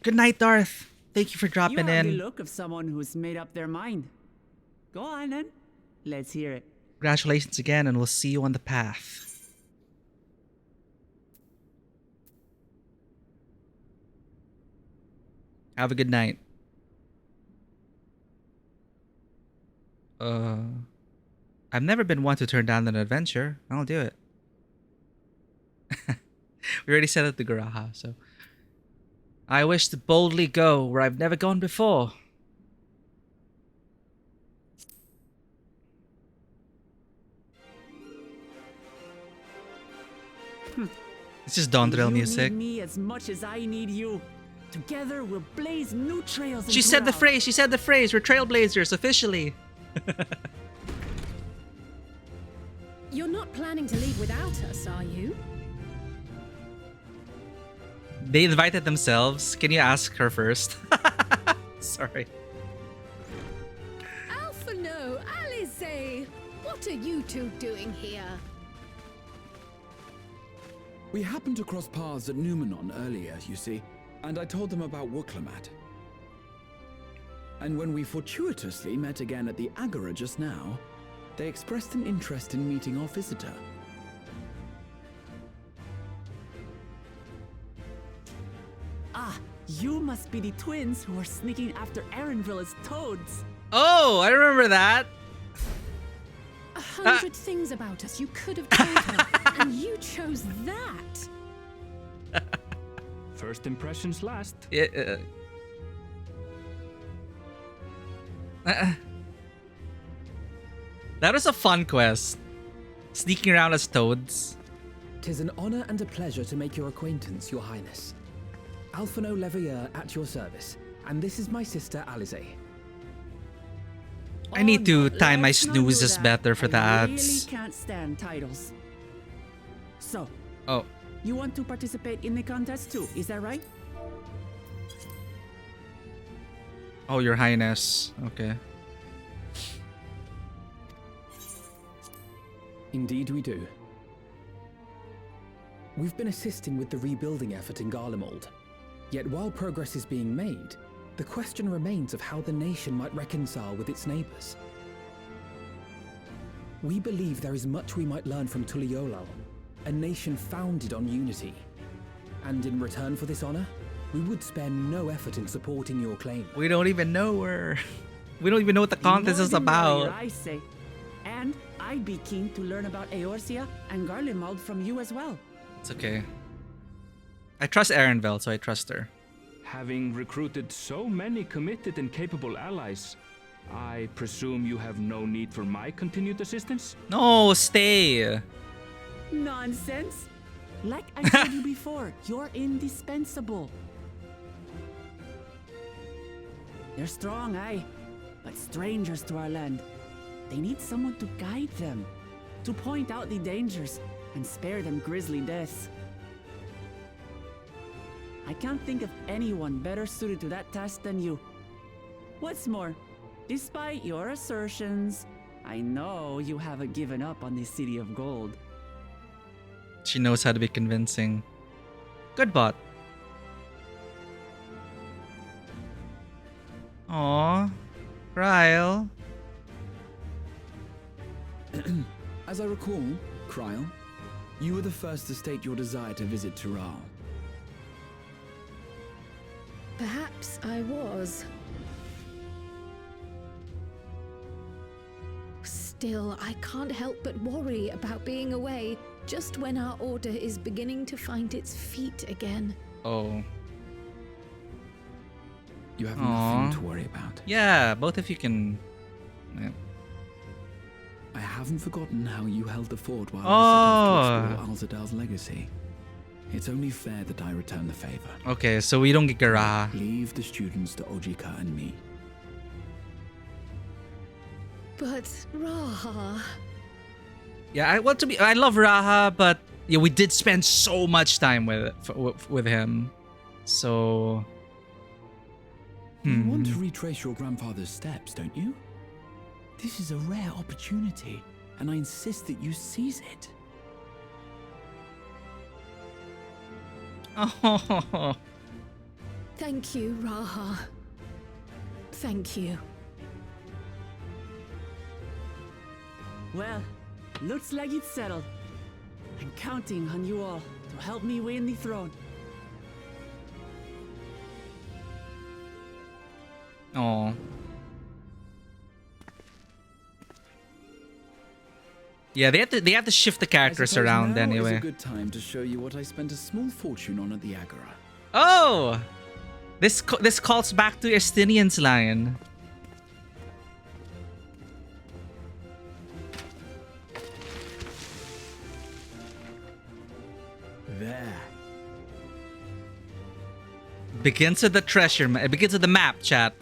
Good night, Darth. Thank you for dropping You have in. the look of someone who's made up their mind. Go on then. Let's hear it. Congratulations again, and we'll see you on the path. Have a good night. I've never been one to turn down an adventure. I'll do it. We already said it to Garaha, so. I wish to boldly go where I've never gone before. It's just Dawntrail music. You need me as much as I need you. Together we'll blaze new trails. She said the phrase. She said the phrase. We're trailblazers officially. You're not planning to leave without us, are you? They invited themselves. Can you ask her first? Sorry. Alpha no, Alice! What are you two doing here? We happened to cross paths at Numenon earlier, you see, and I told them about Wooklamat. And when we fortuitously met again at the Agora just now, they expressed an interest in meeting our visitor. Ah, you must be the twins who are sneaking after Erenville as toads. Oh, I remember that. 100 things about us you could have told her, and you chose that. First impressions last. Yeah. That was a fun quest. Sneaking around as toads. 'Tis an honor and a pleasure to make your acquaintance, Your Highness. Alphino Leveilleur at your service, and this is my sister Alize. I need to time my Let's not do snoozes that. better for the I really ads. can't stand titles. So, Oh, you want to participate in the contest too, is that right? oh, Your Highness. Okay. Indeed we do. We've been assisting with the rebuilding effort in Garlemald. Yet while progress is being made, the question remains of how the nation might reconcile with its neighbors. We believe there is much we might learn from Tuliolal, a nation founded on unity. And in return for this honor, We would spare no effort in supporting your claim. We don't even know where. We don't even know what the contest is about. I say. And I'd be keen to learn about Eorzea and Garlemald from you as well. It's okay. I trust Erenvel, so I trust her. Having recruited so many committed and capable allies, I presume you have no need for my continued assistance? No, stay. Nonsense. Like I told you before, you're indispensable. They're strong, aye, but strangers to our land. They need someone to guide them, to point out the dangers and spare them grisly deaths. I can't think of anyone better suited to that task than you. What's more, despite your assertions, I know you haven't given up on the City of Gold. She knows how to be convincing. Good bot. Aww. Ryle. As I recall, Kryle, you were the first to state your desire to visit Tural. Perhaps I was. Still, I can't help but worry about being away just when our order is beginning to find its feet again. Oh. You have nothing to worry about. Yeah, both of you can... Yeah. I haven't forgotten how you held the fort while I set off to explore Alzadal's legacy. It's only fair that I return the favor. Okay, so we don't get Garaha. Leave the students to Ojika and me. But Raha... Yeah, I love Raha, but yeah, we did spend so much time with him. So... You want to retrace your grandfather's steps, don't you? This is a rare opportunity, and I insist that you seize it. Oh. Thank you, Raha. Thank you. Well, looks like it's settled. I'm counting on you all to help me win the throne. Oh. Yeah, they have to shift the characters around anyway. It's a good time to show you what I spent a small fortune on at the Agora. Oh, this calls back to Estinian's line. There. Begins with the treasure. It begins with the map, chat.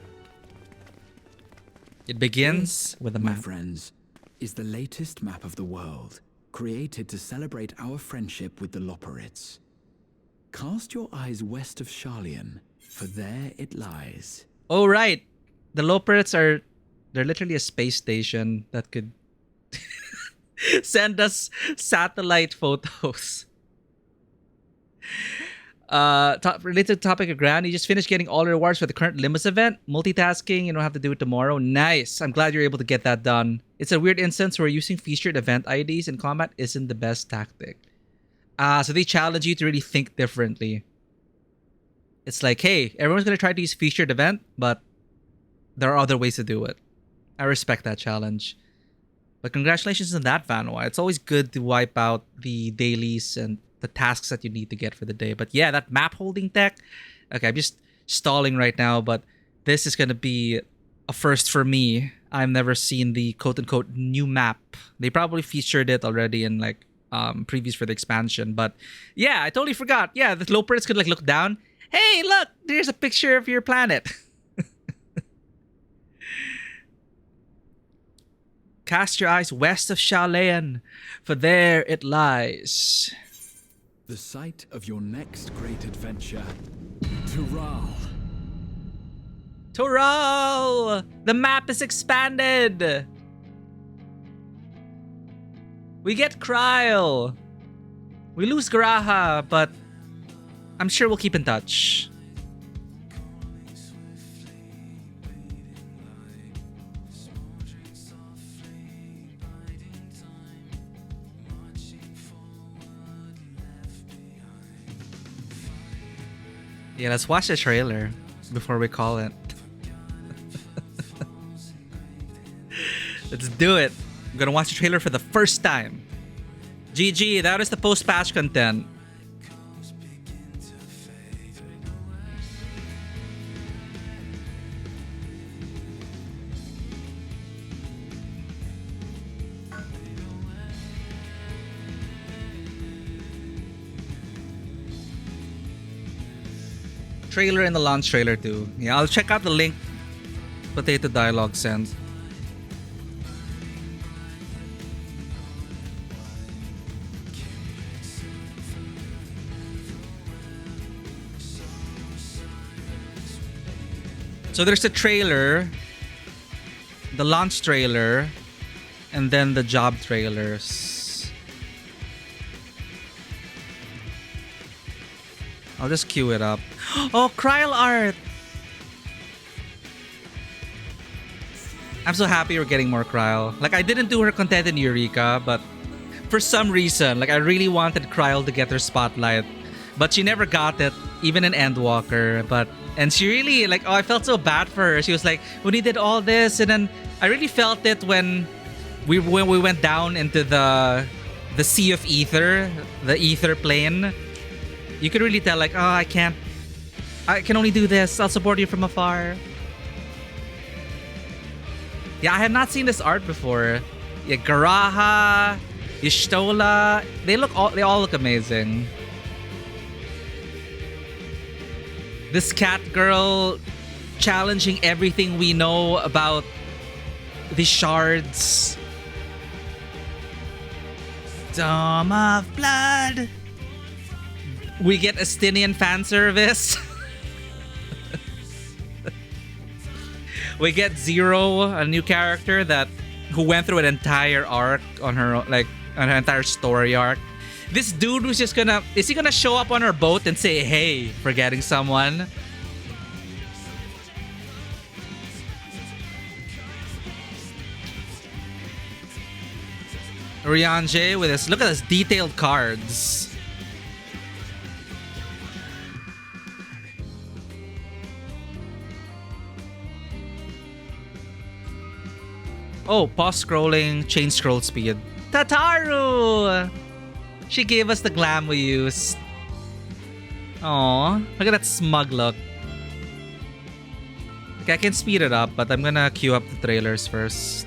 It begins with a map. My friends, is the latest map of the world, created to celebrate our friendship with the Loporrits. Cast your eyes west of Sharlayan, for there it lies. Oh, right. The Loporrits they're literally a space station that could send us satellite photos. Related topic of Grand, you just finished getting all rewards for the current Limbus event. Multitasking, you don't have to do it tomorrow. Nice. I'm glad you're able to get that done. It's a weird instance where using featured event IDs in combat isn't the best tactic. So they challenge you to really think differently. It's like, hey, everyone's going to try to use featured event, but there are other ways to do it. I respect that challenge. But congratulations on that, Vanwa. It's always good to wipe out the dailies and the tasks that you need to get for the day. But yeah, that map holding tech. Okay, I'm just stalling right now, but this is going to be a first for me. I've never seen the quote-unquote new map. They probably featured it already in like previews for the expansion. But yeah, I totally forgot. Yeah, the Loporrits could like look down. Hey, look, there's a picture of your planet. Cast your eyes west of Sharlayan, for there it lies. The site of your next great adventure, Tural. Tural! The map is expanded! We get Kryle. We lose Garaha, but I'm sure we'll keep in touch. Yeah, let's watch the trailer before we call it. Let's do it. I'm gonna watch the trailer for the first time. GG, that is the post-patch content. Trailer and the launch trailer too. Yeah, I'll check out the link Potato Dialogue sent. So there's the trailer, the launch trailer, and then the job trailers. I'll just queue it up. Oh, Kryl art! I'm so happy we're getting more Kryl. Like, I didn't do her content in Eureka, but for some reason, like, I really wanted Kryl to get her spotlight. But she never got it, even in Endwalker. And she really, like, oh, I felt so bad for her. She was like, when he did all this, and then I really felt it when we went down into the sea of ether, the ether plane. You could really tell, like, oh, I can only do this. I'll support you from afar. Yeah, I have not seen this art before. Yeah, Garaha, Y'shtola, they all look amazing. This cat girl challenging everything we know about the shards. Dome of Blood. We get Estinian fan service. We get Zero, a new character who went through an entire arc on her, like an entire story arc. This dude was just is he gonna show up on her boat and say, hey, forgetting someone? Ryanje with this, look at this detailed cards. Oh, pause scrolling, change scroll speed. Tataru! She gave us the glam we used. Aww, look at that smug look. Okay, I can speed it up, but I'm gonna queue up the trailers first.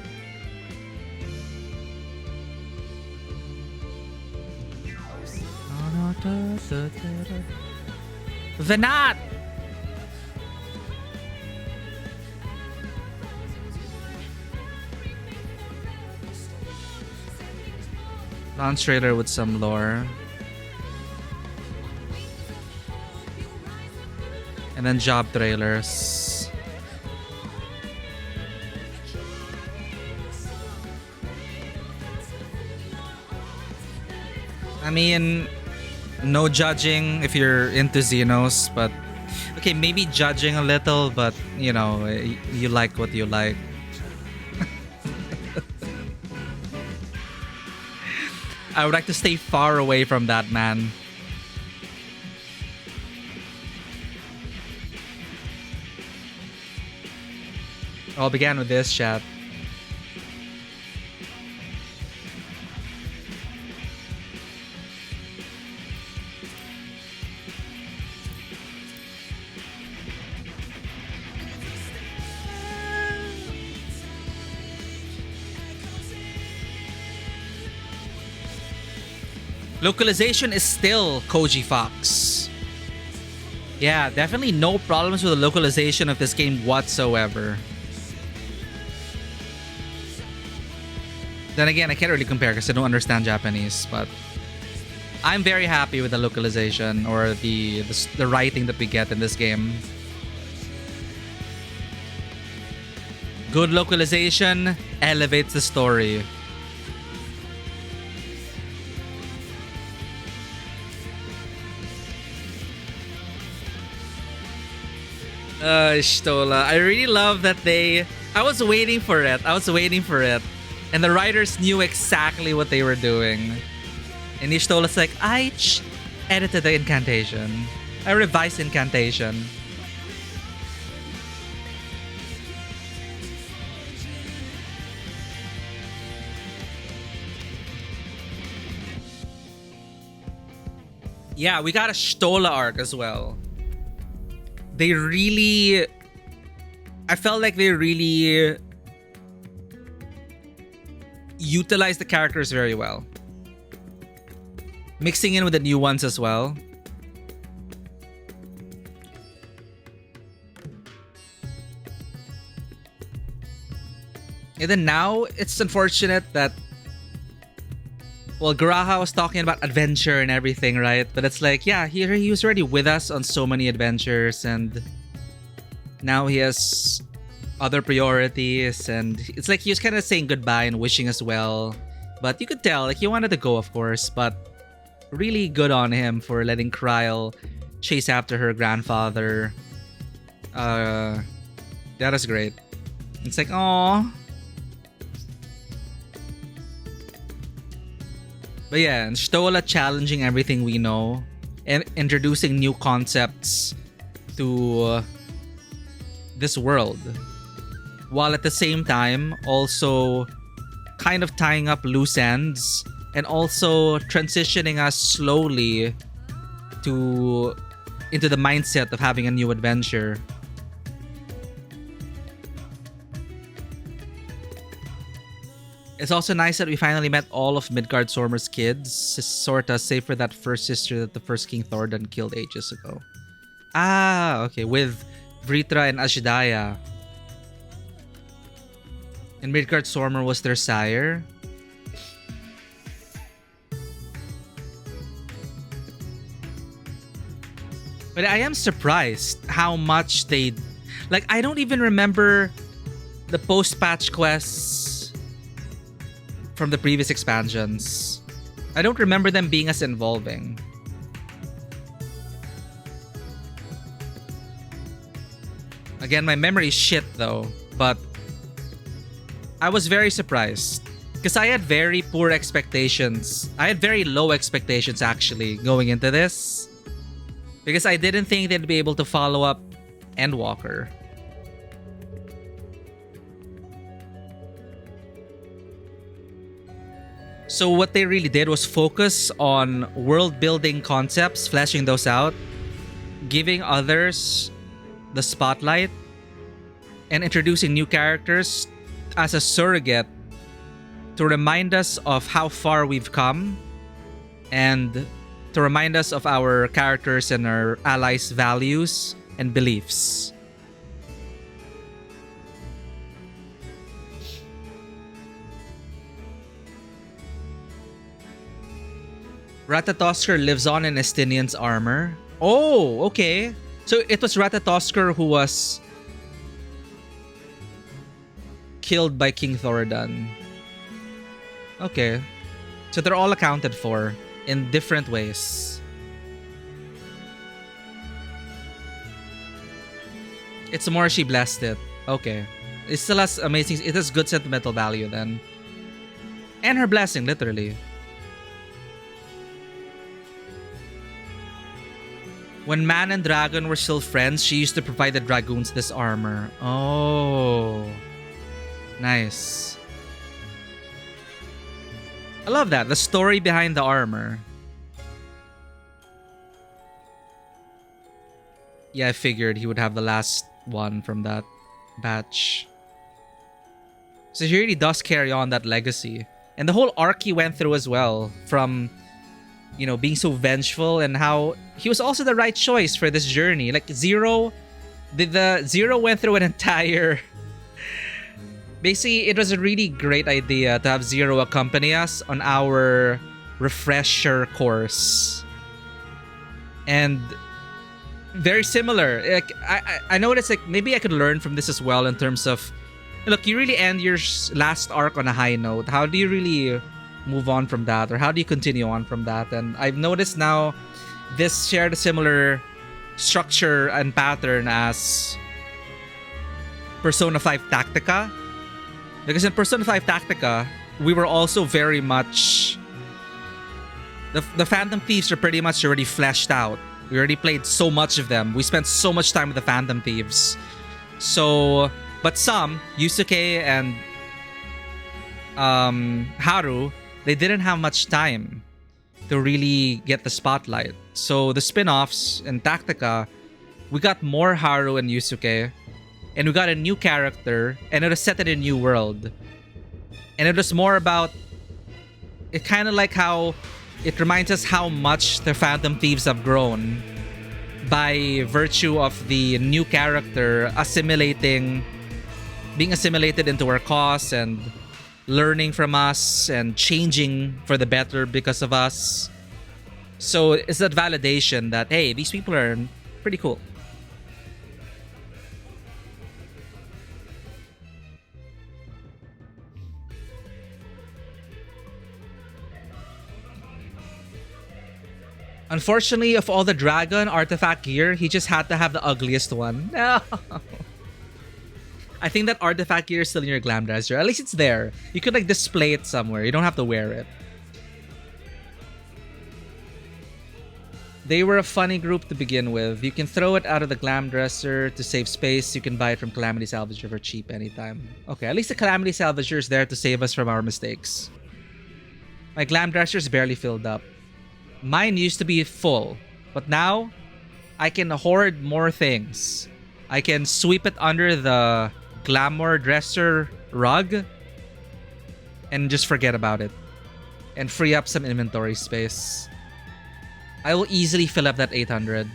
Venat! Launch trailer with some lore. And then job trailers. I mean, no judging if you're into Xenos, but okay, maybe judging a little, but you know, you like what you like. I would like to stay far away from that, man. All began with this, chat. Localization is still Koji Fox. Yeah, definitely no problems with the localization of this game whatsoever. Then again, I can't really compare because I don't understand Japanese, but I'm very happy with the localization or the writing that we get in this game. Good localization elevates the story. Y'shtola. I really love that I was waiting for it. And the writers knew exactly what they were doing. And Y'shtola's like, I edited the incantation. A revised incantation. Yeah, we got a Stola arc as well. They really... I felt like they really utilized the characters very well. Mixing in with the new ones as well. And then now, it's unfortunate that... Well, Garaha was talking about adventure and everything, right? But it's like, yeah, he was already with us on so many adventures, and now he has other priorities, and it's like he was kind of saying goodbye and wishing us well. But you could tell, like, he wanted to go, of course, but really good on him for letting Kryl chase after her grandfather. That is great. It's like, aww. But yeah, and Stola challenging everything we know and introducing new concepts to this world, while at the same time also kind of tying up loose ends and also transitioning us slowly into the mindset of having a new adventure. It's also nice that we finally met all of Midgardsormr's kids, sorta, save for that first sister that the first King Thordan killed ages ago. Ah, okay, with Vritra and Ashdaya. And Midgardsormr was their sire. But I am surprised how much they... Like, I don't even remember the post-patch quests from the previous expansions. I don't remember them being as involving. Again, my memory is shit though, but I was very surprised because I had very poor expectations. I had very low expectations actually going into this, because I didn't think they'd be able to follow up Endwalker. So what they really did was focus on world building concepts, fleshing those out, giving others the spotlight, and introducing new characters as a surrogate to remind us of how far we've come and to remind us of our characters and our allies' values and beliefs. Ratatoskr lives on in Estinian's armor. Oh, okay. So it was Ratatoskr who was killed by King Thordan. Okay. So they're all accounted for in different ways. It's more she blessed it. Okay. It still has amazing... It has good sentimental value then. And her blessing, literally. When man and dragon were still friends, she used to provide the dragoons this armor. Oh. Nice. I love that. The story behind the armor. Yeah, I figured he would have the last one from that batch. So he really does carry on that legacy. And the whole arc he went through as well, from, you know, being so vengeful, and how he was also the right choice for this journey. Like Zero went through an entire... Basically, it was a really great idea to have Zero accompany us on our refresher course. And very similar. Like I noticed, like, maybe I could learn from this as well in terms of, look, you really end your last arc on a high note. How do you really move on from that, or how do you continue on from that? And I've noticed now this shared a similar structure and pattern as Persona 5 Tactica, because in Persona 5 Tactica we were also very much the Phantom Thieves are pretty much already fleshed out We already played so much of them. We spent so much time with the Phantom Thieves. So, but some, Yusuke and Haru, they didn't have much time to really get the spotlight. So the spin-offs in Tactica, we got more Haru and Yusuke, and we got a new character, and it was set in a new world. And it was more about, it kind of like how it reminds us how much the Phantom Thieves have grown by virtue of the new character being assimilated into our cause and learning from us and changing for the better because of us. So it's that validation that, hey, these people are pretty cool. Unfortunately, of all the dragon artifact gear, he just had to have the ugliest one. No. I think that artifact gear is still in your glam dresser. At least it's there. You could like display it somewhere. You don't have to wear it. They were a funny group to begin with. You can throw it out of the glam dresser to save space. You can buy it from Calamity Salvager for cheap anytime. Okay, at least the Calamity Salvager is there to save us from our mistakes. My glam dresser is barely filled up. Mine used to be full, but now I can hoard more things. I can sweep it under the glamour dresser rug and just forget about it and free up some inventory space. I will easily fill up that 800.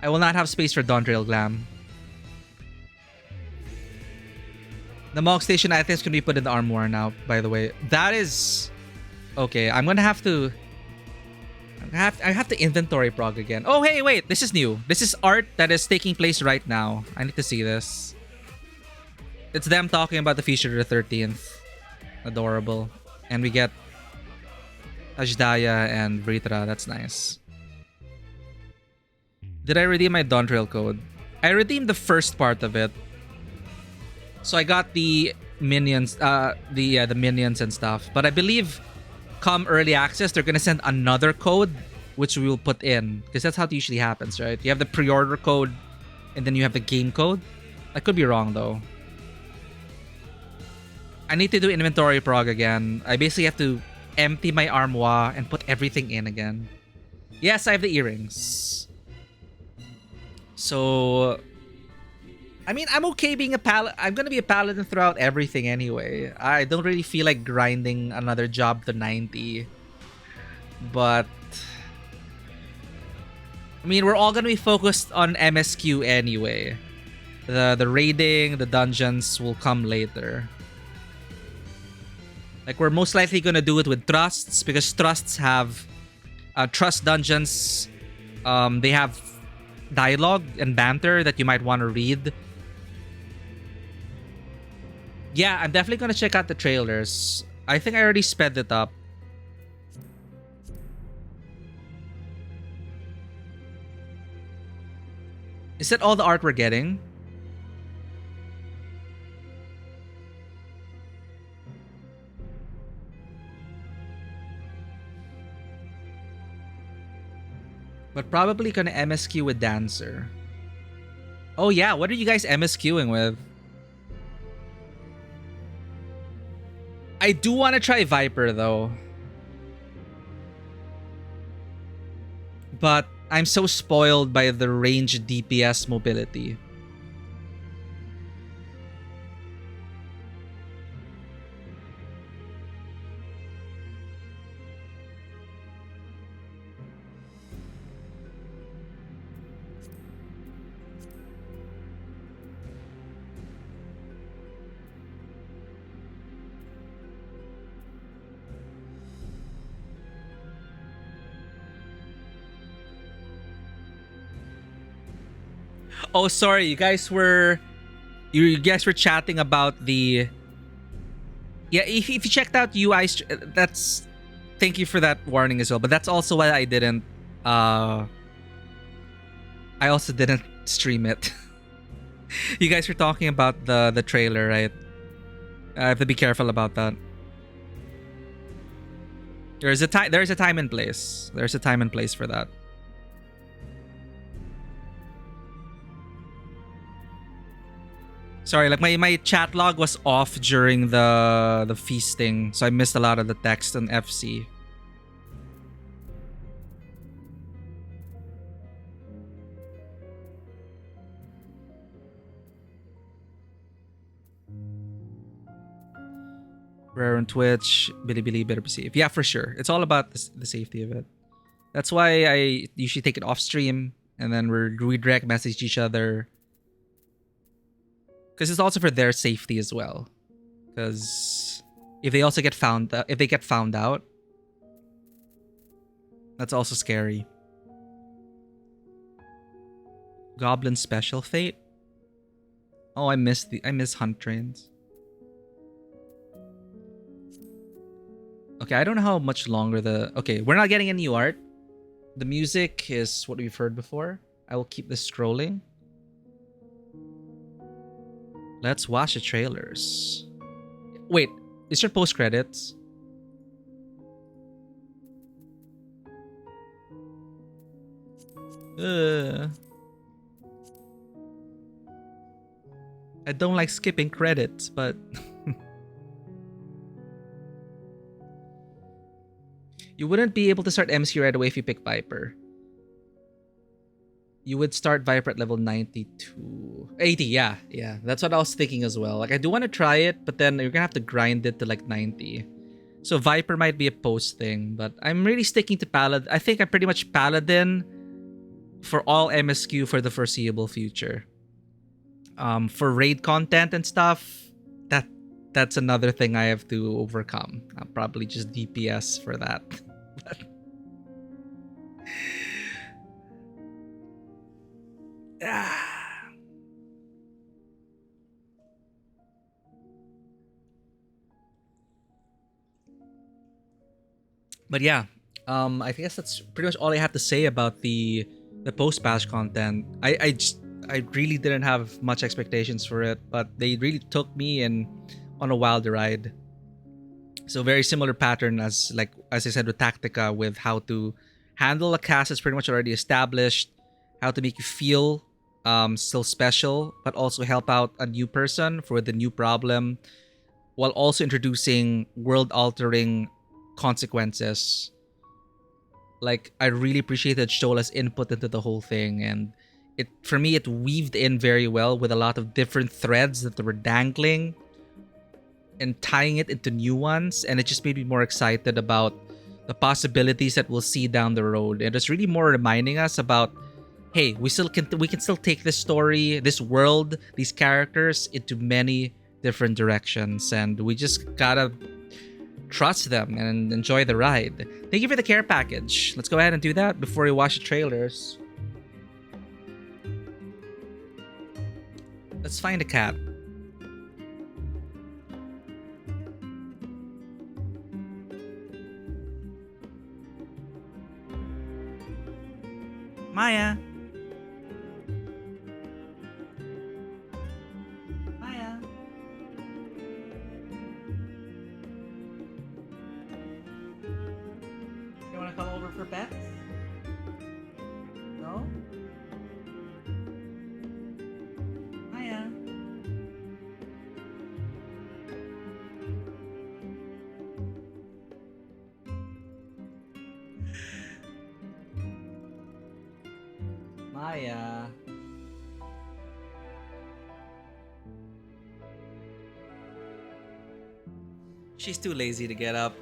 I will not have space for Dawntrail glam. The Mog Station items can be put in the armoire now, by the way. That is... Okay, I'm gonna have to... I have to inventory prog again. Oh, hey, wait. This is new. This is art that is taking place right now. I need to see this. It's them talking about the future of the 13th. Adorable. And we get Ajdaya and Vritra. That's nice. Did I redeem my Dawntrail code? I redeemed the first part of it. So I got the minions, the minions and stuff. But I believe come early access, they're gonna send another code, which we will put in, because that's how it usually happens, right? You have the pre-order code, and then you have the game code. I could be wrong though. I need to do inventory prog again. I basically have to empty my armoire and put everything in again. Yes, I have the earrings. So, I mean, I'm okay being a paladin. I'm gonna be a paladin throughout everything anyway. I don't really feel like grinding another job to 90. But I mean, we're all gonna be focused on MSQ anyway. The raiding, the dungeons will come later. Like, we're most likely gonna do it with trusts, because trusts have trust dungeons. They have dialogue and banter that you might want to read. Yeah, I'm definitely gonna check out the trailers. I think I already sped it up. Is that all the art we're getting? But probably gonna MSQ with Dancer. Oh yeah, what are you guys MSQing with? I do want to try Viper though. But I'm so spoiled by the range DPS mobility. Oh, sorry, you guys were chatting about the... Yeah, if you checked out UI, that's... Thank you for that warning as well, but that's also why I didn't... I also didn't stream it. You guys were talking about the trailer, right? I have to be careful about that. There's a time and place. There's a time and place for that. Sorry, like my chat log was off during the feasting, so I missed a lot of the text on FC. Rare on Twitch, Bilibili, better perceive. Yeah, for sure. It's all about the safety of it. That's why I usually take it off stream and then we direct message each other. Because it's also for their safety as well. Because if they also get found out, that's also scary. Goblin Special Fate. Oh, I miss Hunt Trains. Okay, I don't know how much longer okay, we're not getting any new art. The music is what we've heard before. I will keep this scrolling. Let's watch the trailers. Wait, is there post credits? I don't like skipping credits, but you wouldn't be able to start MSQ right away if you pick Viper. You would start Viper at level 92. 80, yeah. That's what I was thinking as well. Like, I do want to try it, but then you're gonna have to grind it to like 90. So Viper might be a post thing, but I'm really sticking to Paladin. I think I'm pretty much Paladin for all MSQ for the foreseeable future. For raid content and stuff, that's another thing I have to overcome. I'll probably just DPS for that. But yeah, I guess that's pretty much all I have to say about the post-patch content. I really didn't have much expectations for it, but they really took me on a wild ride. So very similar pattern as I said with Tactica, with how to handle a cast that's pretty much already established, how to make you feel still special, but also help out a new person for the new problem, while also introducing world-altering consequences. Like, I really appreciated Shola's input into the whole thing, and for me it weaved in very well with a lot of different threads that were dangling and tying it into new ones, and it just made me more excited about the possibilities that we'll see down the road. And it's really more reminding us about, hey, we can still take this story, this world, these characters into many different directions, and we just gotta trust them and enjoy the ride. Thank you for the care package. Let's go ahead and do that before we watch the trailers. Let's find a cat. Maya. Maya. You wanna come over for pets? No? Maya. Maya. She's too lazy to get up.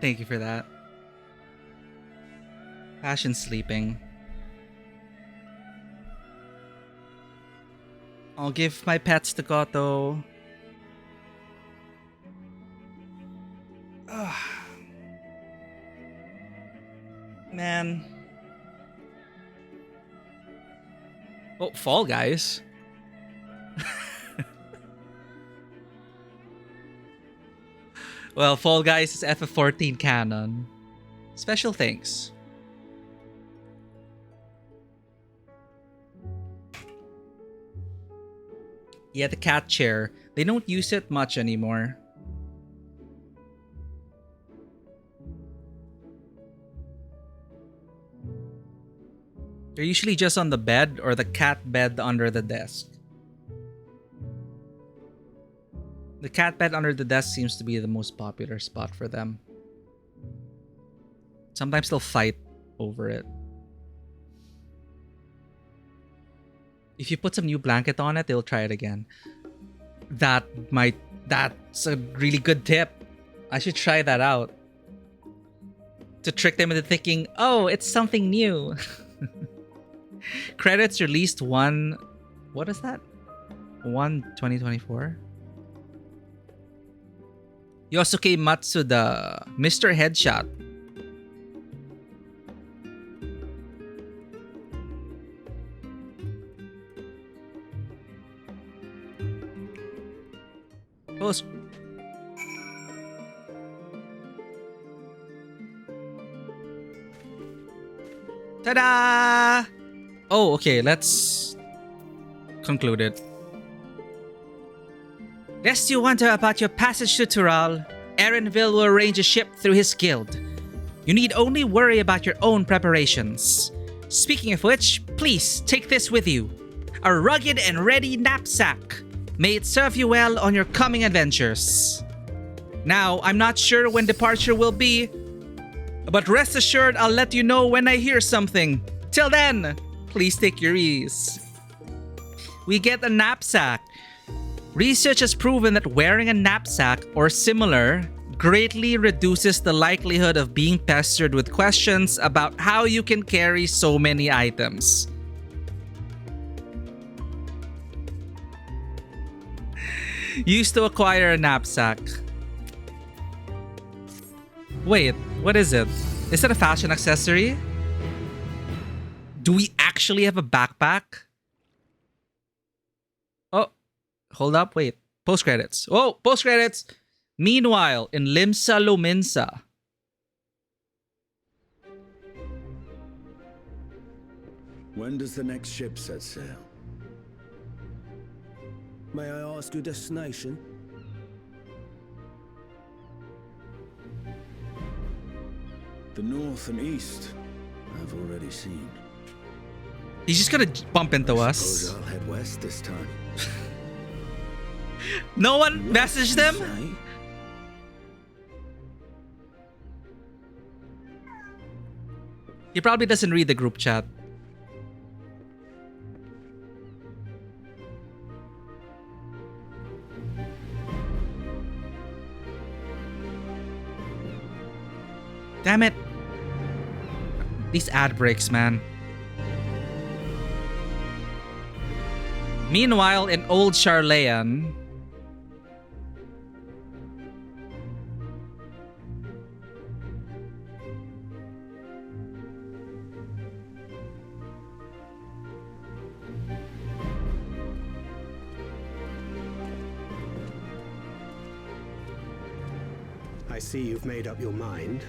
Thank you for that. Passion sleeping. I'll give my pets to Goto. Ugh. Man. Oh, Fall Guys. Well, Fall Guys is FF14 canon. Special thanks. Yeah, the cat chair. They don't use it much anymore. They're usually just on the bed or the cat bed under the desk. The cat bed under the desk seems to be the most popular spot for them. Sometimes they'll fight over it. If you put some new blanket on it, they'll try it again. That's a really good tip. I should try that out. To trick them into thinking, oh, it's something new. Credits released 1... What is that? 1/2024? Yosuke Matsuda, Mr. Headshot. Post. Ta-da! Oh, okay, let's conclude it. Lest you wonder about your passage to Tural, Erenville will arrange a ship through his guild. You need only worry about your own preparations. Speaking of which, please take this with you. A rugged and ready knapsack. May it serve you well on your coming adventures. Now, I'm not sure when departure will be, but rest assured I'll let you know when I hear something. Till then, please take your ease. We get a knapsack. Research has proven that wearing a knapsack or similar greatly reduces the likelihood of being pestered with questions about how you can carry so many items. Used to acquire a knapsack. Wait, what is it? Is it a fashion accessory? Do we actually have a backpack? Oh, hold up, wait. Post credits. Oh, post credits. Meanwhile, in Limsa Lominsa. When does the next ship set sail? May I ask your destination? The north and east, I've already seen. He's just gonna bump into us. Suppose I'll head west this time. No one messaged them? He probably doesn't read the group chat. Damn it. These ad breaks, man. Meanwhile, in Old Charlayan, I see you've made up your mind.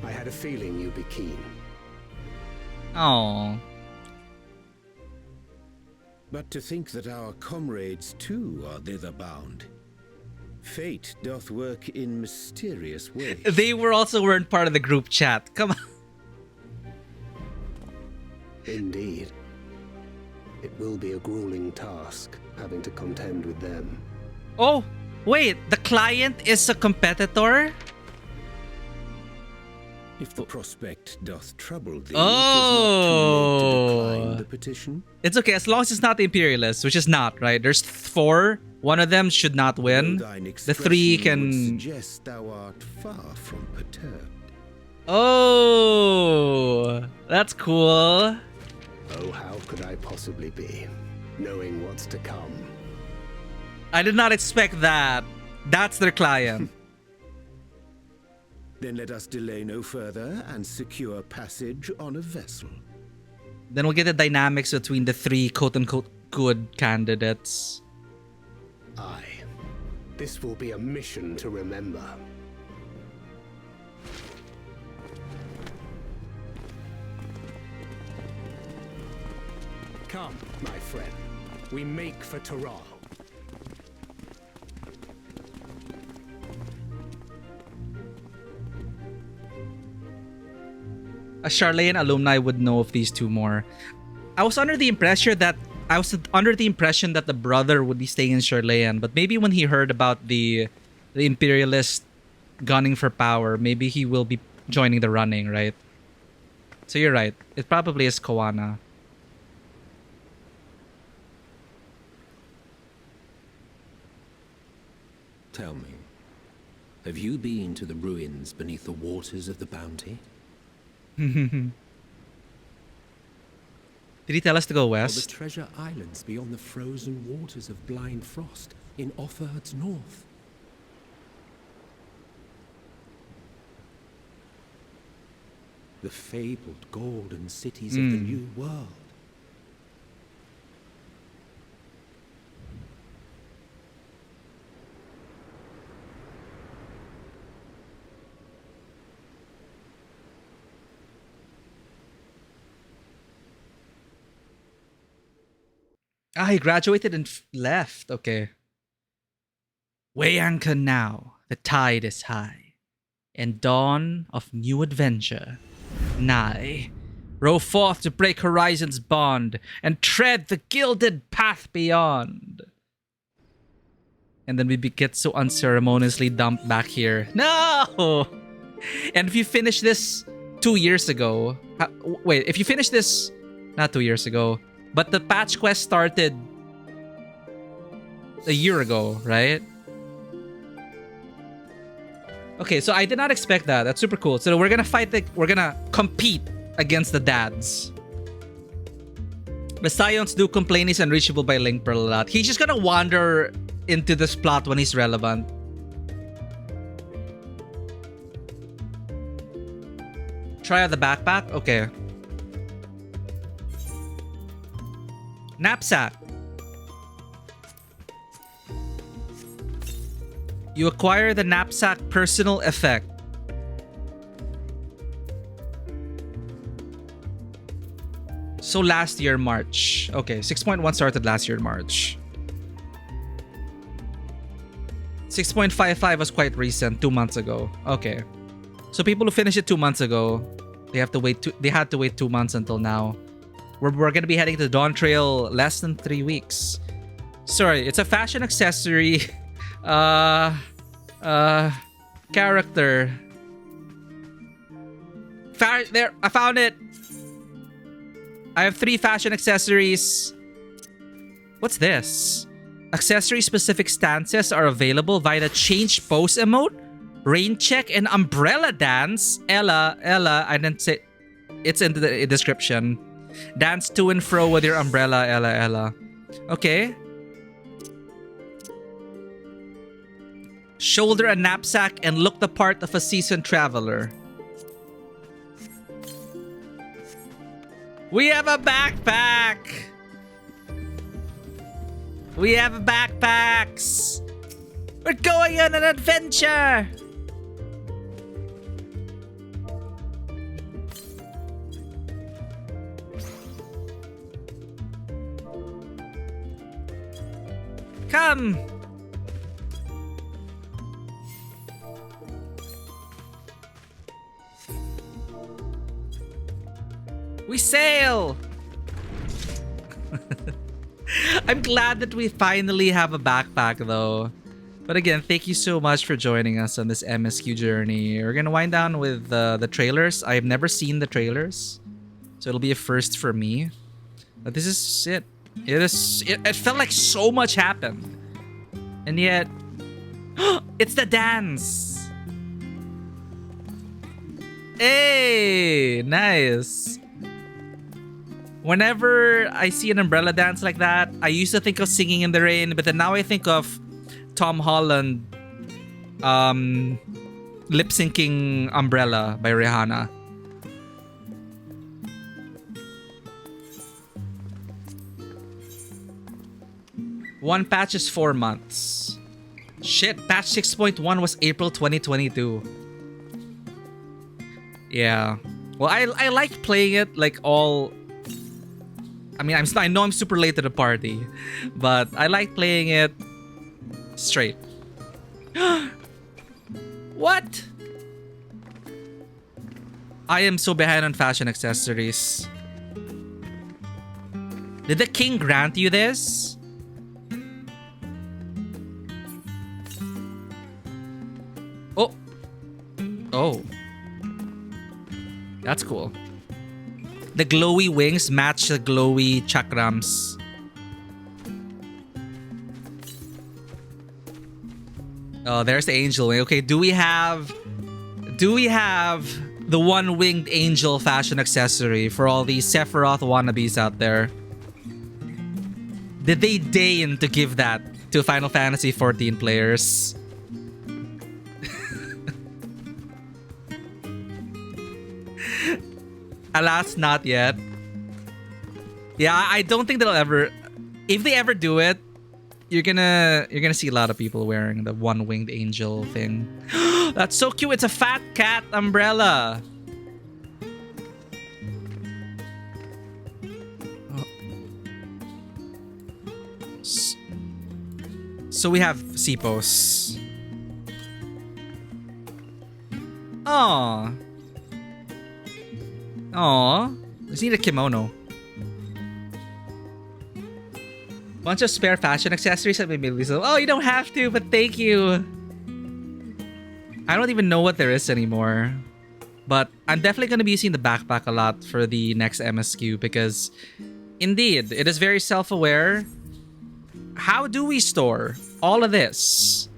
I had a feeling you'd be keen. oh, But to think that our comrades too are thither bound. Fate doth work in mysterious ways. they weren't part of the group chat. Come on. Indeed. It will be a grueling task, having to contend with them. Oh, wait, the client is a competitor? If the prospect doth trouble thee, Oh, 'tis not too late to decline the petition. It's okay as long as it's not the Imperialists, which is not, right? There's 4 One of them should not win. The three can... Suggest thou art far from perturbed. Oh, that's cool. Oh, how could I possibly be, knowing what's to come? I did not expect that. That's their client. Then let us delay no further and secure passage on a vessel. Then we'll get the dynamics between the three quote-unquote good candidates. Aye. This will be a mission to remember. Come, my friend. We make for Taral. A Charlene alumni would know of these two more. I was under the impression that the brother would be staying in Charlene, but maybe when he heard about the imperialist gunning for power, maybe he will be joining the running, right? So you're right. It probably is Koana. Tell me, have you been to the ruins beneath the waters of the Bounty? Did he tell us to go Or west? the treasure islands beyond the frozen waters of Blind Frost in Offerd's north? The fabled golden cities of the New World? Ah, he graduated and left. Okay. Weigh anchor now. The tide is high. And dawn of new adventure nigh. Row forth to break horizon's bond and tread the gilded path beyond. And then we get so unceremoniously dumped back here. No! And if you finish this 2 years ago... wait, if you finish this... Not 2 years ago... But the patch quest started a year ago, right? Okay, so I did not expect that. That's super cool. So we're gonna compete against the dads. The Scions do complain he's unreachable by Link Pearl a lot. He's just gonna wander into this plot when he's relevant. Try out the backpack? Okay. Knapsack. You acquire the knapsack personal effect. So last year, March. Okay, 6.1 started last year, March. 6.55 was quite recent, 2 months ago. Okay. So people who finished it 2 months ago, they had to wait 2 months until now. We're going to be heading to Dawntrail less than 3 weeks. Sorry, it's a fashion accessory character. There, I found it. I have 3 fashion accessories. What's this? Accessory specific stances are available via the change pose emote, rain check, and umbrella dance. Ella, I didn't say. It's in the description. Dance to and fro with your umbrella, Ella. Okay. Shoulder a knapsack and look the part of a seasoned traveler. We have a backpack! We have backpacks! We're going on an adventure! Come! We sail! I'm glad that we finally have a backpack though. But again, thank you so much for joining us on this MSQ journey. We're gonna wind down with the trailers. I've never seen the trailers, so it'll be a first for me. But this is it. It felt like so much happened. And yet, it's the dance. Hey, nice. Whenever I see an umbrella dance like that, I used to think of Singing in the Rain, but then now I think of Tom Holland lip syncing Umbrella by Rihanna. One patch is 4 months. Shit, patch 6.1 was April 2022. Yeah. Well, I like playing it like all... I mean, I know I'm super late to the party, but I like playing it straight. What? I am so behind on fashion accessories. Did the king grant you this? Oh. Oh. That's cool. The glowy wings match the glowy chakrams. Oh, there's the angel wing. Okay, do we have the one-winged angel fashion accessory for all these Sephiroth wannabes out there? Did they deign to give that to Final Fantasy XIV players? Alas, not yet. Yeah, I don't think they'll ever... If they ever do it, you're gonna see a lot of people wearing the one-winged angel thing. That's so cute. It's a fat cat umbrella. Oh. So we have Sipos. Aww. Aww. Just need a kimono. Bunch of spare fashion accessories that maybe Lisa. Oh, you don't have to, but thank you. I don't even know what there is anymore. But I'm definitely going to be using the backpack a lot for the next MSQ because indeed, it is very self-aware. How do we store all of this?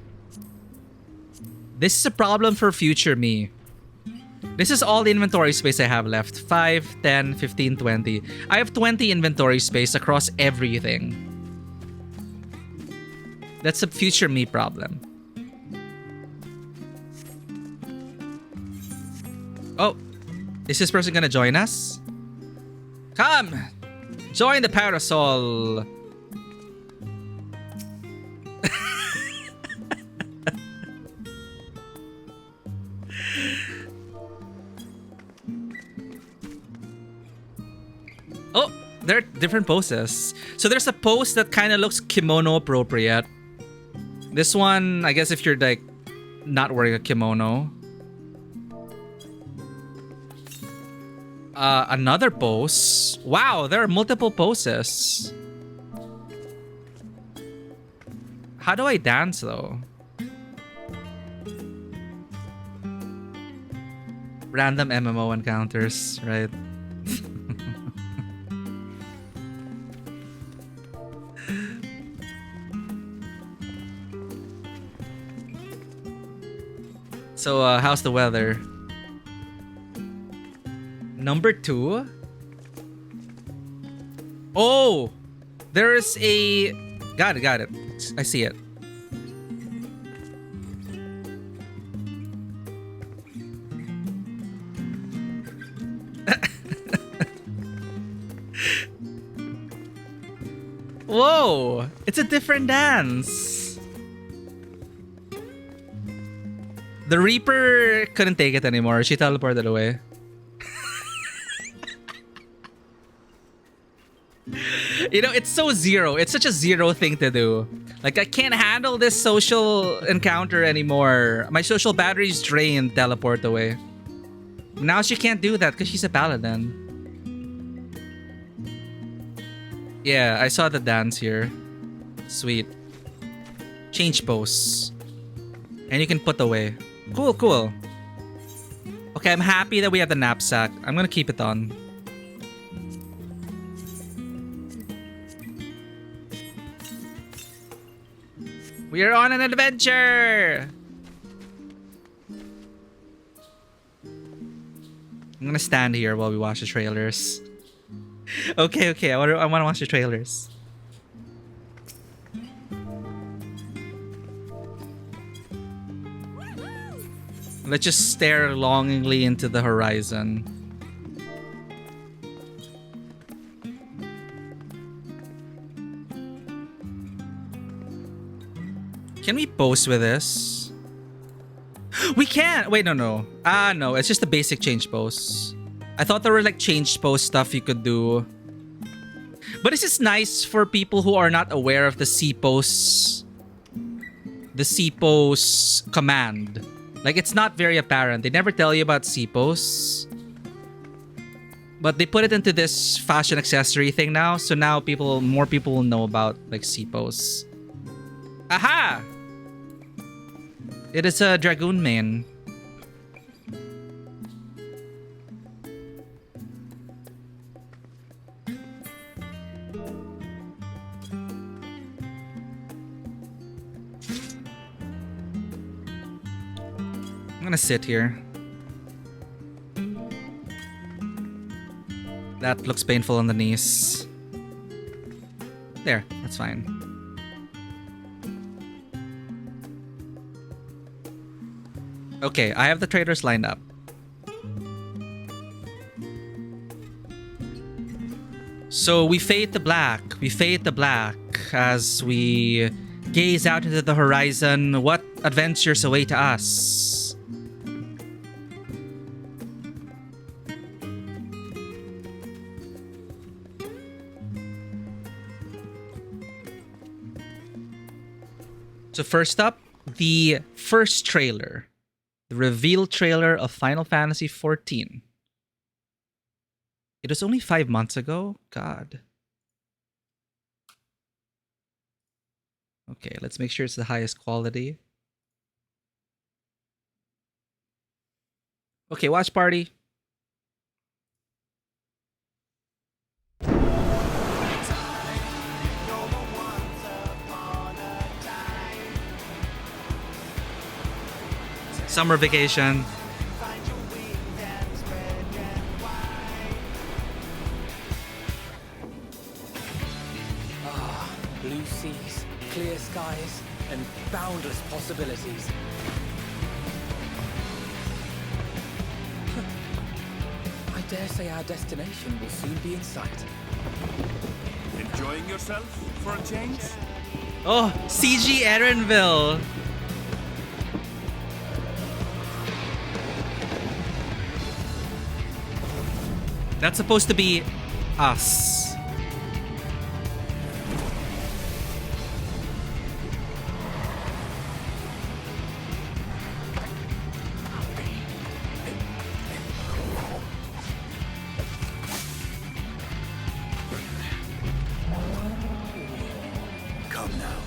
This is a problem for future me. This is all the inventory space I have left. 5, 10, 15, 20. I have 20 inventory space across everything. That's a future me problem. Oh, is this person gonna join us? Come! Join the parasol! Oh, there are different poses. So there's a pose that kind of looks kimono appropriate. This one, I guess if you're like not wearing a kimono. Another pose. Wow, there are multiple poses. How do I dance though? Random MMO encounters, right? So, how's the weather? Number 2? Oh! There is a... Got it. I see it. Whoa! It's a different dance! The Reaper couldn't take it anymore. She teleported away. You know, it's so zero. It's such a zero thing to do. Like, I can't handle this social encounter anymore. My social battery's drained. Teleport away. Now she can't do that because she's a paladin. Yeah, I saw the dance here. Sweet. Change pose. And you can put away. Cool. Okay, I'm happy that we have the knapsack. I'm gonna keep it on. We're on an adventure! I'm gonna stand here while we watch the trailers. Okay, I wanna watch the trailers. Let's just stare longingly into the horizon. Can we pose with this? We can! Wait, no. No, it's just the basic change pose. I thought there were like change pose stuff you could do. But this is nice for people who are not aware of the C pose. The C pose command. Like, it's not very apparent. They never tell you about C pose. But they put it into this fashion accessory thing now. So now more people will know about like C pose. Aha! It is a dragoon main. I'm gonna sit here. That looks painful on the knees. There, that's fine. Okay, I have the traders lined up. So we fade to black. We fade to black as we gaze out into the horizon. What adventures await us? So first up, the first trailer. The reveal trailer of Final Fantasy XIV. It was only 5 months ago? God. Okay, let's make sure it's the highest quality. Okay, watch party. Summer vacation. Blue seas, clear skies, and boundless possibilities. I dare say our destination will soon be in sight. Enjoying yourself for a change? Oh, CG Erenville. That's supposed to be us. Come now.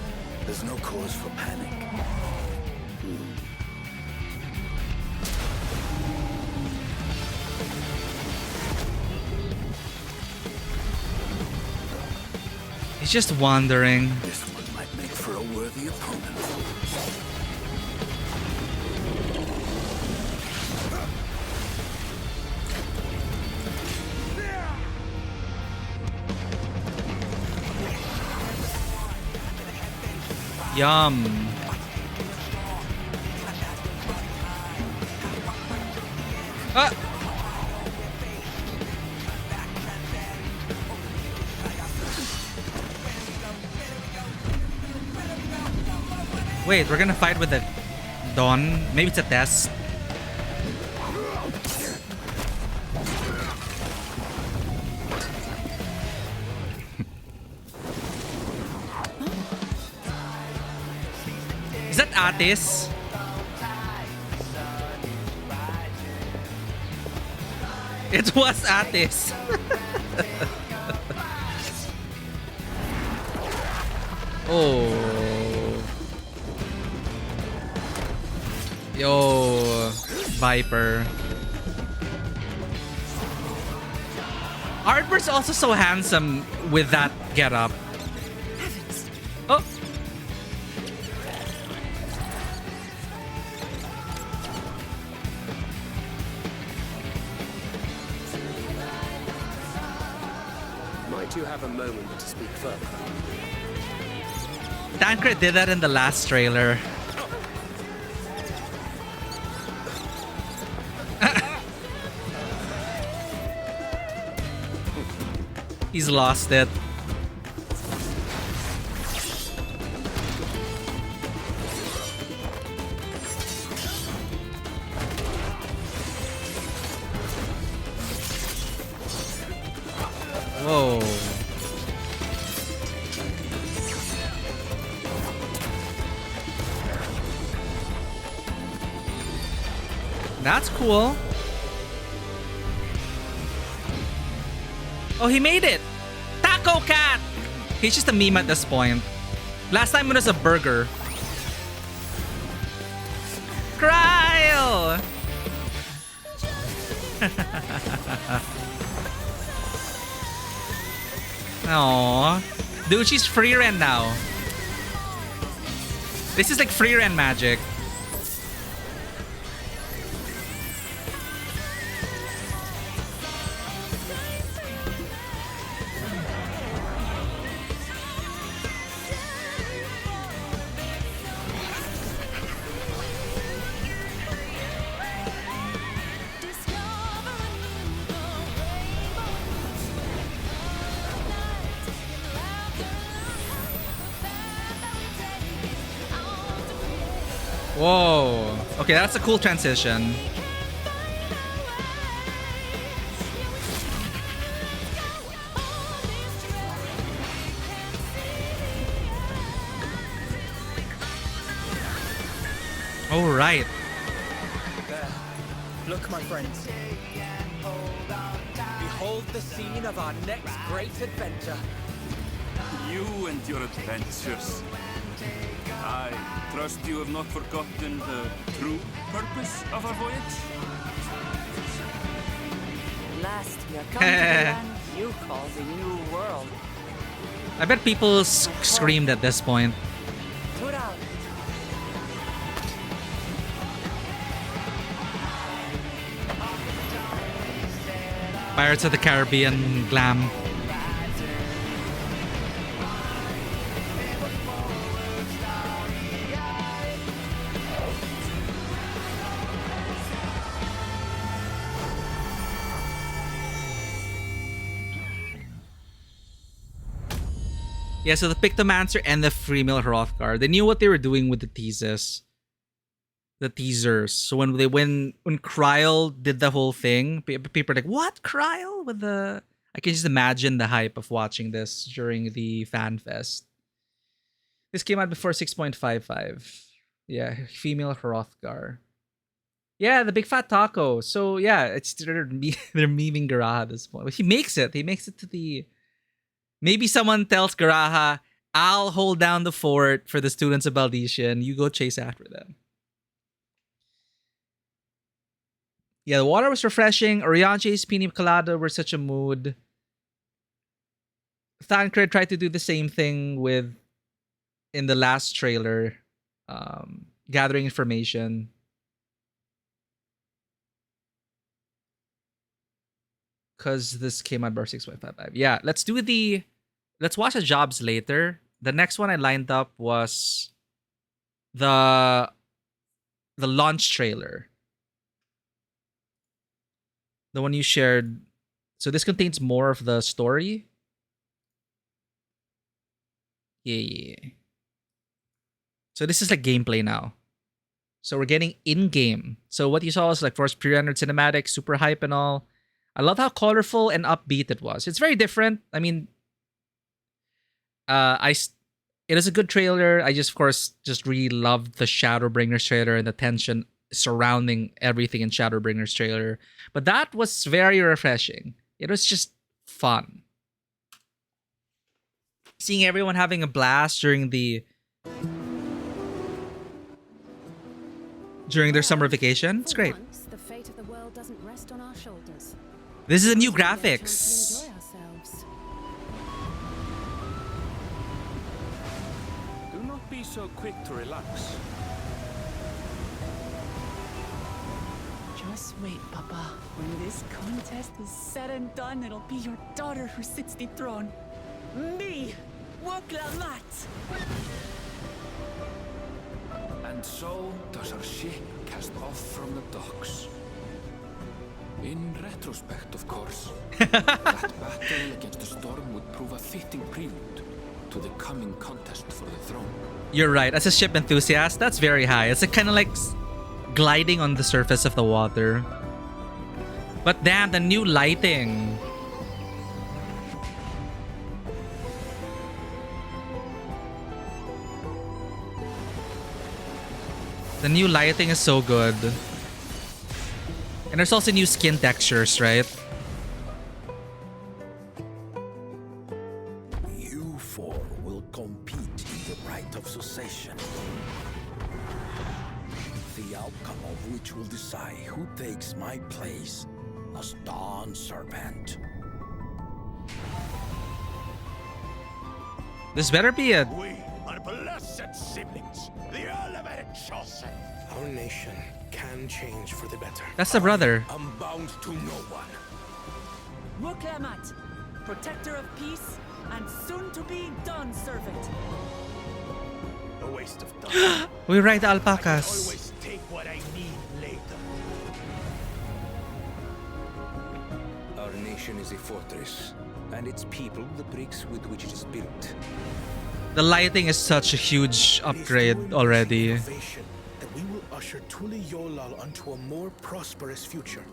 There's no cause for panic. He's just wandering. This one might make for a worthy opponent. Yum. Ah! Wait, we're gonna fight with the Dawn? Maybe it's a test. Is that Atis? It was Atis. Oh. Yo, Viper. Artbird's also so handsome with that getup. Oh. two have a moment to speak further? Tancred did that in the last trailer. He's lost it. Whoa. That's cool. Oh, he made it! Taco Cat! He's just a meme at this point. Last time it was a burger. Cryle! Aww. Dude, she's free rent now. This is like free rent magic. Whoa. Okay, that's a cool transition. All right. There. Look, my friends. Behold the scene of our next great adventure. You and your adventures. I trust you have not forgotten the true purpose of our voyage? At last, we are come to the land you call the New World. I bet people screamed at this point. Tural. Pirates of the Caribbean glam. Yeah, so the Pictomancer and the Female Hrothgar, they knew what they were doing with the teasers. The teasers. So when Cryle did the whole thing, people are like, "What, Cryle?" With the, I can just imagine the hype of watching this during the fan fest. This came out before 6.55. Yeah, Female Hrothgar. Yeah, the big fat taco. So yeah, it's they're memeing Garaha at this point. But he makes it. He makes it to the. Maybe someone tells Garaha, "I'll hold down the fort for the students of Baldician. You go chase after them." Yeah, the water was refreshing. Orianche's Pina Colada were such a mood. Thancred tried to do the same thing in the last trailer, gathering information. Because this came out bar 6.55. Yeah, let's watch the jobs later. The next one I lined up was the launch trailer. The one you shared. So this contains more of the story. Yeah. So this is like gameplay now. So we're getting in-game. So what you saw was like first pre-rendered cinematic, super hype and all. I love how colorful and upbeat it was. It's very different. I mean, it is a good trailer. I just, of course, just really loved the Shadowbringers trailer and the tension surrounding everything in Shadowbringers trailer. But that was very refreshing. It was just fun. Seeing everyone having a blast during their summer vacation. It's great. The fate of the world doesn't rest on our shoulders. This is a new graphics. Do not be so quick to relax. Just wait, Papa. When this contest is said and done, it'll be your daughter who sits the throne. Me, Woklamat. And so does our ship cast off from the docks. In retrospect, of course, that battle against the storm would prove a fitting prelude to the coming contest for the throne. You're right. As a ship enthusiast, that's very high. It's kind of like gliding on the surface of the water. But damn, the new lighting. The new lighting is so good. And there's also new skin textures, right? You four will compete in the right of succession. The outcome of which will decide who takes my place as Dawn Servant. This better be a... We are blessed siblings, the elevated chosen. Our nation can change for the better. That's the brother. I'm bound to no one. Woklamat, protector of peace and soon to be Dawn servant. A waste of time. We ride the I alpacas. always take what I need later. Our nation is a fortress, and its people the bricks with which it is built. The lighting is such a huge upgrade already. That we will usher Tuli Yolal onto a more prosperous future.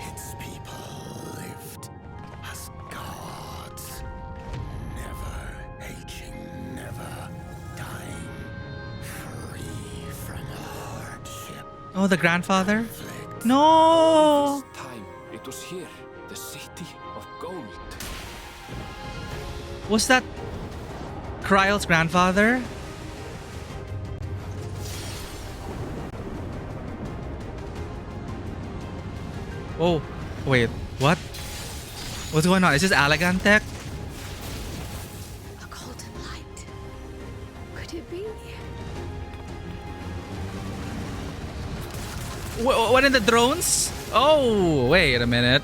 Its people lived as gods, never aging, never dying, free from hardship. Oh, the grandfather? No! This time, it was here, the city of gold. Was that Kryle's grandfather? Oh, wait, what? What's going on? Is this Alagantech? A golden light. Could it be? What in the drones? Oh, wait a minute.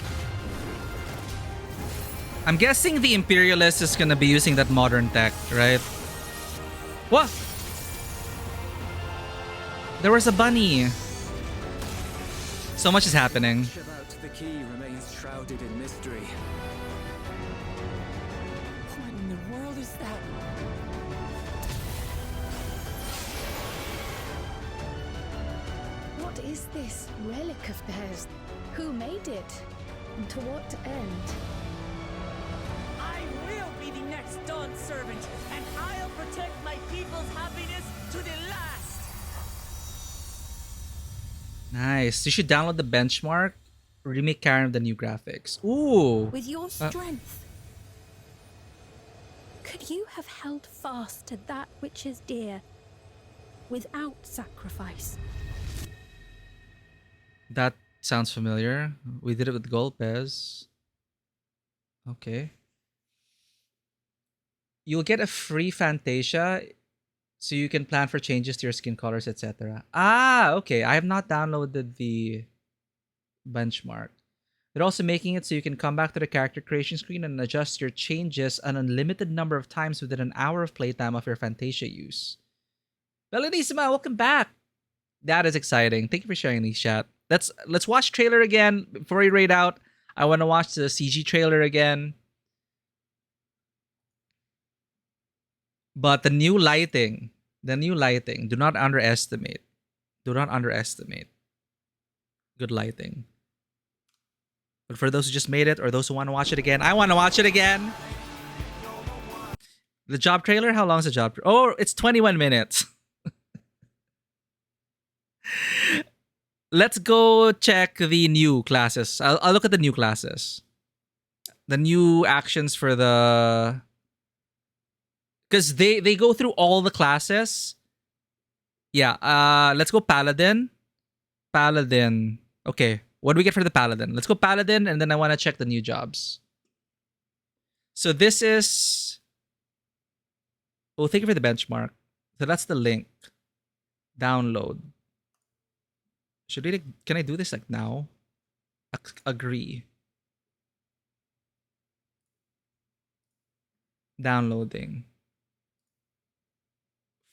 I'm guessing the Imperialist is gonna be using that modern tech, right? What? There was a bunny. So much is happening. About the key remains shrouded in mystery. What in the world is that? What is this relic of theirs? Who made it? And to what end? I will be the next Dawn servant, and I'll protect my people's happiness to the last. Nice. You should download the benchmark. Remake Karen of the new graphics. Ooh. With your strength, could you have held fast to that which is dear without sacrifice? That sounds familiar. We did it with Golpez. Okay. You'll get a free Fantasia so you can plan for changes to your skin colors, etc. Ah, okay. I have not downloaded the benchmark. They're also making it so you can come back to the character creation screen and adjust your changes an unlimited number of times within an hour of playtime of your Fantasia use. Belenissima, welcome back. That is exciting. Thank you for sharing these, chat. Let's watch trailer again before we raid out. I want to watch the CG trailer again. But the new lighting, do not underestimate. Do not underestimate. Good lighting. But for those who just made it or those who want to watch it again, I want to watch it again. The job trailer? How long is the job? Oh, it's 21 minutes. Let's go check the new classes. I'll look at the new classes. The new actions for the... Because they go through all the classes. Yeah, let's go Paladin. Paladin. Okay, what do we get for the Paladin? Let's go Paladin, and then I want to check the new jobs. So this is... Oh, thank you for the benchmark. So that's the link. Download. Can I do this like now? Agree. Downloading.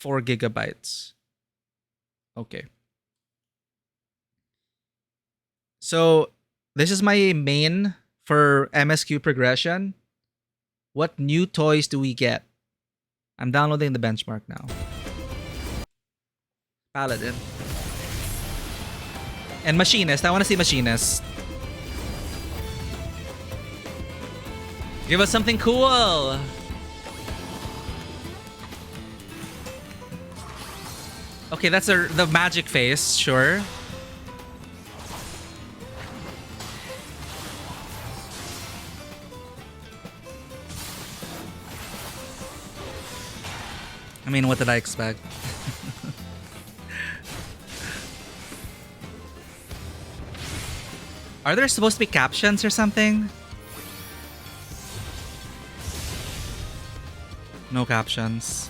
4 gigabytes. Okay. So this is my main for MSQ progression. What new toys do we get? I'm downloading the benchmark now. Paladin. And Machinist. I want to see Machinist. Give us something cool. Okay, that's the magic face, sure. I mean, what did I expect? Are there supposed to be captions or something? No captions.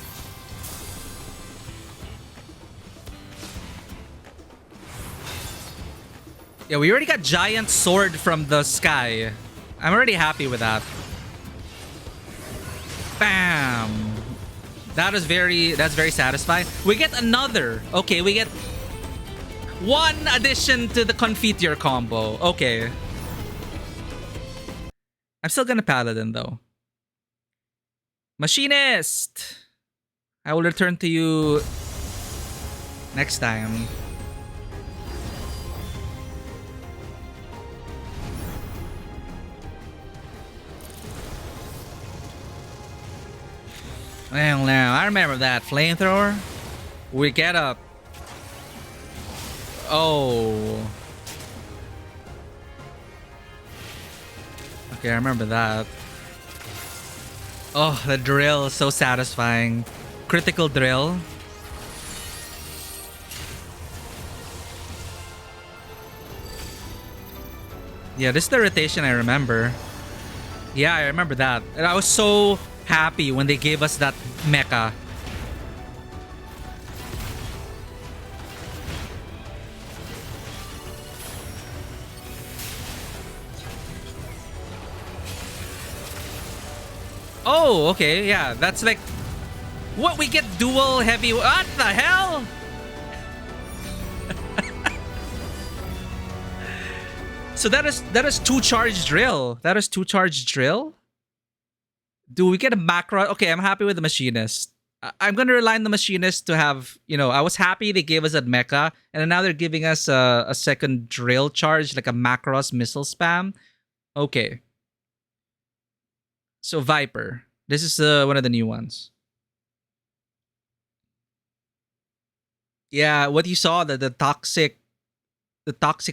Yeah, we already got giant sword from the sky. I'm already happy with that. Bam! That's very satisfying. We get another. Okay, we get one addition to the Confiteor combo. Okay. I'm still gonna Paladin though. Machinist! I will return to you next time. Well, now I remember that flamethrower. We get up. Oh. Okay, I remember that. Oh, the drill is so satisfying. Critical drill. Yeah, this is the rotation I remember. Yeah, I remember that. And I was so happy when they gave us that mecha. Oh, okay, yeah, that's like what we get dual heavy. What the hell? So that is 2 charge drill. That is 2 charge drill. Do we get a macro? Okay, I'm happy with the Machinist. I'm gonna rely on the Machinist to have, you know, I was happy they gave us a mecha, and now they're giving us a second drill charge, like a Macross missile spam. Okay. So Viper. This is one of the new ones. Yeah, what you saw, the toxic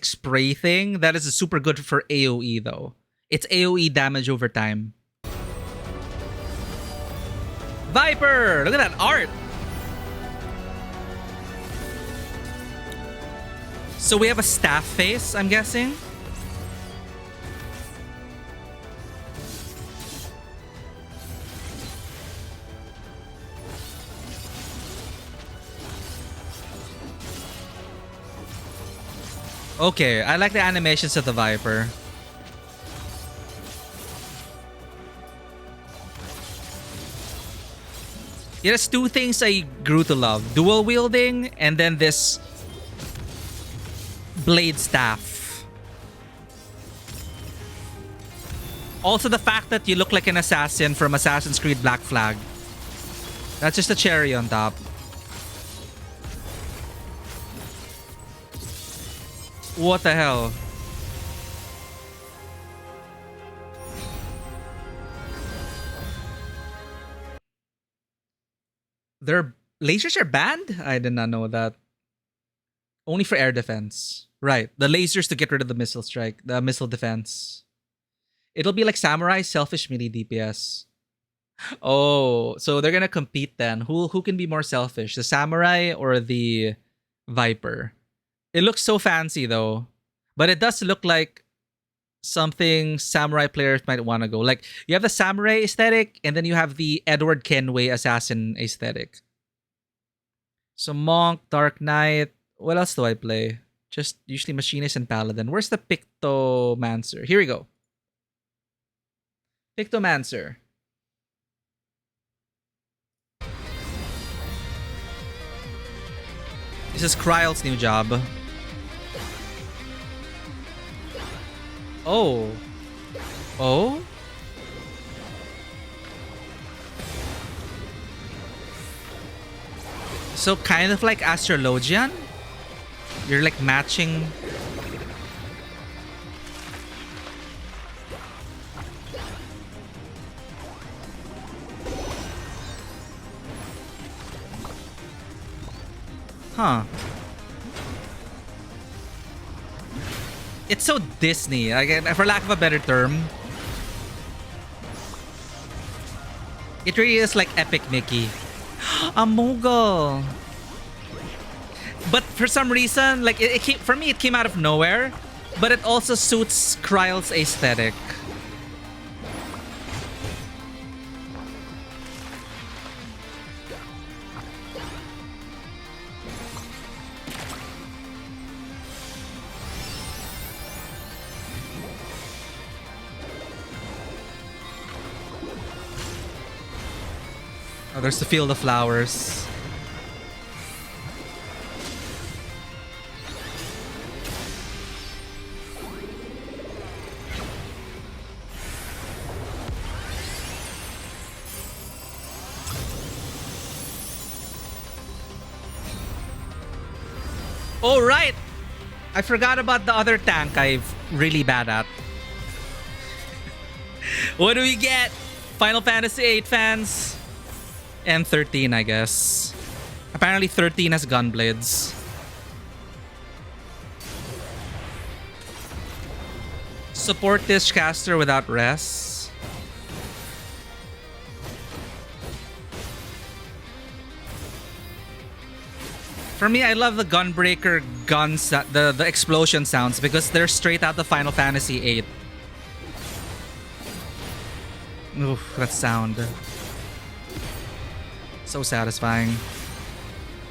spray thing, that is super good for AoE though. It's AoE damage over time. Viper! Look at that art! So we have a staff face, I'm guessing. Okay, I like the animations of the Viper. Yeah, there's 2 things I grew to love. Dual wielding and then this blade staff. Also the fact that you look like an assassin from Assassin's Creed Black Flag. That's just a cherry on top. What the hell? Their lasers are banned? I did not know that. Only for air defense. Right. The lasers to get rid of the missile strike. The missile defense. It'll be like Samurai selfish melee DPS. Oh, so they're gonna compete then. Who can be more selfish? The Samurai or the Viper? It looks so fancy though. But it does look like something samurai players might want to go. Like, you have the samurai aesthetic, and then you have the Edward Kenway assassin aesthetic. So Monk, Dark Knight. What else do I play? Just usually Machinist and Paladin. Where's the Pictomancer? Here we go. Pictomancer. This is Kryle's new job. Oh. Oh? So kind of like Astrologian? You're like matching... Huh. It's so Disney, for lack of a better term. It really is like Epic Mickey. A Moogle. But for some reason, like it came, for me, it came out of nowhere. But it also suits Kryle's aesthetic. Oh, there's the Field of Flowers. Oh, right! I forgot about the other tank I'm really bad at. What do we get? Final Fantasy VIII fans? And 13, I guess. Apparently 13 has gunblades. Support this caster without res. For me, I love the Gunbreaker guns, the explosion sounds, because they're straight out of Final Fantasy VIII. Oof, that sound. So satisfying.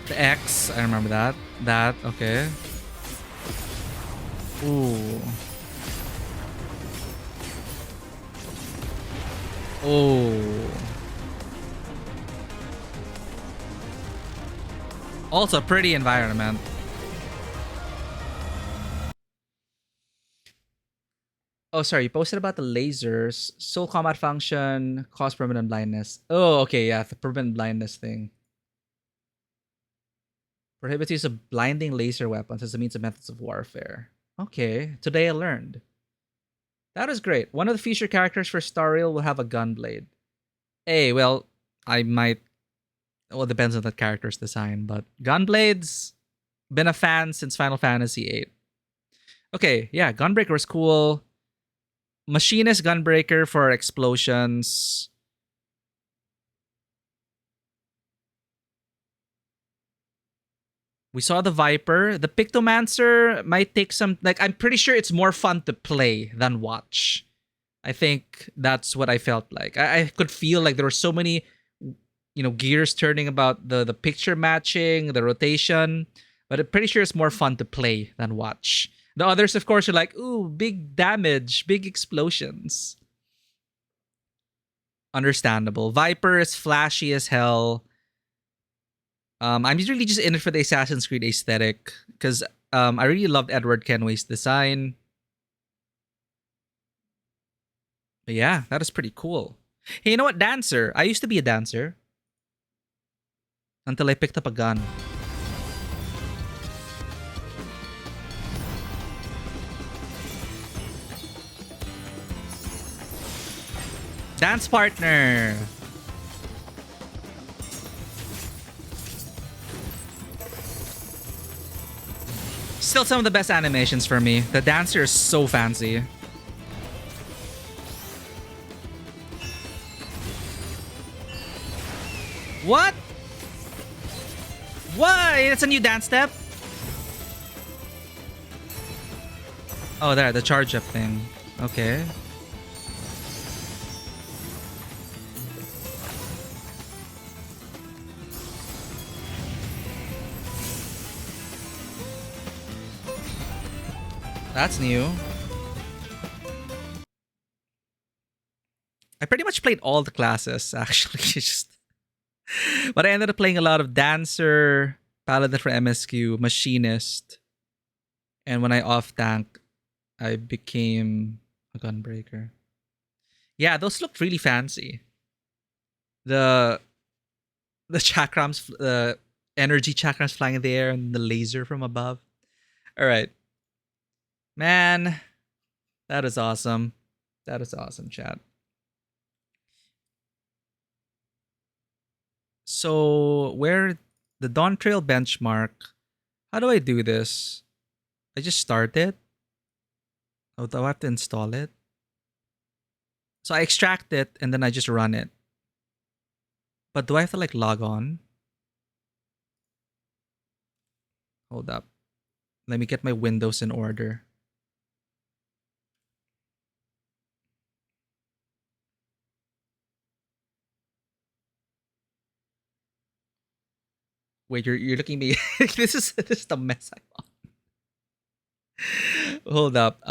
The X, I remember that. That, okay. Ooh. Oh. Also, pretty environment. Oh, sorry. You posted about the lasers. Soul combat function. Cause permanent blindness. Oh, okay. Yeah, the permanent blindness thing. Prohibits use of blinding laser weapons as a means of methods of warfare. Okay. Today I learned. That is great. One of the feature characters for Star Rail will have a gunblade. Hey, well, I might... Well, it depends on the character's design, but gunblades, been a fan since Final Fantasy VIII. Okay, yeah, Gunbreaker was cool. Machinist Gunbreaker for explosions. We saw the Viper. The Pictomancer might take some... Like, I'm pretty sure it's more fun to play than watch. I think that's what I felt like. I could feel like there were so many... You know, gears turning about the picture matching, the rotation. But I'm pretty sure it's more fun to play than watch. The others, of course, are like, ooh, big damage, big explosions. Understandable. Viper is flashy as hell. I'm really just in it for the Assassin's Creed aesthetic. Because I really loved Edward Kenway's design. But yeah, that is pretty cool. Hey, you know what? Dancer. I used to be a dancer. Until I picked up a gun. Dance partner. Still some of the best animations for me. The dancer is so fancy. What? What? It's a new dance step? Oh, there, the charge up thing. Okay. That's new. I pretty much played all the classes, actually. But I ended up playing a lot of Dancer, Paladin for MSQ, Machinist. And when I off-tank, I became a Gunbreaker. Yeah, those looked really fancy. The chakrams, the energy chakrams flying in the air and the laser from above. All right. Man, that is awesome. That is awesome, chat. So, where the Dawntrail benchmark, how do I do this? I just start it? Oh, do I have to install it? So I extract it and then I just run it. But do I have to like log on? Hold up. Let me get my Windows in order. Wait, you're looking at me. this is the mess I'm on. Hold up.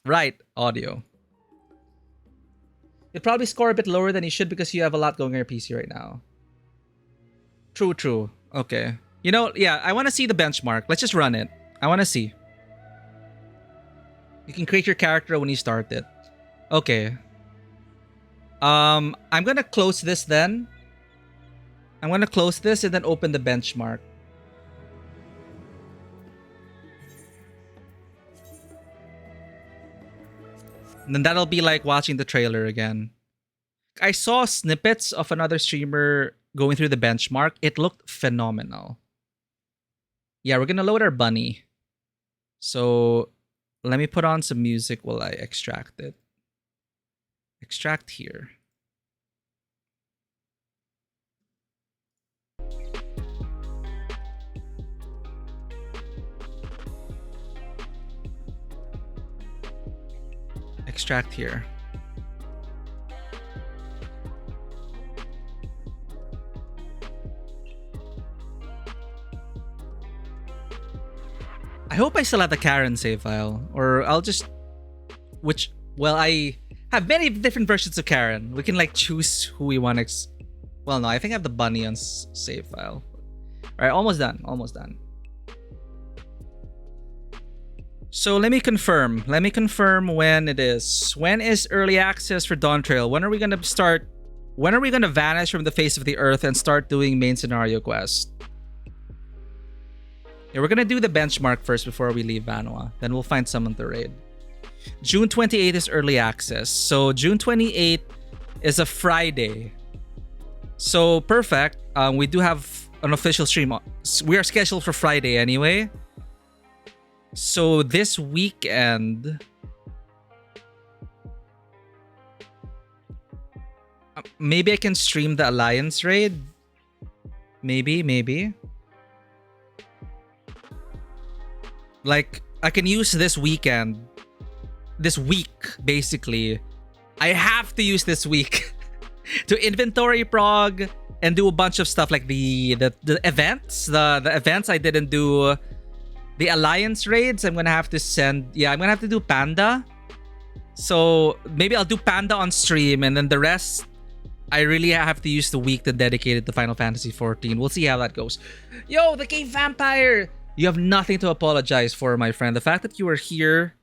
Right, audio. You'll probably score a bit lower than you should because you have a lot going on your PC right now. True. Okay. You know, yeah, I want to see the benchmark. Let's just run it. I want to see. You can create your character when you start it. Okay. I'm going to close this then. I'm going to close this and then open the benchmark. And then that'll be like watching the trailer again. I saw snippets of another streamer going through the benchmark. It looked phenomenal. Yeah, we're going to load our bunny. So let me put on some music while I extract it. Extract here. Extract here. I hope I still have the Karen save file, or I'll just well, I have many different versions of Karen. We can like choose who we want to well, no, I think I have the bunny on save file. All right, almost done. So let me confirm when it is. When is early access for Dawntrail? When are we gonna start? When are we gonna vanish from the face of the earth and start doing main scenario quest? Yeah, we're gonna do the benchmark first before we leave Vanua. Then we'll find someone to raid. June 28th is early access. So June 28th is a Friday. So perfect. We do have an official stream. We are scheduled for Friday anyway. So this weekend, maybe I can stream the Alliance raid. Maybe. Like, I can use this weekend. This week, basically. I have to use this week to inventory prog and do a bunch of stuff like the events. The events I didn't do. The Alliance raids, I'm gonna have to send. Yeah, I'm gonna have to do Panda. So maybe I'll do Panda on stream, and then the rest, I really have to use the week to dedicate it to Final Fantasy XIV. We'll see how that goes. Yo, the Game Vampire! You have nothing to apologize for, my friend. The fact that you are here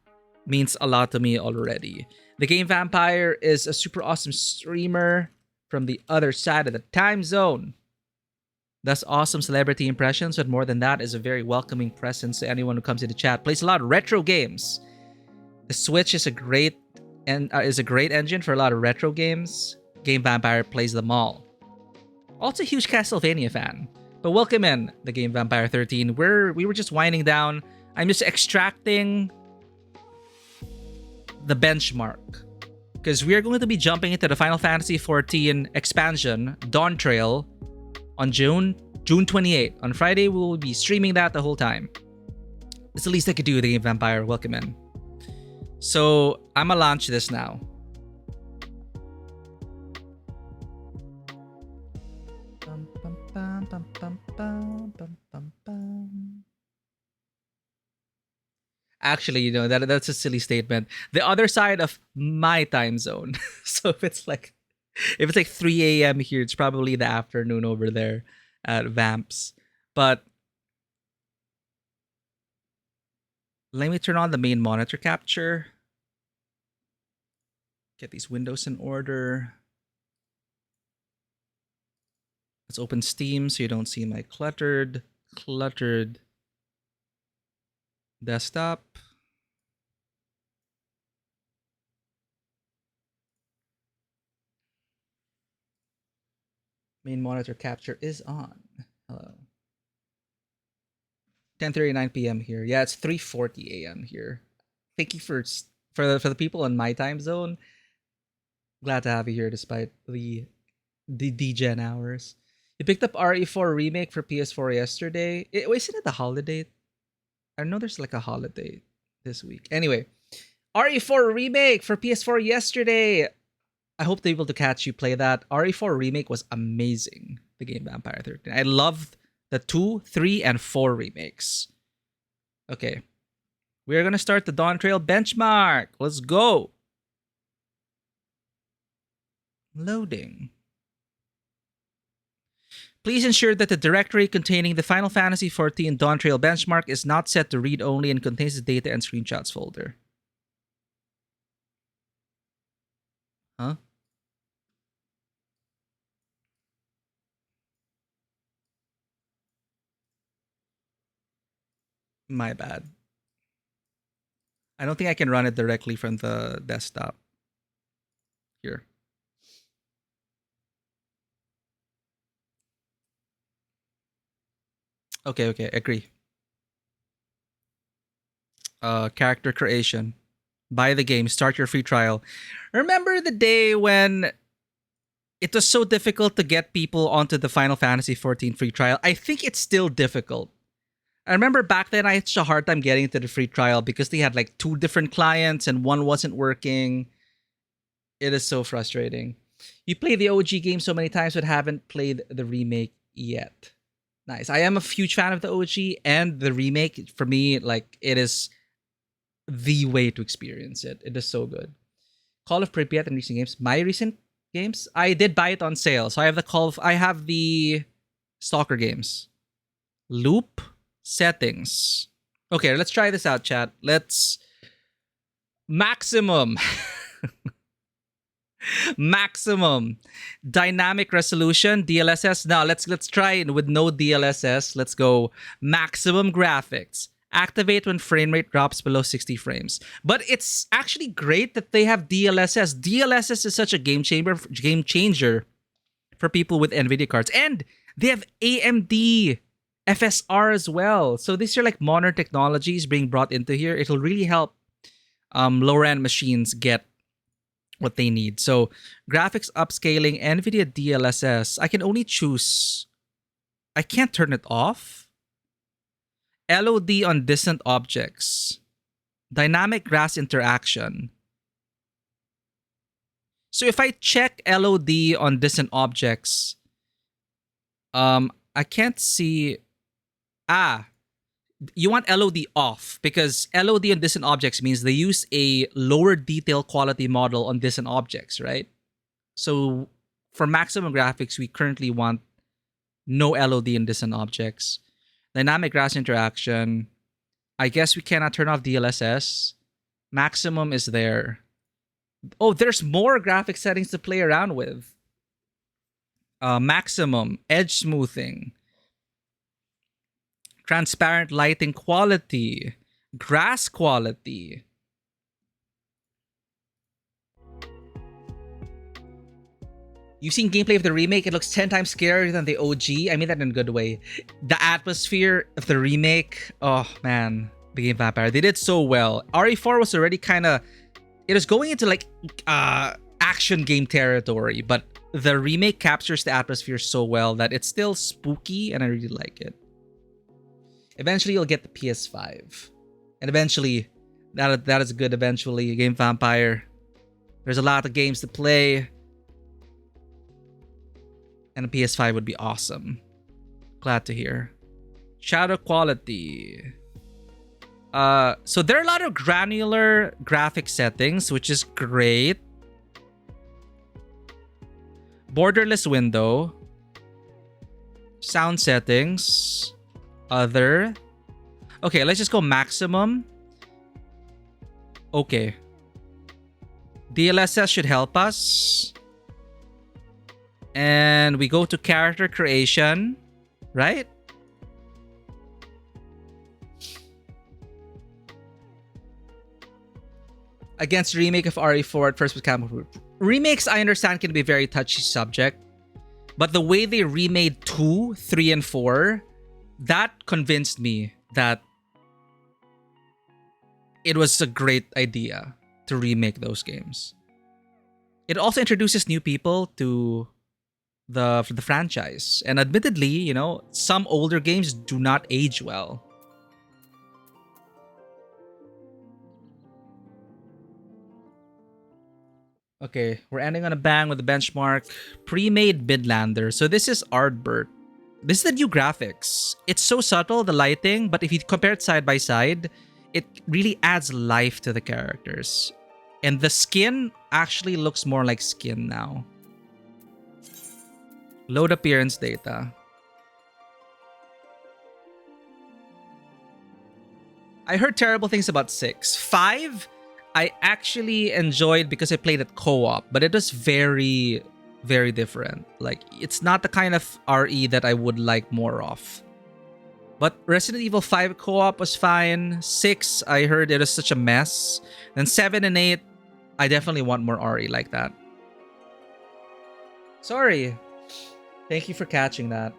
means a lot to me already. The Game Vampire is a super awesome streamer from the other side of the time zone. Does awesome celebrity impressions, but more than that, is a very welcoming presence to anyone who comes into chat. Plays a lot of retro games. The Switch is a great engine for a lot of retro games. Game Vampire plays them all. Also a huge Castlevania fan. But welcome in, the Game Vampire 13. We were just winding down. I'm just extracting the benchmark. Because we are going to be jumping into the Final Fantasy XIV expansion, Dawntrail, on June 28th. On Friday, we will be streaming that the whole time. It's the least I could do, the Game Vampire. Welcome in. So I'm gonna launch this now. Actually, you know, that's a silly statement. The other side of my time zone. So if it's like 3 a.m. here, it's probably the afternoon over there at Vamps. But let me turn on the main monitor capture. Get these windows in order. Let's open Steam so you don't see my cluttered desktop. Main monitor capture is on. Hello. 10:39 p.m. here. Yeah, it's 3:40 a.m. here. Thank you for the people in my time zone. Glad to have you here despite the degen hours. You picked up RE4 remake for PS4 yesterday. Isn't it the holiday? I know there's like a holiday this week. Anyway, RE4 remake for PS4 yesterday. I hope they're able to catch you play that. RE4 remake was amazing. The game Vampire 13. I loved the 2, 3, and 4 remakes. Okay. We're gonna start the Dawntrail benchmark. Let's go. Loading. Please ensure that the directory containing the Final Fantasy XIV Dawntrail benchmark is not set to read-only and contains the data and screenshots folder. Huh? My bad. I don't think I can run it directly from the desktop. Here. Okay, agree. Character creation. Buy the game, start your free trial. Remember the day when it was so difficult to get people onto the Final Fantasy XIV free trial? I think it's still difficult. I remember back then I had such a hard time getting into the free trial because they had like 2 different clients and one wasn't working. It is so frustrating. You play the OG game so many times but haven't played the remake yet. Nice. I am a huge fan of the OG and the remake. For me, like, it is the way to experience it. It is so good. Call of Pripyat and recent games. My recent games, I did buy it on sale. So I have the Stalker games. Loop settings. Okay, let's try this out, chat. Let's maximum dynamic resolution, DLSS. Now let's try it with no DLSS. Let's go maximum graphics. Activate when frame rate drops below 60 frames. But it's actually great that they have DLSS. DLSS is such a game changer for people with NVIDIA cards. And they have AMD FSR as well. So these are like modern technologies being brought into here. It'll really help lower end machines get what they need. So graphics upscaling, NVIDIA DLSS. I can only choose. I can't turn it off. LOD on distant objects. Dynamic grass interaction. So if I check LOD on distant objects, I can't see. You want LOD off because LOD on distant objects means they use a lower detail quality model on distant objects, right? So for maximum graphics, we currently want no LOD in distant objects. Dynamic grass interaction. I guess we cannot turn off DLSS. Maximum is there. Oh, there's more graphic settings to play around with. Maximum, edge smoothing. Transparent lighting quality, grass quality. You've seen gameplay of the remake. It looks 10 times scarier than the OG. I mean that in a good way. The atmosphere of the remake. Oh man, the game Vampire. They did so well. RE4 was already kind of. It was going into like action game territory, but the remake captures the atmosphere so well that it's still spooky, and I really like it. Eventually, you'll get the PS5. And eventually, That is good eventually. Game Vampire. There's a lot of games to play. And a PS5 would be awesome. Glad to hear. Shadow quality. So there are a lot of granular graphic settings, which is great. Borderless window. Sound settings. Other. Okay, let's just go maximum. Okay. DLSS should help us. And we go to character creation, right? Against remake of RE4 at first with camera. Remakes, I understand, can be a very touchy subject. But the way they remade 2, 3, and 4, that convinced me that it was a great idea to remake those games. It also introduces new people to the franchise. And admittedly, you know, some older games do not age well. Okay, we're ending on a bang with the benchmark. Pre-made Midlander. So this is Ardbert. This is the new graphics. It's so subtle, the lighting, but if you compare it side by side, it really adds life to the characters. And the skin actually looks more like skin now. Load appearance data. I heard terrible things about 6. 5, I actually enjoyed because I played it co-op, but it was very, very different. Like, it's not the kind of RE that I would like more of. But Resident Evil 5 co-op was fine. 6, I heard it was such a mess. Then 7 and 8, I definitely want more RE like that. Sorry. Thank you for catching that.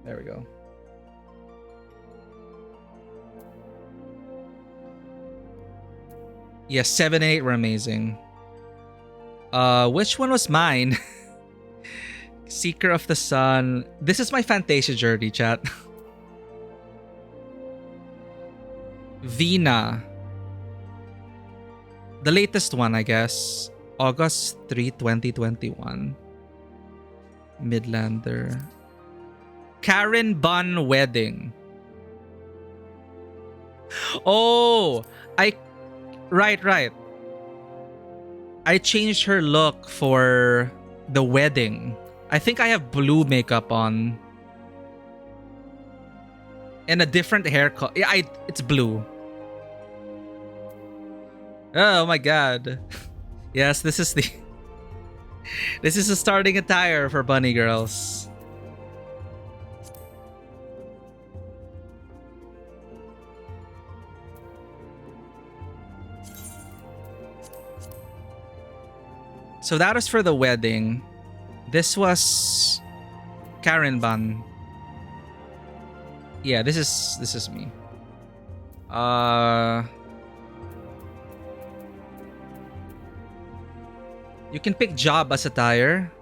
There we go. Yes, 7 and 8 were amazing. Which one was mine? Seeker of the Sun. This is my Fantasia journey, chat. Vina. The latest one, I guess. August 3, 2021. Midlander. Karen Bun Wedding. Oh, right. I changed her look for the wedding. I think I have blue makeup on. And a different haircut. Yeah, it's blue. Oh my god. Yes, this is the starting attire for bunny girls. So that was for the wedding. This was Karen Ban. Yeah, this is me. You can pick job as attire.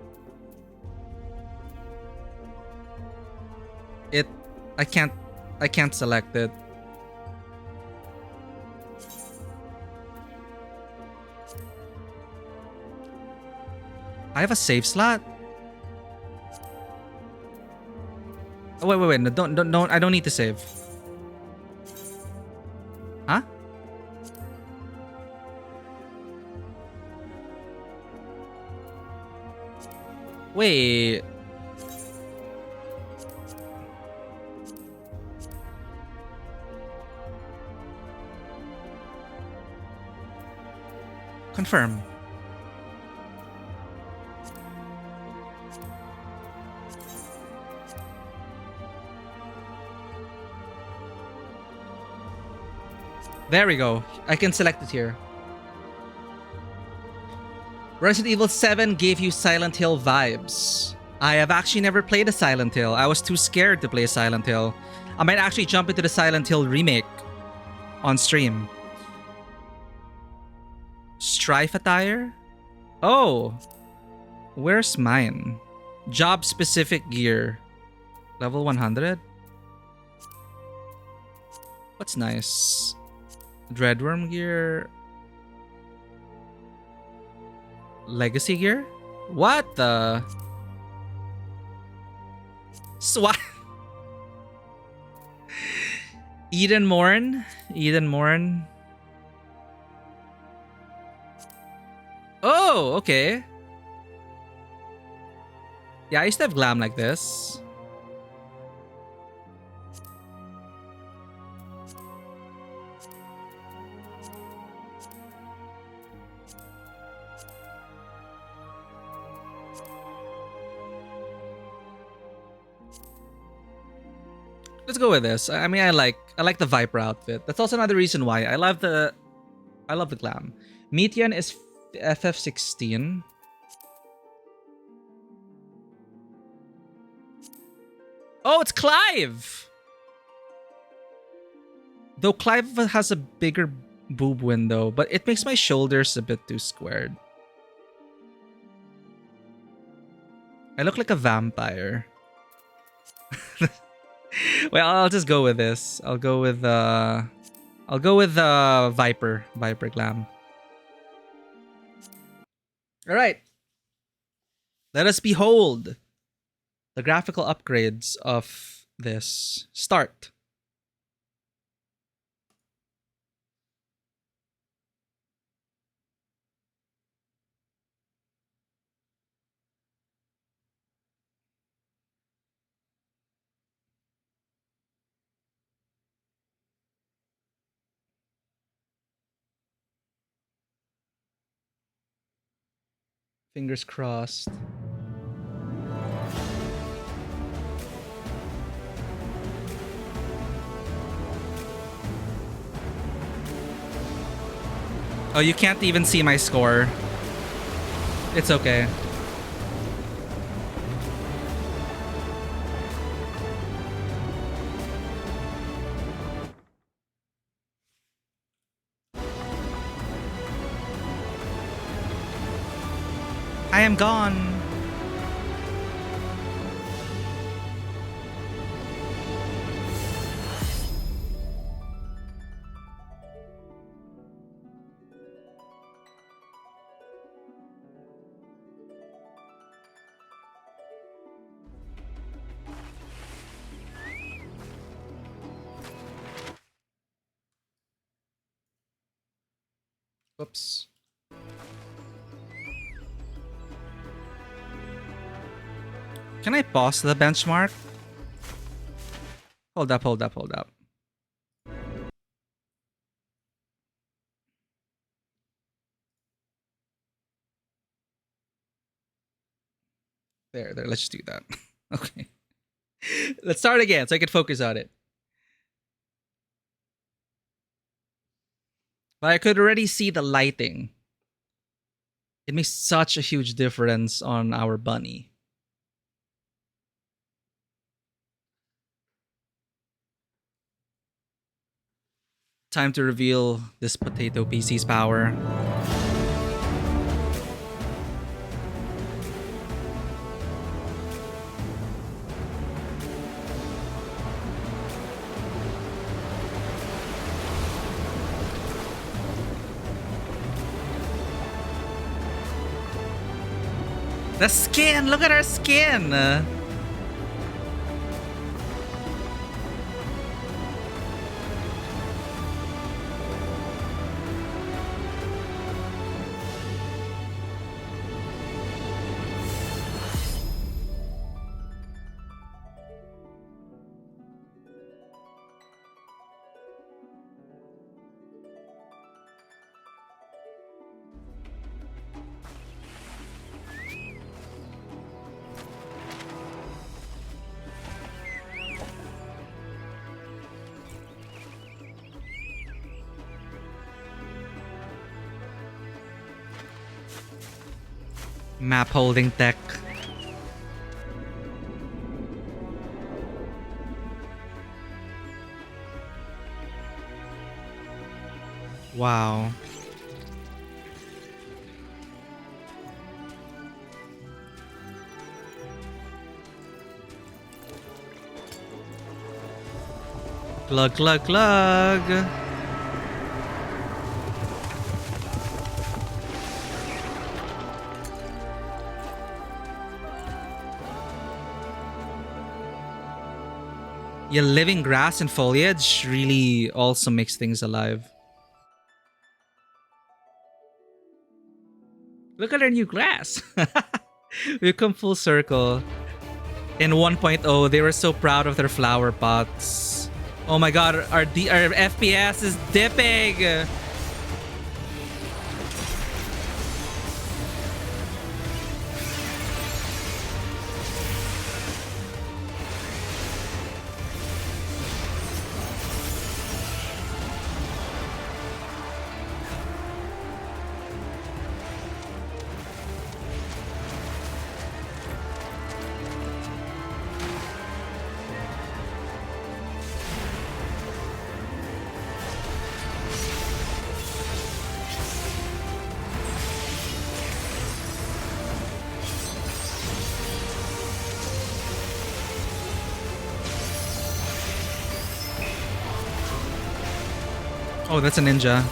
I can't select it. I have a save slot. Oh, wait. No, don't. I don't need to save. Huh? Wait. Confirm. There we go. I can select it here. Resident Evil 7 gave you Silent Hill vibes. I have actually never played a Silent Hill. I was too scared to play a Silent Hill. I might actually jump into the Silent Hill remake on stream. Strife attire? Oh. Where's mine? Job specific gear. Level 100. What's nice? Dreadworm gear. Legacy gear? What the? Swat. Eden Morn. Eden Morn. Oh, okay. Yeah, I used to have glam like this. Let's go with this. I mean, I like the Viper outfit. That's also another reason why I love the glam. Metian is FF16. Oh, it's Clive! Though Clive has a bigger boob window, but it makes my shoulders a bit too squared. I look like a vampire. Well, I'll just go with this. I'll go with Viper glam. All right. Let us behold the graphical upgrades of this. Start. Fingers crossed. Oh, you can't even see my score. It's okay. I am gone. Whoops. Can I pause the benchmark? Hold up. There, let's just do that. Okay. Let's start again so I can focus on it. But I could already see the lighting. It makes such a huge difference on our bunny. Time to reveal this potato PC's power. The skin! Look at our skin! Map holding tech. Wow. Glug, glug, glug. Yeah, living grass and foliage really also makes things alive. Look at our new grass. We've come full circle. In 1.0, they were so proud of their flower pots. Oh my god, our FPS is dipping. Oh, that's a ninja.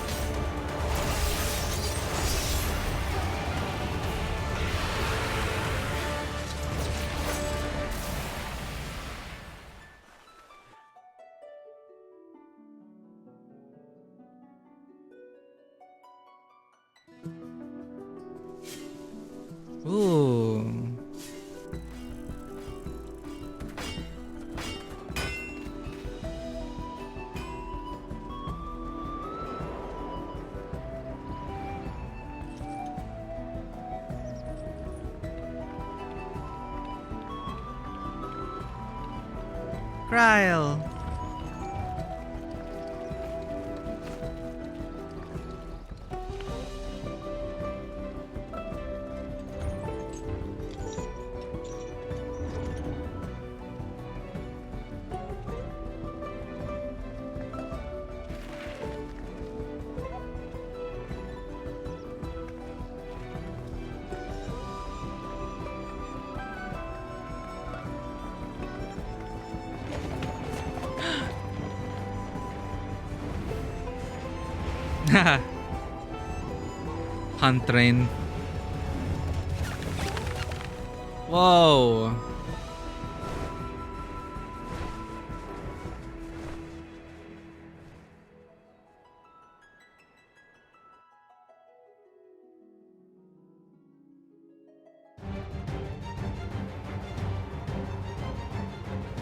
Ooh. Cryle. Hunt train. Whoa.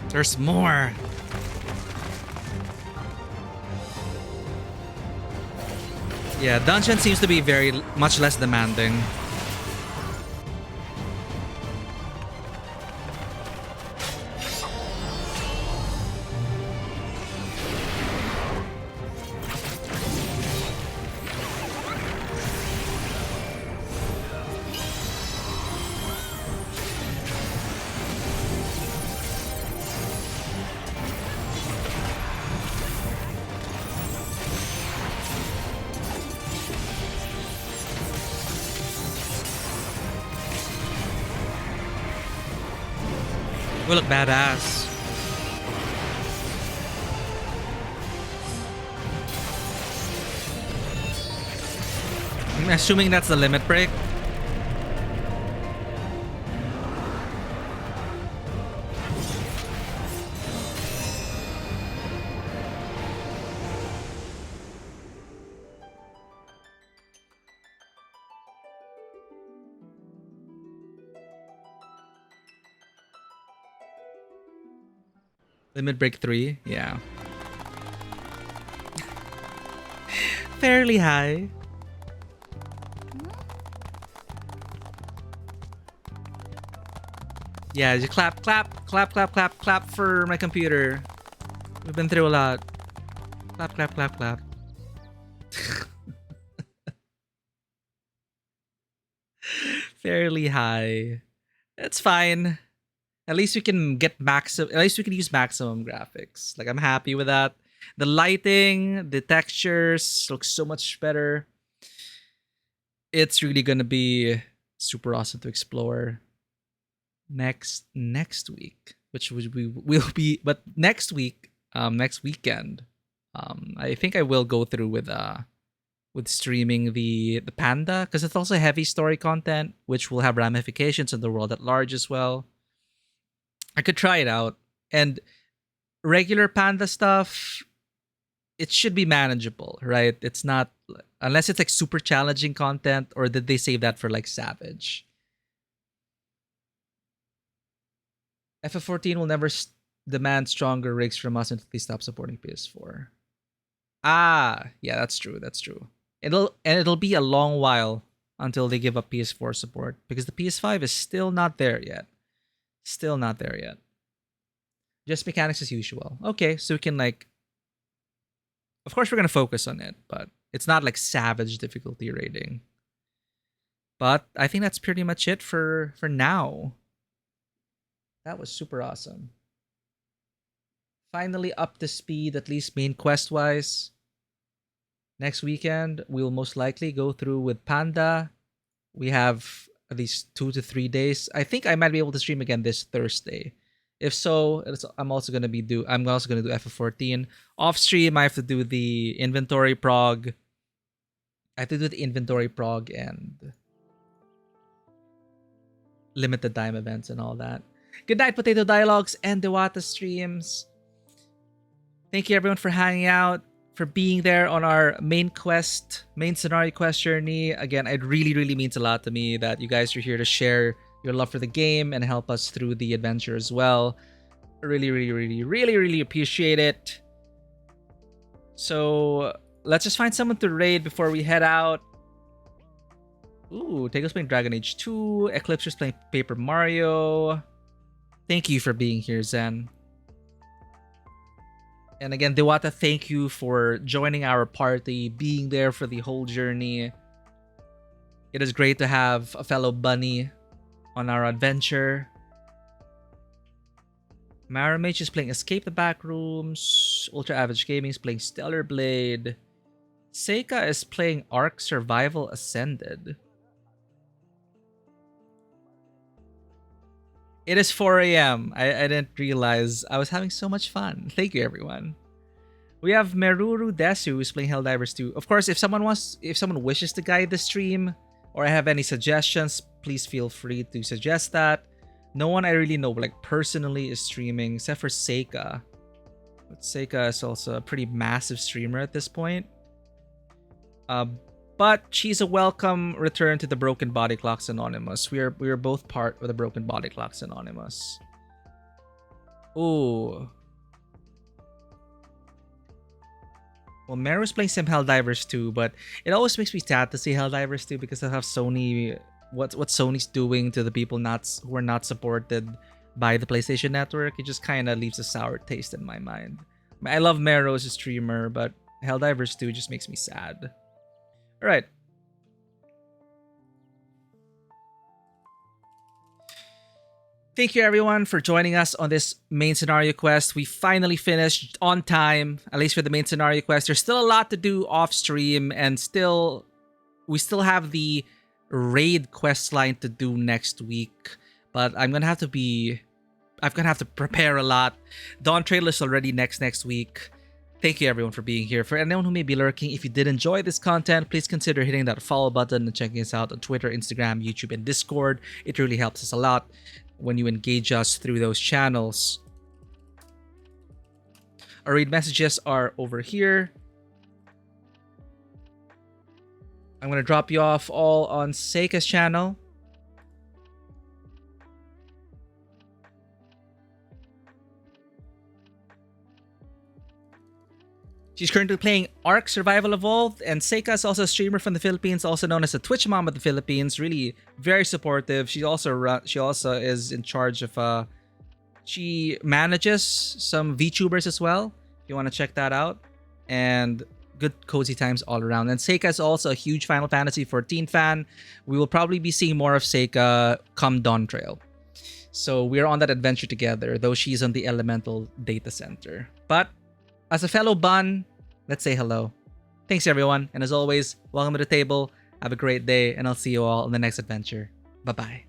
There's more. Yeah, dungeon seems to be very much less demanding. We look badass. I'm assuming that's the limit break. Limit break 3, yeah. Fairly high. Yeah, just clap, clap, clap, clap, clap, clap for my computer. We've been through a lot. Clap, clap, clap, clap. Fairly high. It's fine. At least we can get maximum. At least we can use maximum graphics. Like, I'm happy with that. The lighting, the textures look so much better. It's really gonna be super awesome to explore next week, which we will be. But next week, next weekend. I think I will go through with streaming the Panda, because it's also heavy story content, which will have ramifications in the world at large as well. I could try it out. And regular Panda stuff, it should be manageable, right? It's not, unless it's like super challenging content, or did they save that for like Savage? FF14 will never demand stronger rigs from us until they stop supporting PS4. Ah, yeah, that's true. That's true. It'll be a long while until they give up PS4 support, because the PS5 is still not there yet. Still not there yet. Just mechanics as usual. Okay, so we can like, of course we're gonna focus on it, but it's not like Savage difficulty rating. But I think that's pretty much it for now. That was super awesome. Finally up to speed, at least main quest wise. Next weekend, we'll most likely go through with Panda. We have at least 2 to 3 days. I think I might be able to stream again this Thursday. If so, I'm also gonna do FF14 off stream. I have to do the inventory prog. And limited time events and all that. Good night, Potato Dialogues and Dewata Streams. Thank you everyone for hanging out, for being there on our main scenario quest journey. Again, it really means a lot to me that you guys are here to share your love for the game and help us through the adventure as well. Really appreciate it. So let's just find someone to raid before we head out. Ooh, Tago's playing Dragon Age 2. Eclipser's playing Paper Mario. Thank you for being here, Zen. And again, Dewata, thank you for joining our party, being there for the whole journey. It is great to have a fellow bunny on our adventure. Maramage is playing Escape the Backrooms. Ultra Average Gaming is playing Stellar Blade. Seika is playing Ark Survival Ascended. It is 4 a.m. I didn't realize. I was having so much fun. Thank you, everyone. We have Meruru Desu who's playing Helldivers 2. Of course, if someone wishes to guide the stream or have any suggestions, please feel free to suggest that. No one I really know, like personally, is streaming except for Seika. But Seika is also a pretty massive streamer at this point. But she's a welcome return to the Broken Body Clocks Anonymous. We are both part of the Broken Body Clocks Anonymous. Ooh. Well, Meru's playing some Helldivers 2, but it always makes me sad to see Helldivers 2 because I have Sony. What Sony's doing to the people who are not supported by the PlayStation Network. It just kind of leaves a sour taste in my mind. I love Meru as a streamer, but Helldivers 2 just makes me sad. All right. Thank you everyone for joining us on this main scenario quest. We finally finished on time, at least for the main scenario quest. There's still a lot to do off stream, and we still have the raid quest line to do next week. But I'm gonna have to prepare a lot. Dawntrail is already next week. Thank you everyone for being here. For anyone who may be lurking, if you did enjoy this content, please consider hitting that follow button and checking us out on Twitter, Instagram, YouTube, and Discord. It really helps us a lot when you engage us through those channels. Our read messages are over here. I'm going to drop you off all on Seika's channel. She's currently playing Ark Survival Evolved, and Seika is also a streamer from the Philippines, also known as a Twitch mom of the Philippines. Really very supportive. She also is in charge of she manages some VTubers as well, if you want to check that out. And good cozy times all around. And Seika is also a huge Final Fantasy XIV fan. We will probably be seeing more of Seika come Dawntrail. So we're on that adventure together, though she's on the Elemental Data Center. But as a fellow bun, let's say hello. Thanks everyone, and as always, welcome to the table. Have a great day, and I'll see you all in the next adventure. Bye-bye.